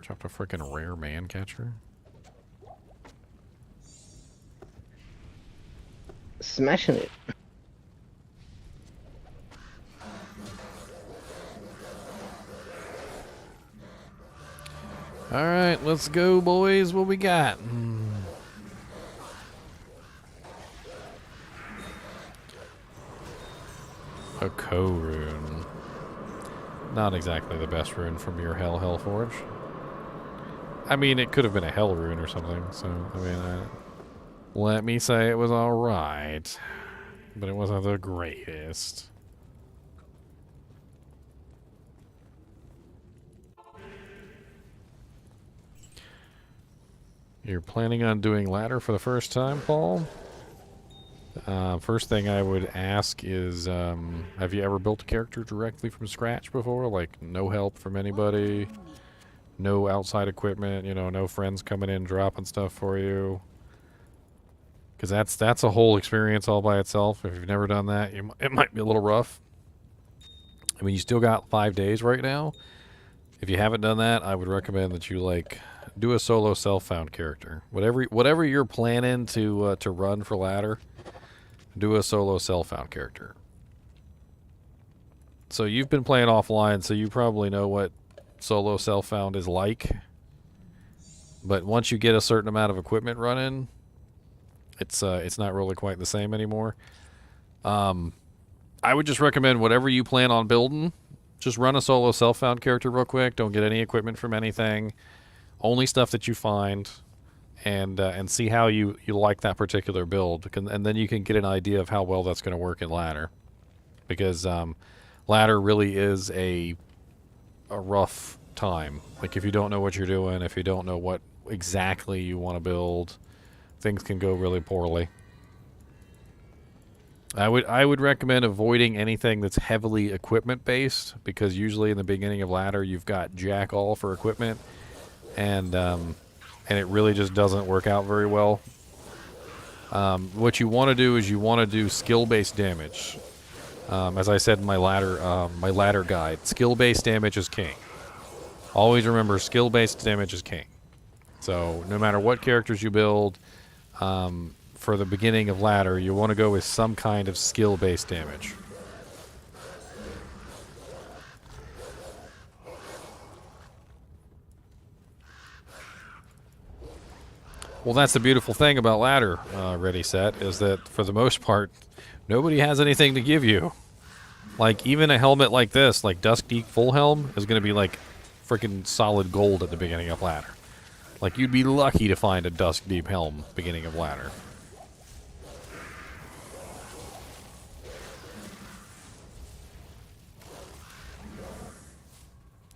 Dropped a freaking rare man catcher. Smashing it. Alright, let's go, boys. What we got? Toe rune. Not exactly the best rune from your Hellforge. I mean, it could have been a Hell rune or something, so, I mean, let me say it was alright. But it wasn't the greatest. You're planning on doing ladder for the first time, Paul? First thing I would ask is, have you ever built a character directly from scratch before? Like, no help from anybody, no outside equipment, you know, no friends coming in dropping stuff for you? Because that's a whole experience all by itself. If you've never done that, it might be a little rough. I mean, you still got 5 days right now. If you haven't done that, I would recommend that you, like, do a solo self-found character. Whatever you're planning to run for ladder, do a solo self-found character. So you've been playing offline, so you probably know what solo self-found is like. But once you get a certain amount of equipment running, it's not really quite the same anymore. I would just recommend whatever you plan on building, just run a solo self-found character real quick. Don't get any equipment from anything. Only stuff that you find, and see how you like that particular build, and then you can get an idea of how well that's going to work in ladder. Because ladder really is a rough time. Like, if you don't know what you're doing, if you don't know what exactly you want to build, things can go really poorly. I would recommend avoiding anything that's heavily equipment based, because usually in the beginning of ladder you've got jack all for equipment, and it really just doesn't work out very well. What you want to do is you want to do skill based damage. As I said in my ladder guide, skill based damage is king. Always remember, skill based damage is king. So no matter what characters you build, for the beginning of ladder, you want to go with some kind of skill-based damage. Well, that's the beautiful thing about ladder, Ready Set, is that for the most part, nobody has anything to give you. Like, even a helmet like this, like Dusk Deep full helm, is going to be like freaking solid gold at the beginning of ladder. Like, you'd be lucky to find a Dusk Deep helm beginning of ladder.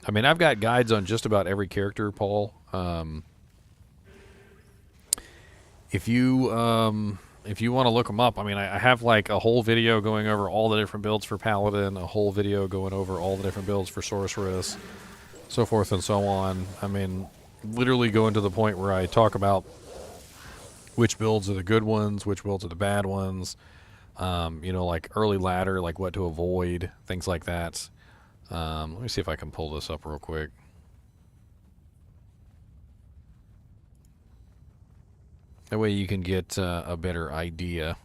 I mean, I've got guides on just about every character, Paul. If you want to look them up, I mean, I have like a whole video going over all the different builds for Paladin, a whole video going over all the different builds for Sorceress, so forth and so on. I mean, literally going to the point where I talk about which builds are the good ones, which builds are the bad ones, you know, like early ladder, like what to avoid, things like that. Let me see if I can pull this up real quick. That way you can get a better idea.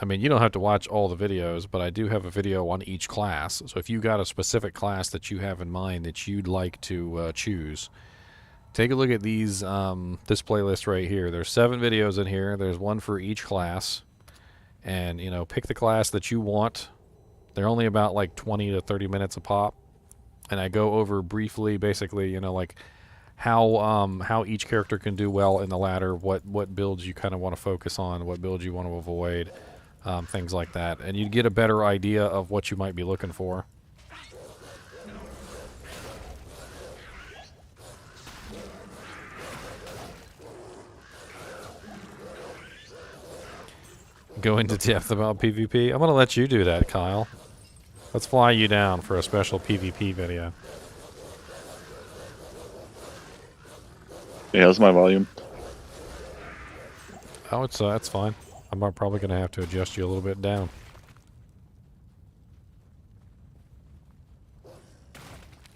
I mean, you don't have to watch all the videos, but I do have a video on each class. So if you got a specific class that you have in mind that you'd like to choose, take a look at these this playlist right here. There's 7 videos in here. There's one for each class. And, you know, pick the class that you want. They're only about like 20 to 30 minutes a pop. And I go over briefly, basically, you know, like how each character can do well in the ladder, what builds you kind of want to focus on, what builds you want to avoid, things like that. And you get a better idea of what you might be looking for. Go into depth about PvP. I'm going to let you do that, Kyle. Let's fly you down for a special PvP video. Yeah, how's my volume? Oh, it's fine. I'm probably going to have to adjust you a little bit down.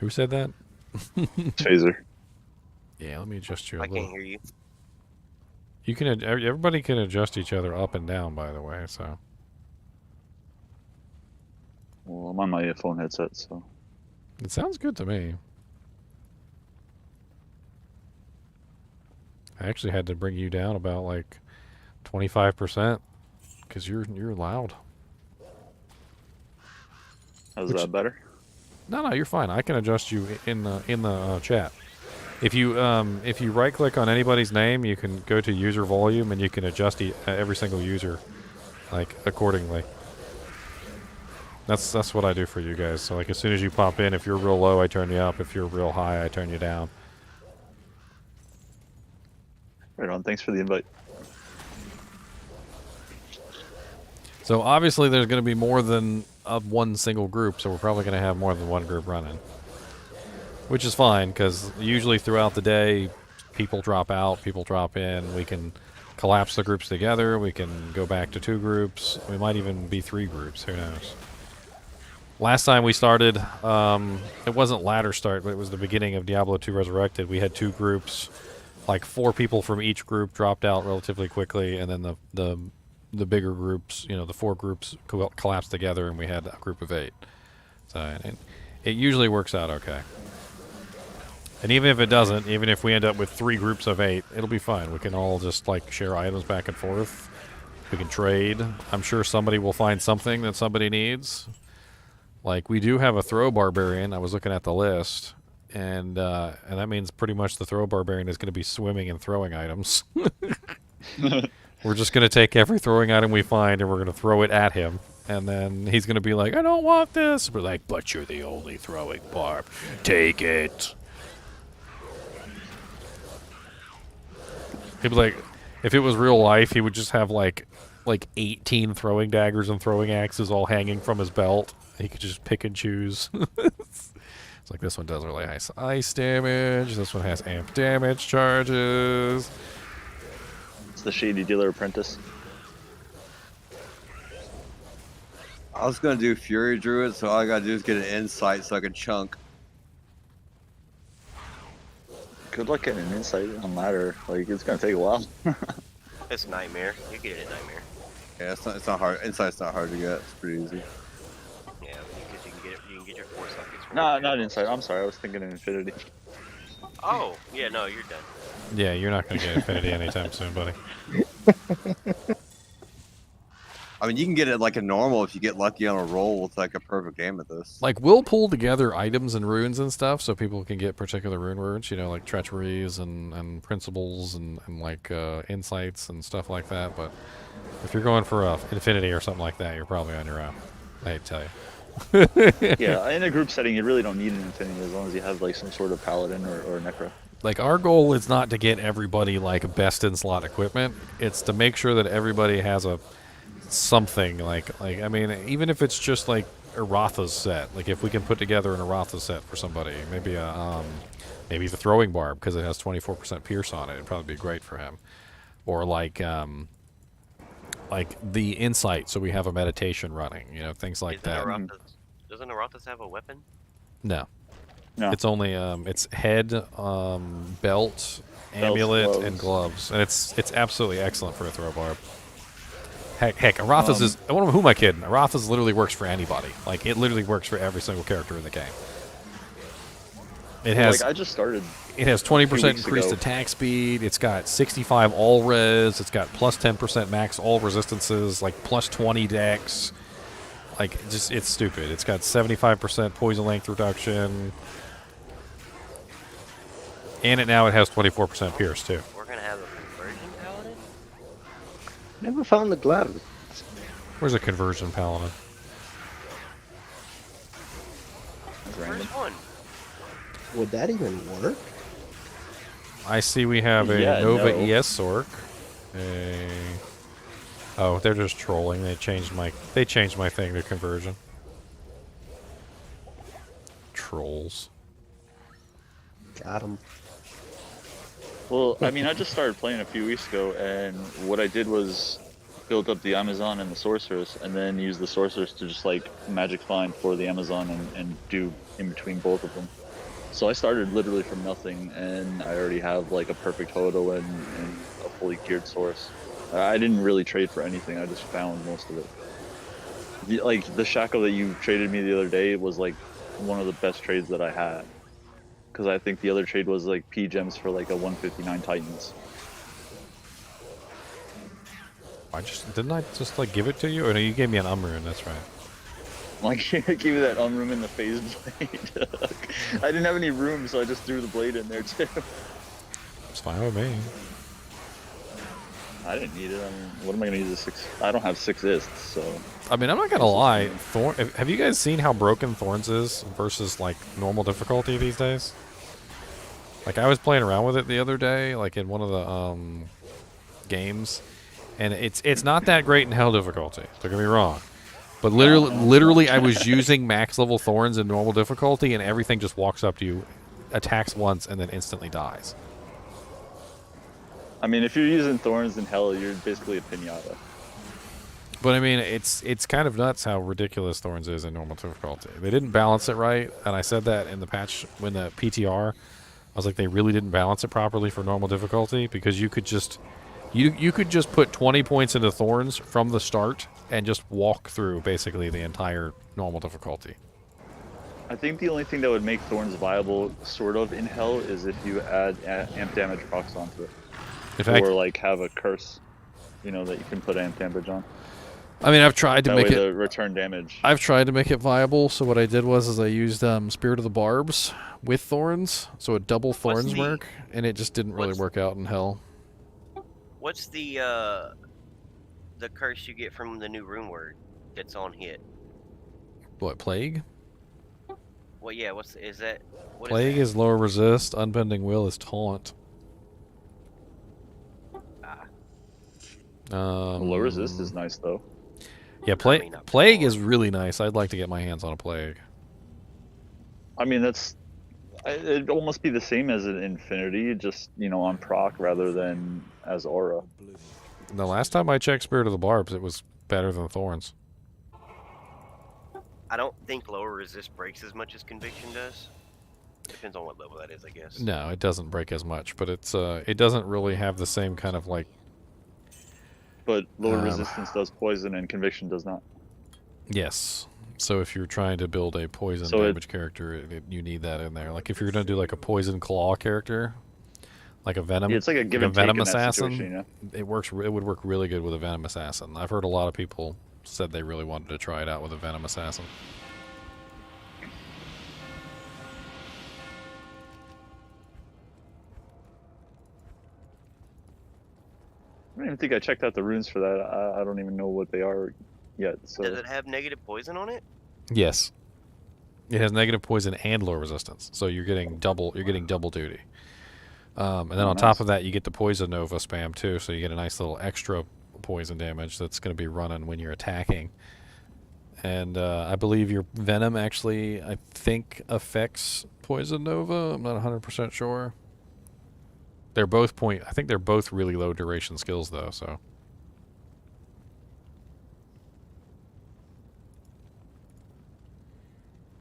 Who said that? Phaser. Yeah, let me adjust you a I little. can't hear you. You can. Everybody can adjust each other up and down, by the way. So. Well, I'm on my phone headset, so. It sounds good to me. I actually had to bring you down about like 25% because you're loud. How's that better? No, you're fine. I can adjust you in the chat. If you right click on anybody's name, you can go to user volume and you can adjust every single user, like accordingly. That's what I do for you guys. So like as soon as you pop in, if you're real low, I turn you up. If you're real high, I turn you down. Right on. Thanks for the invite. So obviously there's going to be more than one single group, so we're probably going to have more than one group running. Which is fine, because usually throughout the day, people drop out, people drop in. We can collapse the groups together. We can go back to 2 groups. We might even be 3 groups. Who knows? Last time we started, it wasn't ladder start, but it was the beginning of Diablo 2 Resurrected. We had 2 groups. Like 4 people from each group dropped out relatively quickly, and then the bigger groups, you know, the 4 groups collapsed together, and we had a group of 8. So it usually works out okay. And even if it doesn't, even if we end up with 3 groups of 8, it'll be fine. We can all just like share items back and forth. We can trade. I'm sure somebody will find something that somebody needs. Like we do have a throw barbarian. I was looking at the list, and that means pretty much the throw barbarian is going to be swimming and throwing items. We're just going to take every throwing item we find and we're going to throw it at him. And then he's going to be like, I don't want this. We're like, but you're the only throwing barb. Take it. He'd be like, if it was real life, he would just have like 18 throwing daggers and throwing axes all hanging from his belt. He could just pick and choose. It's like this one does really nice ice damage. This one has amp damage charges. It's the Shady Dealer Apprentice. I was gonna do Fury Druid, so all I gotta do is get an insight so I can chunk. Good luck getting an insight on ladder. Like it's gonna take a while. It's Nightmare. You get it at Nightmare. Yeah, it's not hard. Insight's not hard to get. It's pretty easy. Yeah, because you can get your 4 sockets. No, not insight. I'm sorry. I was thinking in Infinity. Oh, yeah, no, you're done. Yeah, you're not going to get Infinity anytime soon, buddy. I mean, you can get it like a normal if you get lucky on a roll with like a perfect amethyst. Like, we'll pull together items and runes and stuff so people can get particular rune words, you know, like treacheries and principles and like insights and stuff like that. But if you're going for Infinity or something like that, you're probably on your own. I hate to tell you. Yeah, in a group setting, you really don't need an Infinity as long as you have like some sort of Paladin or Necro. Like, our goal is not to get everybody like best in slot equipment. It's to make sure that everybody has a something like I mean, even if it's just like Aratha's set, like if we can put together an Aratha set for somebody, maybe maybe the throwing barb because it has 24% pierce on it, it'd probably be great for him. Or like the insight, so we have a meditation running, you know, things like that. Doesn't Aratha's have a weapon? No. No. It's only it's head, belt, amulet, gloves. and gloves, and it's absolutely excellent for a throw barb. Heck, Aratha's is. Who am I kidding? Aratha's literally works for anybody. Like, it literally works for every single character in the game. It has. Like, I just started. It has 20% increased attack speed. It's got 65 all res. It's got plus 10% max all resistances. Like plus 20 dex. Like, just it's stupid. It's got 75% poison length reduction. And it has 24% pierce too. We're gonna have a conversion paladin? Never found the gloves. Where's a conversion paladin? First one. Would that even work? I see we have a Nova ES Orc. Oh, they're just trolling. They changed my thing to conversion. Trolls. Got him. Well, I mean, I just started playing a few weeks ago, and what I did was build up the Amazon and the Sorceress, and then use the Sorceress to just like magic find for the Amazon and do in between both of them. So I started literally from nothing, and I already have like a perfect Hodo and a fully geared source. I didn't really trade for anything. I just found most of it. Like the Shackle that you traded me the other day was like one of the best trades that I had. Because I think the other trade was like P gems for like a 159 Titans. Didn't I just like give it to you? Or no, you gave me an Umrune, that's right. Like, give me that room in the phase blade. I didn't have any room, so I just threw the blade in there too. It's fine with me. I didn't need it. I mean, what am I gonna use a 6? I don't have 6 ists, so. I mean, I'm not gonna lie. Have you guys seen how broken Thorns is versus like normal difficulty these days? Like I was playing around with it the other day, like in one of the games, and it's not that great in hell difficulty. Don't get me wrong, but literally, I was using max level Thorns in normal difficulty, and everything just walks up to you, attacks once, and then instantly dies. I mean, if you're using Thorns in hell, you're basically a pinata. But I mean, it's kind of nuts how ridiculous Thorns is in normal difficulty. They didn't balance it right, and I said that in the patch when the PTR. I was like, they really didn't balance it properly for normal difficulty because you could just you could just put 20 points into Thorns from the start and just walk through basically the entire normal difficulty. I think the only thing that would make Thorns viable, sort of, in hell is if you add amp damage procs onto it. In fact, or like have a curse, you know, that you can put amp damage on. I mean, I've tried to make it the return damage. I've tried to make it viable. So what I did was I used Spirit of the Barbs with Thorns, so a double Thorns merc, and it just didn't really work out in hell. What's the curse you get from the new runeword that's on hit? What, Plague? Well, yeah. What Plague is lower resist. Unbending Will is taunt. Low resist is nice though. Yeah, Plague is really nice. I'd like to get my hands on a Plague. I mean, it'd almost be the same as an Infinity, just, you know, on proc rather than as aura. The last time I checked Spirit of the Barbs, it was better than Thorns. I don't think lower resist breaks as much as Conviction does. Depends on what level that is, I guess. No, it doesn't break as much, but it doesn't really have the same kind of like. But lower resistance does poison and Conviction does not. Yes. So if you're trying to build a poison damage character, you need that in there. Like if you're going to do like a poison claw character, like a venom, it's like a give and take venom in that assassin. situation, you know? It would work really good with a venom assassin. I've heard a lot of people said they really wanted to try it out with a venom assassin. I don't even think I checked out the runes for that. I don't even know what they are yet. So. Does it have negative poison on it? Yes. It has negative poison and low resistance, so you're getting double duty. And then on top of that, you get the poison nova spam too, so you get a nice little extra poison damage that's going to be running when you're attacking. And I believe your venom actually, I think, affects poison nova. I'm not 100% sure. They're both I think they're both really low duration skills though, so.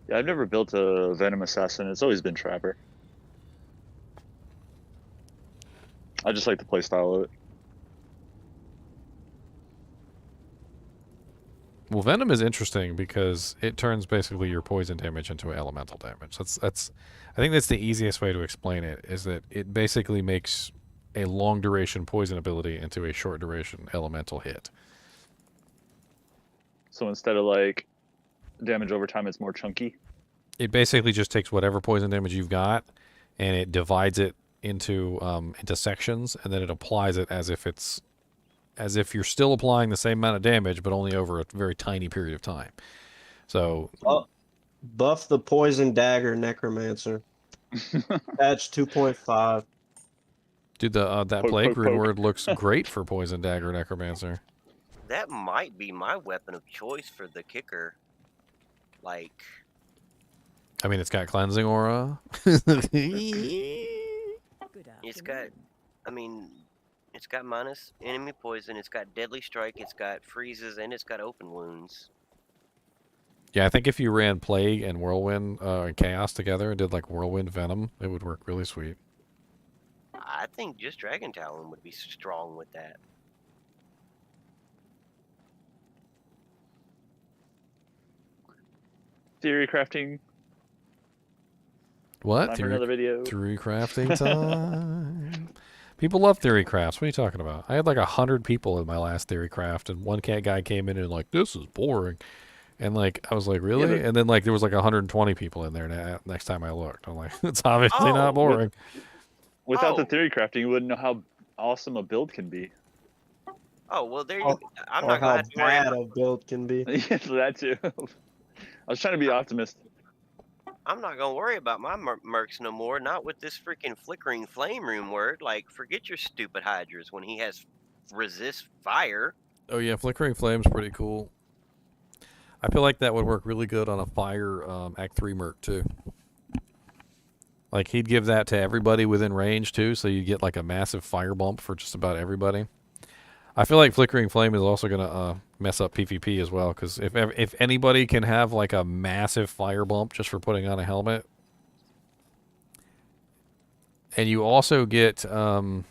Yeah, I've never built a Venom Assassin. It's always been Trapper. I just like the playstyle of it. Well, Venom is interesting because it turns basically your poison damage into elemental damage. I think that's the easiest way to explain it, is that it basically makes a long duration poison ability into a short duration elemental hit. So instead of like damage over time, it's more chunky? It basically just takes whatever poison damage you've got and it divides it into sections, and then it applies it as if you're still applying the same amount of damage, but only over a very tiny period of time. So buff the poison dagger necromancer. Patch 2.5. Dude, that plague rune word looks great for poison dagger necromancer. That might be my weapon of choice for the kicker. Like, I mean, it's got cleansing aura. It's got, I mean, it's got minus enemy poison, it's got deadly strike, it's got freezes, and it's got open wounds. Yeah, I think if you ran Plague and Whirlwind and Chaos together and did like Whirlwind Venom, it would work really sweet. I think just Dragon Talon would be strong with that. Theory crafting. What? Time for another video. Theory crafting time. People love theory crafts. What are you talking about? I had like 100 people in my last theory craft, and one guy came in and like, this is boring. And like I was like, really? but- And then like there was like 120 people in there next time I looked. I'm like, it's obviously not boring. Without the Oh. theory crafting, you wouldn't know how awesome a build can be. Oh well, there you. Or- I'm or not gonna how have to worry bad about. a build can be. Yeah, so that too. I was trying to be optimist. I'm not gonna worry about my mercs no more. Not with this freaking flickering flame room word. Like, forget your stupid hydras when he has resist fire. Oh yeah, flickering flame's pretty cool. I feel like that would work really good on a fire Act 3 merc too. Like he'd give that to everybody within range too, so you get like a massive fire bump for just about everybody. I feel like flickering flame is also gonna mess up PvP as well, because if anybody can have like a massive fire bump just for putting on a helmet, and you also get, I'm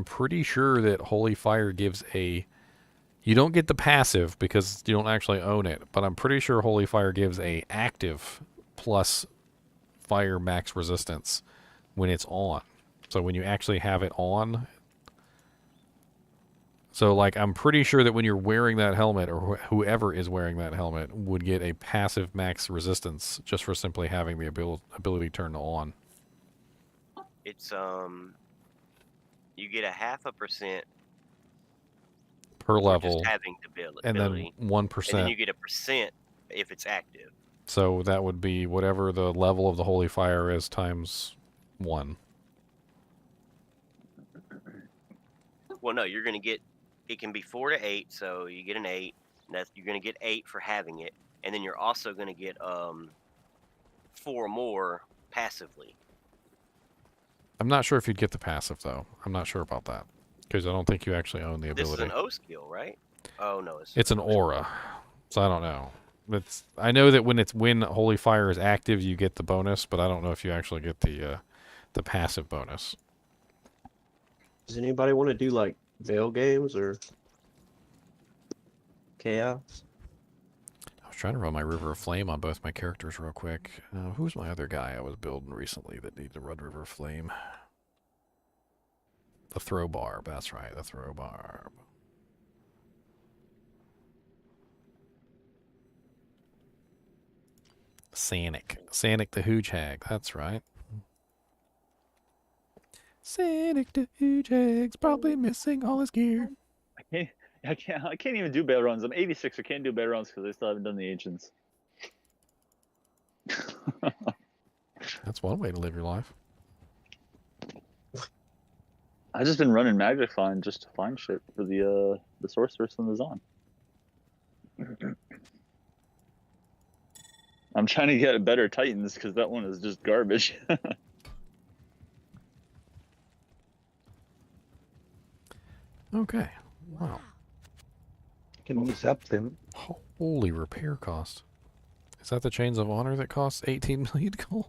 pretty sure that Holy Fire gives a. You don't get the passive because you don't actually own it, but I'm pretty sure Holy Fire gives a active plus fire max resistance when it's on. So when you actually have it on. So like I'm pretty sure that when you're wearing that helmet, or whoever is wearing that helmet would get a passive max resistance just for simply having the ability turned on. It's you get a 0.5% Per for level, just having the ability, and then 1%. and then you get a percent if it's active. So that would be whatever the level of the Holy Fire is times 1. Well, no, you're gonna get. It can be 4 to 8, so you get an 8. And you're gonna get 8 for having it, and then you're also gonna get 4 more passively. I'm not sure if you'd get the passive though. I'm not sure about that because I don't think you actually own the This ability. is an O skill, right? Oh no, It's an aura, so I don't know. I know that when Holy Fire is active, you get the bonus, but I don't know if you actually get the passive bonus. Does anybody want to do like Veil games or Chaos? I was trying to run my River of Flame on both my characters real quick. Who's my other guy I was building recently that needed to run River of Flame? The throw barb. That's right, the throw barb. Sanic the Hooge Hag. That's right. Sanic the Hooge Hag's probably missing all his gear. I can't even do bear runs. I'm 86. I can't do bear runs because I still haven't done the ancients. That's one way to live your life. I just been running Magic Find just to find shit for the sorceress and the Zon. I'm trying to get better Titans because that one is just garbage. Okay. Wow. Can we zap them? Holy repair cost. Is that the Chains of Honor that costs 18 million gold?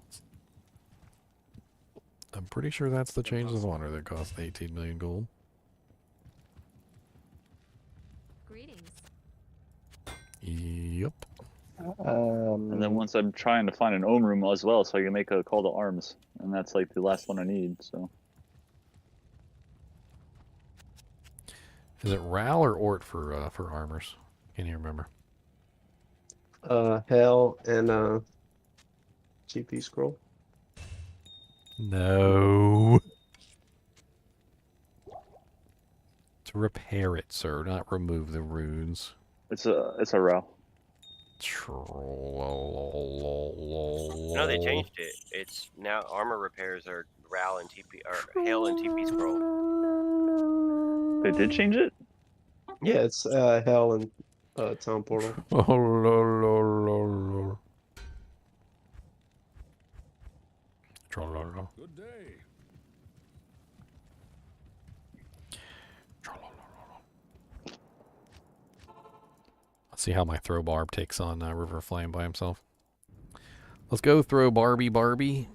I'm pretty sure that's the Chains of Honor that costs 18 million gold. Greetings. Yep. And then once I'm trying to find an Ohm room as well, so I can make a call to arms, and that's like the last one I need. So. Is it Ral or Ort for armors? Can't even remember. Hell and GP scroll. No. To repair it, sir, not remove the runes. It's a row. No, they changed it. It's now armor repairs are RAL and TP or Hail and TP scroll. They did change it? Yeah, it's Hell and Town Portal. Good day. Let's see how my throw barb takes on River of Flame by himself. Let's go throw Barbie.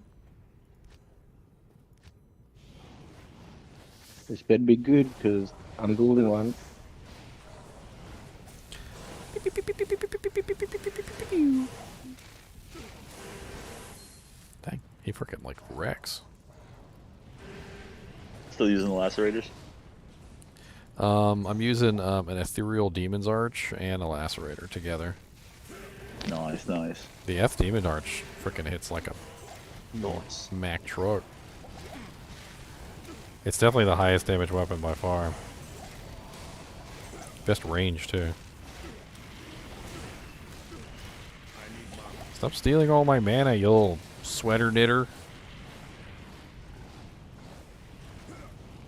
This better be good because I'm building one. Dang, he freaking like Rex. Still using the lacerators? I'm using an Ethereal Demon's Arch and a Lacerator together. Nice, nice. The F Demon Arch freaking hits like a Nice. Mack truck. It's definitely the highest damage weapon by far. Best range too. Stop stealing all my mana, you little sweater knitter.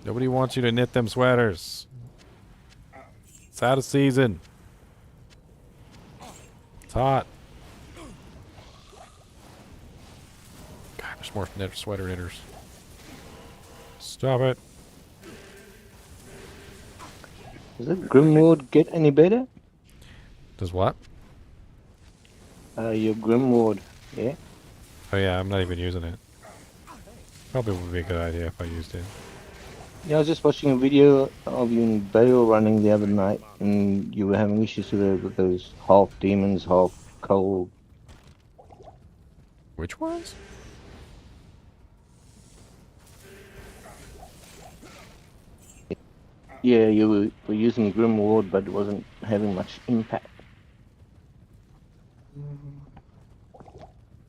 Nobody wants you to knit them sweaters. It's out of season. It's hot. God, there's more sweater knitters. Stop it. Does the Grimward get any better? Does what? Your Grimward, yeah? Oh yeah, I'm not even using it. Probably would be a good idea if I used it. Yeah, I was just watching a video of you and Bale running the other night, and you were having issues with those half demons, half cold. Which ones? Yeah, you were using Grimward, but it wasn't having much impact.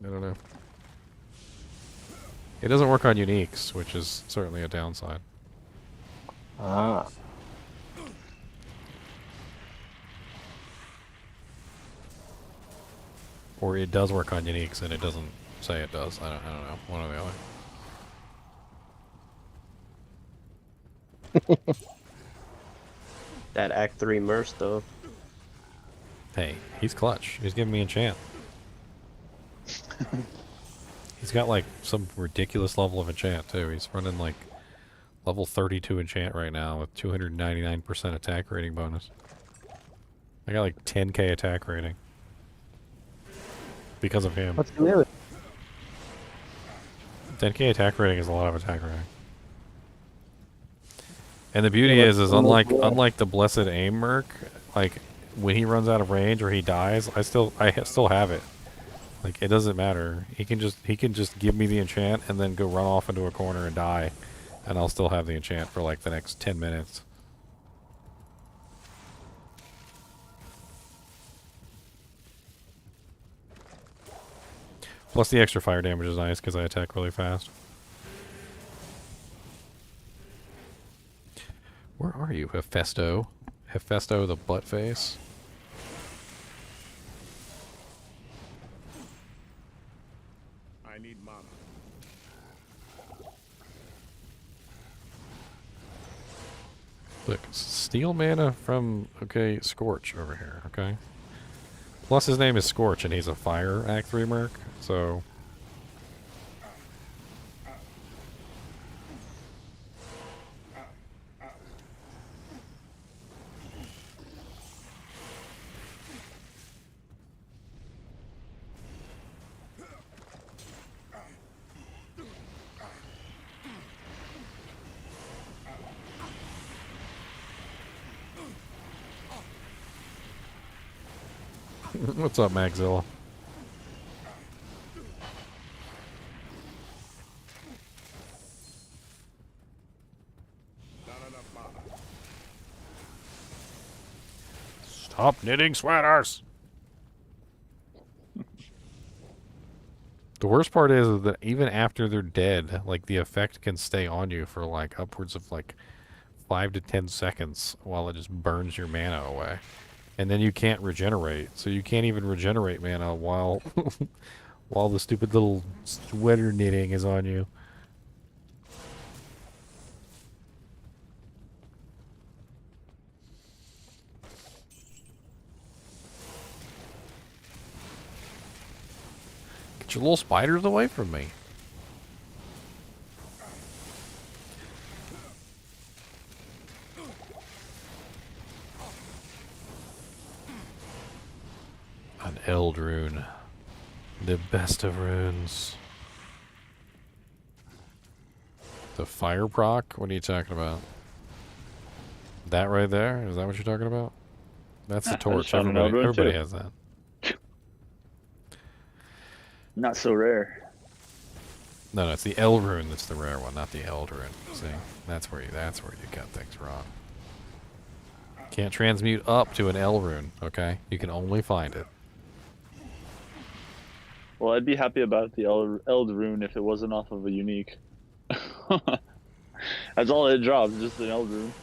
I don't know. It doesn't work on uniques, which is certainly a downside. Ah. Or it does work on uniques and it doesn't say it does. I don't know. One or the other. That Act 3 Merc though. Hey, he's clutch. He's giving me enchant. He's got like some ridiculous level of enchant too. He's running like level 32 enchant right now with 299% attack rating bonus. I got like 10k attack rating. Because of him. What's the limit? 10k attack rating is a lot of attack rating. And the beauty is unlike the Blessed Aim Merc, like when he runs out of range or he dies, I still have it. Like it doesn't matter. He can just give me the enchant and then go run off into a corner and die, and I'll still have the enchant for like the next 10 minutes. Plus the extra fire damage is nice because I attack really fast. Where are you, Hephaesto? Hephaesto the butt face? I need mana. Look, steal mana from, okay, Scorch over here, okay? Plus his name is Scorch and he's a fire Act 3 merc, so... What's up, Magzilla? Stop knitting sweaters! The worst part is that even after they're dead, like the effect can stay on you for like upwards of like 5 to 10 seconds while it just burns your mana away. And then you can't regenerate, so you can't even regenerate mana while while the stupid little sweater knitting is on you. Get your little spiders away from me. An Eld rune. The best of runes. The fire proc? What are you talking about? That right there? Is that what you're talking about? That's the torch. Everybody has that. Not so rare. No, it's the Eld rune that's the rare one, not the Eld rune. See? That's where you got things wrong. Can't transmute up to an Eld rune, okay? You can only find it. Well, I'd be happy about the Eld rune if it wasn't off of a unique. That's all it drops, just an Eld rune.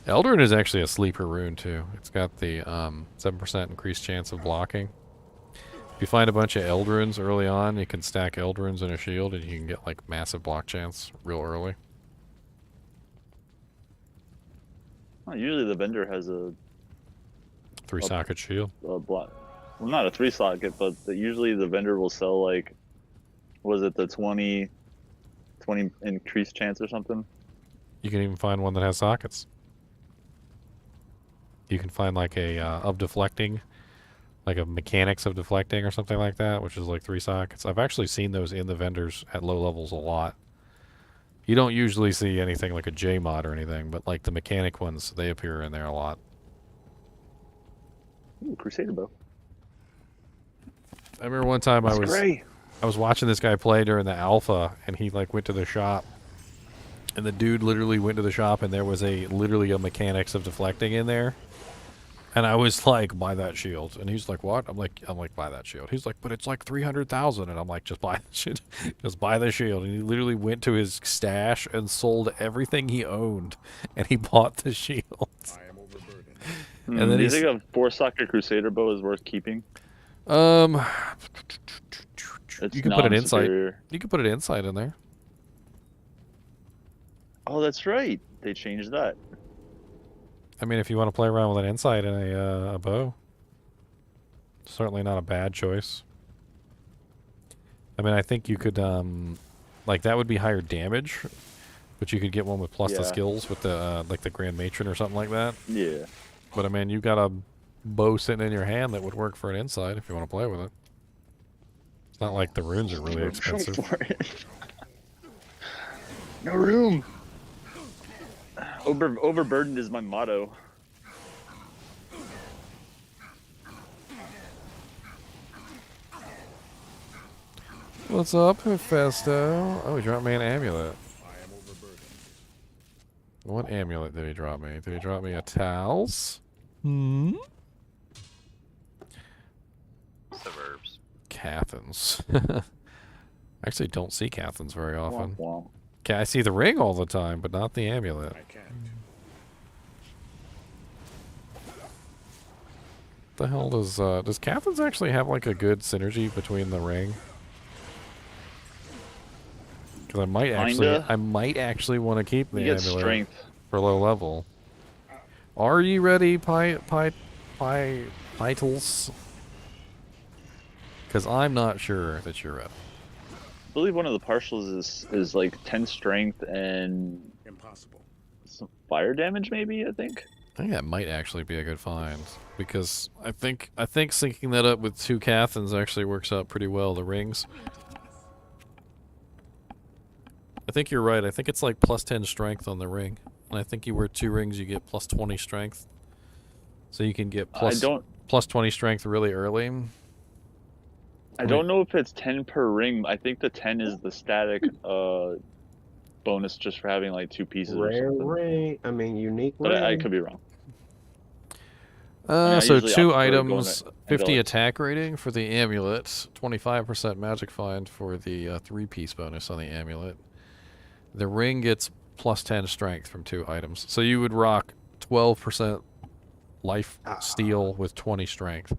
Eldrin is actually a sleeper rune too. It's got the 7% increased chance of blocking. If you find a bunch of Eldrunes early on, you can stack Eldrunes in a shield and you can get like massive block chance real early. Oh, usually the vendor has a 3-socket shield. A block. Well, not a 3-socket, but usually the vendor will sell like, was it the 20 increased chance or something? You can even find one that has sockets. You can find like a of deflecting, like a mechanics of deflecting or something like that, which is like 3 sockets. I've actually seen those in the vendors at low levels a lot. You don't usually see anything like a J mod or anything, but like the mechanic ones, they appear in there a lot. Ooh, Crusader bow. I remember one time I was watching this guy play during the alpha, and he like went to the shop, and the dude literally went to the shop, and there was literally a mechanics of deflecting in there. And I was like, buy that shield. And he's like, what? I'm like, buy that shield. He's like, but it's like 300,000. And I'm like, just buy the shit. Just buy the shield. And he literally went to his stash and sold everything he owned. And he bought the shield. And then do you think a 4-socket Crusader bow is worth keeping? You It's can put an insight. non-superior. You can put an insight in there. Oh, that's right. They changed that. I mean, if you want to play around with an insight and a bow, certainly not a bad choice. I mean, I think you could, like, that would be higher damage, but you could get one with plus the skills with the, like, the Grand Matron or something like that. Yeah. But, I mean, you've got a bow sitting in your hand that would work for an insight if you want to play with it. It's not like the runes are really expensive. No room. Overburdened is my motto. What's up, Hefesto? Oh, he dropped me an amulet. What amulet did he drop me? Did he drop me a towels? Hmm? Suburbs. Cathans. I actually don't see Cathans very often. Womp womp. Okay, I see the ring all the time, but not the amulet. I can't. The hell does Cathans actually have like a good synergy between the ring? Because I might actually want to keep the You get amulet strength. for low level. Are you ready, Pytles? Because I'm not sure that you're ready. I believe one of the partials is like 10 strength and Impossible. some fire damage, maybe. I think that might actually be a good find, because I think syncing that up with 2 Cathans actually works out pretty well. The rings. I think you're right. I think it's like plus 10 strength on the ring, and I think you wear 2 rings, you get plus 20 strength. So you can get plus 20 strength really early. I don't know if it's 10 per ring. I think the 10 is the static bonus just for having like 2 pieces. Rare or something. ring. I mean, unique But ring. I could be wrong. So usually 2 opt for items, going 50 angelic. attack rating for the amulet, 25% magic find for the 3-piece bonus on the amulet. The ring gets plus 10 strength from 2 items. So you would rock 12% life steal with 20 strength.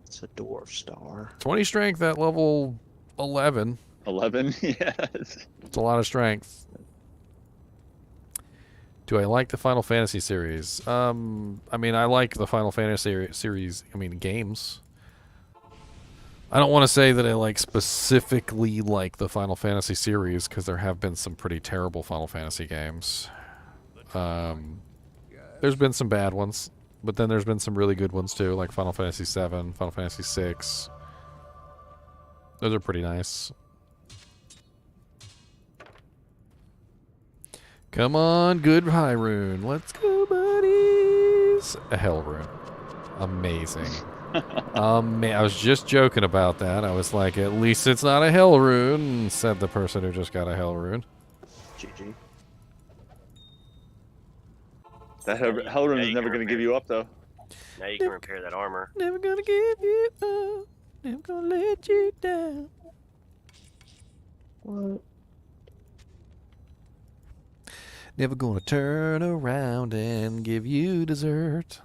It's a dwarf star. 20 strength at level 11. 11? Yes. It's a lot of strength. Do I like the Final Fantasy series? I mean, I like the Final Fantasy series, games. I don't want to say that I like specifically like the Final Fantasy series, because there have been some pretty terrible Final Fantasy games. There's been some bad ones, but then there's been some really good ones too, like Final Fantasy VII, Final Fantasy VI. Those are pretty nice. Come on, good high rune. Let's go, buddies. A hell rune. Amazing. I was just joking about that. I was like, at least it's not a hell rune, said the person who just got a hell rune. GG. That hell rune is never going to give you up, though. Now you can repair that armor. Never gonna give you up. Never gonna let you down. What? Never gonna turn around and give you dessert.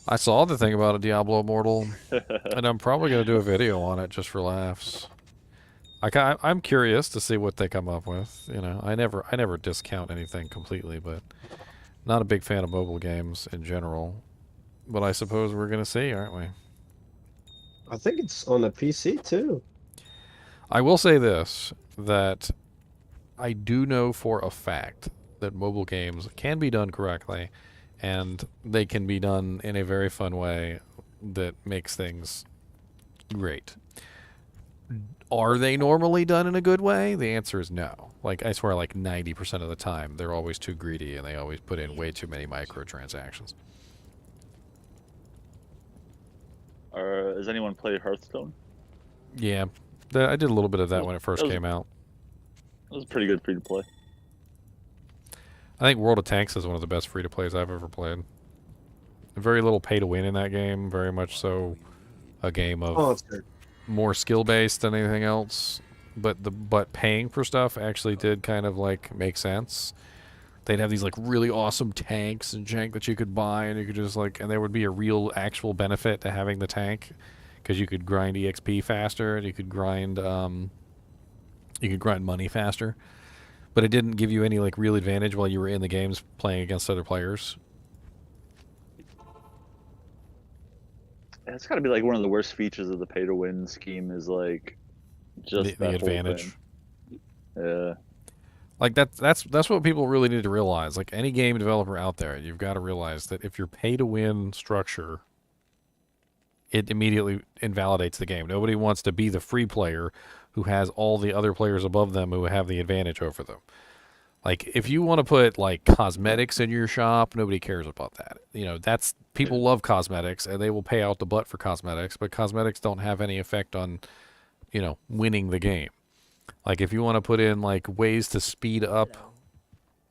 I saw the thing about a Diablo Immortal, and I'm probably going to do a video on it just for laughs. I'm curious to see what they come up with. You know, I never discount anything completely, but not a big fan of mobile games in general. But I suppose we're going to see, aren't we? I think it's on the PC too. I will say this, that I do know for a fact that mobile games can be done correctly, and they can be done in a very fun way that makes things great. Are they normally done in a good way? The answer is no. Like, I swear, like 90% of the time, they're always too greedy, and they always put in way too many microtransactions. Has anyone played Hearthstone? Yeah, I did a little bit of that when it first came out. It was pretty good free to play. I think World of Tanks is one of the best free-to-plays I've ever played. Very little pay-to-win in that game. Very much so a game of more skill-based than anything else. But paying for stuff actually did kind of like make sense. They'd have these like really awesome tanks and jank that you could buy, and you could just like, and there would be a real actual benefit to having the tank because you could grind EXP faster and you could grind money faster. But it didn't give you any like real advantage while you were in the games playing against other players. It's got to be like one of the worst features of the pay-to-win scheme is like just the advantage. Thing. Yeah. Like that's what people really need to realize. Like any game developer out there, you've got to realize that if your pay-to-win structure, it immediately invalidates the game. Nobody wants to be the free player who has all the other players above them who have the advantage over them. Like, if you want to put, like, cosmetics in your shop, nobody cares about that. You know, people love cosmetics, and they will pay out the butt for cosmetics, but cosmetics don't have any effect on, you know, winning the game. Like, if you want to put in, like, ways to speed up,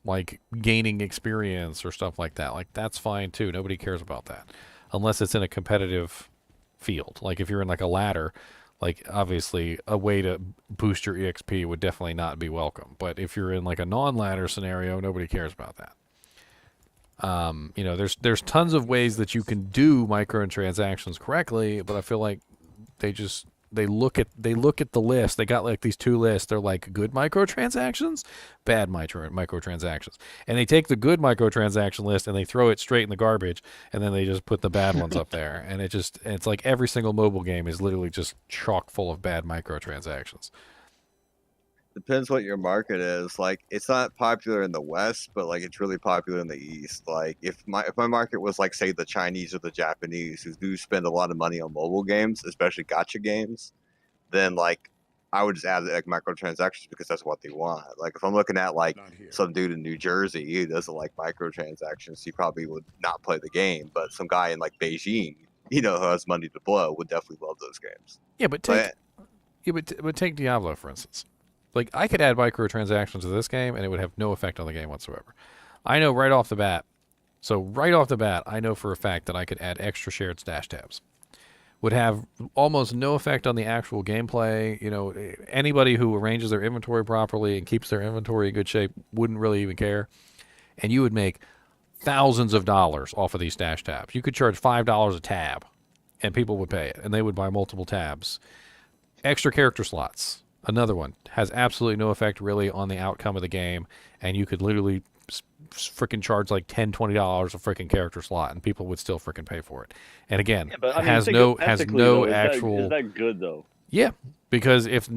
like, gaining experience or stuff like that, like, that's fine, too. Nobody cares about that. Unless it's in a competitive field. Like, if you're in, like, a ladder, like, obviously, a way to boost your EXP would definitely not be welcome. But if you're in, like, a non-ladder scenario, nobody cares about that. You know, there's tons of ways that you can do microtransactions correctly, but I feel like they look at the list. They got, like, these two lists. They're, like, good microtransactions, bad microtransactions. And they take the good microtransaction list and they throw it straight in the garbage, and then they just put the bad ones up there. And it's like every single mobile game is literally just chock full of bad microtransactions. Depends what your market is. Like, it's not popular in the West, but like it's really popular in the East. Like, if my market was like, say, the Chinese or the Japanese, who do spend a lot of money on mobile games, especially gacha games, then like I would just add like microtransactions because that's what they want. Like, if I'm looking at like some dude in New Jersey who doesn't like microtransactions, he probably would not play the game. But some guy in like Beijing, you know, who has money to blow, would definitely love those games. Yeah, but take Diablo, for instance. Like, I could add microtransactions to this game, and it would have no effect on the game whatsoever. I know right off the bat. So right off the bat, I know for a fact that I could add extra shared stash tabs. Would have almost no effect on the actual gameplay. You know, anybody who arranges their inventory properly and keeps their inventory in good shape wouldn't really even care. And you would make thousands of dollars off of these stash tabs. You could charge $5 a tab, and people would pay it, and they would buy multiple tabs. Extra character slots. Another one has absolutely no effect really on the outcome of the game, and you could literally freaking charge like $10, $20 a freaking character slot, and people would still freaking pay for it. And again, has no actual. Is that good though? Yeah, because if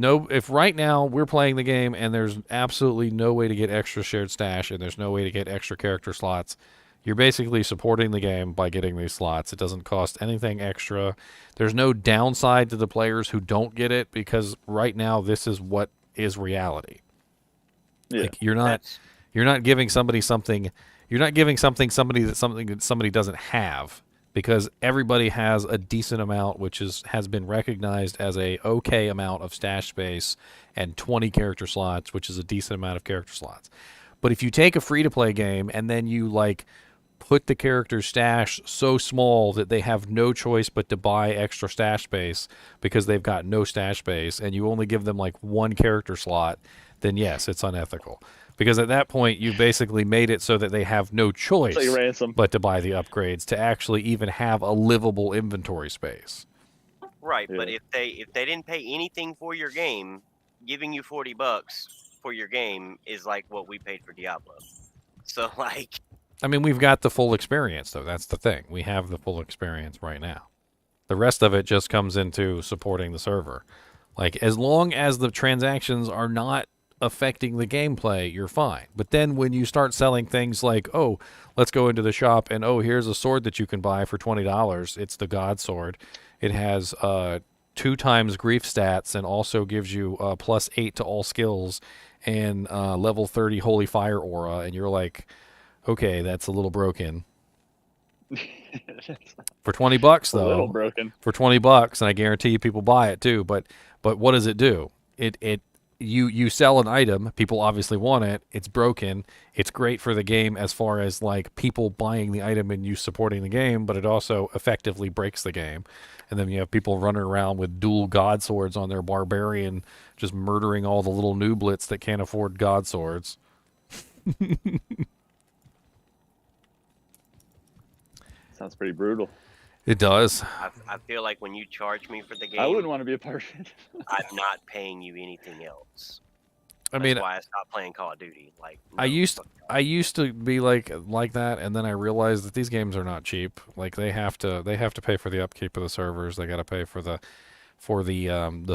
right now we're playing the game and there's absolutely no way to get extra shared stash and there's no way to get extra character slots, you're basically supporting the game by getting these slots. It doesn't cost anything extra. There's no downside to the players who don't get it because right now this is what is reality. Yeah, like you're not giving somebody something. You're not giving somebody that somebody doesn't have because everybody has a decent amount, which has been recognized as a okay amount of stash space, and 20 character slots, which is a decent amount of character slots. But if you take a free-to-play game and then you like put the character's stash so small that they have no choice but to buy extra stash space because they've got no stash space, and you only give them like one character slot, then yes, it's unethical. Because at that point, you've basically made it so that they have no choice It's like ransom. but to buy the upgrades to actually even have a livable inventory space. Right, Yeah. but if they didn't pay anything for your game, giving you $40 for your game is like what we paid for Diablo. So like, I mean, we've got the full experience, though. That's the thing. We have the full experience right now. The rest of it just comes into supporting the server. Like, as long as the transactions are not affecting the gameplay, you're fine. But then when you start selling things like, oh, let's go into the shop and, oh, here's a sword that you can buy for $20. It's the God Sword. It has 2 times grief stats and also gives you +8 to all skills and level 30 Holy Fire Aura. And you're like, okay, that's a little broken. For $20 though, A little broken. for $20, and I guarantee you people buy it too. But what does it do? You sell an item, people obviously want it. It's broken. It's great for the game as far as like people buying the item and you supporting the game, but it also effectively breaks the game. And then you have people running around with dual god swords on their barbarian, just murdering all the little nooblets that can't afford god swords. Sounds pretty brutal. It does. I feel like when you charge me for the game, I wouldn't want to be a part of it. I'm not paying you anything else. That's why I stopped playing Call of Duty. Like, I used to be like that, and then I realized that these games are not cheap. Like they have to pay for the upkeep of the servers. They got to pay for the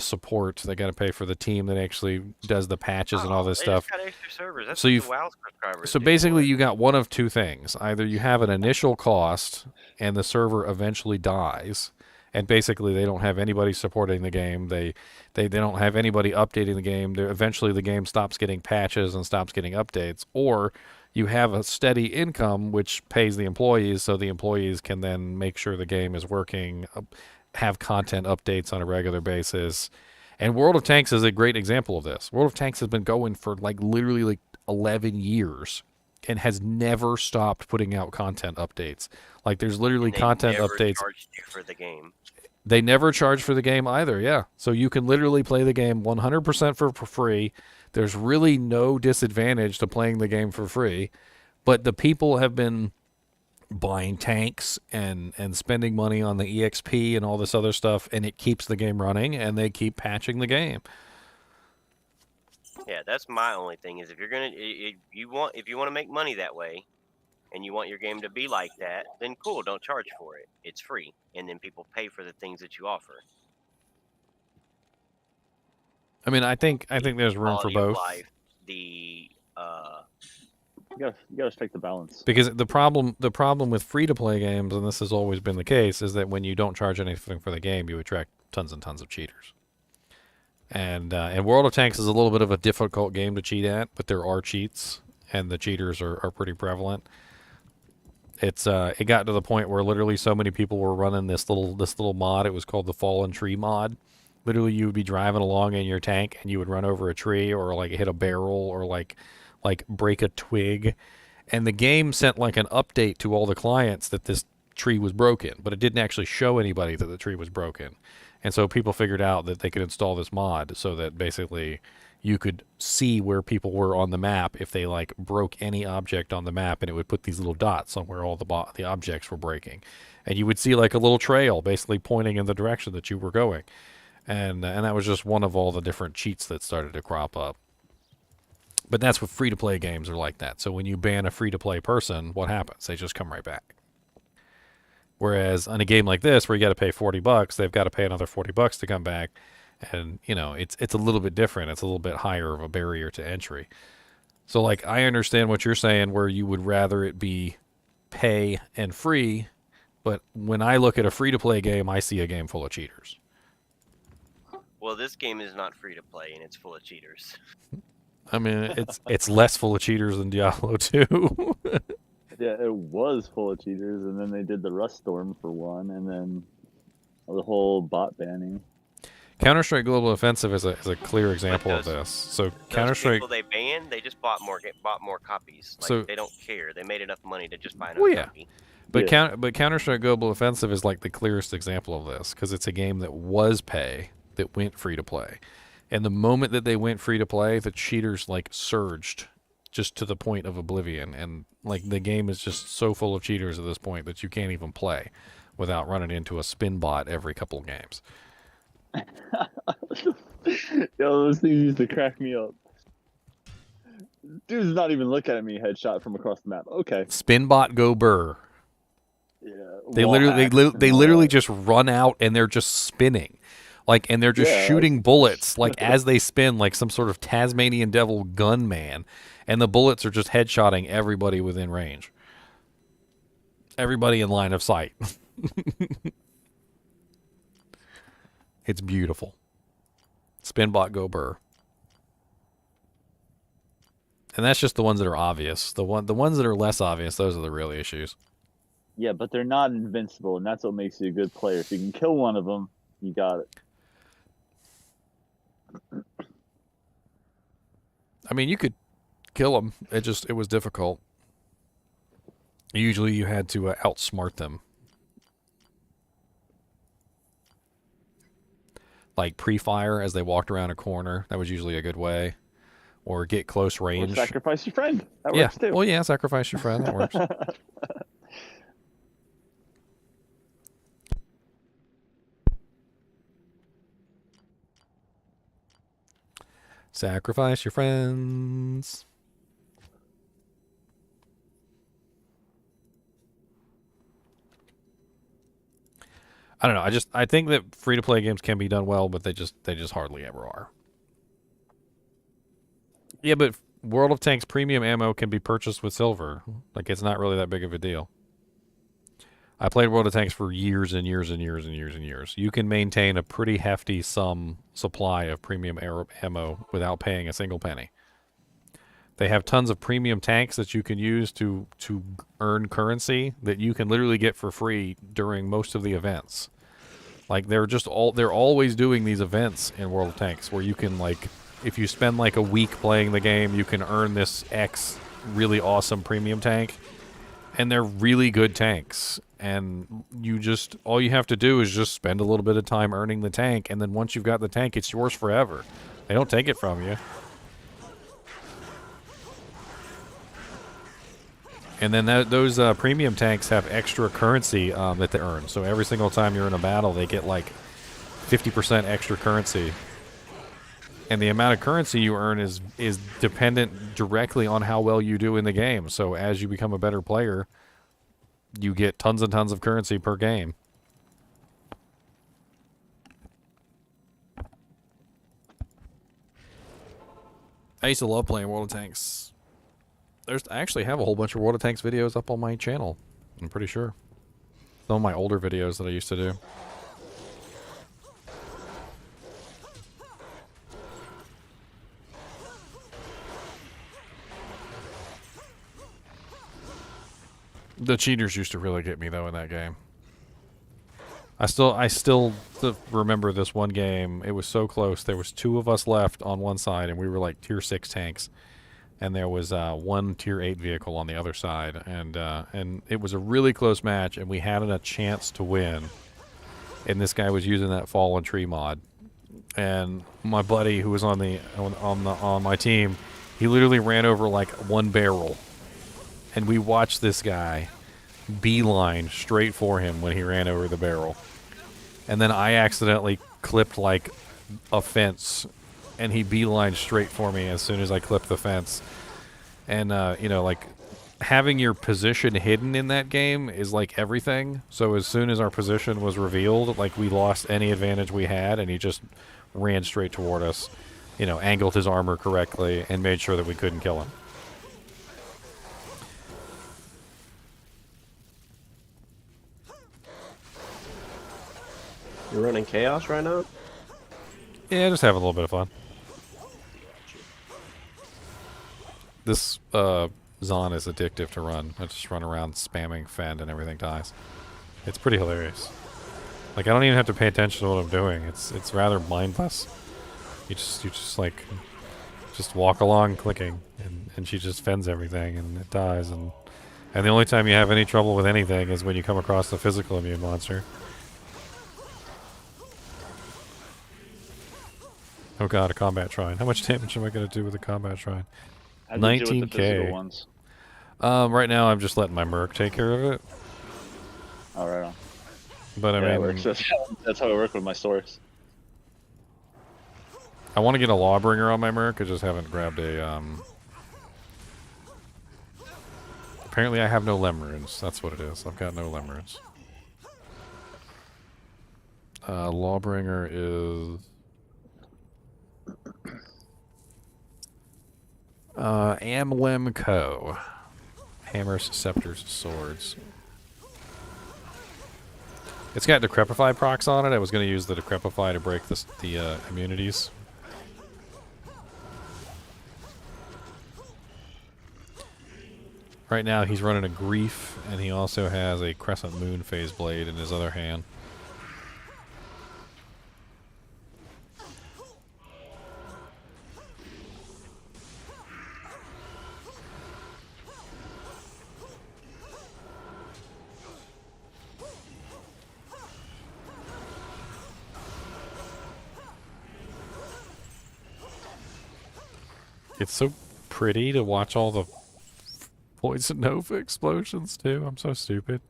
support. They got to pay for the team that actually does the patches and all this stuff. Just got extra servers. That's So what you the WoW subscribers so do. basically you got one of two things. Either you have an initial cost and the server eventually dies, and basically they don't have anybody supporting the game. They don't have anybody updating the game. Eventually the game stops getting patches and stops getting updates, or you have a steady income which pays the employees, so the employees can then make sure the game is working, have content updates on a regular basis. And World of Tanks is a great example of this. World of Tanks has been going for like literally like 11 years and has never stopped putting out content updates. Like there's literally content updates. Charged you for the game. They never charge for the game either, yeah. So you can literally play the game 100% for free. There's really no disadvantage to playing the game for free. But the people have been buying tanks and spending money on the EXP and all this other stuff, and it keeps the game running, and they keep patching the game. Yeah, that's my only thing is if you're gonna if you want to make money that way, and you want your game to be like that, then cool, don't charge for it. It's free, and then people pay for the things that you offer. I mean, I think there's room for Quality of both. life, the You gotta strike the balance. Because the problem with free-to-play games, and this has always been the case, is that when you don't charge anything for the game, you attract tons and tons of cheaters. And World of Tanks is a little bit of a difficult game to cheat at, but there are cheats, and the cheaters are pretty prevalent. It got to the point where literally so many people were running this little mod. It was called the Fallen Tree mod. Literally, you would be driving along in your tank, and you would run over a tree, or like hit a barrel, or like break a twig, and the game sent like an update to all the clients that this tree was broken, but it didn't actually show anybody that the tree was broken. And so people figured out that they could install this mod so that basically you could see where people were on the map if they like broke any object on the map, and it would put these little dots on where all the objects were breaking, and you would see like a little trail basically pointing in the direction that you were going. And that was just one of all the different cheats that started to crop up. But that's what free-to-play games are like that. So when you ban a free-to-play person, what happens? They just come right back. Whereas on a game like this, where you got to pay $40, they've got to pay another $40 to come back, and you know it's a little bit different. It's a little bit higher of a barrier to entry. So like I understand what you're saying, where you would rather it be pay and free, but when I look at a free-to-play game, I see a game full of cheaters. well, this game is not free to play, and it's full of cheaters. I mean, it's less full of cheaters than Diablo 2. Yeah, it was full of cheaters, and then they did the Rust Storm for one, and then the whole bot banning. Counter-Strike Global Offensive is a clear example of this. So Those Counter-Strike. people they banned, they just bought more copies. Like So- they don't care. They made enough money to just buy another Well, yeah. copy. But Counter-Strike Global Offensive is like the clearest example of this because it's a game that was pay that went free to play, and the moment that they went free to play, the cheaters like surged, just to the point of oblivion, and like the game is just so full of cheaters at this point that you can't even play without running into a spin bot every couple of games. Yo, those things used to crack me up. Dude's not even looking at me headshot from across the map. Okay. Spin bot go burr. Yeah. They wall literally hacks and all literally that. just run out and they're just spinning. Like, and they're just Yeah, shooting bullets like as they spin, like some sort of Tasmanian devil gunman, and the bullets are just headshotting everybody within range. Everybody in line of sight. It's beautiful. Spinbot go burr. And that's just the ones that are obvious. The ones that are less obvious, those are the real issues. Yeah, but they're not invincible, and that's what makes you a good player. If you can kill one of them, you got it. I mean, you could kill them. It was difficult. Usually you had to outsmart them. Like pre-fire as they walked around a corner. That was usually a good way. Or get close range. Or sacrifice your friend. That Yeah. works too. Well, yeah, sacrifice your friend. That works. Sacrifice your friends. I don't know. I think that free to play games can be done well, but they just hardly ever are. Yeah, but World of Tanks premium ammo can be purchased with silver. Like, it's not really that big of a deal. I played World of Tanks for years and years and years and years and years. You can maintain a pretty hefty supply of premium ammo without paying a single penny. They have tons of premium tanks that you can use to earn currency that you can literally get for free during most of the events. Like, they're always doing these events in World of Tanks where you can, like, if you spend like a week playing the game, you can earn this X really awesome premium tank. And they're really good tanks. And all you have to do is just spend a little bit of time earning the tank, and then once you've got the tank, it's yours forever. They don't take it from you. And then those premium tanks have extra currency that they earn. So every single time you're in a battle, they get like 50% extra currency. And the amount of currency you earn is dependent directly on how well you do in the game. So as you become a better player, you get tons and tons of currency per game. I used to love playing World of Tanks. I actually have a whole bunch of World of Tanks videos up on my channel, I'm pretty sure. Some of my older videos that I used to do. The cheaters used to really get me though in that game. I still remember this one game. It was so close. There was 2 of us left on one side, and we were like tier 6 tanks, and there was one tier 8 vehicle on the other side, and it was a really close match, and we had a chance to win. And this guy was using that fallen tree mod, and my buddy who was on my team, he literally ran over like one barrel. And we watched this guy beeline straight for him when he ran over the barrel. And then I accidentally clipped like a fence, and he beelined straight for me as soon as I clipped the fence. And, like having your position hidden in that game is like everything. So as soon as our position was revealed, like we lost any advantage we had, and he just ran straight toward us, angled his armor correctly and made sure that we couldn't kill him. You're running Chaos right now? Yeah, just having a little bit of fun. This Zon is addictive to run. I just run around spamming fend and everything dies. It's pretty hilarious. Like I don't even have to pay attention to what I'm doing. It's rather mindless. You just like just walk along clicking, and she just fends everything and it dies. And the only time you have any trouble with anything is when you come across the physical immune monster. Oh god, a combat shrine. How much damage am I going to do with a combat shrine? How'd you do with the physical 19k. ones? Right now I'm just letting my merc take care of it. All right. But I Yeah, it mean, works. That's how it worked with my source. I want to get a lawbringer on my merc. I just haven't grabbed a. Apparently, I have no lemurins. That's what it is. I've got no lemurins. Lawbringer is. Amlem Co. Hammers, scepters, swords. It's got Decrepify procs on it. I was going to use the Decrepify to break the immunities. Right now he's running a Grief, and he also has a Crescent Moon Phase Blade in his other hand. It's so pretty to watch all the Poison Nova explosions too. I'm so stupid.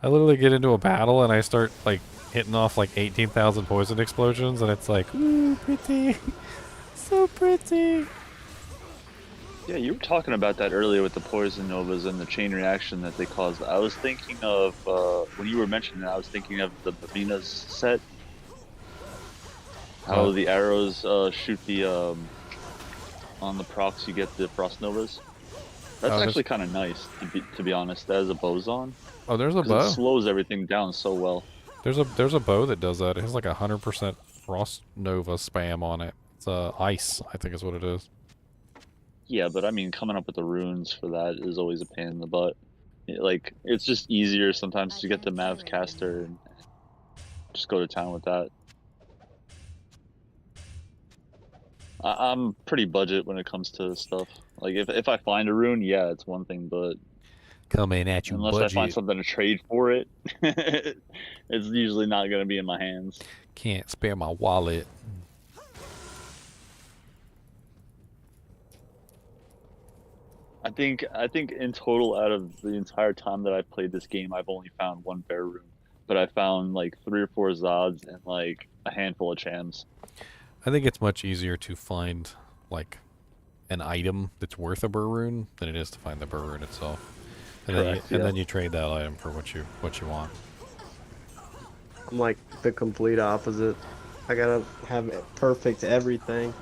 I literally get into a battle and I start like hitting off like 18,000 poison explosions, and it's like, ooh, pretty. So pretty. Yeah, you were talking about that earlier with the poison novas and the chain reaction that they caused. I was thinking of, when you were mentioning it, I was thinking of the Babinas set. How the arrows shoot the, on the procs you get the frost novas. That's actually kind of nice, to be honest, as a boson. Oh, there's a bow. It slows everything down so well. There's a bow that does that. It has like 100% Frost Nova spam on it. It's ice, I think is what it is. Yeah, but I mean, coming up with the runes for that is always a pain in the butt. Like, it's just easier sometimes to get the Mav caster and just go to town with that. I'm pretty budget when it comes to stuff. Like, if I find a rune, yeah, it's one thing, but coming at you, unless budget. I find something to trade for it, it's usually not going to be in my hands. Can't spare my wallet. I think in total, out of the entire time that I've played this game, I've only found one bear rune, but I found like 3 or 4 Zods and like a handful of Chams. I think it's much easier to find like an item that's worth a burr rune than it is to find the burr rune itself. And Correct, then you trade that item for what you want. I'm like the complete opposite. I gotta have perfect everything.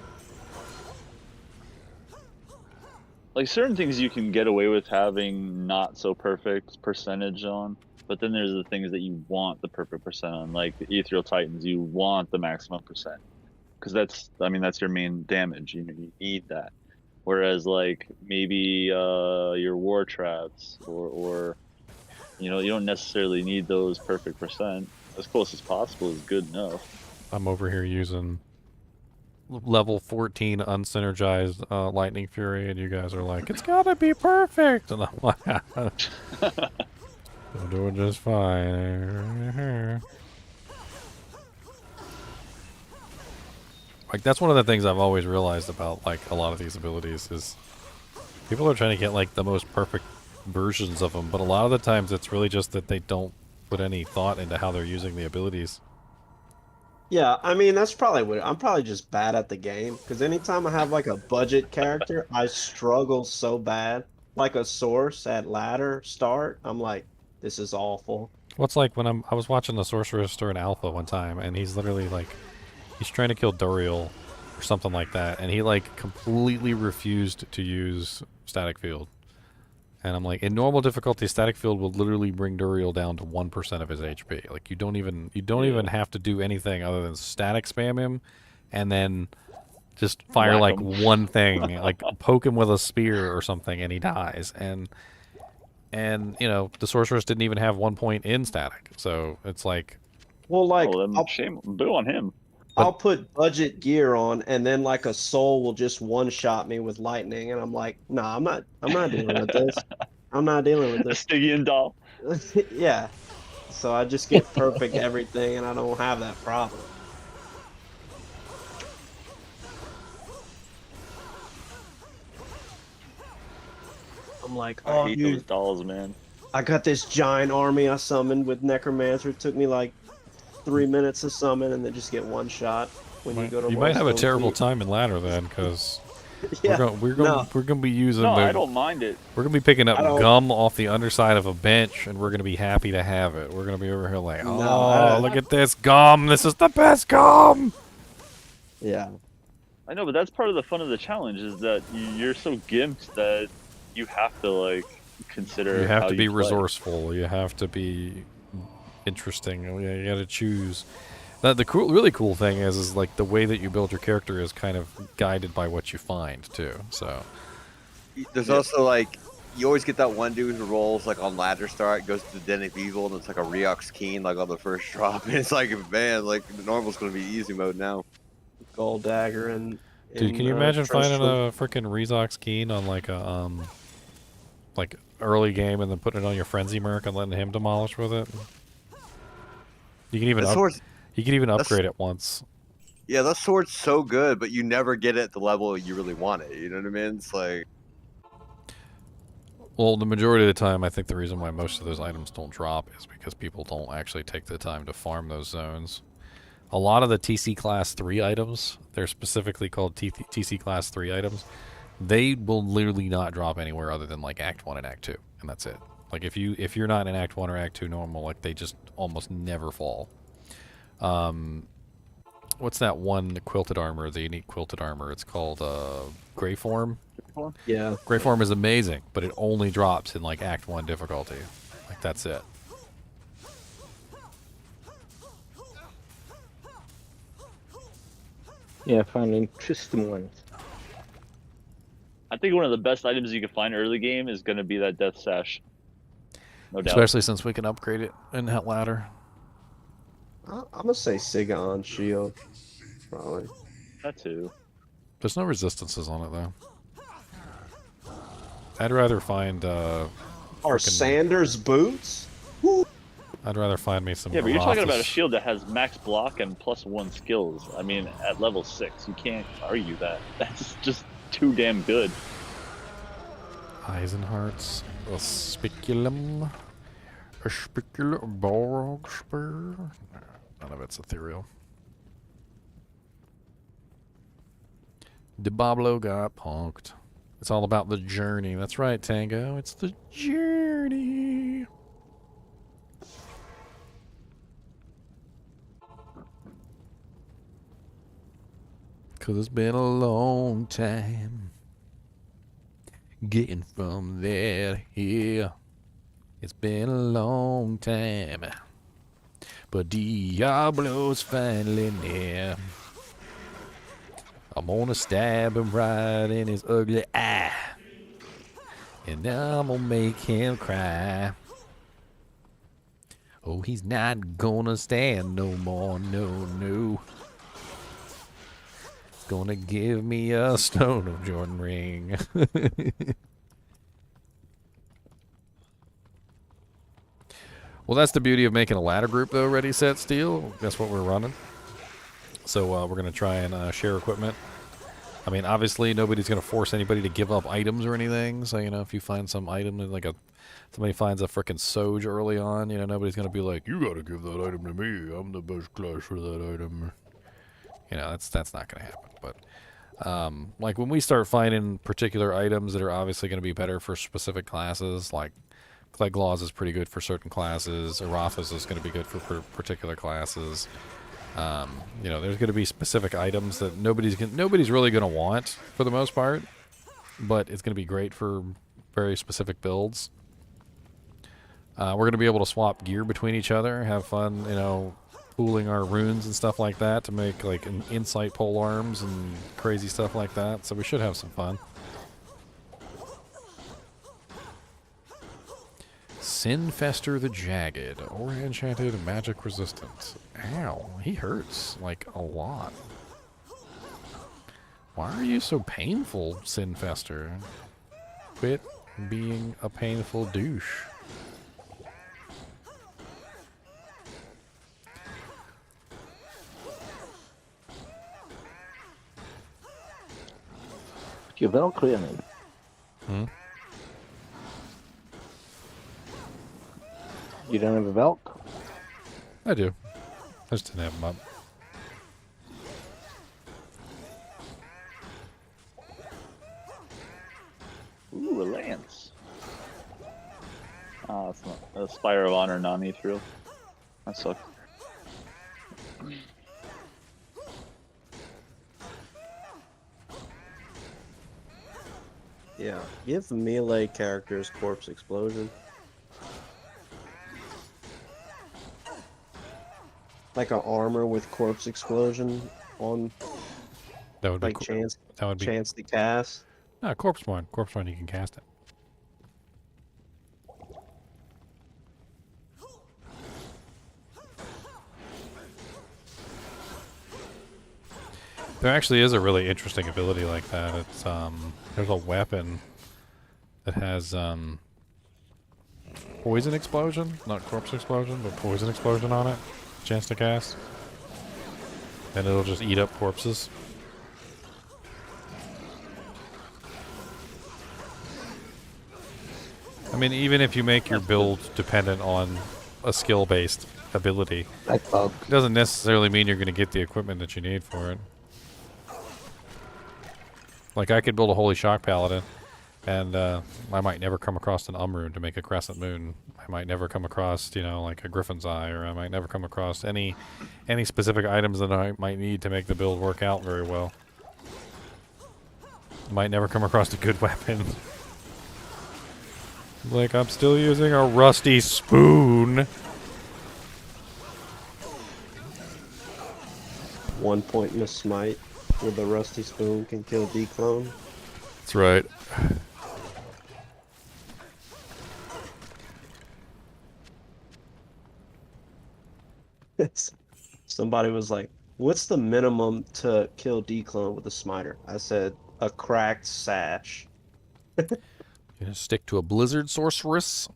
Like, certain things you can get away with having not so perfect percentage on, but then there's the things that you want the perfect percent on, like the Ethereal Titans. You want the maximum percent, because that's your main damage. You need that. Whereas like maybe your War Traps or you don't necessarily need those perfect percent. As close as possible is good enough. I'm over here using level 14 unsynergized Lightning Fury, and you guys are like, it's gotta be perfect, and I'm like, I'm doing just fine. Like, that's one of the things I've always realized about like a lot of these abilities is people are trying to get like the most perfect versions of them, but a lot of the times it's really just that they don't put any thought into how they're using the abilities. Yeah, I mean, that's probably what I'm probably just bad at the game, because anytime I have like a budget character, I struggle so bad. Like a source at ladder start, I'm like, this is awful. What's like when I was watching the Sorceress during Alpha one time, and he's literally like, he's trying to kill Duriel or something like that, and he like completely refused to use Static Field. And I'm like, in normal difficulty, Static Field will literally bring Duriel down to 1% of his HP. Like, you don't even have to do anything other than static spam him, and then Just fire Whack like 'em. one thing, like poke him with a spear or something, and he dies. And you know, the sorceress didn't even have 1 point in static, so it's like, Well, like Oh, then shame, boo on him. I'll put budget gear on, and then like a soul will just one shot me with lightning, and I'm like, nah, I'm not dealing with this. I'm not dealing with A this. Stygian doll. Yeah. So I just get perfect everything, and I don't have that problem. I'm like, I oh, hate dude, those dolls, man. I got this giant army I summoned with Necromancer. It took me like 3 minutes to summon, and then just get one shot when you go to. you might have a Rollstone terrible Keep. time in ladder then, because Yeah, we're no. gonna be using No, the. I don't mind it. We're gonna be picking up I don't- gum off the underside of a bench, and we're gonna be happy to have it. We're gonna be over here like, No, oh, look at this gum! This is the best gum. Yeah. I know, but that's part of the fun of the challenge is that you're so gimped that you have to like consider. You have how to be play. resourceful. You have to be interesting. You got to choose. The really cool thing is like the way that you build your character is kind of guided by what you find too. So There's also like you always get that one dude who rolls like on ladder start, goes to the Den of Evil, and it's like a Reox Keen like on the first drop. And it's like, man, like the normal's gonna be easy mode now. Gold dagger and. dude, can you imagine finding a freaking Rezox Keen on like a like early game and then putting it on your Frenzy Merc and letting him demolish with it? You can even you can even upgrade it once. Yeah, that sword's so good, but you never get it at the level you really want it. You know what I mean? It's like, Well, the majority of the time, I think the reason why most of those items don't drop is because people don't actually take the time to farm those zones. A lot of the TC Class 3 items, they're specifically called TC Class 3 items, they will literally not drop anywhere other than like Act 1 and Act 2, and that's it. Like if you're not in Act 1 or Act 2 normal, like they just almost never fall. What's that one quilted armor, the unique quilted armor? It's called Grey Form. Yeah. Grey Form is amazing, but it only drops in like Act 1 difficulty. Like that's it. Yeah, I found interesting ones. I think one of the best items you can find early game is going to be that Death Sash. No doubt. Especially since we can upgrade it in that ladder. I'm gonna say Sigon shield, probably. That too. There's no resistances on it though. I'd rather find Are Sanders boots? I'd rather find me some. Yeah, but you're talking about a Arathis. shield that has max block and +1 skills. I mean, at level 6, you can't argue that. That's just too damn good. Eisenhart's a speculum. A specular borg spur. None of it's ethereal. Diablo got punked. It's all about the journey. That's right, Tango. It's the journey. Cause it's been a long time getting from there here. It's been a long time, but Diablo's finally near. I'm gonna stab him right in his ugly eye, and I'm gonna make him cry. Oh, he's not gonna stand no more, no, no. Gonna give me a Stone of Jordan ring. Well, that's the beauty of making a ladder group, though, Ready, Set, Steel. That's what we're running. So we're going to try and share equipment. I mean, obviously, nobody's going to force anybody to give up items or anything. So, you know, if you find some item, like somebody finds a frickin' Soj early on, you know, nobody's going to be like, you got to give that item to me. I'm the best class for that item. You know, that's not going to happen. But, like, when we start finding particular items that are obviously going to be better for specific classes, like Cleglaws is pretty good for certain classes. Arathis is going to be good for particular classes. You know, there's going to be specific items that nobody's really going to want for the most part, but it's going to be great for very specific builds. We're going to be able to swap gear between each other, have fun, you know, pooling our runes and stuff like that to make like an insight pole arms and crazy stuff like that. So we should have some fun. Sinfester the Jagged, or enchanted magic resistant. Ow, he hurts like a lot. Why are you so painful, Sinfester? Quit being a painful douche. You're Valkyrie, I mean. Hmm? You don't have a Valk? I do. I just didn't have him up. Ooh, a lance. Ah, it's not a Spire of Honor non-ethereal. That sucks. Yeah, give melee characters corpse explosion. Like an armor with corpse explosion on. That would be like cool. chance. That would be chance to cast. No, corpse one. Corpse one, you can cast it. There actually is a really interesting ability like that. It's there's a weapon that has poison explosion, not corpse explosion, but poison explosion on it. Chance to cast. And it'll just eat up corpses. I mean, even if you make your build dependent on a skill-based ability, it doesn't necessarily mean you're going to get the equipment that you need for it. Like, I could build a Holy Shock Paladin, and I might never come across an rune to make a Crescent Moon. I might never come across, you know, like a Griffin's Eye, or I might never come across any specific items that I might need to make the build work out very well. Might never come across a good weapon. Like, I'm still using a rusty spoon. 1 point in a smite with a rusty spoon can kill D-clone. That's right. Somebody was like, what's the minimum to kill D-clone with a smiter? I said, a cracked sash. You gonna stick to a Blizzard Sorceress?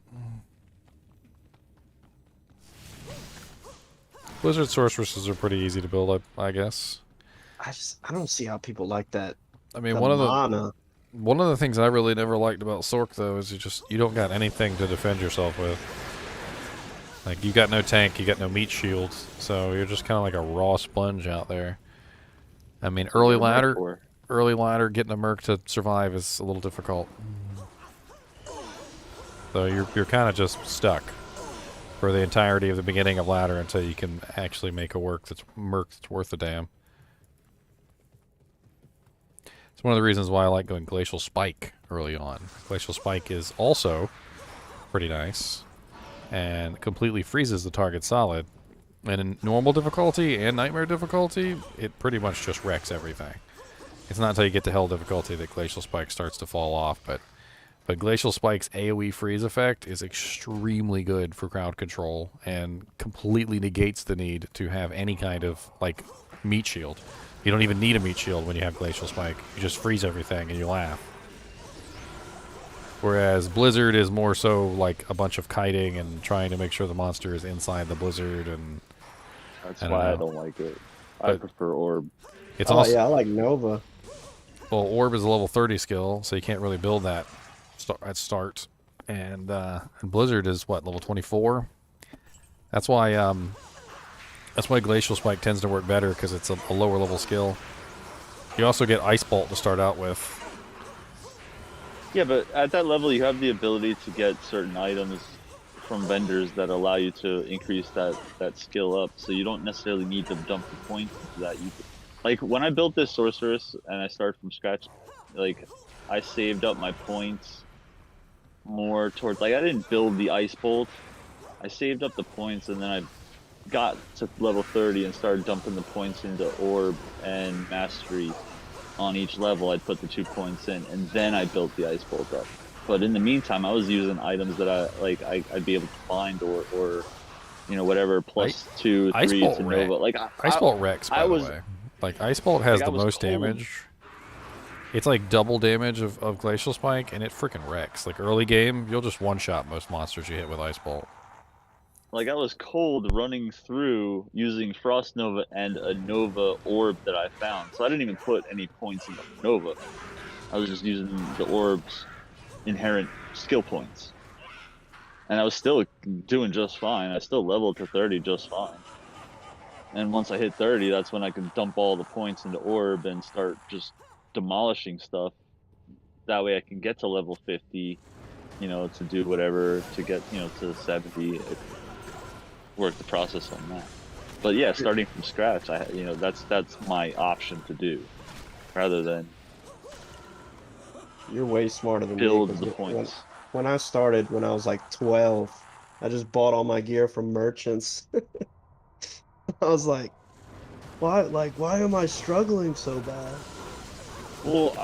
Blizzard Sorceresses are pretty easy to build up, I guess. I don't see how people like that. I mean, one of the things I really never liked about Sorc, though, is you don't got anything to defend yourself with. Like, you got no tank, you got no meat shields, so you're just kind of like a raw sponge out there. I mean, early ladder, getting a merc to survive is a little difficult. So you're kind of just stuck for the entirety of the beginning of ladder until you can actually make a merc that's worth a damn. It's one of the reasons why I like going Glacial Spike early on. Glacial Spike is also pretty nice and completely freezes the target solid. And in normal difficulty and nightmare difficulty, it pretty much just wrecks everything. It's not until you get to hell difficulty that Glacial Spike starts to fall off, but Glacial Spike's AoE freeze effect is extremely good for crowd control and completely negates the need to have any kind of, like, meat shield. You don't even need a meat shield when you have Glacial Spike. You just freeze everything and you laugh. Whereas Blizzard is more so like a bunch of kiting and trying to make sure the monster is inside the blizzard, and that's why I don't like it. I prefer Orb. It's also, yeah, I like Nova. Well, Orb is a level 30 skill, so you can't really build that at start. And Blizzard is what, level 24? That's why Glacial Spike tends to work better, because it's a lower level skill. You also get Ice Bolt to start out with. Yeah, but at that level, you have the ability to get certain items from vendors that allow you to increase that skill up. So you don't necessarily need to dump the points into that. Like, when I built this sorceress and I started from scratch, like, I saved up my points more towards, like, I didn't build the Ice Bolt. I saved up the points, and then got to level 30 and started dumping the points into orb and mastery on each level, I'd put the 2 points in, and then I built the ice bolt up. But in the meantime, I was using items that I'd be able to find or you know, whatever, plus 2, 3 to Nova. Like Ice Bolt wrecks, by the way. Like Ice Bolt has like, the most damage. It's like double damage of Glacial Spike, and it freaking wrecks. Like early game, you'll just one-shot most monsters you hit with Ice Bolt. Like I was cold running through using Frost Nova and a Nova orb that I found. So I didn't even put any points in the Nova. I was just using the orb's inherent skill points. And I was still doing just fine. I still leveled to 30 just fine. And once I hit 30, that's when I could dump all the points into orb and start just demolishing stuff. That way I can get to level 50, you know, to do whatever, to get, you know, to 70, work the process on that. But yeah, starting from scratch, you know, that's my option to do, rather than You're way smarter than build me. the points. When I started, when I was like 12, I just bought all my gear from merchants. I was like, why am I struggling so bad? Well,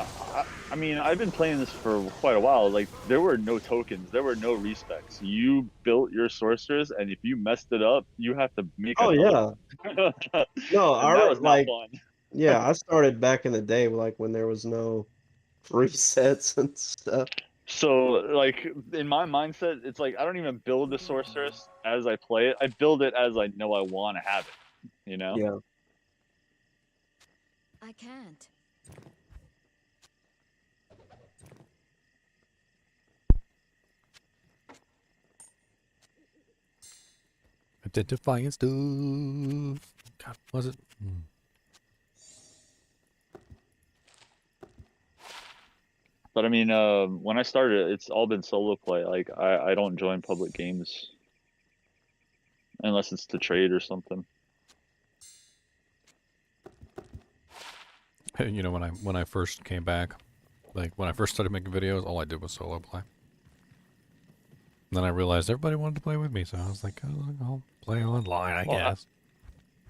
I mean, I've been playing this for quite a while. Like, there were no tokens, there were no respecs. You built your sorceress, and if you messed it up, you have to make. Oh yeah. No, that was like, not fun. yeah, I started back in the day, like when there was no resets and stuff. So, like, in my mindset, it's like I don't even build the sorceress as I play it. I build it as I know I want to have it. You know? Yeah. I can't. Identifying stuff. God, was it? But I mean, when I started, it's all been solo play. Like, I don't join public games unless it's to trade or something. You know, when I first came back, like when I first started making videos, all I did was solo play. And then I realized everybody wanted to play with me, so I was like, oh, I'll play online, I guess.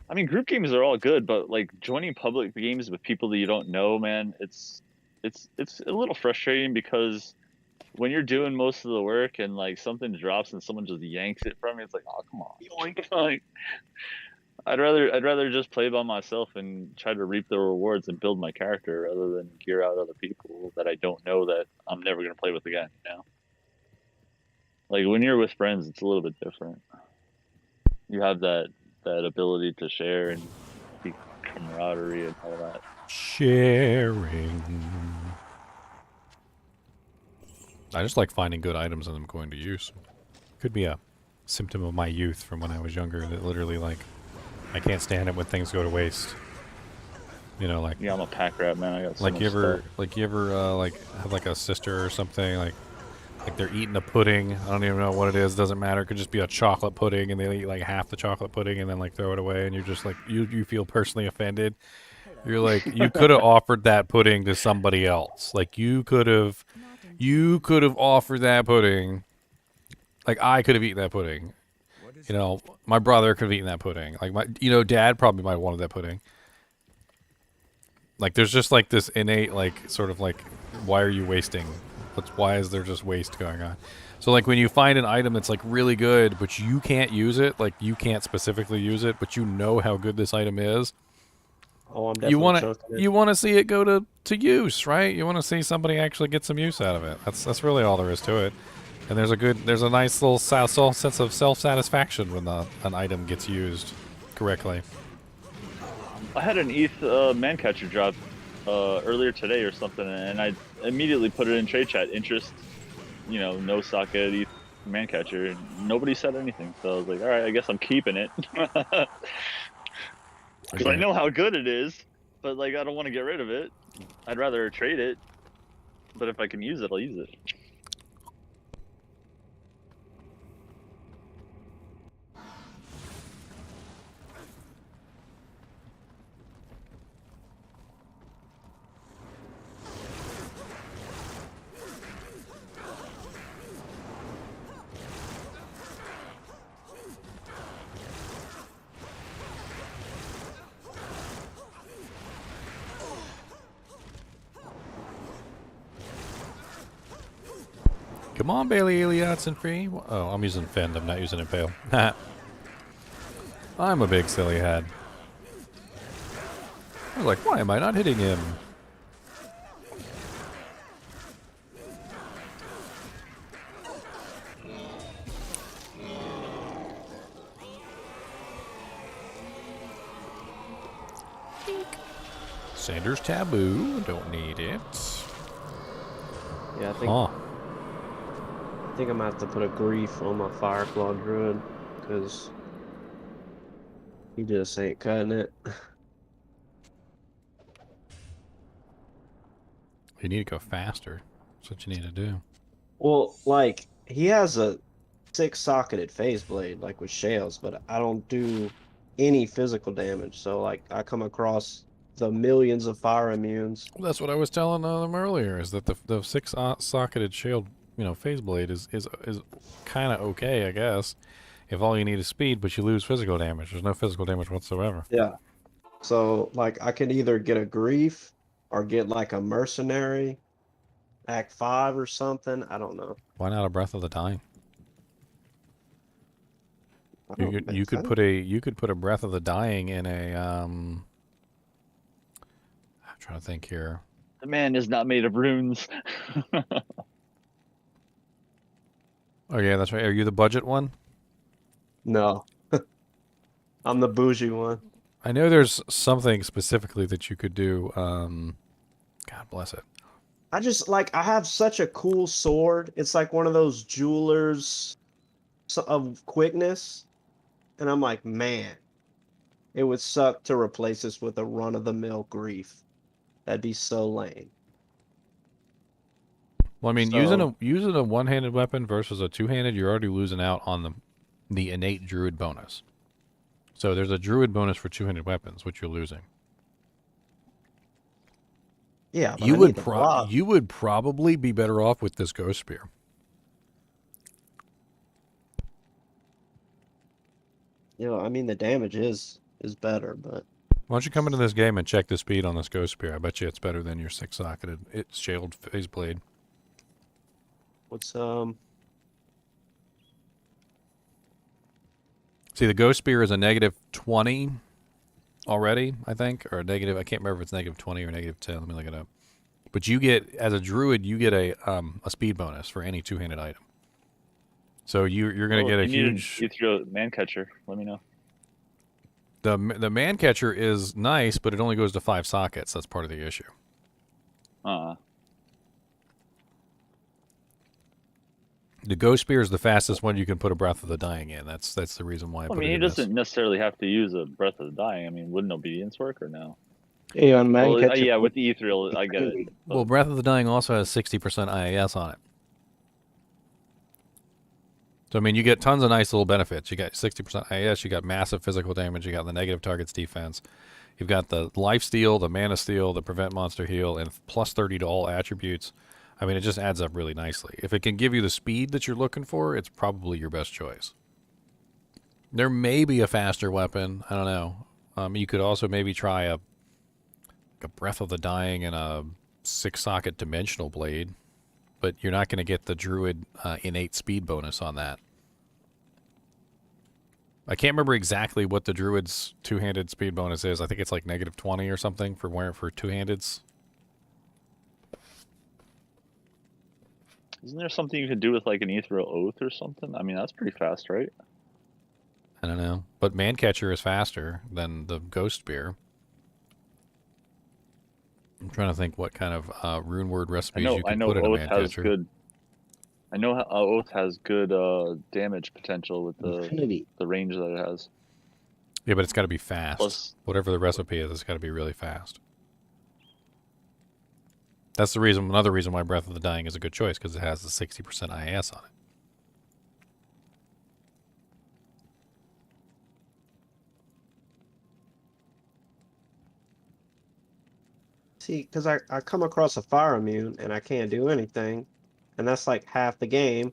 I mean, group games are all good, but like joining public games with people that you don't know, man, it's a little frustrating because when you're doing most of the work and like something drops and someone just yanks it from you, it's like, oh, come on. Like, I'd rather just play by myself and try to reap the rewards and build my character rather than gear out other people that I don't know that I'm never going to play with again, you know? Like when you're with friends, it's a little bit different. You have that ability to share and be camaraderie and all that. Sharing. I just like finding good items that I'm going to use. Could be a symptom of my youth from when I was younger that literally, like, I can't stand it when things go to waste. You know, like... Yeah, I'm a pack rat, man. I got so like much you ever, stuff. like you ever, like, have like a sister or something, like they're eating a pudding. I don't even know what it is. Doesn't matter. It could just be a chocolate pudding, and they eat like half the chocolate pudding and then like throw it away, and you're just like, you feel personally offended. You're like, you could have offered that pudding to somebody else. Like you could have offered that pudding. Like I could have eaten that pudding. You know, my brother could have eaten that pudding. Like Dad probably might have wanted that pudding. Like there's just like this innate like sort of like, why are you wasting? Why is there just waste going on? So like when you find an item that's like really good, but you can't use it, like you can't specifically use it, but you know how good this item is. Oh, I'm definitely you want to see it go to use, right? You want to see somebody actually get some use out of it. That's really all there is to it. And there's a nice little sense of self-satisfaction when an item gets used correctly. I had an ETH Mancatcher drop earlier today or something, and I immediately put it in trade chat. Interest, you know, no socket, ETH Mancatcher. Nobody said anything, so I was like, all right, I guess I'm keeping it. Because I know how good it is, but like I don't want to get rid of it. I'd rather trade it, but if I can use it, I'll use it. Come on, Bailey Eliotson free. Oh, I'm using Fend. I'm not using Impale. I'm a big silly head. I was like, why am I not hitting him? Sanders Taboo. Don't need it. Yeah, I think I'm gonna have to put a grief on my Fireclaw Druid because he just ain't cutting it. You need to go faster. That's what you need to do. Well, like he has a 6-socketed phase blade, like with Shales, but I don't do any physical damage. So like I come across the millions of fire immunes. Well, that's what I was telling them earlier. Is that the 6-socketed shield, phase blade is kind of okay, I guess, if all you need is speed, but you lose physical damage. There's no physical damage whatsoever. Yeah. So like I can either get a grief or get like a mercenary, Act 5 or something. I don't know. Why not a Breath of the Dying? You could put a Breath of the Dying in a I'm trying to think here. The man is not made of runes. Oh yeah, that's right. Are you the budget one? No. I'm the bougie one. I know there's something specifically that you could do. God bless it. I just like I have such a cool sword. It's like one of those jewelers of quickness. And I'm like, man, it would suck to replace this with a run-of-the-mill grief. That'd be so lame. Well, I mean, using a one-handed weapon versus a two-handed, you're already losing out on the innate druid bonus. So there's a druid bonus for two-handed weapons, which you're losing. Yeah, but you would probably be better off with this ghost spear. I mean the damage is better, but Why don't you come into this game and check the speed on this ghost spear? I bet you it's better than your 6-socketed shield phase blade. what's See, the ghost spear is a -20 already, I think, or a negative. I can't remember if it's -20 or -10. Let me look it up. But you get, as a druid, you get a speed bonus for any two-handed item. So you're going to get a huge. You throw man catcher. Let me know. The man catcher is nice, but it only goes to 5 sockets. That's part of the issue. The ghost spear is the fastest one you can put a Breath of the Dying in. That's the reason why. I mean, he doesn't necessarily have to use a Breath of the Dying. I mean, wouldn't obedience work or no? Yeah, on man catcher. Yeah, with the Ethereal, I get it. Well, Breath of the Dying also has 60% IAS on it. So, I mean, you get tons of nice little benefits. You got 60% IAS, you got massive physical damage, you got the negative targets defense, you've got the life steal, the mana steal, the prevent monster heal, and plus 30 to all attributes. I mean, it just adds up really nicely. If it can give you the speed that you're looking for, it's probably your best choice. There may be a faster weapon. I don't know. You could also maybe try a Breath of the Dying and a 6-socket dimensional blade, but you're not going to get the druid innate speed bonus on that. I can't remember exactly what the druid's two-handed speed bonus is. I think it's like -20 or something for two-handeds. Isn't there something you could do with like an Ethereal Oath or something? I mean, that's pretty fast, right? I don't know. But Mancatcher is faster than the Ghost Spear. I'm trying to think what kind of runeword recipes you can put in a Mancatcher. I know Oath has good damage potential with the range that it has. Yeah, but it's got to be fast. Plus, whatever the recipe is, it's got to be really fast. That's the reason. Another reason why Breath of the Dying is a good choice, because it has the 60% IAS on it. See, because I come across a fire immune and I can't do anything, and that's like half the game.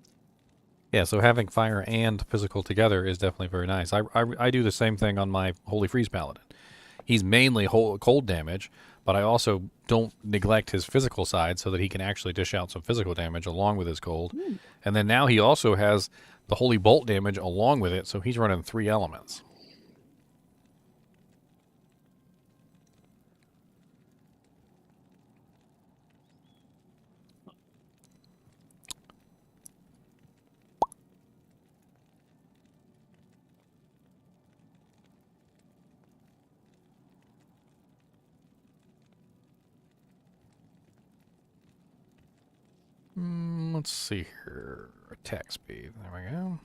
Yeah, so having fire and physical together is definitely very nice. I do the same thing on my Holy Freeze Paladin. He's mainly cold damage, but I also don't neglect his physical side so that he can actually dish out some physical damage along with his gold. And then now he also has the Holy Bolt damage along with it, so he's running 3 elements. Let's see here. Attack speed. There we go.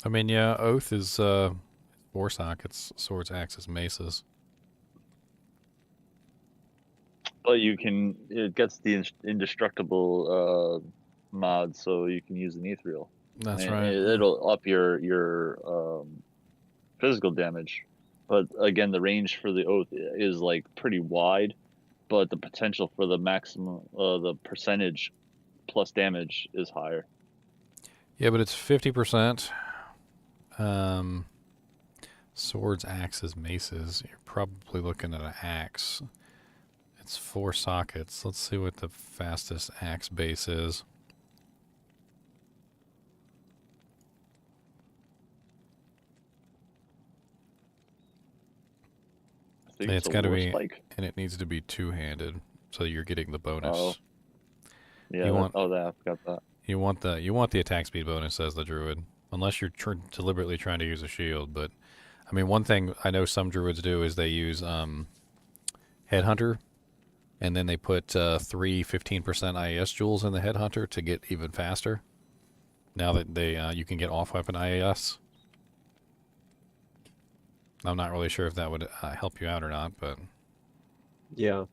I mean, yeah, Oath is 4 sockets, swords, axes, maces. But you can, it gets the indestructible mod, so you can use an ethereal. That's and right. It'll up your physical damage, but again, the range for the Oath is like pretty wide, but the potential for the maximum, the percentage plus damage is higher. Yeah, but it's 50%. Swords, axes, maces. You're probably looking at an axe. It's 4 sockets. Let's see what the fastest axe base is. I think And it's it's got to a be, spike. and it needs to be 2-handed, so you're getting the bonus. Oh. Yeah. You want, I forgot that. You want the attack speed bonus as the druid, unless you're deliberately trying to use a shield. But I mean, one thing I know some druids do is they use headhunter, and then they put 3 15% IAS jewels in the headhunter to get even faster. Now that you can get off weapon IAS. I'm not really sure if that would help you out or not, but Yeah.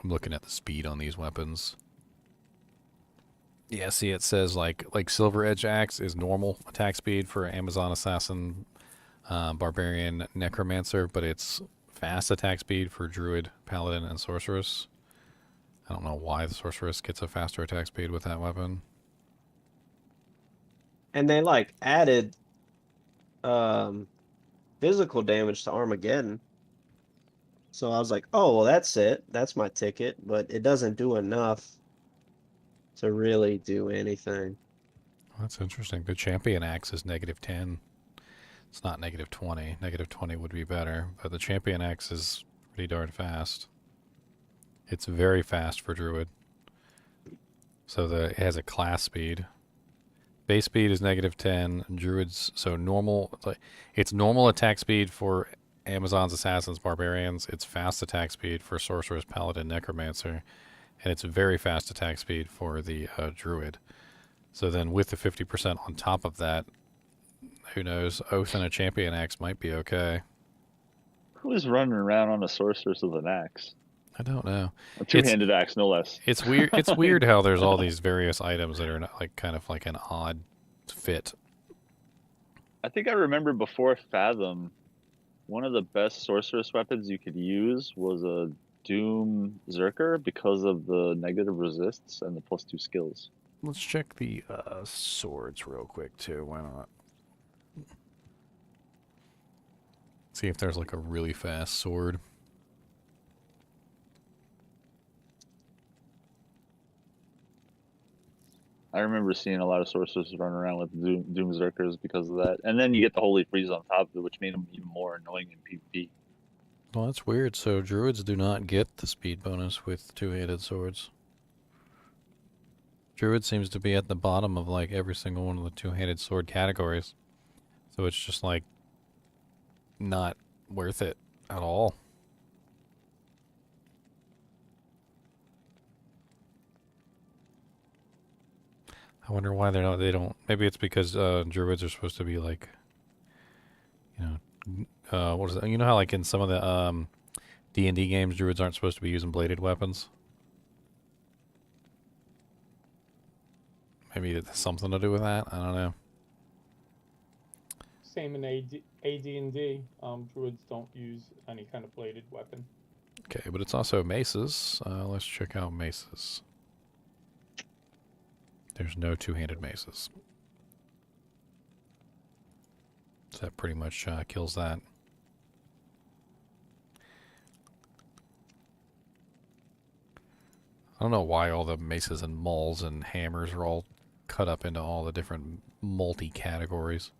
I'm looking at the speed on these weapons. Yeah, see, it says like Silver Edge Axe is normal attack speed for Amazon Assassin, Barbarian, Necromancer, but it's fast attack speed for Druid, Paladin, and Sorceress. I don't know why the Sorceress gets a faster attack speed with that weapon. And they like added physical damage to Armageddon. So I was like, oh, well, that's it. That's my ticket. But it doesn't do enough to really do anything. That's interesting. The Champion Axe is -10. It's not -20. -20 would be better, but the Champion Axe is pretty darn fast. It's very fast for Druid. So it has a class speed. Base speed is -10. Druids, so normal. It's normal attack speed for Amazon's Assassins, Barbarians. It's fast attack speed for Sorceress, Paladin, Necromancer, and it's very fast attack speed for the Druid. So then, with the 50% on top of that, who knows? Oath and a Champion Axe might be okay. Who is running around on a Sorceress with an axe? I don't know. A two-handed axe, no less. It's weird. It's weird how there's all these various items that are not, like kind of like an odd fit. I think I remember before Fathom, one of the best sorceress weapons you could use was a Doom Zerker because of the negative resists and the +2 skills. Let's check the swords real quick too. Why not? See if there's like a really fast sword. I remember seeing a lot of sorcerers run around with Doom Zerkers because of that. And then you get the Holy Freeze on top of it, which made them even more annoying in PvP. Well, that's weird. So druids do not get the speed bonus with 2-handed swords. Druid seems to be at the bottom of like every single one of the 2-handed sword categories. So it's just like not worth it at all. I wonder why they don't. Maybe it's because druids are supposed to be like, you know, what is it? You know how like in some of the D&D games, druids aren't supposed to be using bladed weapons. Maybe it has something to do with that. I don't know. Same in AD&D. Druids don't use any kind of bladed weapon. Okay, but it's also maces. Let's check out maces. There's no two-handed maces. So that pretty much kills that. I don't know why all the maces and mauls and hammers are all cut up into all the different multi-categories.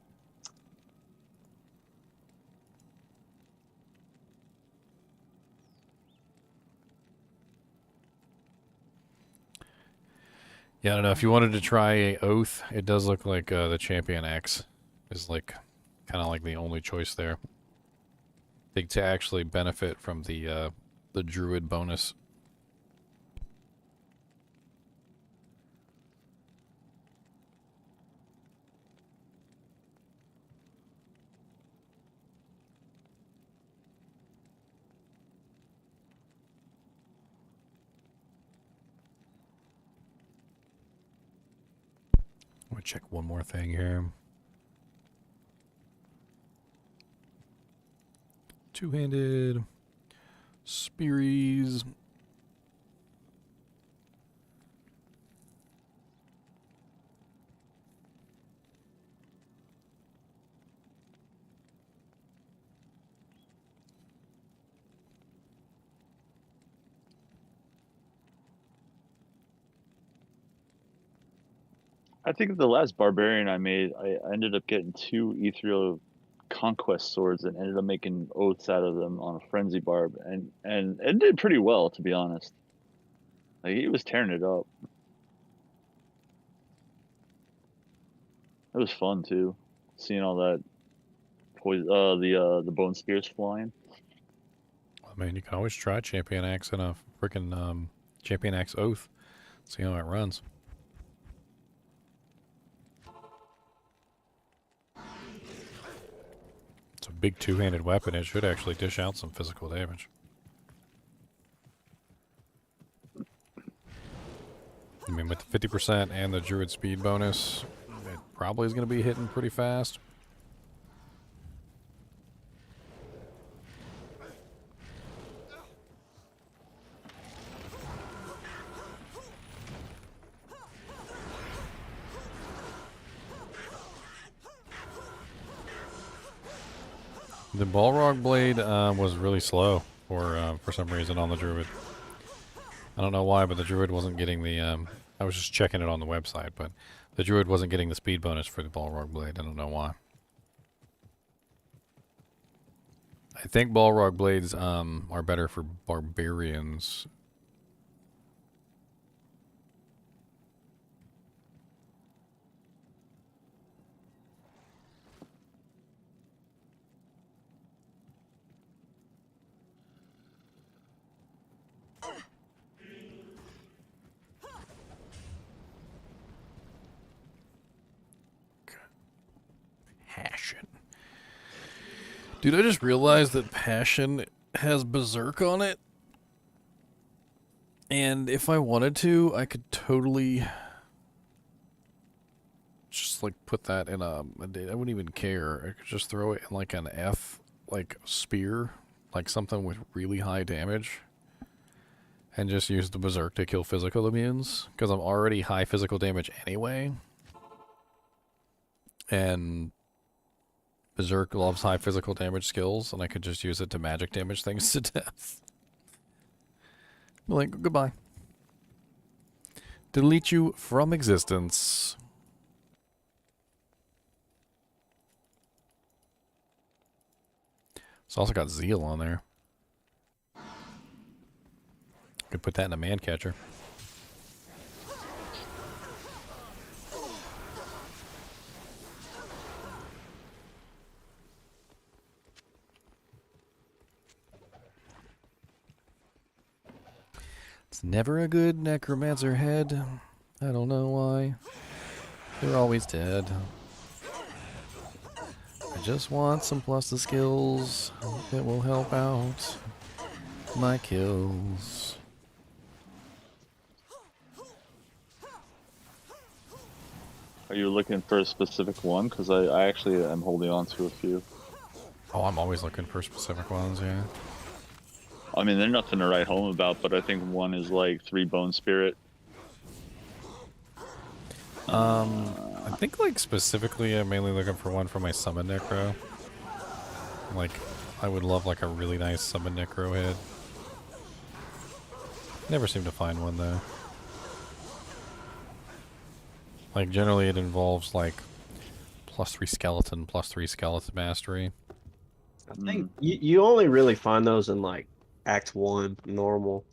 Yeah, I don't know. If you wanted to try a Oath, it does look like the Champion X is like kind of like the only choice there. I think to actually benefit from the Druid bonus. I'm gonna check one more thing here. Two-handed spearies. I think the last barbarian I made, I ended up getting 2 ethereal conquest swords and ended up making oaths out of them on a frenzy barb, and it did pretty well, to be honest. Like, he was tearing it up. It was fun too, seeing all that the bone spears flying. I mean, you can always try Champion Axe and a freaking Champion Axe Oath. See how it runs. It's a big two-handed weapon. It should actually dish out some physical damage. I mean, with the 50% and the Druid speed bonus, it probably is going to be hitting pretty fast. The Balrog blade was really slow for some reason on the Druid. I don't know why, but the Druid wasn't getting the... I was just checking it on the website, but the Druid wasn't getting the speed bonus for the Balrog blade. I don't know why. I think Balrog blades are better for barbarians. Passion. Dude, I just realized that Passion has Berserk on it. And if I wanted to, I could totally just like put that in I wouldn't even care. I could just throw it in like an F, like spear, like something with really high damage. And just use the Berserk to kill physical immunes. Because I'm already high physical damage anyway. And Berserk loves high physical damage skills, and I could just use it to magic damage things to death. Like, goodbye. Delete you from existence. It's also got Zeal on there. Could put that in a man catcher. It's never a good necromancer head. I don't know why. They're always dead. I just want some plus the skills that will help out my kills. Are you looking for a specific one? Because I actually am holding on to a few. Oh, I'm always looking for specific ones, yeah. I mean, they're nothing to write home about, but I think one is like 3 bone spirit. I think like specifically I'm mainly looking for one for my summon necro. Like, I would love like a really nice summon necro head. Never seem to find one though. Like generally it involves like +3 skeleton mastery. I think you only really find those in like Act 1 normal.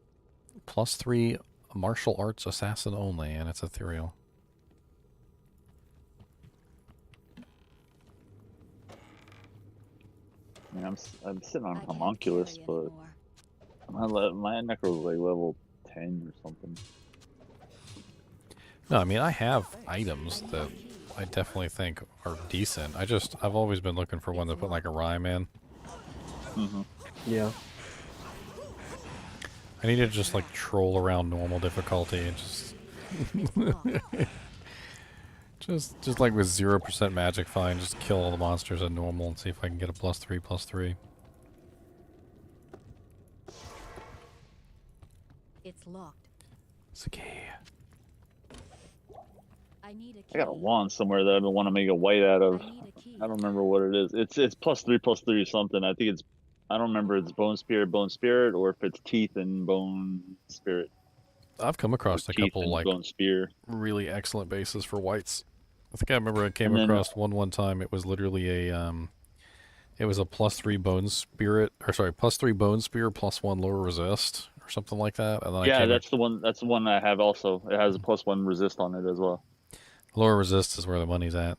+3 martial arts assassin only, and it's ethereal. I mean, I'm sitting on homunculus, but my necro is like level 10 or something. No, I mean I have items that I definitely think are decent. I've always been looking for one to put like a rhyme in. Yeah. I need to just like troll around normal difficulty and just like with 0% magic find, just kill all the monsters at normal and see if I can get a +3/+3. It's locked. It's a key. I got a wand somewhere that I don't want to make a white out of. I don't remember what it is. It's +3/+3 or something. I think it's, I don't remember if it's bone spirit, or if it's teeth and bone spirit. I've come across a couple like bone spear. really excellent bases for whites. I think I remember I came across one time. It was literally a it was a +3 bone spirit, or sorry, +3 bone spear +1 lower resist or something like that. And then Yeah, that's the one. That's the one I have also. It has a +1 resist on it as well. Lower resist is where the money's at.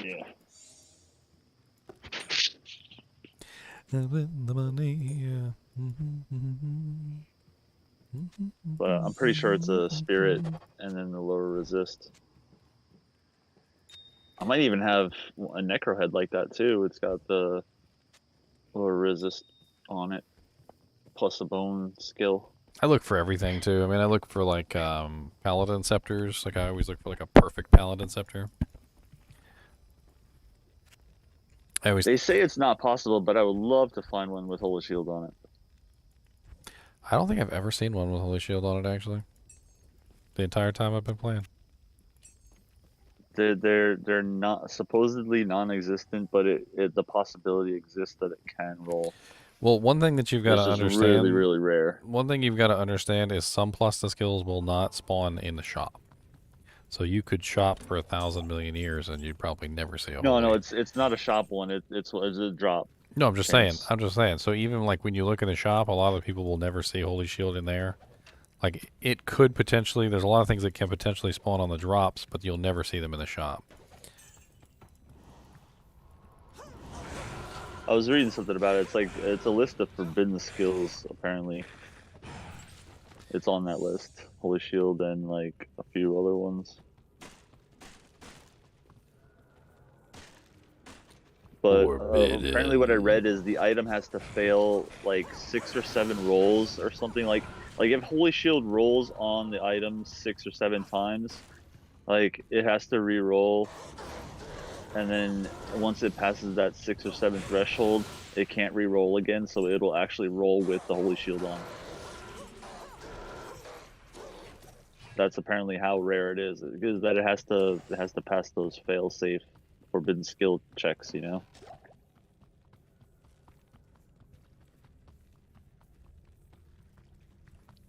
Yeah. The money, But I'm pretty sure it's a spirit and then the lower resist. I might even have a necro head like that too. It's got the lower resist on it, plus a bone skill. I look for everything too. I mean, I look for like paladin scepters. Like I always look for like a perfect paladin scepter. They say it's not possible, but I would love to find one with Holy Shield on it. I don't think I've ever seen one with Holy Shield on it, actually. The entire time I've been playing. They're not supposedly non-existent, but the possibility exists that it can roll. Well, one thing that you've got to understand, really, really rare. One thing you've got to understand is some Plusta skills will not spawn in the shop. So you could shop for 1,000 million years and you'd probably never see a No, Holy. it's not a shop one. It's a drop. No, I'm just saying. So even like when you look in the shop, a lot of people will never see Holy Shield in there. Like it could potentially. There's a lot of things that can potentially spawn on the drops, but you'll never see them in the shop. I was reading something about it. It's like it's a list of forbidden skills. Apparently, it's on that list. Holy Shield and like a few other ones. But apparently what I read is the item has to fail like 6 or 7 rolls or something. Like if Holy Shield rolls on the item 6 or 7 times, like it has to re-roll, and then once it passes that 6 or 7 threshold, it can't re-roll again, so it'll actually roll with the Holy Shield on. That's apparently how rare it is, because that it has to pass those fail-safe forbidden skill checks, you know.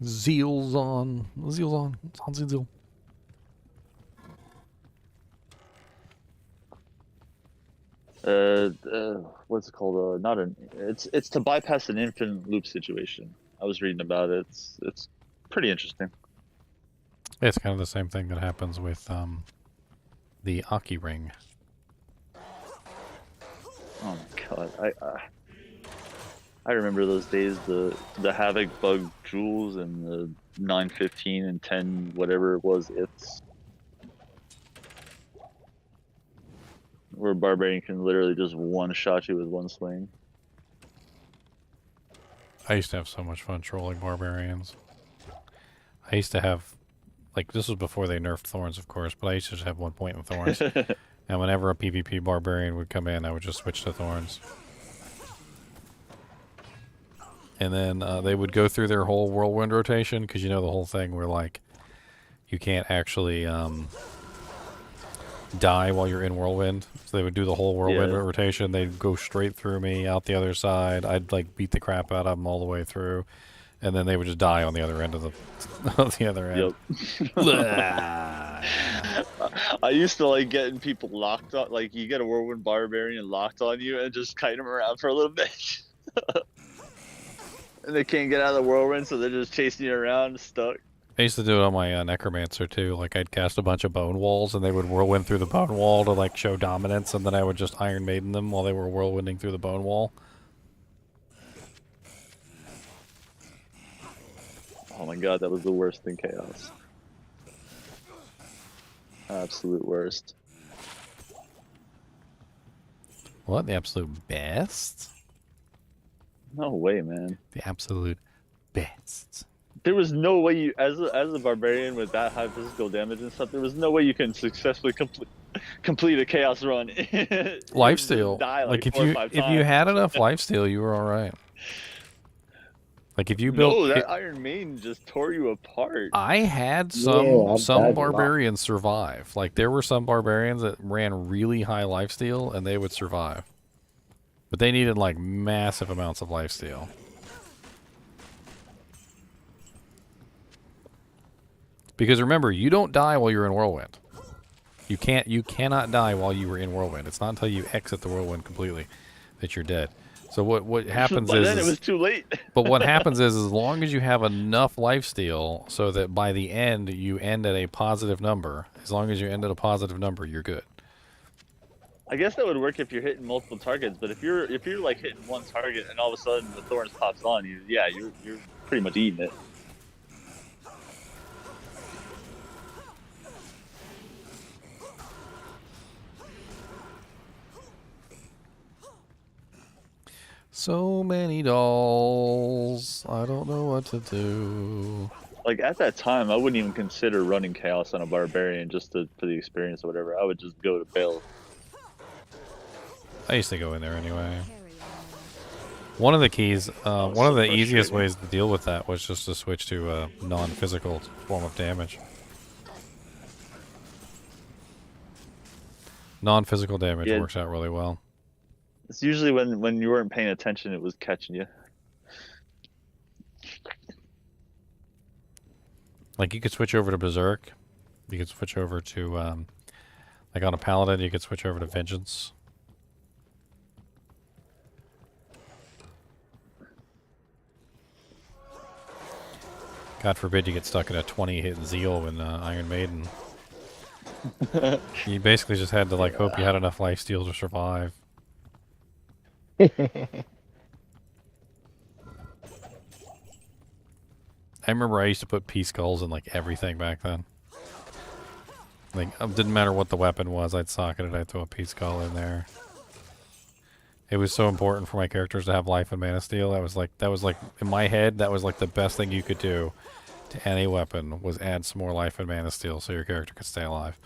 Zeal's on. Zeal's on. It's on Zeal. What's it called? Not an. It's to bypass an infinite loop situation. I was reading about it. It's pretty interesting. It's kind of the same thing that happens with the Aki ring. Oh my god, I remember those days, the Havoc bug jewels and the 915 and 10 whatever it was, where Barbarian can literally just one-shot you with one swing. I used to have so much fun trolling Barbarians. I used to have Like, this was before they nerfed thorns, of course, but I used to just have 1 point in thorns. And whenever a PvP barbarian would come in, I would just switch to thorns. And then they would go through their whole whirlwind rotation, because you know the whole thing where, like, you can't actually die while you're in whirlwind. So they would do the whole whirlwind rotation. They'd go straight through me, out the other side. I'd, like, beat the crap out of them all the way through. And then they would just die on the other end of the other end. Yep. I used to like getting people locked on. Like you get a whirlwind barbarian locked on you and just kite them around for a little bit. And they can't get out of the whirlwind, so they're just chasing you around, stuck. I used to do it on my necromancer too. Like I'd cast a bunch of bone walls, and they would whirlwind through the bone wall to like show dominance, and then I would just Iron Maiden them while they were whirlwinding through the bone wall. Oh my god, that was the worst in Chaos. Absolute worst. What? The absolute best? No way, man. The absolute best. There was no way you, as a barbarian with that high physical damage and stuff, there was no way you can successfully complete a chaos run. Lifesteal. Die like if 4 or you 5 if you had enough lifesteal, you were all right. Like if you built. No, that Iron Maiden just tore you apart. I had some barbarians survive. Like there were some barbarians that ran really high lifesteal and they would survive, but they needed like massive amounts of lifesteal. Because remember, you don't die while you're in whirlwind. You cannot die while you were in whirlwind. It's not until you exit the whirlwind completely that you're dead. So what happens is then it was too late. But what happens is, as long as you have enough lifesteal so that by the end you end at a positive number, as long as you end at a positive number, you're good. I guess that would work if you're hitting multiple targets, but if you're like hitting one target and all of a sudden the thorns pops on you, yeah, you're pretty much eating it. So many dolls. I don't know what to do. Like at that time, I wouldn't even consider running chaos on a barbarian just for the experience or whatever. I would just go to Bale. I used to go in there anyway. One of the keys, one of the easiest ways to deal with that was just to switch to a non-physical form of damage. Non-physical damage works out really well. It's usually when you weren't paying attention, it was catching you. Like you could switch over to Berserk. You could switch over to, like on a Paladin, you could switch over to Vengeance. God forbid you get stuck in a 20-hit Zeal in Iron Maiden. You basically just had to like hope you had enough lifesteal to survive. I remember I used to put P-skulls in like everything back then. Like it didn't matter what the weapon was, I'd socket it, I'd throw a P-skull in there. It was so important for my characters to have life and Mana Steel. That was like in my head, that was like the best thing you could do to any weapon was add some more life and Mana Steel so your character could stay alive.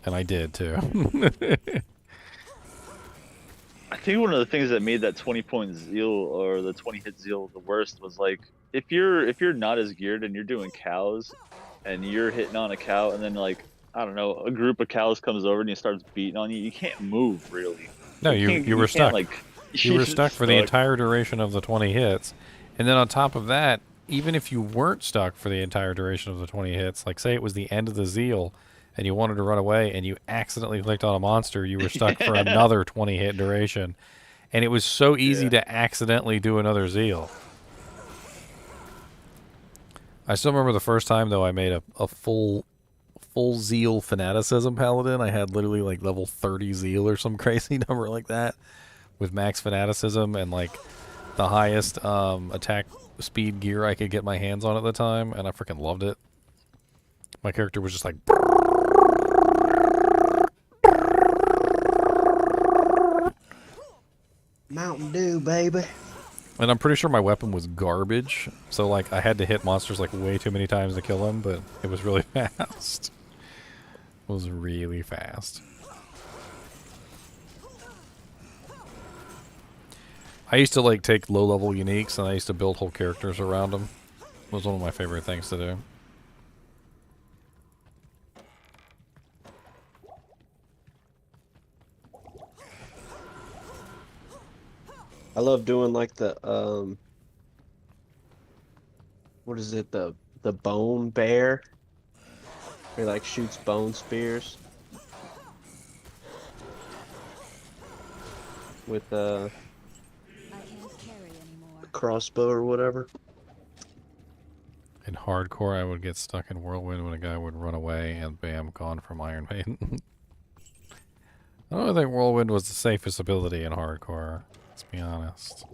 And I did too. I think one of the things that made that 20-point Zeal or the 20-hit Zeal the worst was like if you're not as geared and you're doing cows and you're hitting on a cow and then like I don't know a group of cows comes over and he starts beating on you, you can't move really. No, you were stuck. Like, you were stuck for the entire duration of the 20 hits, and then on top of that, even if you weren't stuck for the entire duration of the 20 hits, like say it was the end of the Zeal. And you wanted to run away, and you accidentally clicked on a monster, you were stuck for another 20-hit duration. And it was so easy to accidentally do another Zeal. I still remember the first time, though, I made a full Zeal Fanaticism Paladin. I had literally, like, level 30 Zeal or some crazy number like that. With max Fanaticism and, like, the highest attack speed gear I could get my hands on at the time. And I freaking loved it. My character was just like... Mountain Dew, baby. And I'm pretty sure my weapon was garbage, so like I had to hit monsters like way too many times to kill them, but it was really fast. It was really fast. I used to like take low-level uniques and I used to build whole characters around them. It was one of my favorite things to do. I love doing like the what is it, the bone bear? He like shoots bone spears with I can't carry anymore. a crossbow or whatever. In hardcore, I would get stuck in Whirlwind when a guy would run away and bam, gone from Iron Maiden. I don't think Whirlwind was the safest ability in hardcore, let's be honest.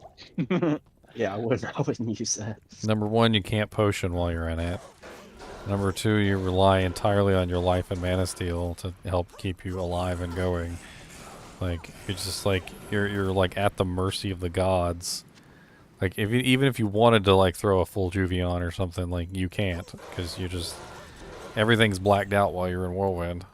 Yeah, I wouldn't use that. Number one, you can't potion while you're in it. Number two, you rely entirely on your life and Mana Steel to help keep you alive and going. Like, it's just like, you're like at the mercy of the gods. Like, even if you wanted to like throw a full juvie on or something, like, you can't. Because you just, everything's blacked out while you're in Whirlwind.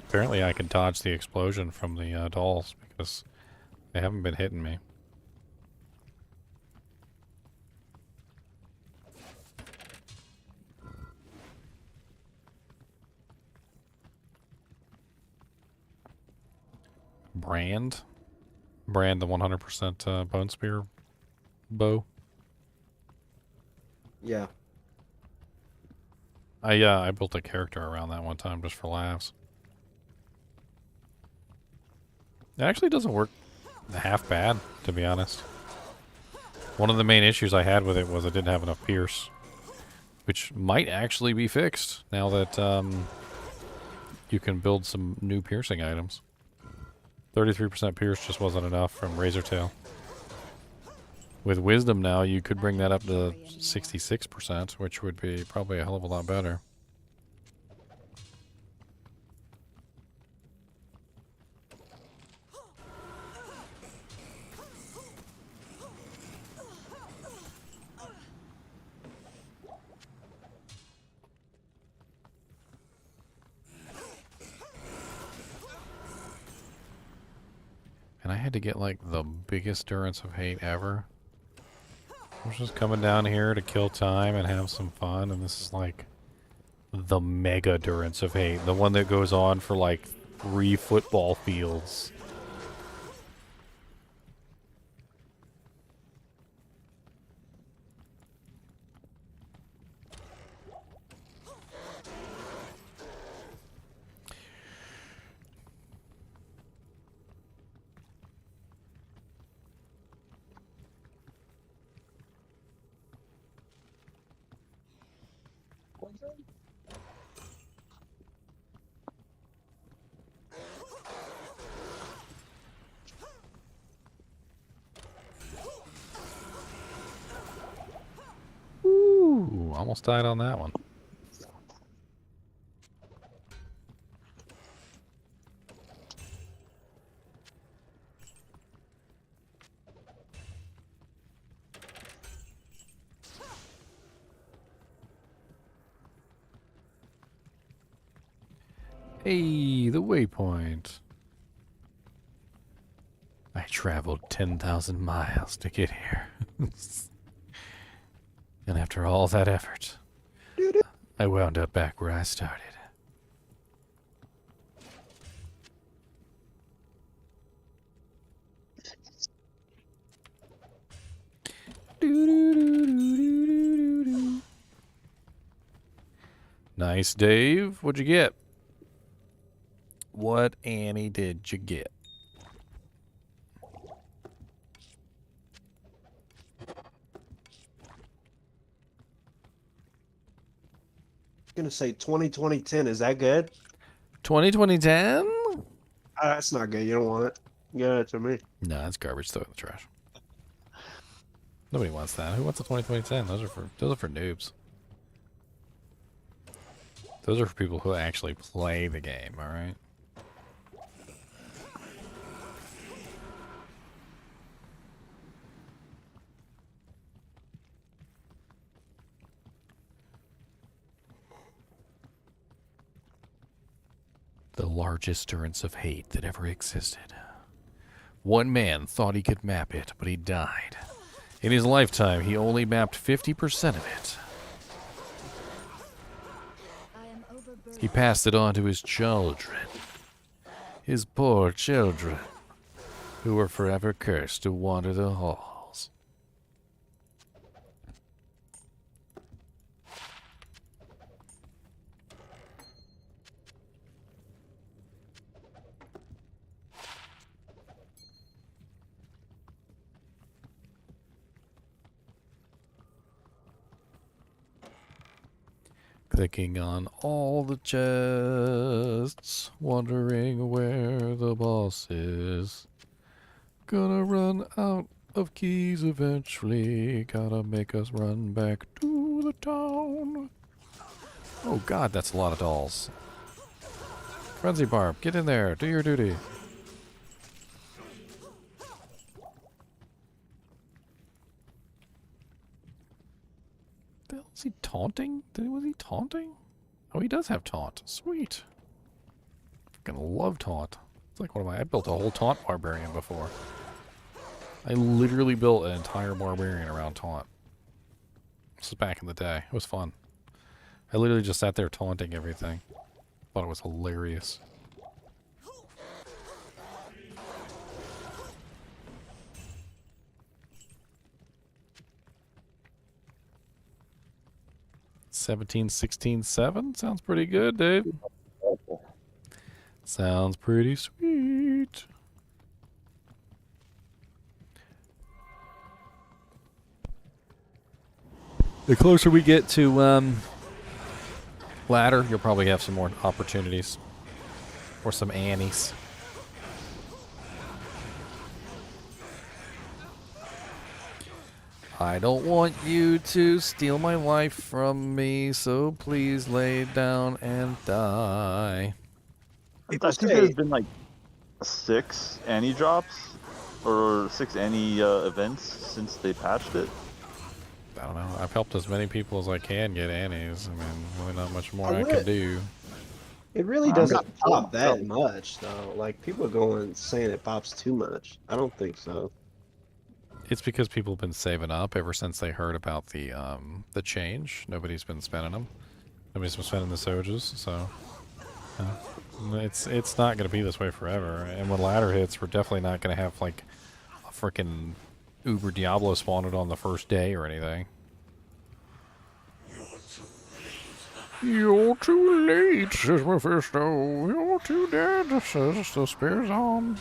Apparently I can dodge the explosion from the dolls because they haven't been hitting me. Brand, the 100% bone spear bow. Yeah. I built a character around that one time just for laughs. It actually doesn't work half bad, to be honest. One of the main issues I had with it was I didn't have enough pierce, which might actually be fixed now that you can build some new piercing items. 33% pierce just wasn't enough from Razortail. With Wisdom now, you could bring that up to 66%, which would be probably a hell of a lot better. And I had to get like the biggest Durance of Hate ever. I was just coming down here to kill time and have some fun, and this is like the mega Durance of Hate, the one that goes on for like 3 football fields. Ooh, almost died on that one. Hey, the waypoint. I traveled 10,000 miles to get here. And after all that effort, I wound up back where I started. Nice, Dave. What'd you get? What Annie did you get? I'm gonna say 2020-10. Is that good? 2020-10? That's not good. You don't want it. Give it to me. No, that's garbage. Throw it in the trash. Nobody wants that. Who wants a 2020-10? Those are for noobs. Those are for people who actually play the game, alright? The largest torrents of hate that ever existed. One man thought he could map it, but he died. In his lifetime, he only mapped 50% of it. He passed it on to his children. His poor children, who were forever cursed to wander the halls. Clicking on all the chests, wondering where the boss is. Gonna run out of keys eventually, gotta make us run back to the town. Oh god, that's a lot of dolls. Frenzy Barb, get in there, do your duty. Is he taunting? Was he taunting? Oh, he does have taunt. Sweet. Freaking love taunt. It's like one of my... I built a whole taunt barbarian before. I literally built an entire barbarian around taunt. This was back in the day. It was fun. I literally just sat there taunting everything. Thought it was hilarious. 17, 16, 7? Sounds pretty good, dude. Sounds pretty sweet. The closer we get to ladder, you'll probably have some more opportunities. Or some Annies. I don't want you to steal my life from me, so please lay down and die. I think there's been like 6 Annie drops or 6 Annie events since they patched it. I don't know. I've helped as many people as I can get Annies. I mean, really not much more I can do. It really doesn't pop that much, though. Like, people are going saying it pops too much. I don't think so. It's because people have been saving up ever since they heard about the change. Nobody's been spending them. Nobody's been spending the Sojas, so it's not going to be this way forever. And when ladder hits, we're definitely not going to have like a freaking Uber Diablo spawned on the first day or anything. You're too late, says Mephisto. You're too dead, says the Spear's on.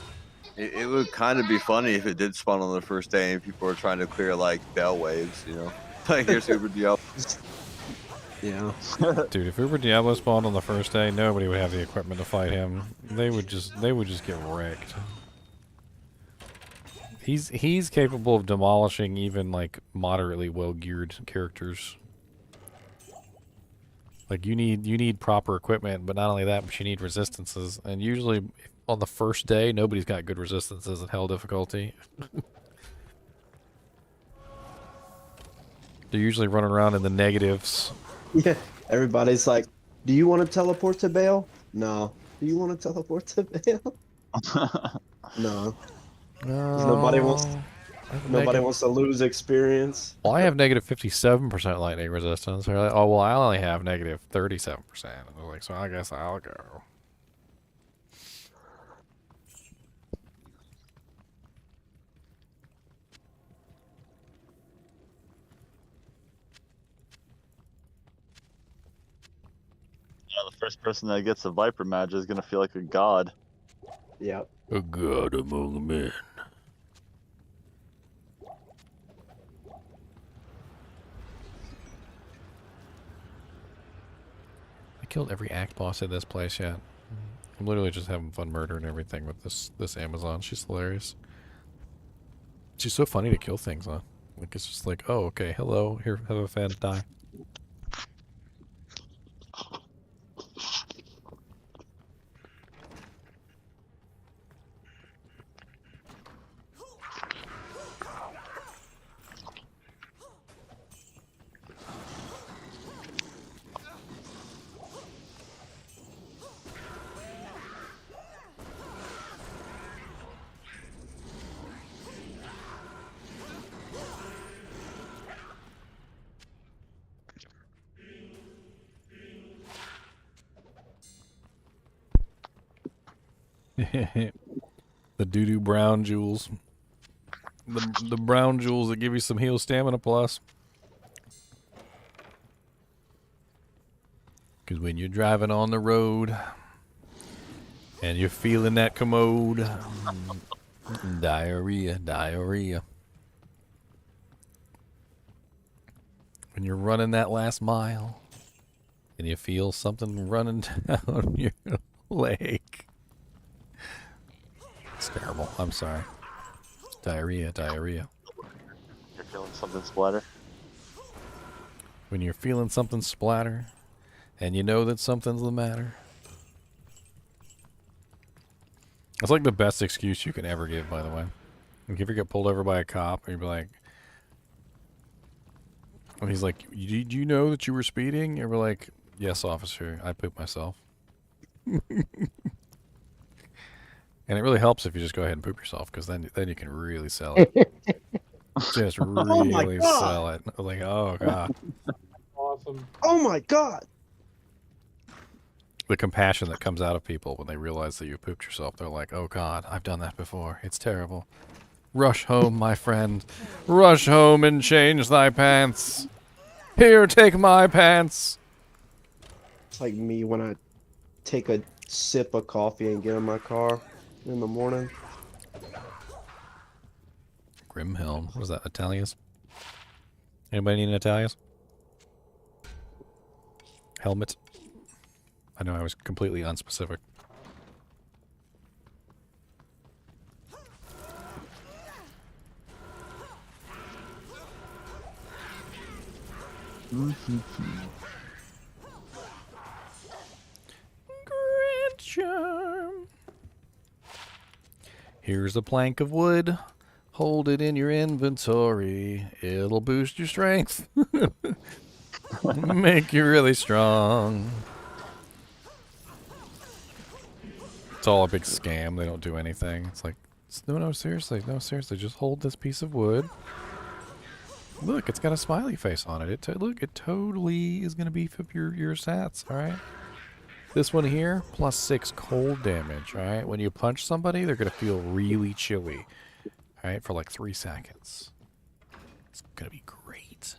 It would kind of be funny if it did spawn on the first day and people were trying to clear like bell waves, you know? Like here's Uber Diablo. Yeah. Dude, if Uber Diablo spawned on the first day, nobody would have the equipment to fight him. They would just get wrecked. He's capable of demolishing even like moderately well geared characters. Like you need proper equipment, but not only that, but you need resistances. And usually on the first day, nobody's got good resistances at hell difficulty. They're usually running around in the negatives. Yeah, everybody's like, do you want to teleport to Bale? No. Do you want to teleport to Bale? No. Nobody wants to lose experience. Well, I have negative 57% lightning resistance. They're like, oh, well, I only have negative 37%. I'm like, so I guess I'll go. The first person that gets a Viper Magic is going to feel like a god. Yep. A god among men. I killed every act boss in this place yet. I'm literally just having fun murdering everything with this Amazon. She's hilarious. She's so funny to kill things on. Like, it's just like, oh, okay, hello, here, have a fan, die. The doo-doo brown jewels. The brown jewels that give you some heal stamina plus. Because when you're driving on the road and you're feeling that commode, diarrhea. When you're running that last mile and you feel something running down your leg. It's terrible. I'm sorry. Diarrhea. You're feeling something splatter. When you're feeling something splatter and you know that something's the matter. It's like the best excuse you can ever give, by the way. Like, if you ever get pulled over by a cop and you'd be like, and he's like, did you know that you were speeding? And we're like, yes, officer, I pooped myself. And it really helps if you just go ahead and poop yourself, because then you can really sell it. Just really sell it. I was like, oh, God. Awesome. Oh, my God. The compassion that comes out of people when they realize that you pooped yourself. They're like, oh, God, I've done that before. It's terrible. Rush home, my friend. Rush home and change thy pants. Here, take my pants. It's like me when I take a sip of coffee and get in my car in the morning. Grimhelm. What was that, Natalia's? Anybody need Natalia's? Helmet? I know I was completely unspecific. Grand charm. Here's a plank of wood. Hold it in your inventory. It'll boost your strength. Make you really strong. It's all a big scam. They don't do anything. It's like, no, seriously. No, seriously. Just hold this piece of wood. Look, it's got a smiley face on it. Look, it totally is going to beef up your stats, all right? This one here, plus 6 cold damage, all right? When you punch somebody, they're going to feel really chilly, all right, for like 3 seconds. It's going to be great.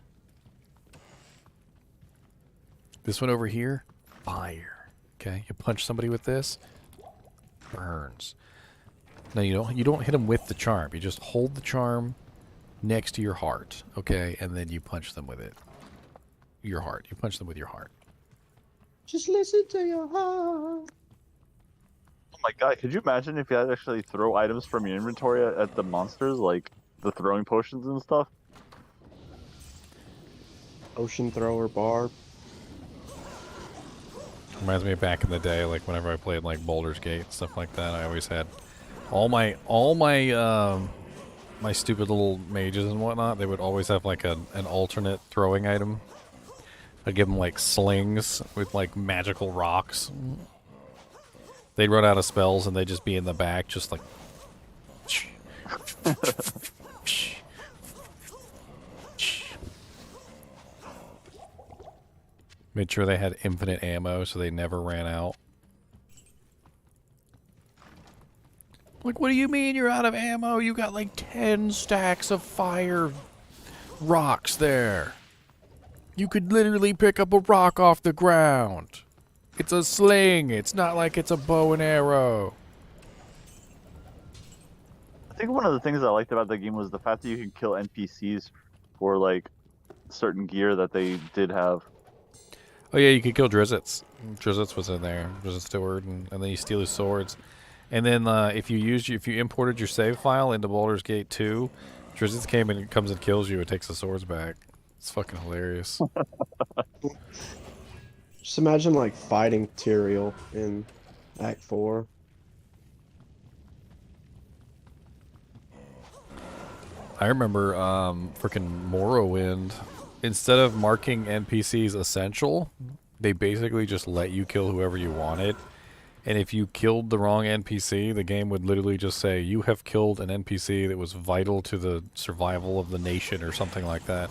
This one over here, fire, okay? You punch somebody with this, burns. No, you don't hit them with the charm. You just hold the charm next to your heart, okay? And then you punch them with it. Your heart. You punch them with your heart. Just listen to your heart. Oh my God, could you imagine if you had to actually throw items from your inventory at the monsters, like the throwing potions and stuff? Ocean thrower barb. Reminds me of back in the day, like whenever I played like Baldur's Gate, stuff like that, I always had all my my stupid little mages and whatnot, they would always have like an alternate throwing item. I'd give them like slings with like magical rocks. They'd run out of spells and they'd just be in the back, just like. Made sure they had infinite ammo so they never ran out. Like, what do you mean you're out of ammo? You got like 10 stacks of fire rocks there. You could literally pick up a rock off the ground. It's a sling. It's not like it's a bow and arrow. I think one of the things I liked about the game was the fact that you could kill NPCs for like certain gear that they did have. Oh yeah, you could kill Drizzits. Drizzits was in there. Drizzit Steward, and then you steal his swords. And then if you imported your save file into Baldur's Gate 2, Drizzits comes and kills you and takes the swords back. It's fucking hilarious. Just imagine like fighting Tyrael in Act 4. I remember freaking Morrowind. Instead of marking NPCs essential, they basically just let you kill whoever you wanted. And if you killed the wrong NPC, the game would literally just say, you have killed an NPC that was vital to the survival of the nation or something like that.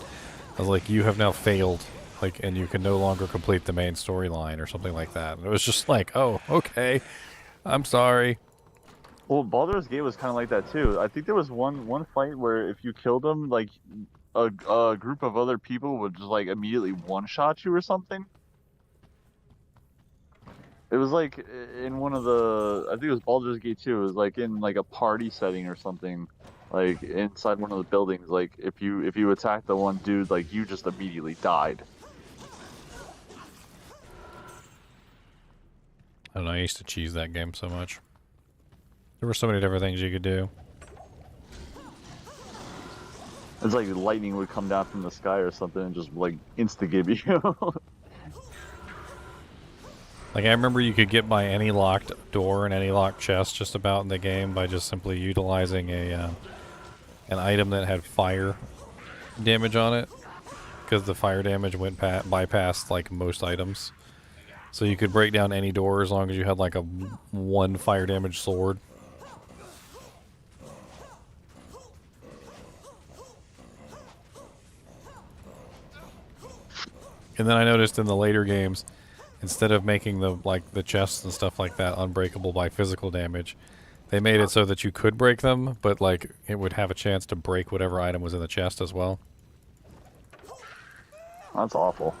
I was like, you have now failed, like, and you can no longer complete the main storyline or something like that. And it was just like, oh, okay, I'm sorry. Well, Baldur's Gate was kind of like that too. I think there was one fight where if you killed them, like a group of other people would just like immediately one-shot you or something. It was like in one of the, I think it was Baldur's Gate 2. It was like in like a party setting or something, like inside one of the buildings. Like if you attacked the one dude, like you just immediately died. I don't know, I used to cheese that game so much. There were so many different things you could do. It's like lightning would come down from the sky or something and just like insta-gib you. Like, I remember you could get by any locked door and any locked chest just about in the game by just simply utilizing an item that had fire damage on it, because the fire damage went bypassed like most items. So you could break down any door as long as you had like a 1 fire damage sword. And then I noticed in the later games, instead of making the chests and stuff like that unbreakable by physical damage, they made it so that you could break them, but like it would have a chance to break whatever item was in the chest as well. That's awful.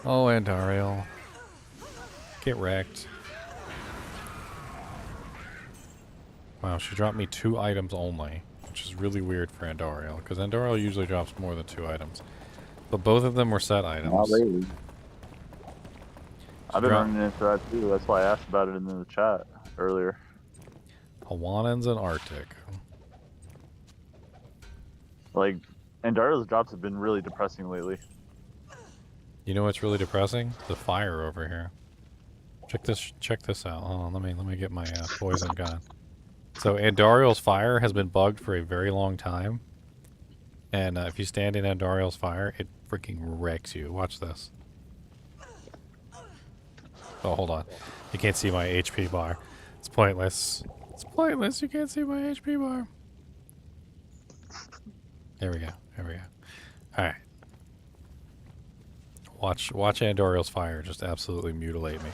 Oh, Andariel. Get wrecked. Wow, she dropped me 2 items only, which is really weird for Andariel, because Andariel usually drops more than 2 items. But both of them were set items. Not lately. I've been running into that too. That's why I asked about it in the chat earlier. Hawaiians and Arctic. Like, Andariel's drops have been really depressing lately. You know what's really depressing? The fire over here. Check this out. Hold on, let me get my poison gun. So Andariel's fire has been bugged for a very long time, and if you stand in Andariel's fire, it freaking wrecks you. Watch this. Oh, hold on. You can't see my HP bar. It's pointless. It's pointless. You can't see my HP bar. There we go. There we go. All right. Watch Andariel's fire just absolutely mutilate me.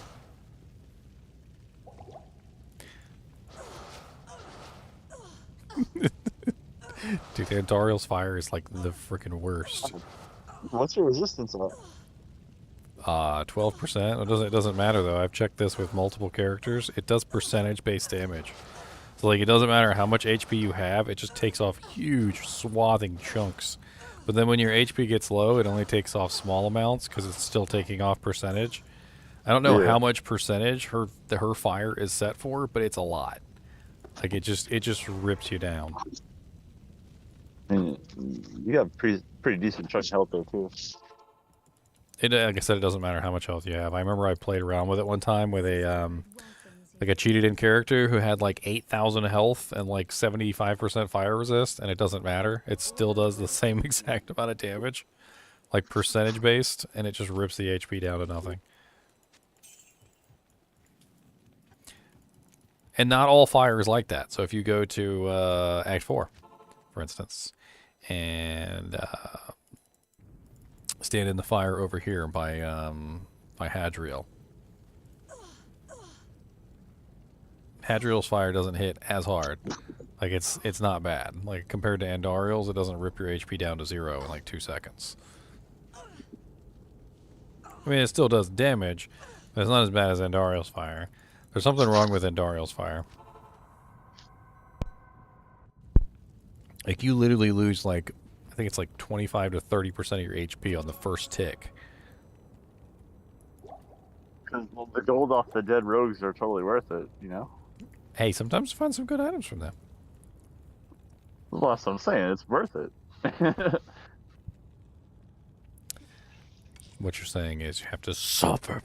Dude, Andariel's fire is like the freaking worst. What's your resistance about? 12%. It doesn't matter though. I've checked this with multiple characters. It does percentage-based damage. So like, it doesn't matter how much HP you have. It just takes off huge swathing chunks. But then when your HP gets low, it only takes off small amounts because it's still taking off percentage. I don't know how much percentage her fire is set for, but it's a lot. Like it just rips you down. You got pretty decent chunk of health though too. Like I said, it doesn't matter how much health you have. I remember I played around with it one time with a like a cheated in character who had like 8,000 health and like 75% fire resist, and it doesn't matter. It still does the same exact amount of damage, like percentage based, and it just rips the HP down to nothing. And not all fire is like that. So if you go to Act 4, for instance, and stand in the fire over here by Hadriel. Hadriel's fire doesn't hit as hard. Like it's not bad. Like compared to Andariel's, it doesn't rip your HP down to 0 in like 2 seconds. I mean, it still does damage, but it's not as bad as Andariel's fire. There's something wrong with Endariel's fire. Like, you literally lose, like, I think it's like 25 to 30% of your HP on the first tick. Because the gold off the dead rogues are totally worth it, you know? Hey, sometimes you find some good items from them. Well, that's what I'm saying. It's worth it. What you're saying is you have to suffer.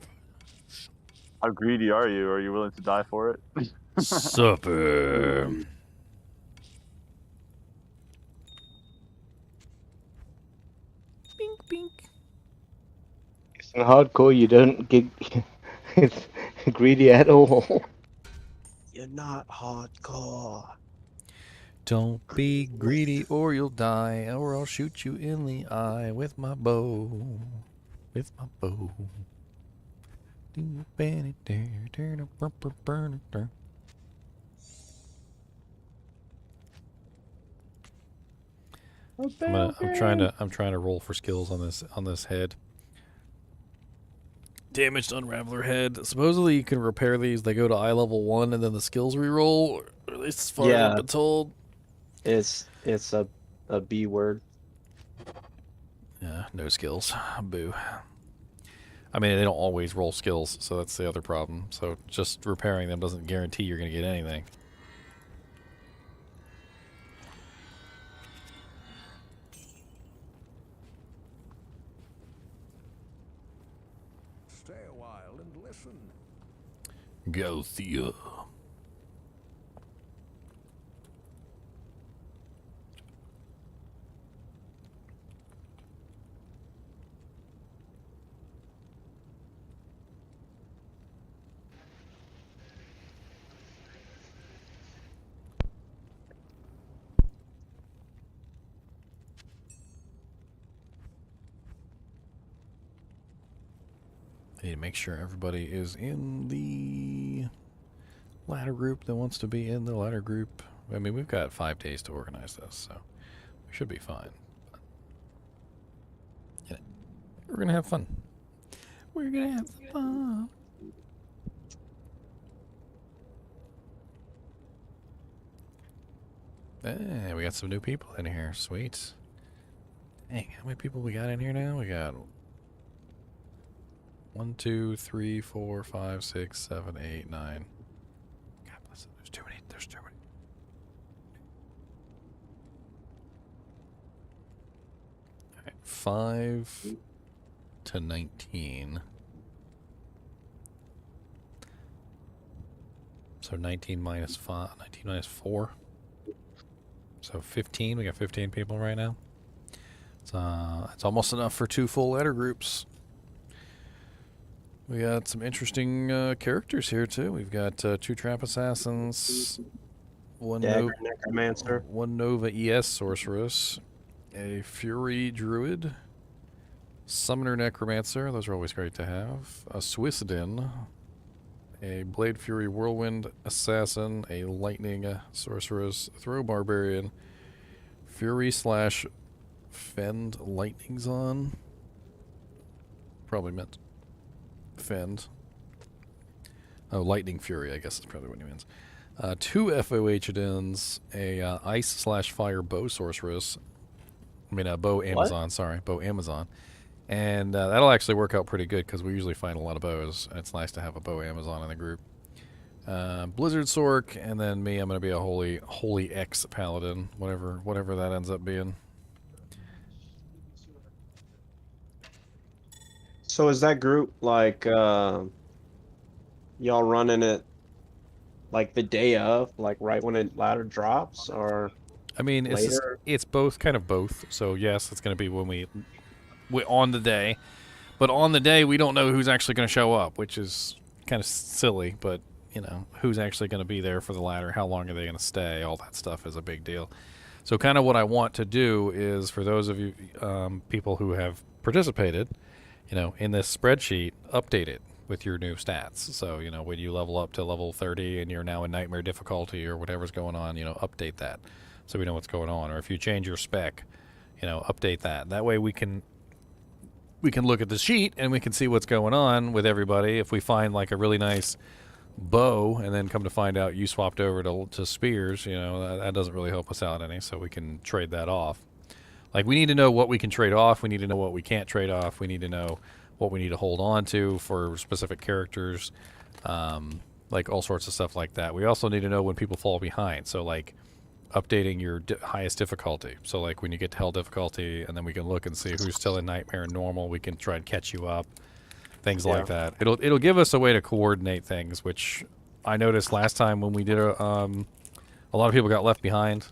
How greedy are you? Are you willing to die for it? Supper. Bink, bink. In hardcore, you don't get it's greedy at all. You're not hardcore. Don't be greedy or you'll die, or I'll shoot you in the eye with my bow. With my bow. I'm trying to roll for skills on this head. Damaged Unraveler head. Supposedly you can repair these. They go to eye level 1 and then the skills reroll. Or at least as far as I've been told. It's a B word. Yeah, no skills. Boo. I mean, they don't always roll skills, so that's the other problem. So just repairing them doesn't guarantee you're going to get anything. Stay a while and listen. Go, Thea. I need to make sure everybody is in the ladder group that wants to be in the ladder group. I mean, we've got 5 days to organize this, so we should be fine. But, yeah, we're going to have fun. We're going to have fun. Hey, we got some new people in here. Sweet. Dang, how many people we got in here now? We got 1, 2, 3, 4, 5, 6, 7, 8, 9. God bless it. There's too many. There's too many. All right, 5 to 19. So 19 minus 5, 19 minus 4. So 15. We got 15 people right now. It's almost enough for 2 full ladder groups. We got some interesting characters here too. We've got 2 trap assassins, one necromancer, 1 Nova ES sorceress, a fury druid, summoner necromancer. Those are always great to have. A Swissadin, a blade fury whirlwind assassin, a lightning sorceress, throw barbarian, fury slash fend lightnings on. Probably meant fend. Oh, lightning fury, I guess is probably what he means. 2 FOH-Adins, a ice slash fire bow sorceress. I mean, a bow Amazon, sorry, bow Amazon. And that'll actually work out pretty good because we usually find a lot of bows, and it's nice to have a bow Amazon in the group. Blizzard Sork, and then me, I'm going to be a holy X paladin, whatever that ends up being. So is that group like y'all running it like the day of, like right when it ladder drops, or? I mean, it's both, kind of both. So yes, it's going to be when we on the day, but on the day we don't know who's actually going to show up, which is kind of silly. But you know, who's actually going to be there for the ladder? How long are they going to stay? All that stuff is a big deal. So kind of what I want to do is for those of you people who have participated, you know, in this spreadsheet, update it with your new stats. So, you know, when you level up to level 30 and you're now in nightmare difficulty or whatever's going on, you know, update that so we know what's going on. Or if you change your spec, you know, update that. That way we can look at the sheet and we can see what's going on with everybody. If we find like a really nice bow, and then come to find out you swapped over to spears, that doesn't really help us out any, so we can trade that off. Like, we need to know what we can trade off. We need to know what we can't trade off. We need to know what we need to hold on to for specific characters, like all sorts of stuff like that. We also need to know when people fall behind. So, like, updating your highest difficulty. So, like, when you get to hell difficulty, and then we can look and see who's still in nightmare and normal, we can try and catch you up. Things like that. It'll give us a way to coordinate things, which I noticed last time when we did a lot of people got left behind.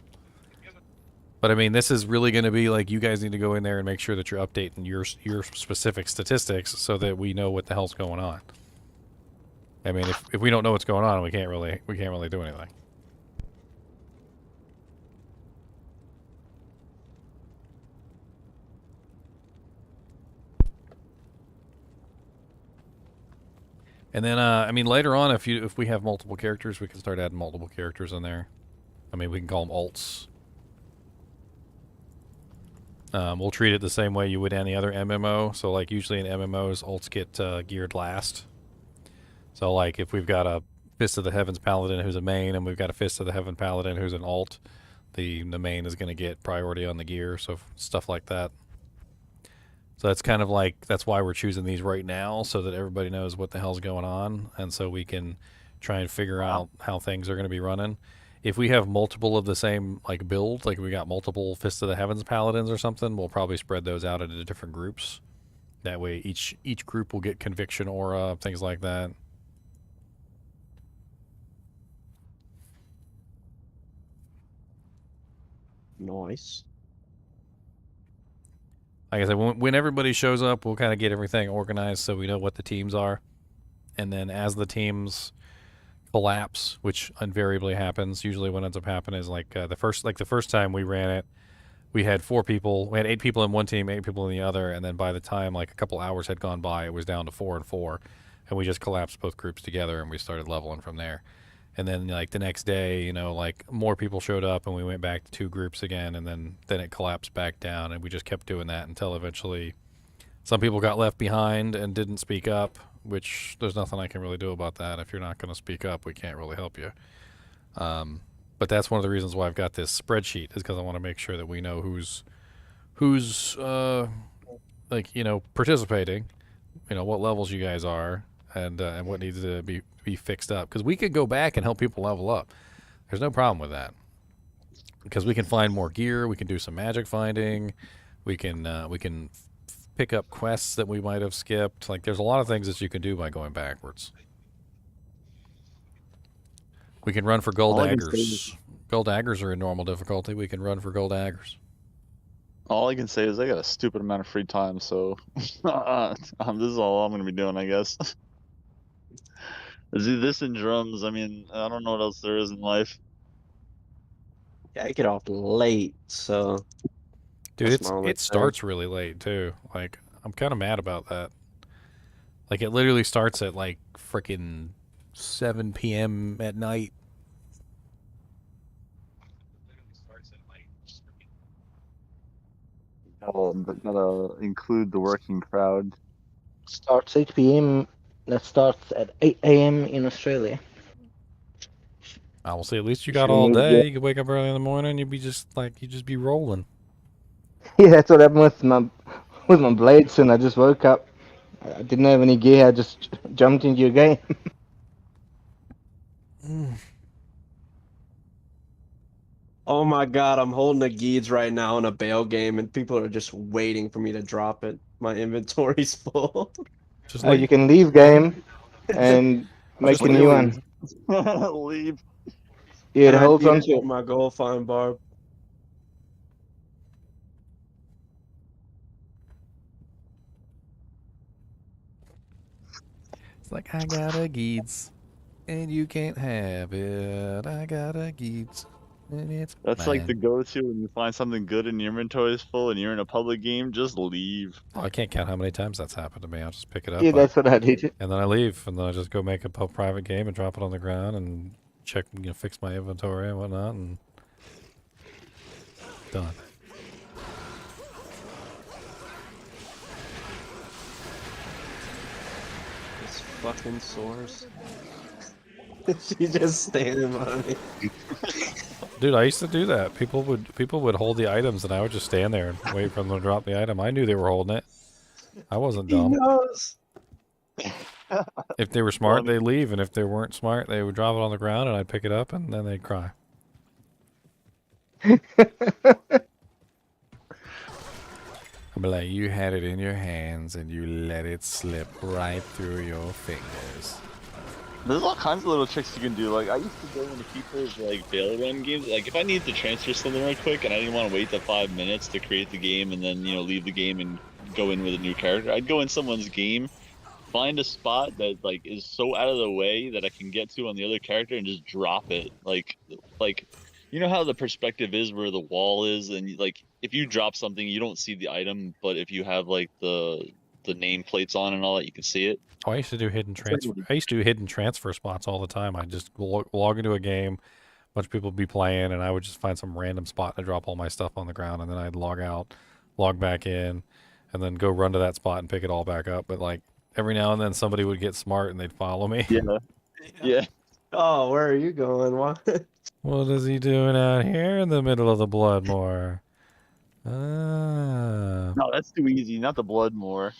But I mean, this is really going to be like, you guys need to go in there and make sure that you're updating your specific statistics so that we know what the hell's going on. I mean, if we don't know what's going on, we can't really do anything. And then, I mean, later on, if we have multiple characters, we can start adding multiple characters in there. I mean, we can call them alts. We'll treat it the same way you would any other MMO. So, like, usually in MMOs, alts get geared last. So, like, if we've got a Fist of the Heavens Paladin who's a main, and we've got a Fist of the Heaven Paladin who's an alt, the main is going to get priority on the gear, so stuff like that. So that's kind of like, that's why we're choosing these right now, so that everybody knows what the hell's going on, and so we can try and figure out how things are going to be running. If we have multiple of the same, like, build, like we got multiple Fist of the Heavens Paladins or something, we'll probably spread those out into different groups. That way each group will get Conviction Aura, things like that. Nice. Like I said, when everybody shows up, we'll kind of get everything organized so we know what the teams are. And then as the teams collapse, which invariably happens, usually what ends up happening is like the first time we ran it, we had 4 people. We had 8 people in one team, 8 people in the other, and then by the time like a couple hours had gone by, it was down to 4 and 4, and we just collapsed both groups together and we started leveling from there. And then, like, the next day, like, more people showed up and we went back to 2 groups again, and then it collapsed back down, and we just kept doing that until eventually some people got left behind and didn't speak up, which there's nothing I can really do about that. If you're not going to speak up, we can't really help you. But that's one of the reasons why I've got this spreadsheet, is because I want to make sure that we know who's participating, what levels you guys are, and what needs to be fixed up. Because we could go back and help people level up. There's no problem with that. Because we can find more gear, we can do some magic finding, we can pick up quests that we might have skipped. Like, there's a lot of things that you can do by going backwards. We can run for gold daggers. Gold daggers are in normal difficulty. We can run for gold daggers. All I can say is I got a stupid amount of free time, so this is all I'm going to be doing, I guess. Do this in drums. I mean, I don't know what else there is in life. Yeah, I get off late, so. Dude, it starts really late too. Like, I'm kind of mad about that. Like, it literally starts at like freaking 7 p.m. at night. Gotta include the working crowd. Starts 8 p.m. That starts at 8 a.m. in Australia. I will say, at least you got all day. You could wake up early in the morning. You'd just be rolling. Yeah, that's what happened with my blades, and I just woke up. I didn't have any gear. I just jumped into your game. Oh my god, I'm holding a Geeds right now in a Bale game, and people are just waiting for me to drop it. My inventory's full. Well, you can leave game and make a new one. Leave. Yeah, it holds on to my gold fine barb. It's like, I got a Geeds, and you can't have it. I got a Geeds, and it's That's mine. like the go-to when you find something good and your inventory is full and you're in a public game, just leave. Oh, I can't count how many times that's happened to me. I'll just pick it up. Yeah, that's what I did. And then I leave, and then I just go make a private game and drop it on the ground and check, fix my inventory and whatnot, and done. This fucking source. She's just standing by me. Dude, I used to do that. People would hold the items, and I would just stand there and wait for them to drop the item. I knew they were holding it. I wasn't He dumb. knows. If they were smart, they'd leave, and if they weren't smart, they would drop it on the ground, and I'd pick it up, and then they'd cry. I'd be like, you had it in your hands, and you let it slip right through your fingers. There's all kinds of little tricks you can do. Like I used to go into people's like bail run games. Like if I needed to transfer something real quick and I didn't want to wait the 5 minutes to create the game and then leave the game and go in with a new character, I'd go in someone's game, find a spot that like is so out of the way that I can get to on the other character and just drop it. Like you know how the perspective is where the wall is, and like if you drop something you don't see the item, but if you have like the nameplates on and all that, you can see it. Oh, I used to do hidden transfer. I used to do hidden transfer spots all the time. I just log into a game, a bunch of people would be playing, and I would just find some random spot to drop all my stuff on the ground, and then I'd log out, log back in, and then go run to that spot and pick it all back up. But like every now and then somebody would get smart and they'd follow me. Yeah. Oh, where are you going? What? What is he doing out here in the middle of the Bloodmoor? Ah. No, that's too easy. Not the Bloodmoor.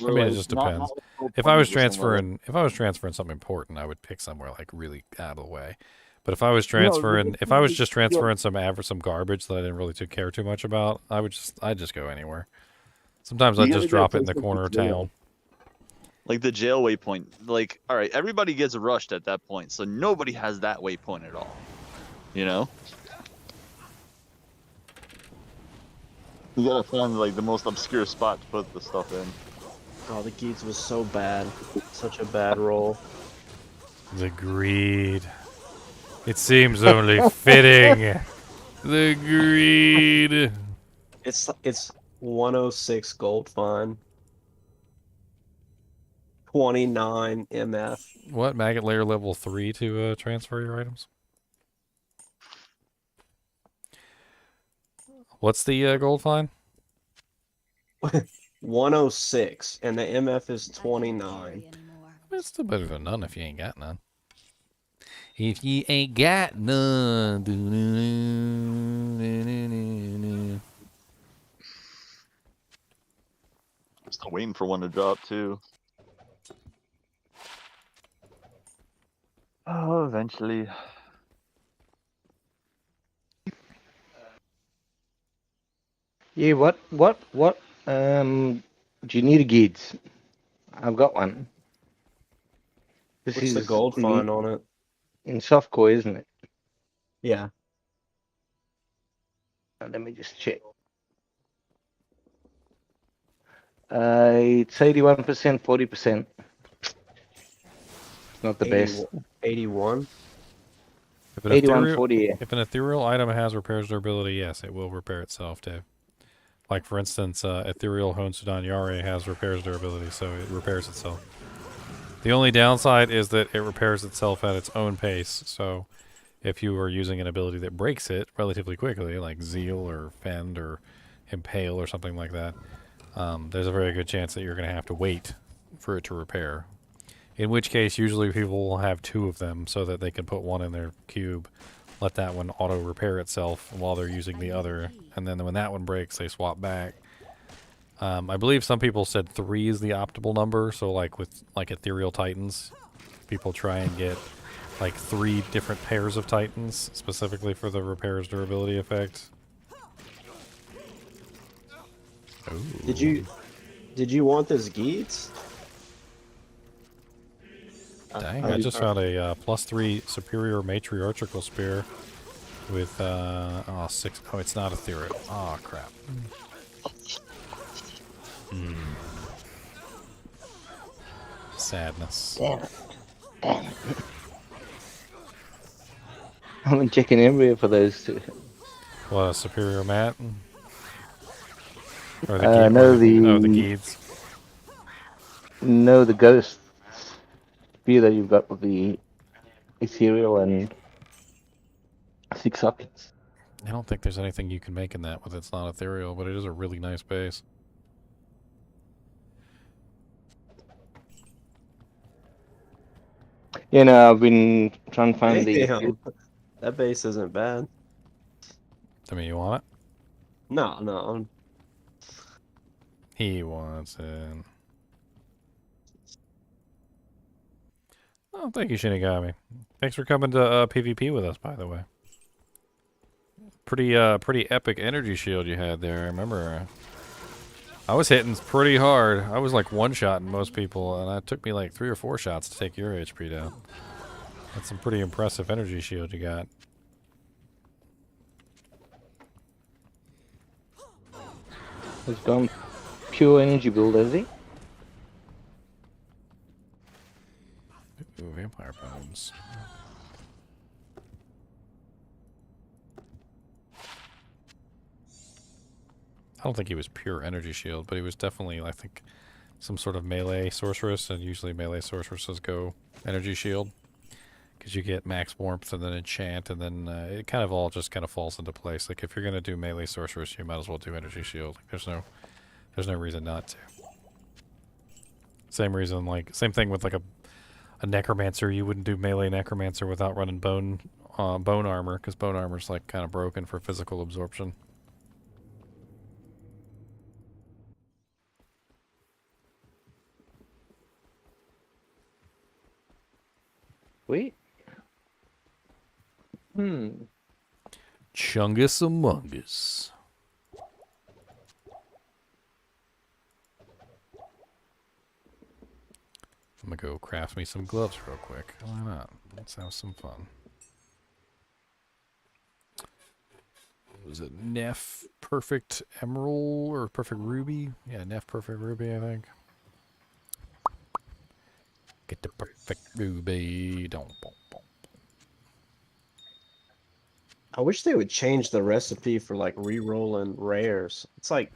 I mean, it just depends. If I was transferring something important, I would pick somewhere like really out of the way. But if I was just transferring some garbage that I didn't really care too much about, I'd just go anywhere. Sometimes I'd just drop it in the corner of town. Like the jail waypoint. Like, all right, everybody gets rushed at that point, so nobody has that waypoint at all. You know? You gotta find like the most obscure spot to put the stuff in. Oh, the Geats was so bad. Such a bad roll. The greed. It seems only fitting. The greed. It's 106 gold fine. 29 MF. What? Maggot layer level 3 to transfer your items? What's the gold fine? 106, and the MF is 29. It's still better than none if you ain't got none. If you ain't got none. I'm still waiting for one to drop too. Oh, eventually. Yeah, what, do you need a guides? I've got one. This What's is the gold fine on it? In softcore, isn't it? Yeah. Let me just check. It's 81%, 40%. It's not the best. 81? If an 81, 40, yeah. If an ethereal item has repairs durability, yes, it will repair itself, Dave. Like, for instance, ethereal Hone Sudan Yare has repairs durability, so it repairs itself. The only downside is that it repairs itself at its own pace, so if you are using an ability that breaks it relatively quickly, like Zeal or Fend or Impale or something like that, there's a very good chance that you're going to have to wait for it to repair. In which case, usually people will have two of them so that they can put one in their cube, let that one auto-repair itself while they're using the other, and then when that one breaks, they swap back. I believe some people said 3 is the optimal number, so like with Ethereal Titans, people try and get like 3 different pairs of Titans, specifically for the repairs durability effect. Ooh. Did you want this Geats? Dang, I just found a +3 superior matriarchal spear with 6. Oh, it's not ethereal. Oh, crap. Sadness. Damn it. I've been checking everywhere for those two. What, a superior mat? Or No, the Geeds. No, the ghost spear that you've got with the ethereal and 6 sockets. I don't think there's anything you can make in that with it's not ethereal, but it is a really nice base. You know, I've been trying to find the. Damn, that base isn't bad. I mean, you want it? No, no. He wants it. Oh, thank you, Shinigami. Thanks for coming to PvP with us, by the way. Pretty epic energy shield you had there. I remember. I was hitting pretty hard. I was like one-shotting most people, and it took me like 3 or 4 shots to take your HP down. That's some pretty impressive energy shield you got. He's gone pure energy build, has he? Ooh, vampire bones. I don't think he was pure energy shield, but he was definitely, I think, some sort of melee sorceress, and usually melee sorceresses go energy shield. Because you get max warmth and then enchant, and then it kind of all just kind of falls into place. Like if you're gonna do melee sorceress, you might as well do energy shield. Like, there's no reason not to. Same reason, like same thing with like a necromancer. You wouldn't do melee necromancer without running bone armor, because bone armor's like kind of broken for physical absorption. Wait. Chungus Among Us. I'm gonna go craft me some gloves real quick. Why not? Let's have some fun. Was it Neff Perfect Emerald or Perfect Ruby? Yeah, Neff Perfect Ruby, I think. Get the perfect ruby. Don't. I wish they would change the recipe for like re-rolling rares. It's like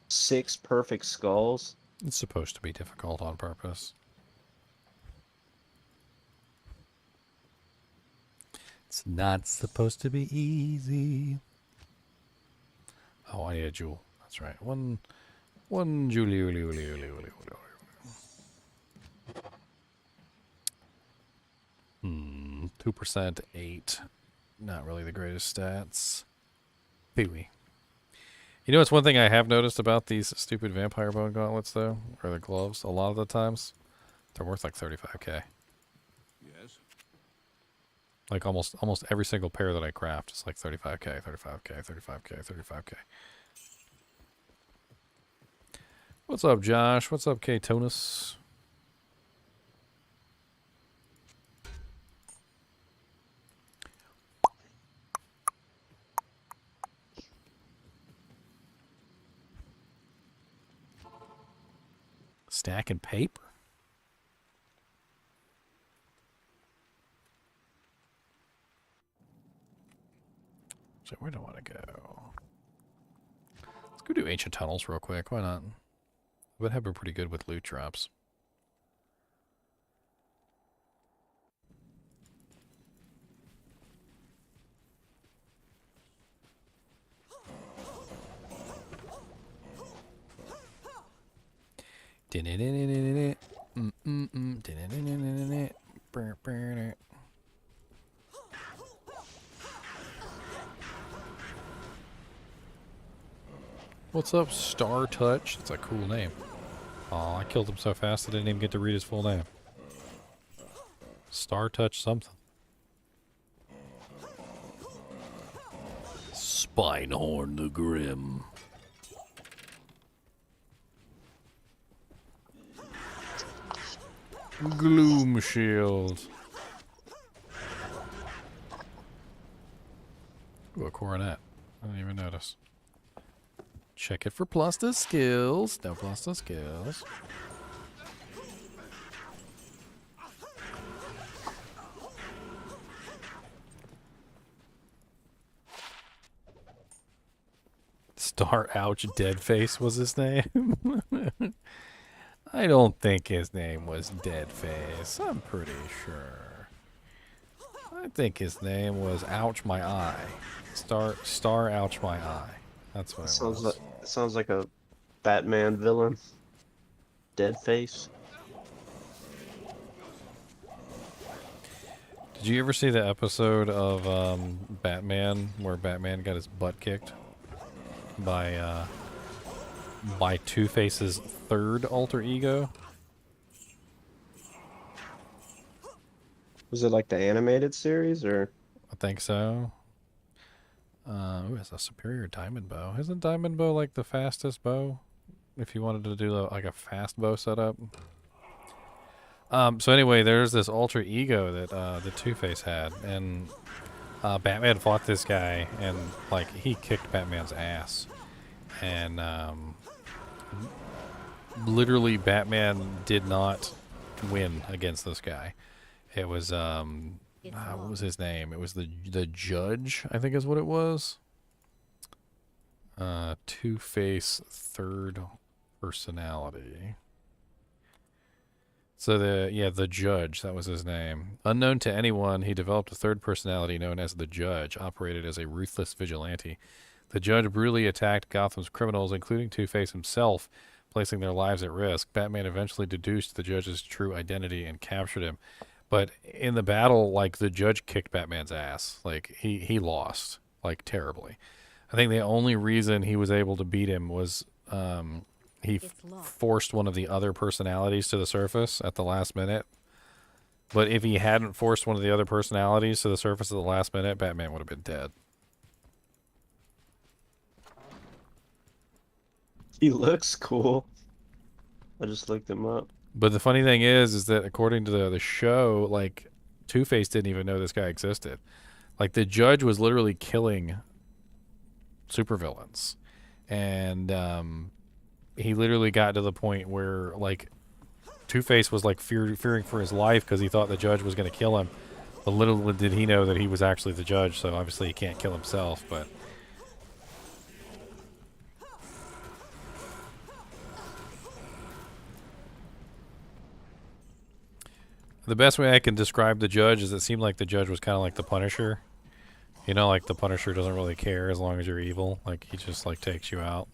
6 perfect skulls. It's supposed to be difficult on purpose. It's not supposed to be easy. Oh, I need a jewel. That's right. One jewel. 2%, 8. Not really the greatest stats. Peewee. You know, it's one thing I have noticed about these stupid vampire bone gauntlets, though, or the gloves. A lot of the times, they're worth like 35k. Yes. Like almost every single pair that I craft is like 35k, 35k, 35k, 35k. What's up, Josh? What's up, K-Tonus? Stacking paper. So where do I want to go? Let's go do ancient tunnels real quick. Why not? Would have been pretty good with loot drops. What's up, Star Touch? That's a cool name. Aw, I killed him so fast I didn't even get to read his full name. Star Touch something. Spinehorn the Grim. Gloom Shield. Ooh, a coronet. I didn't even notice. Check it for plus the skills. No plus the skills. Star Ouch Deadface was his name? I don't think his name was Deadface. I'm pretty sure. I think his name was Ouch My Eye. Star Ouch My Eye. That's what it was. Sounds like a Batman villain. Dead face. Did you ever see the episode of Batman where Batman got his butt kicked by Two-Face's third alter ego? Was it like the animated series or? I think so. Ooh, it's a superior diamond bow. Isn't diamond bow like the fastest bow? If you wanted to do like a fast bow setup. So anyway, there's this alter ego that the Two-Face had, and Batman fought this guy, and like he kicked Batman's ass, and literally Batman did not win against this guy. It was what was his name? It was the Judge, I think is what it was. Two-Face third personality. So the Judge, that was his name. Unknown to anyone, he developed a third personality known as the Judge, operated as a ruthless vigilante. The Judge brutally attacked Gotham's criminals, including Two-Face himself, placing their lives at risk. Batman eventually deduced the Judge's true identity and captured him. But in the battle, like, the Judge kicked Batman's ass. Like, he lost, like, terribly. I think the only reason he was able to beat him was he forced one of the other personalities to the surface at the last minute. But if he hadn't forced one of the other personalities to the surface at the last minute, Batman would have been dead. He looks cool. I just looked him up. But the funny thing is that according to the show, like, Two-Face didn't even know this guy existed. Like, the Judge was literally killing supervillains. And he literally got to the point where, like, Two-Face was, like, fearing for his life because he thought the Judge was going to kill him. But little did he know that he was actually the Judge, so obviously he can't kill himself, but... The best way I can describe the Judge is it seemed like the Judge was kind of like the Punisher. You know, like the Punisher doesn't really care as long as you're evil. Like, he just, like, takes you out.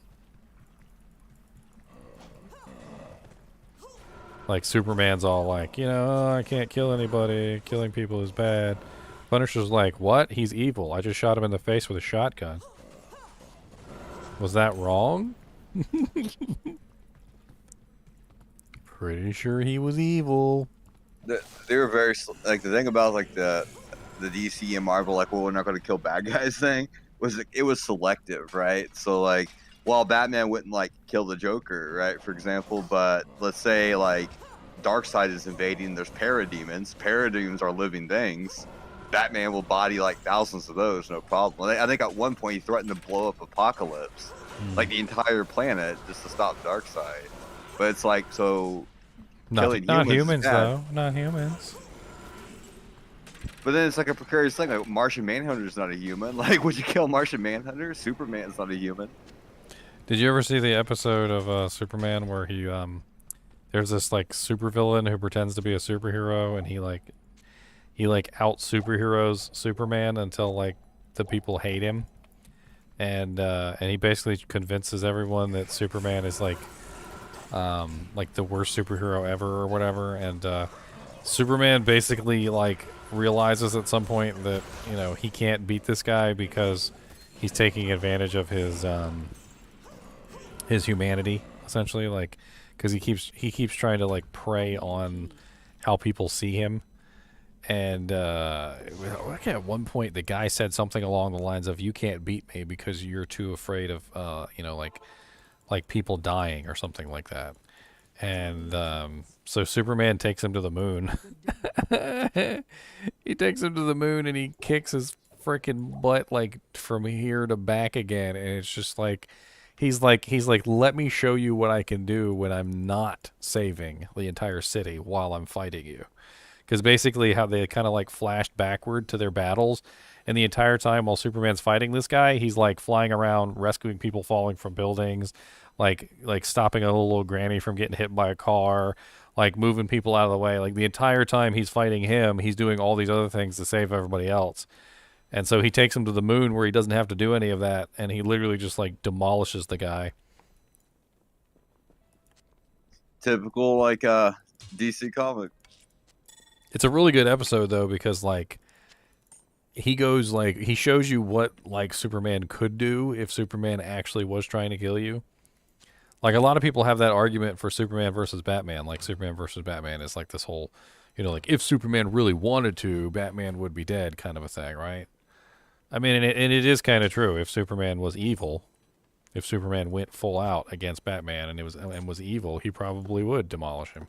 Like, Superman's all like, you know, oh, I can't kill anybody. Killing people is bad. Punisher's like, what? He's evil. I just shot him in the face with a shotgun. Was that wrong? Pretty sure he was evil. They were very like the thing about like the DC and Marvel, like, well, we're not going to kill bad guys thing, was it was selective, right? So like, while Batman wouldn't like kill the Joker, right, for example, but let's say like Darkseid is invading, there's parademons. Parademons are living things. Batman will body like thousands of those, no problem. I think at one point he threatened to blow up Apocalypse, like the entire planet, just to stop Darkseid. But it's like, so Not humans, though. Not humans. But then it's like a precarious thing. Like, Martian Manhunter's not a human. Like, would you kill Martian Manhunter? Superman's not a human. Did you ever see the episode of Superman where he there's this like supervillain who pretends to be a superhero, and he out superheroes Superman until like the people hate him, and he basically convinces everyone that Superman is like the worst superhero ever or whatever, and Superman basically like realizes at some point that, you know, he can't beat this guy because he's taking advantage of his humanity, essentially, like, because he keeps trying to like prey on how people see him. And at one point the guy said something along the lines of, you can't beat me because you're too afraid of you know, like people dying or something like that. And so Superman takes him to the moon. He takes him to the moon and he kicks his freaking butt like from here to back again, and it's just like he's like let me show you what I can do when I'm not saving the entire city while I'm fighting you. Because basically how they kind of like flashed backward to their battles, and the entire time while Superman's fighting this guy, he's like flying around rescuing people falling from buildings, like stopping a little old granny from getting hit by a car, like moving people out of the way. Like the entire time he's fighting him, he's doing all these other things to save everybody else. And so he takes him to the moon where he doesn't have to do any of that, and he literally just like demolishes the guy. Typical like DC comic. It's a really good episode though because like he goes like he shows you what like Superman could do if Superman actually was trying to kill you. Like a lot of people have that argument for Superman versus Batman. Like Superman versus Batman is like this whole, you know, like if Superman really wanted to, Batman would be dead kind of a thing, right? I mean, and it is kind of true. If Superman was evil, if Superman went full out against Batman and was evil, he probably would demolish him.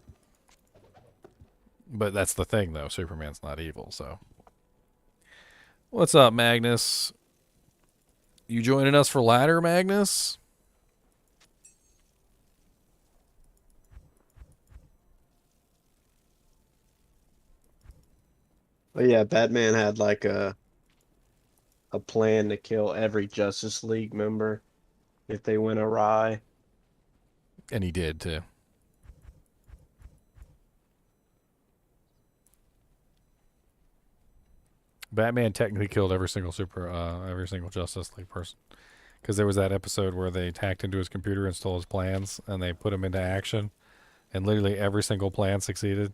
But that's the thing, though. Superman's not evil, so. What's up, Magnus? You joining us for ladder, Magnus? But yeah, Batman had like a plan to kill every Justice League member if they went awry. And he did, too. Batman technically killed every single Justice League person. Because there was that episode where they hacked into his computer and stole his plans, and they put him into action, and literally every single plan succeeded.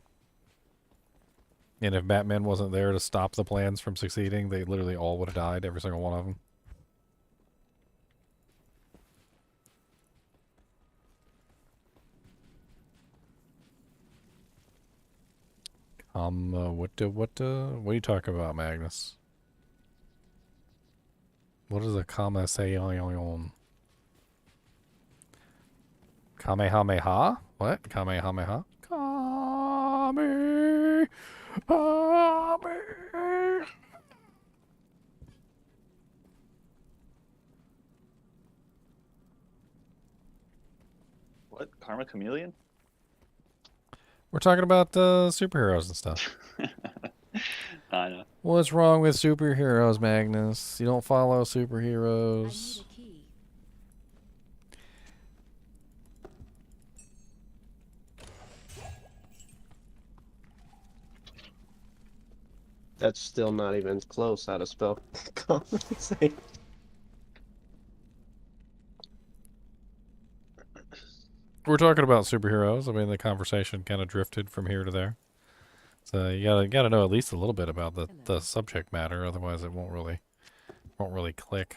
And if Batman wasn't there to stop the plans from succeeding, they literally all would have died, every single one of them. What are you talking about, Magnus? What does a comma say on? Kamehameha? What? Kamehameha? Kamehameha. What? Karma Chameleon? We're talking about superheroes and stuff. I know. What's wrong with superheroes, Magnus? You don't follow superheroes. That's still not even close how to spell compensate. We're talking about superheroes. I mean, the conversation kind of drifted from here to there. So you gotta know at least a little bit about the subject matter, otherwise it won't really click.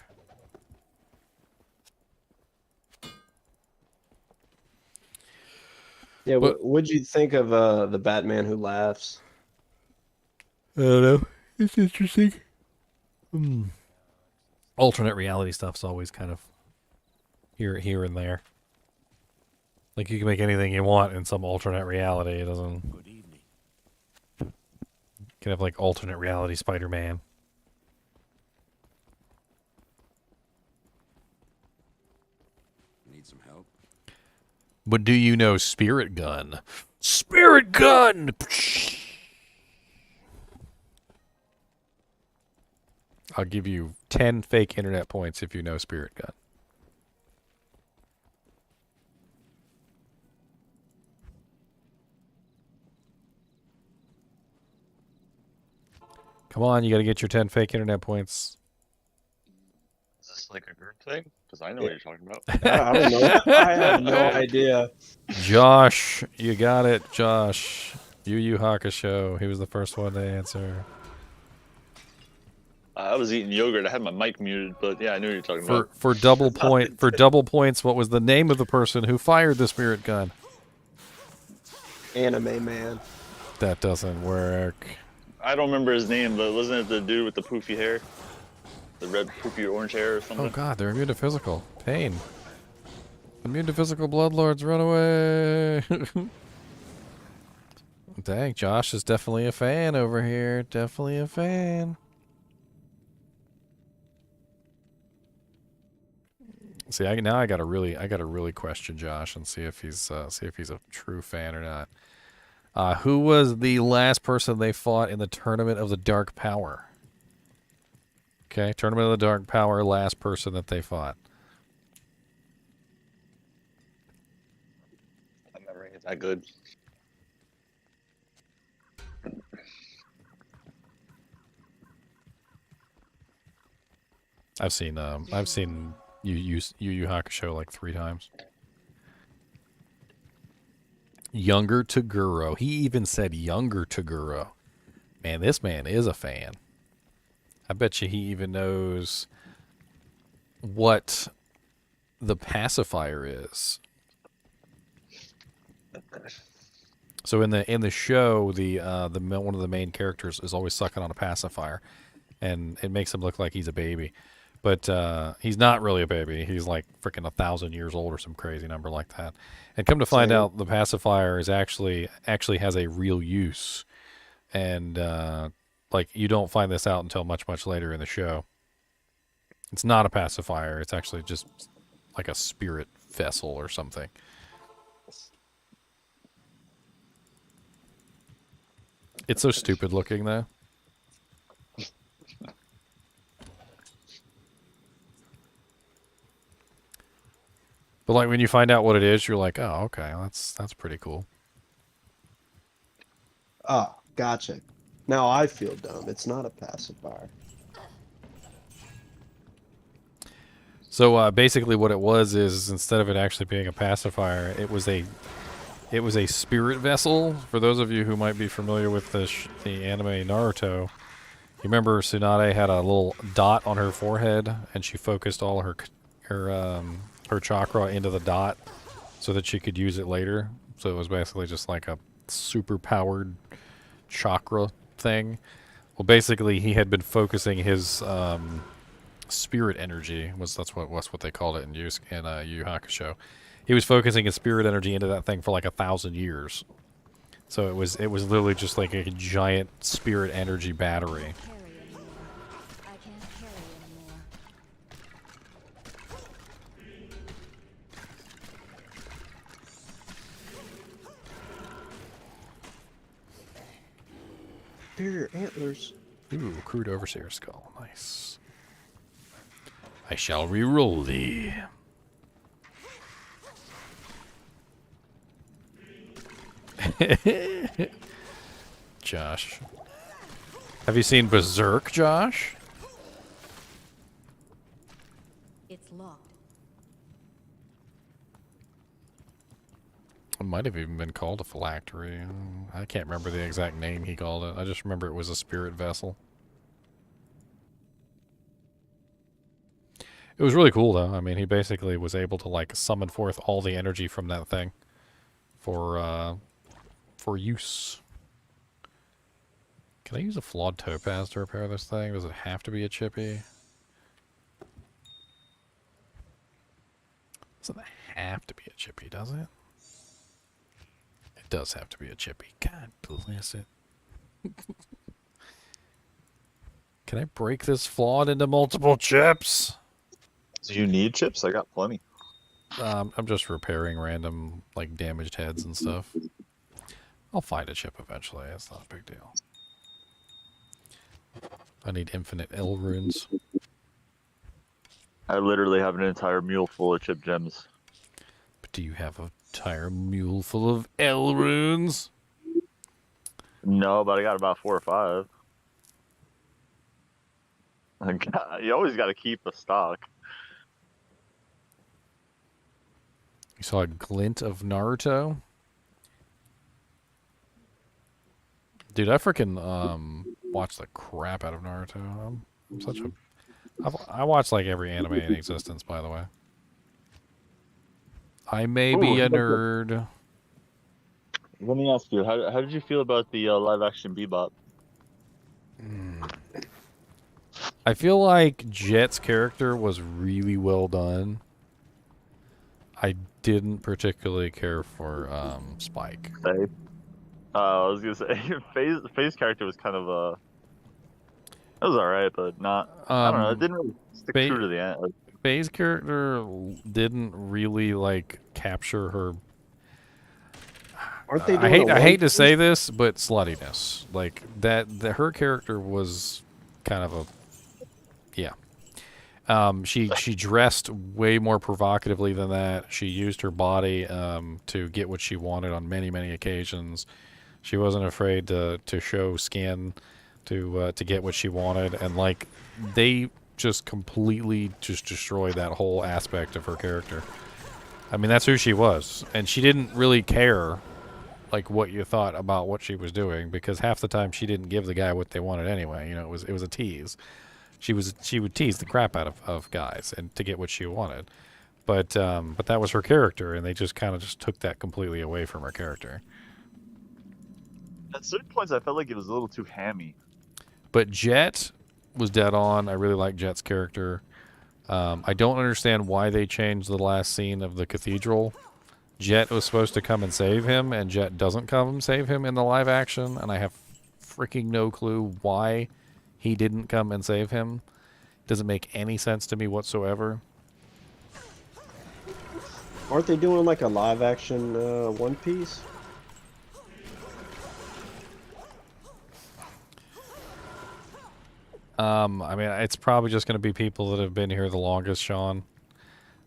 Yeah, what'd you think of the Batman Who Laughs? I don't know. It's interesting. Alternate reality stuff's always kind of here and there. Like you can make anything you want in some alternate reality. It doesn't. Good evening. You can have like alternate reality Spider-Man. Need some help? But do you know Spirit Gun? Spirit Gun! I'll give you 10 fake internet points if you know Spirit Gun. Come on, you got to get your 10 fake internet points. Is this like a group thing? Because I know what you're talking about. I don't know. I have no idea. Josh, you got it, Josh. Yu Yu Hakusho. He was the first one to answer. I was eating yogurt. I had my mic muted, but yeah, I knew what you're talking about. For double points, what was the name of the person who fired the Spirit Gun? Anime Man. That doesn't work. I don't remember his name, but wasn't it the dude with the poofy hair? The red poofy orange hair or something? Oh god, they're immune to physical. Pain. Immune to physical bloodlords, run away! Dang, Josh is definitely a fan over here. Definitely a fan. See, now I gotta really question Josh and see if he's a true fan or not. Who was the last person they fought in the Tournament of the Dark Power? Okay, Tournament of the Dark Power, last person that they fought. My memory is that good. I've seen Yu Yu Hakusho like 3 times. Younger Toguro. He even said younger Toguro. Man, this man is a fan. I bet you he even knows what the pacifier is. So in the show, one of the main characters is always sucking on a pacifier, and it makes him look like he's a baby, but he's not really a baby. He's like freaking 1,000 years old or some crazy number like that. And come to find out, the pacifier is actually has a real use, and like you don't find this out until much later in the show. It's not a pacifier. It's actually just like a spirit vessel or something. It's so stupid looking, though. But like when you find out what it is, you're like, oh, okay, that's pretty cool. Oh, gotcha. Now I feel dumb. It's not a pacifier. So basically, what it was is instead of it actually being a pacifier, it was a spirit vessel. For those of you who might be familiar with the anime Naruto, you remember Tsunade had a little dot on her forehead, and she focused all her chakra into the dot so that she could use it later. So it was basically just like a super powered chakra thing. Well, basically, he had been focusing his spirit energy. That's what they called it in Yu Yu Hakusho. He was focusing his spirit energy into that thing for like 1,000 years. So it was literally just like a giant spirit energy battery. I can't carry anymore. Superior antlers. Ooh, crude overseer skull. Nice. I shall re-roll thee. Josh. Have you seen Berserk, Josh? It's locked. It might have even been called a phylactery. I can't remember the exact name he called it. I just remember it was a spirit vessel. It was really cool, though. I mean, he basically was able to, like, summon forth all the energy from that thing for use. Can I use a flawed topaz to repair this thing? Does it have to be a chippy? Doesn't have to be a chippy, does it? It does have to be a chippy. God bless it. Can I break this flawed into multiple chips? Do you need chips? I got plenty. I'm just repairing random, like, damaged heads and stuff. I'll find a chip eventually. It's not a big deal. I need infinite L runes. I literally have an entire mule full of chip gems. But do you have an entire mule full of L runes? No, but I got about 4 or 5. You always got to keep a stock. You saw a glint of Naruto? Dude, I freaking watch the crap out of Naruto. I'm such a... I watch like every anime in existence, by the way. I may be a nerd. Let me ask you, how did you feel about the live-action Bebop? I feel like Jet's character was really well done. I didn't particularly care for Spike. I was gonna say Faye's character was kind of it was alright, but not. I don't know. It didn't really stick true to the end. Faye's character didn't really like capture her. Aren't they? I hate to say this, but sluttiness like that. Her character was kind of a she dressed way more provocatively than that. She used her body to get what she wanted on many occasions. She wasn't afraid to show skin to get what she wanted, and like they just completely just destroyed that whole aspect of her character. I mean, that's who she was, and she didn't really care like what you thought about what she was doing, because half the time she didn't give the guy what they wanted anyway. You know, it was a tease. She would tease the crap out of guys and to get what she wanted. But that was her character, and they just kind of just took that completely away from her character. At certain points, I felt like it was a little too hammy. But Jet was dead on. I really like Jet's character. I don't understand why they changed the last scene of the cathedral. Jet was supposed to come and save him, and Jet doesn't come and save him in the live action, and I have freaking no clue why he didn't come and save him. Doesn't make any sense to me whatsoever. Aren't they doing like a live action One Piece? I mean, it's probably just going to be people that have been here the longest, Sean.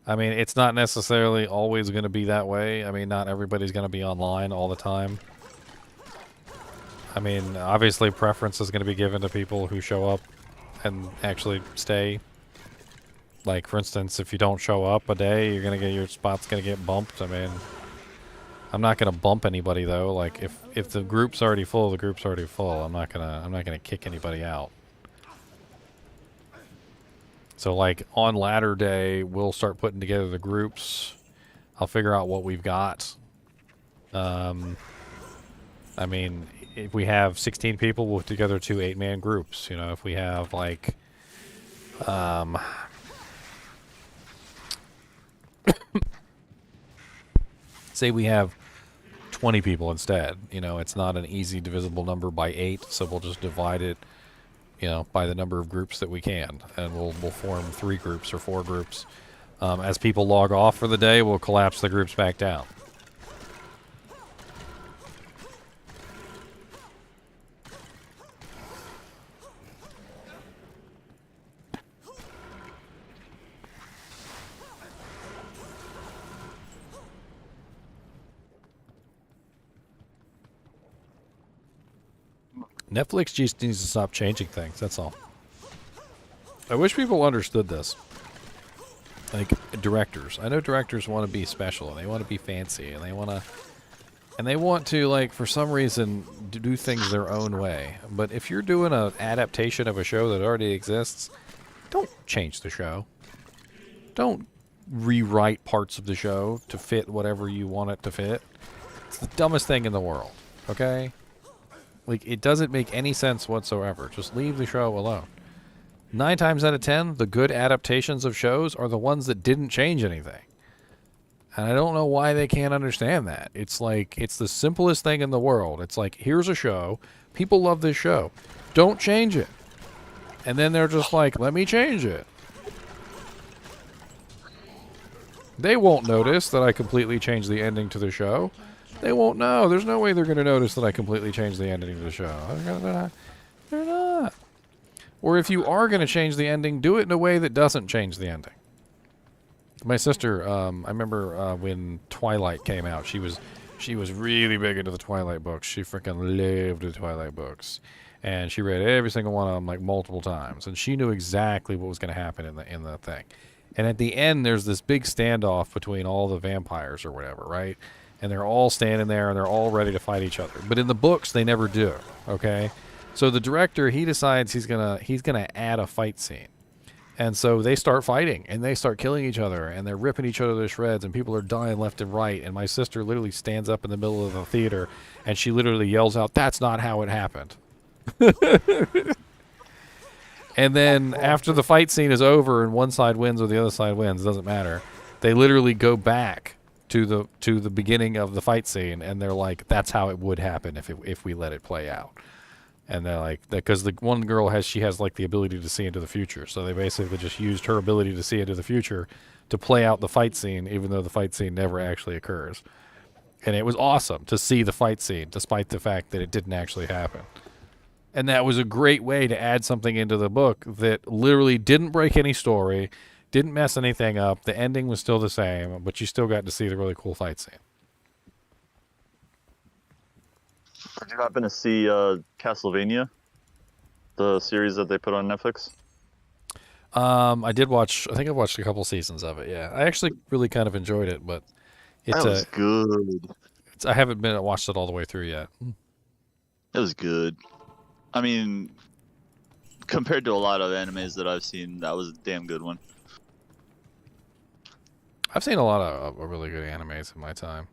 I mean, it's not necessarily always going to be that way. I mean, not everybody's going to be online all the time. I mean, obviously preference is going to be given to people who show up and actually stay. Like, for instance, if you don't show up a day, you're going to get your spot's going to get bumped. I mean, I'm not going to bump anybody though. Like, if the group's already full, the group's already full. I'm not going to kick anybody out. So, like, on ladder day, we'll start putting together the groups. I'll figure out what we've got. I mean, if we have 16 people, we'll put together 2 8-man groups. You know, if we have, like, say we have 20 people instead. You know, it's not an easy divisible number by 8, so we'll just divide it, you know, by the number of groups that we can, and we'll form 3 groups or 4 groups. As people log off for the day, we'll collapse the groups back down. Netflix just needs to stop changing things, that's all. I wish people understood this. Like, directors. I know directors want to be special, and they want to be fancy, and they want to, like, for some reason, do things their own way. But if you're doing an adaptation of a show that already exists, don't change the show. Don't rewrite parts of the show to fit whatever you want it to fit. It's the dumbest thing in the world, okay? Like, it doesn't make any sense whatsoever. Just leave the show alone. 9 times out of 10, the good adaptations of shows are the ones that didn't change anything. And I don't know why they can't understand that. It's like, it's the simplest thing in the world. It's like, here's a show. People love this show. Don't change it. And then they're just like, let me change it. They won't notice that I completely changed the ending to the show. They won't know. There's no way they're going to notice that I completely changed the ending to the show. They're not. Or if you are going to change the ending, do it in a way that doesn't change the ending. My sister, I remember when Twilight came out, she was really big into the Twilight books. She freaking loved the Twilight books. And she read every single one of them like multiple times. And she knew exactly what was going to happen in the thing. And at the end, there's this big standoff between all the vampires or whatever, right? And they're all standing there, and they're all ready to fight each other. But in the books, they never do, okay? So the director, he decides he's gonna add a fight scene. And so they start fighting, and they start killing each other, and they're ripping each other to shreds, and people are dying left and right. And my sister literally stands up in the middle of the theater, and she literally yells out, "That's not how it happened." And then after the fight scene is over, and one side wins or the other side wins, it doesn't matter. They literally go back to the beginning of the fight scene, and they're like, that's how it would happen if we let it play out. And they're like, because the one girl has like the ability to see into the future, so they basically just used her ability to see into the future to play out the fight scene, even though the fight scene never actually occurs. And it was awesome to see the fight scene, despite the fact that it didn't actually happen. And that was a great way to add something into the book that literally didn't break any story, didn't mess anything up. The ending was still the same, but you still got to see the really cool fight scene. Did you happen to see Castlevania, the series that they put on Netflix? I did watch. I think I watched a couple seasons of it. Yeah, I actually really kind of enjoyed it, but That was good. I haven't watched it all the way through yet. It was good. I mean, compared to a lot of animes that I've seen, that was a damn good one. I've seen a lot of really good animes in my time.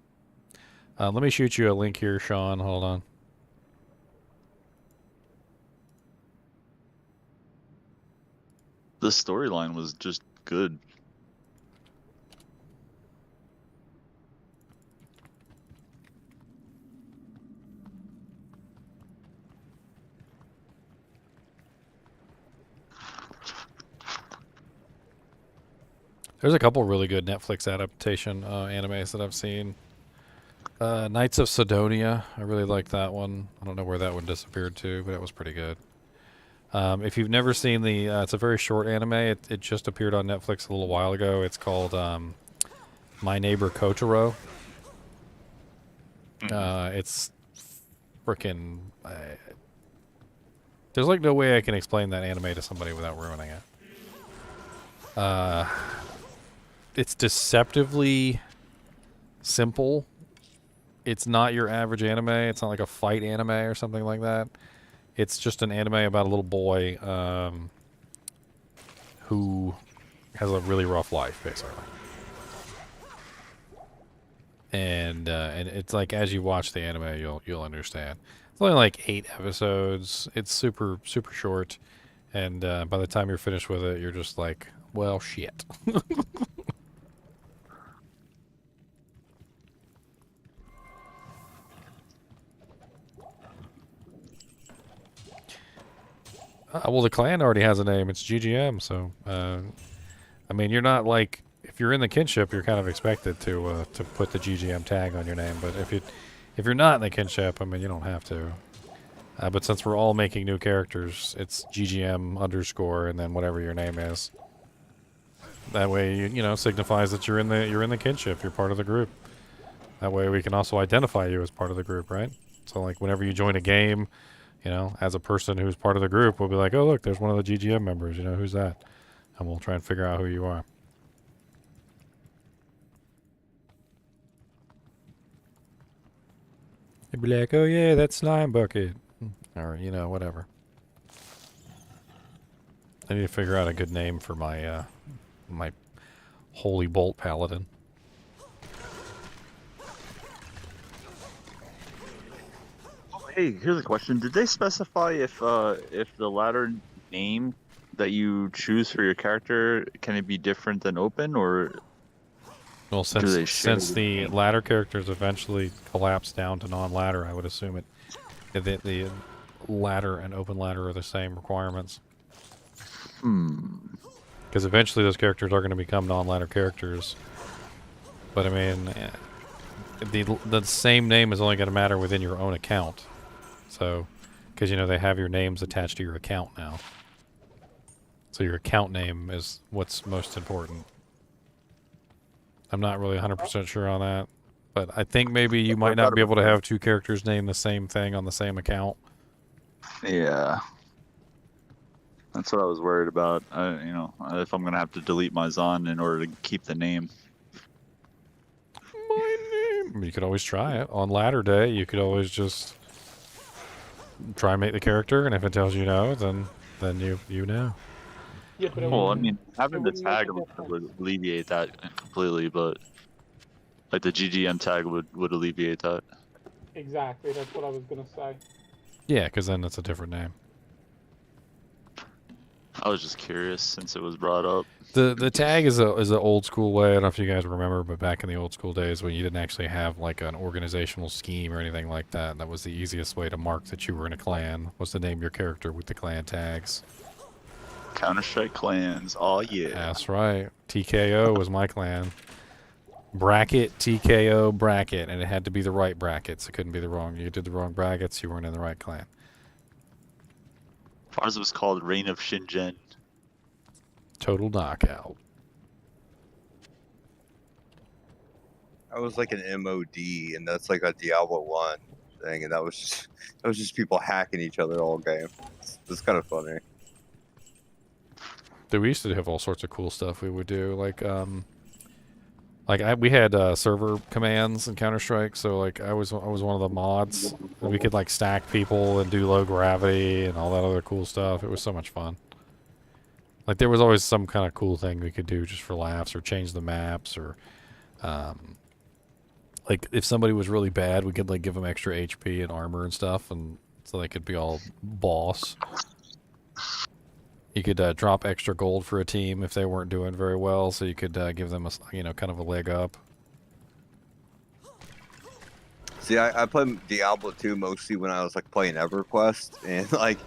Let me shoot you a link here, Sean. Hold on. The storyline was just good. There's a couple really good Netflix adaptation animes that I've seen. Knights of Sidonia. I really like that one. I don't know where that one disappeared to, but it was pretty good. If you've never seen the, it's a very short anime. It just appeared on Netflix a little while ago. It's called My Neighbor Kotaro. It's freaking. There's like no way I can explain that anime to somebody without ruining it. It's deceptively simple. It's not your average anime. It's not like a fight anime or something like that. It's just an anime about a little boy who has a really rough life, basically. And it's like as you watch the anime, you'll understand. It's only like 8 episodes. It's super short, and by the time you're finished with it, you're just like, well, shit. Well, the clan already has a name. It's GGM, so I mean, you're not like if you're in the kinship, you're kind of expected to put the GGM tag on your name. But if you're not in the kinship, I mean, you don't have to. But since we're all making new characters, it's GGM _ and then whatever your name is. That way, you know, signifies that you're in the kinship. You're part of the group. That way, we can also identify you as part of the group, right? So, like, whenever you join a game, you know, as a person who's part of the group, we'll be like, oh, look, there's one of the GGM members. You know, who's that? And we'll try and figure out who you are. They'd be like, oh, yeah, that's Slime Bucket. Or, you know, whatever. I need to figure out a good name for my, my Holy Bolt Paladin. Hey, here's a question. Did they specify if the ladder name that you choose for your character, can it be different than open, or well, since the ladder characters eventually collapse down to non-ladder, I would assume the ladder and open ladder are the same requirements. Because eventually those characters are going to become non-ladder characters. But I mean, the same name is only going to matter within your own account. So, because you know they have your names attached to your account now. So your account name is what's most important. I'm not really 100% sure on that, but I think maybe you might not be able to have 2 characters name the same thing on the same account. Yeah, that's what I was worried about. You know, if I'm gonna have to delete my Zon in order to keep the name. My name. You could always try it on ladder day. You could always just try and make the character, and if it tells you no, then you know. Yeah, but Well, I mean, having the tag would alleviate that completely, but like the GGM tag would alleviate that. Exactly, that's what I was gonna say. Yeah, because then it's a different name. I was just curious since it was brought up. The tag is an old school way. I don't know if you guys remember, but back in the old school days when you didn't actually have like an organizational scheme or anything like that, that was the easiest way to mark that you were in a clan, was to name your character with the clan tags. Counter-Strike clans, oh yeah. That's right. TKO was my clan. Bracket, TKO, bracket, and it had to be the right brackets. It couldn't be the wrong. You did the wrong brackets, you weren't in the right clan. Ours was called Reign of Shingen. Total knockout. I was like an MOD, and that's like a Diablo 1 thing, and that was just people hacking each other all game. It's kind of funny. We used to have all sorts of cool stuff we would do, like Like we had server commands in Counter-Strike, so like I was one of the mods. And we could like stack people and do low gravity and all that other cool stuff. It was so much fun. Like there was always some kind of cool thing we could do just for laughs, or change the maps, or like if somebody was really bad, we could like give them extra HP and armor and stuff, and so they could be all boss. You could drop extra gold for a team if they weren't doing very well, so you could give them a kind of a leg up. See, I played Diablo 2 mostly when I was like playing EverQuest, and like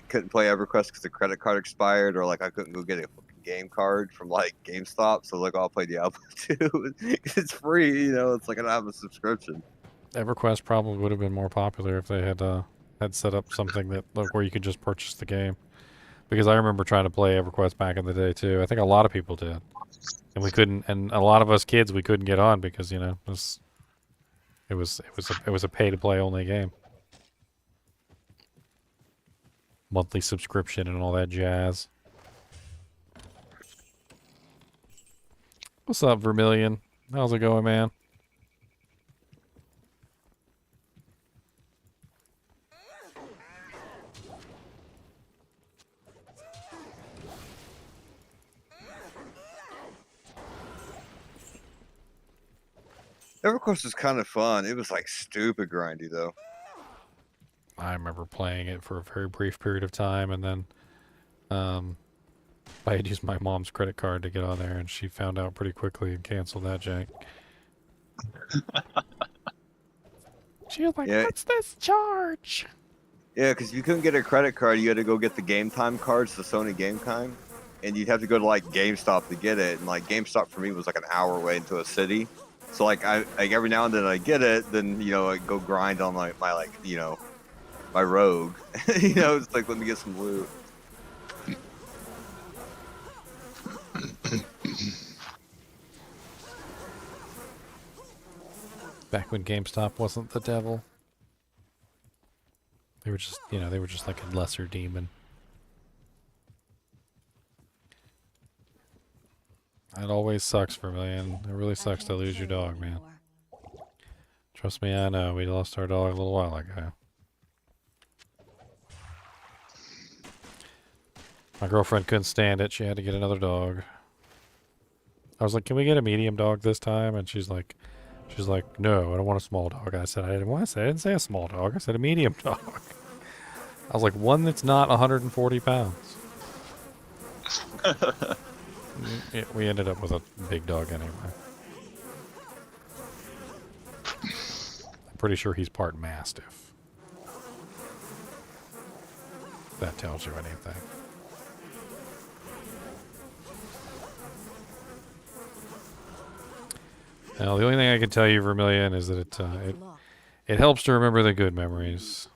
couldn't play EverQuest because the credit card expired, or like I couldn't go get a fucking game card from like GameStop. So like I'll play Diablo 2. It's free, It's like I don't have a subscription. EverQuest probably would have been more popular if they had set up something that where you could just purchase the game. Because I remember trying to play EverQuest back in the day too. I think a lot of people did, and we couldn't. And a lot of us kids, we couldn't get on because it was a pay to play only game, monthly subscription and all that jazz. What's up, Vermilion? How's it going, man? EverQuest was kind of fun. It was like stupid grindy though. I remember playing it for a very brief period of time, and then I had used my mom's credit card to get on there, and she found out pretty quickly and canceled that jank. She was like, "What's this charge?" Yeah, because if you couldn't get a credit card, you had to go get the Game Time cards, the Sony Game Time, and you'd have to go to like GameStop to get it. And like GameStop for me was like an hour away into a city. So like every now and then I get it, then I go grind on my my rogue. It's like let me get some loot. Back when GameStop wasn't the devil, they were just like a lesser demon. It always sucks, Vermilion. It really sucks to lose your dog, man. Trust me, I know. We lost our dog a little while ago. My girlfriend couldn't stand it. She had to get another dog. I was like, "Can we get a medium dog this time?" And she's like, "No, I don't want a small dog." I said, "I didn't say a small dog. I said a medium dog." I was like, "One that's not 140 pounds." We ended up with a big dog anyway. I'm pretty sure he's part Mastiff. If that tells you anything. Now, the only thing I can tell you, Vermilion, is that it helps to remember the good memories.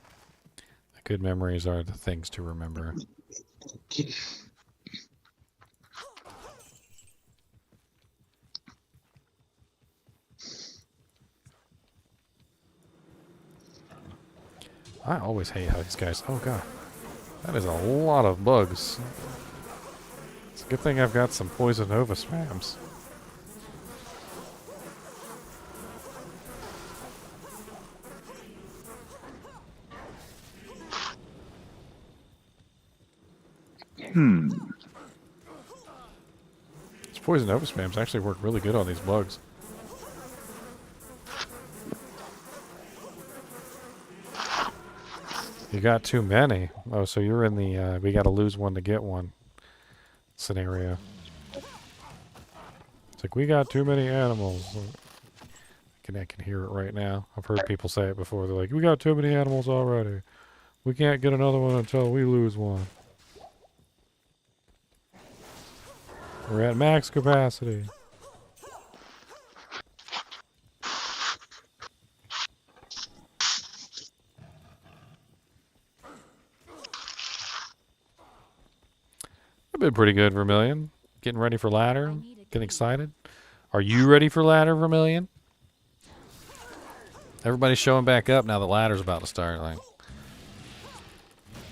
The good memories are the things to remember. I always hate how these guys... Oh, God. That is a lot of bugs. It's a good thing I've got some Poison Nova spams. These Poison Nova spams actually work really good on these bugs. You got too many. Oh, so you're in the we gotta lose one to get one scenario. It's like, we got too many animals. I can hear it right now. I've heard people say it before. They're like, "We got too many animals already. We can't get another one until we lose one. We're at max capacity." I've been pretty good, Vermilion. Getting ready for ladder. Getting excited. Are you ready for ladder, Vermilion? Everybody's showing back up now. The ladder's about to start. Like,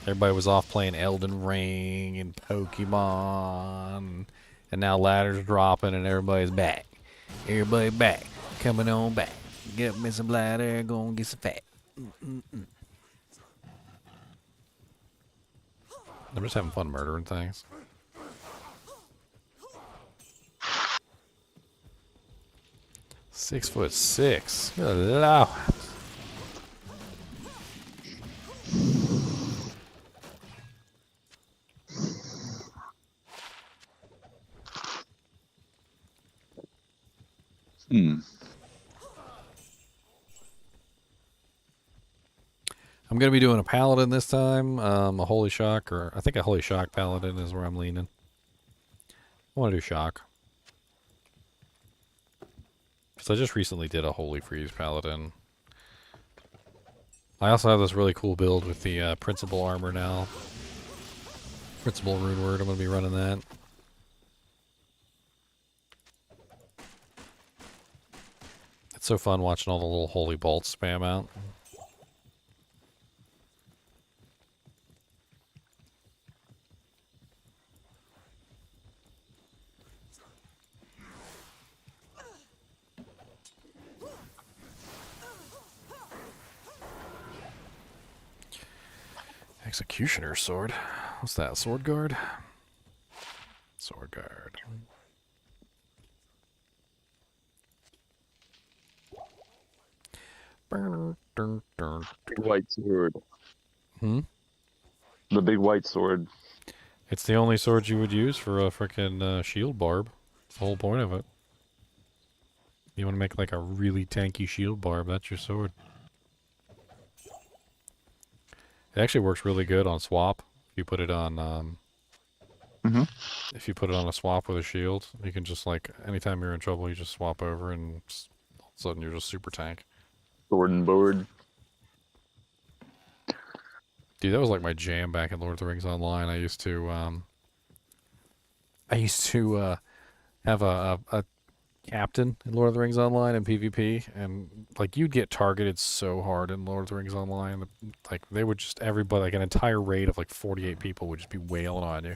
everybody was off playing Elden Ring and Pokemon, and now ladder's dropping and everybody's back. Everybody back. Coming on back. Get me some bladder. Go and get some fat. I'm just having fun murdering things. .6'6". Good Lord. I'm going to be doing a paladin this time, a holy shock, or I think a holy shock paladin is where I'm leaning. I want to do shock. Because I just recently did a holy freeze paladin. I also have this really cool build with the principal armor now. Principal runeword, I'm going to be running that. It's so fun watching all the little holy bolts spam out. Executioner sword. What's that? Sword guard? Sword guard. Big white sword. Hmm? The big white sword. It's the only sword you would use for a frickin' shield barb. That's the whole point of it. You want to make like a really tanky shield barb, that's your sword. It actually works really good on swap. If you put it on, if you put it on a swap with a shield, you can just like, anytime you're in trouble, you just swap over and all of a sudden you're just super tank. Sword and board. Dude, that was like my jam back in Lord of the Rings Online. I used to have a captain in Lord of the Rings Online and PvP, and like you'd get targeted so hard in Lord of the Rings Online, like they would just, everybody, like an entire raid of like 48 people would just be wailing on you,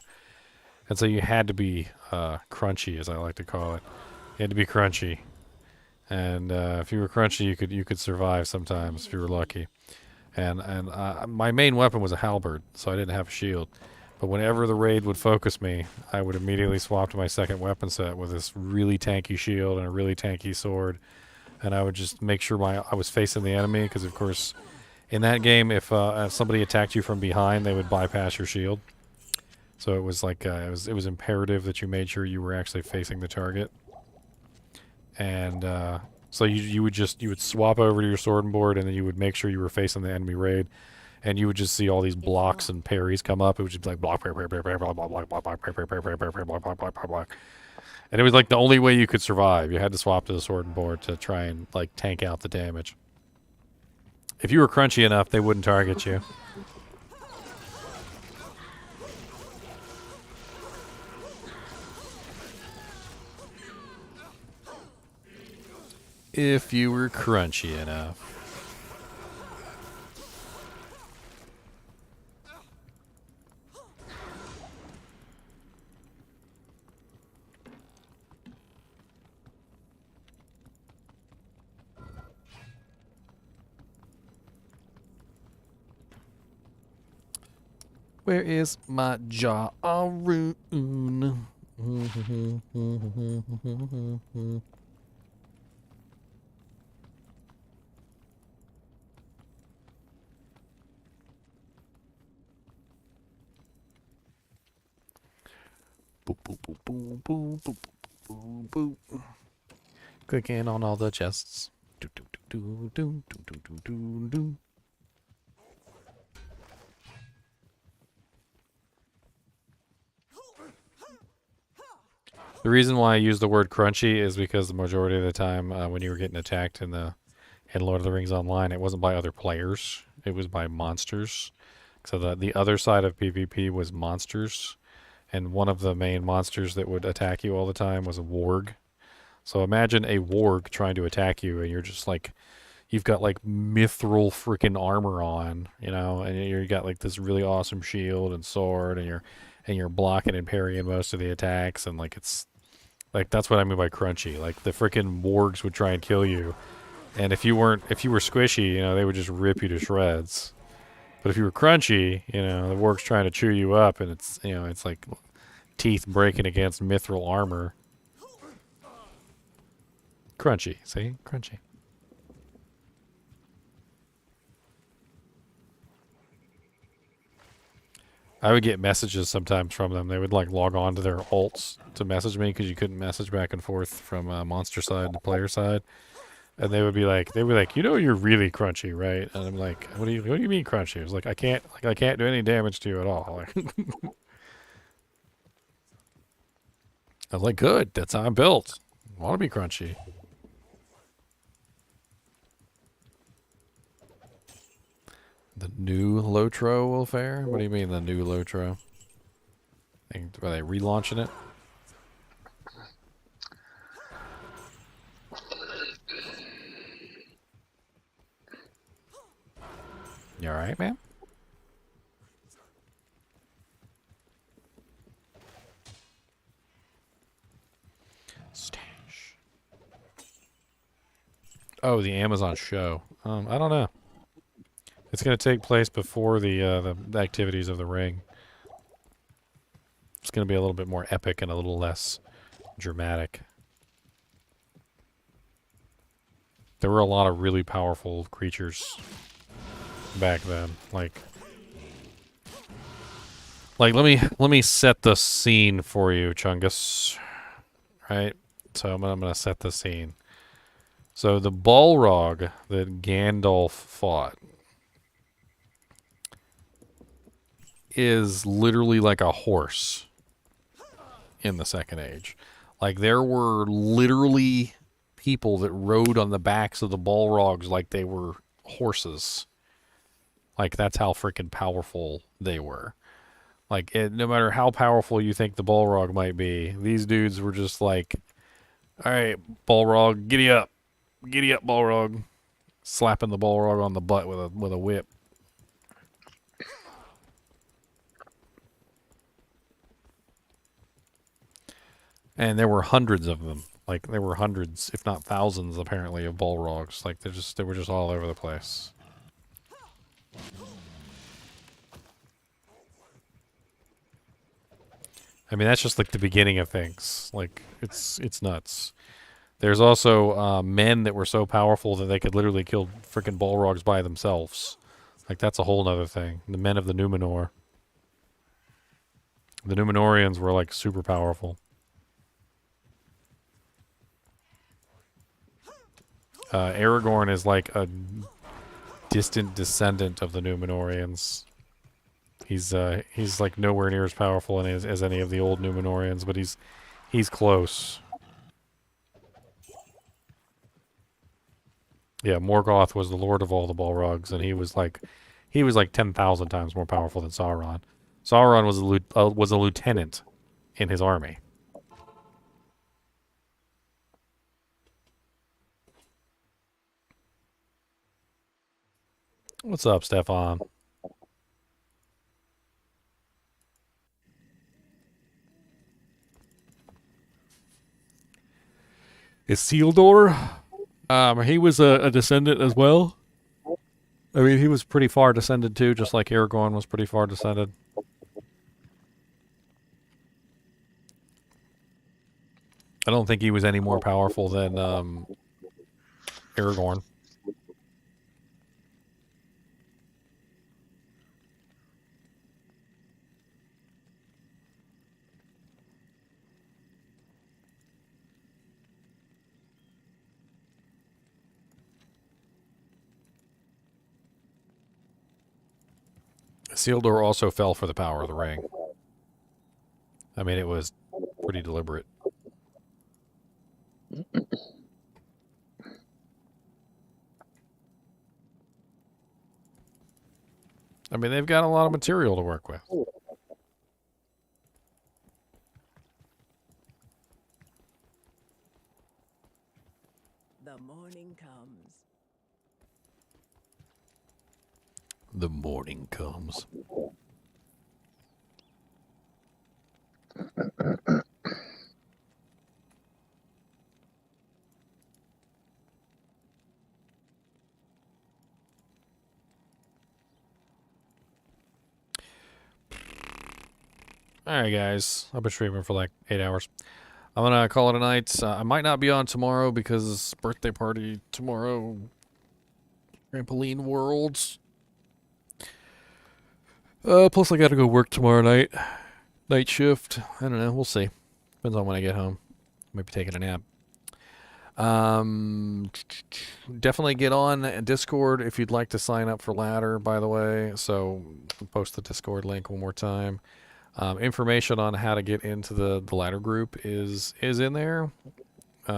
and so you had to be crunchy, as I like to call it. You had to be crunchy, and if you were crunchy, you could survive sometimes if you were lucky. And my main weapon was a halberd, so I didn't have a shield. But whenever the raid would focus me, I would immediately swap to my second weapon set with this really tanky shield and a really tanky sword. And I would just make sure I was facing the enemy, because of course, in that game, if somebody attacked you from behind, they would bypass your shield. So it was like it was imperative that you made sure you were actually facing the target. And so you would swap over to your sword and board, and then you would make sure you were facing the enemy raid. And you would just see all these blocks and parries come up. It would just be like block, parry, parry, parry, block, block, block, block, block, parry, parry, parry, parry, parry, block, block, block, block. And it was like the only way you could survive. You had to swap to the sword and board to try and like tank out the damage. If you were crunchy enough, they wouldn't target you. If you were crunchy enough. Where is my Jaroon? Boop, boop, boop, boop, boop, boop, boop, boop. Clicking on all the chests. Do, do, do, do, do, do, do, do, do. The reason why I use the word crunchy is because the majority of the time when you were getting attacked in Lord of the Rings Online, it wasn't by other players, it was by monsters. So the other side of PvP was monsters, and one of the main monsters that would attack you all the time was a warg. So imagine a warg trying to attack you, and you're just like, you've got like mithril freaking armor on, you know, and you got like this really awesome shield and sword, and you're blocking and parrying most of the attacks, and like it's Like that's what I mean by crunchy. Like the freaking wargs would try and kill you, and if you were squishy, they would just rip you to shreds. But if you were crunchy, the warg's trying to chew you up, and it's like teeth breaking against mithril armor. Crunchy, see? Crunchy. I would get messages sometimes from them. They would like log on to their alts to message me because you couldn't message back and forth from monster side to player side. And they would be like, you're really crunchy, right? And I'm like, what do you mean crunchy? I was like, I can't do any damage to you at all. I was like, good. That's how I'm built. I want to be crunchy. The new Lotro will fare? What do you mean the new Lotro? Are they relaunching it? You alright, man? Stash. Oh, the Amazon show. I don't know. It's going to take place before the activities of the ring. It's going to be a little bit more epic and a little less dramatic. There were a lot of really powerful creatures back then. Like let me set the scene for you, Chungus. Right? So I'm gonna set the scene. So the Balrog that Gandalf fought is literally like a horse in the Second Age. Like there were literally people that rode on the backs of the Balrogs like they were horses. Like that's how freaking powerful they were. Like no matter how powerful you think the Balrog might be, these dudes were just like, all right, Balrog, giddy up, Balrog, slapping the Balrog on the butt with a whip. And there were hundreds of them. Like there were hundreds, if not thousands, apparently, of Balrogs. Like they were just all over the place. I mean, that's just like the beginning of things. Like it's nuts. There's also men that were so powerful that they could literally kill freaking Balrogs by themselves. Like that's a whole nother thing. The men of the Numenor. The Numenorians were like super powerful. Aragorn is like a distant descendant of the Numenorians. He's like nowhere near as powerful as any of the old Numenorians, but he's close. Yeah, Morgoth was the lord of all the Balrogs, and he was like 10,000 times more powerful than Sauron. Sauron was a lieutenant in his army. What's up, Stefan? Isildur? He was a descendant as well. I mean, he was pretty far descended too, just like Aragorn was pretty far descended. I don't think he was any more powerful than Aragorn. Isildur also fell for the power of the ring. I mean, it was pretty deliberate. I mean, they've got a lot of material to work with. The morning comes. The morning comes. Alright, guys. I've been streaming for like 8 hours. I'm gonna call it a night. I might not be on tomorrow because it's birthday party tomorrow. Trampoline Worlds. Plus I gotta go work tomorrow night. Night shift. I don't know. We'll see. Depends on when I get home. Might be taking a nap. Definitely get on Discord if you'd like to sign up for Ladder, by the way. So I'll post the Discord link one more time. Information on how to get into the Ladder group is in there.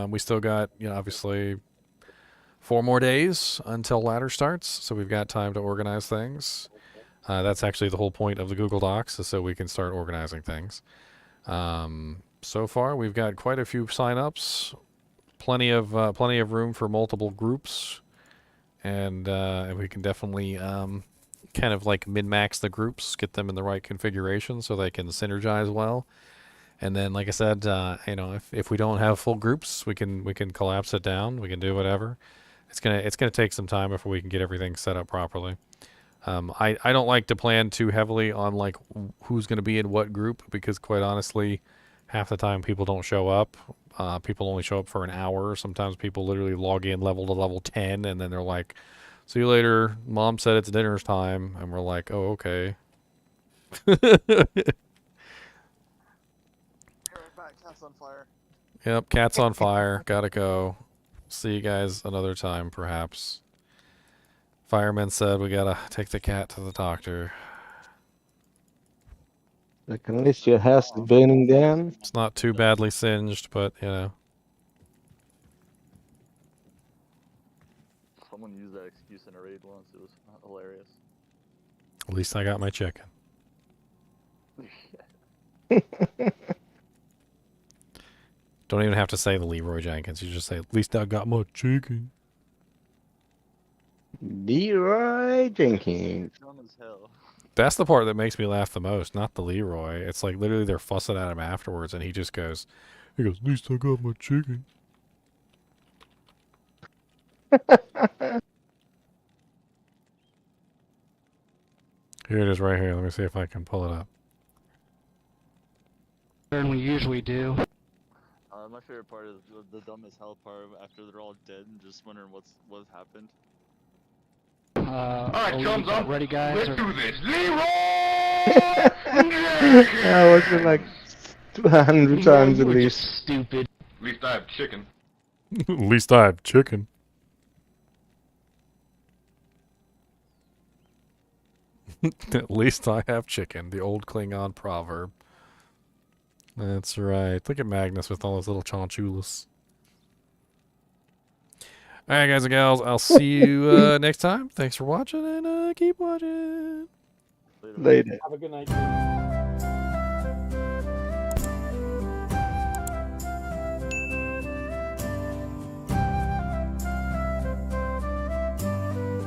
We still got, obviously 4 more days until Ladder starts, so we've got time to organize things. That's actually the whole point of the Google Docs, is so we can start organizing things. So far, we've got quite a few sign-ups, plenty of room for multiple groups, and we can definitely kind of like min-max the groups, get them in the right configuration so they can synergize well. And then, like I said, if we don't have full groups, we can collapse it down. We can do whatever. It's gonna take some time before we can get everything set up properly. I don't like to plan too heavily on like who's gonna be in what group, because quite honestly, half the time people don't show up. People only show up for an hour. Sometimes people literally log in level to level 10, and then they're like, "See you later. Mom said it's dinner time," and we're like, "Oh, okay." Cat's on fire. Yep, cat's on fire. Gotta go. See you guys another time, perhaps. Fireman said we gotta take the cat to the doctor. Like, unless your house is burning down. It's not too badly singed, but Someone used that excuse in a raid once. It was hilarious. At least I got my chicken. Don't even have to say the Leroy Jenkins. You just say, "At least I got my chicken." Leroy Jenkins. Dumb as hell. That's the part that makes me laugh the most, not the Leroy. It's like literally they're fussing at him afterwards, and he goes, "At least I got my chicken." Here it is right here. Let me see if I can pull it up. Than we usually do. My favorite part is the dumb as hell part after they're all dead and just wondering what happened. Alright, chums up. Ready, guys? Let's do this. Leroy! I watched it like 100 times at least. Stupid. At least I have chicken. At least I have chicken. At least I have chicken. The old Klingon proverb. That's right. Look at Magnus with all his little chonchulas. Alright, guys and gals. I'll see you next time. Thanks for watching, and keep watching. Later. Have a good night.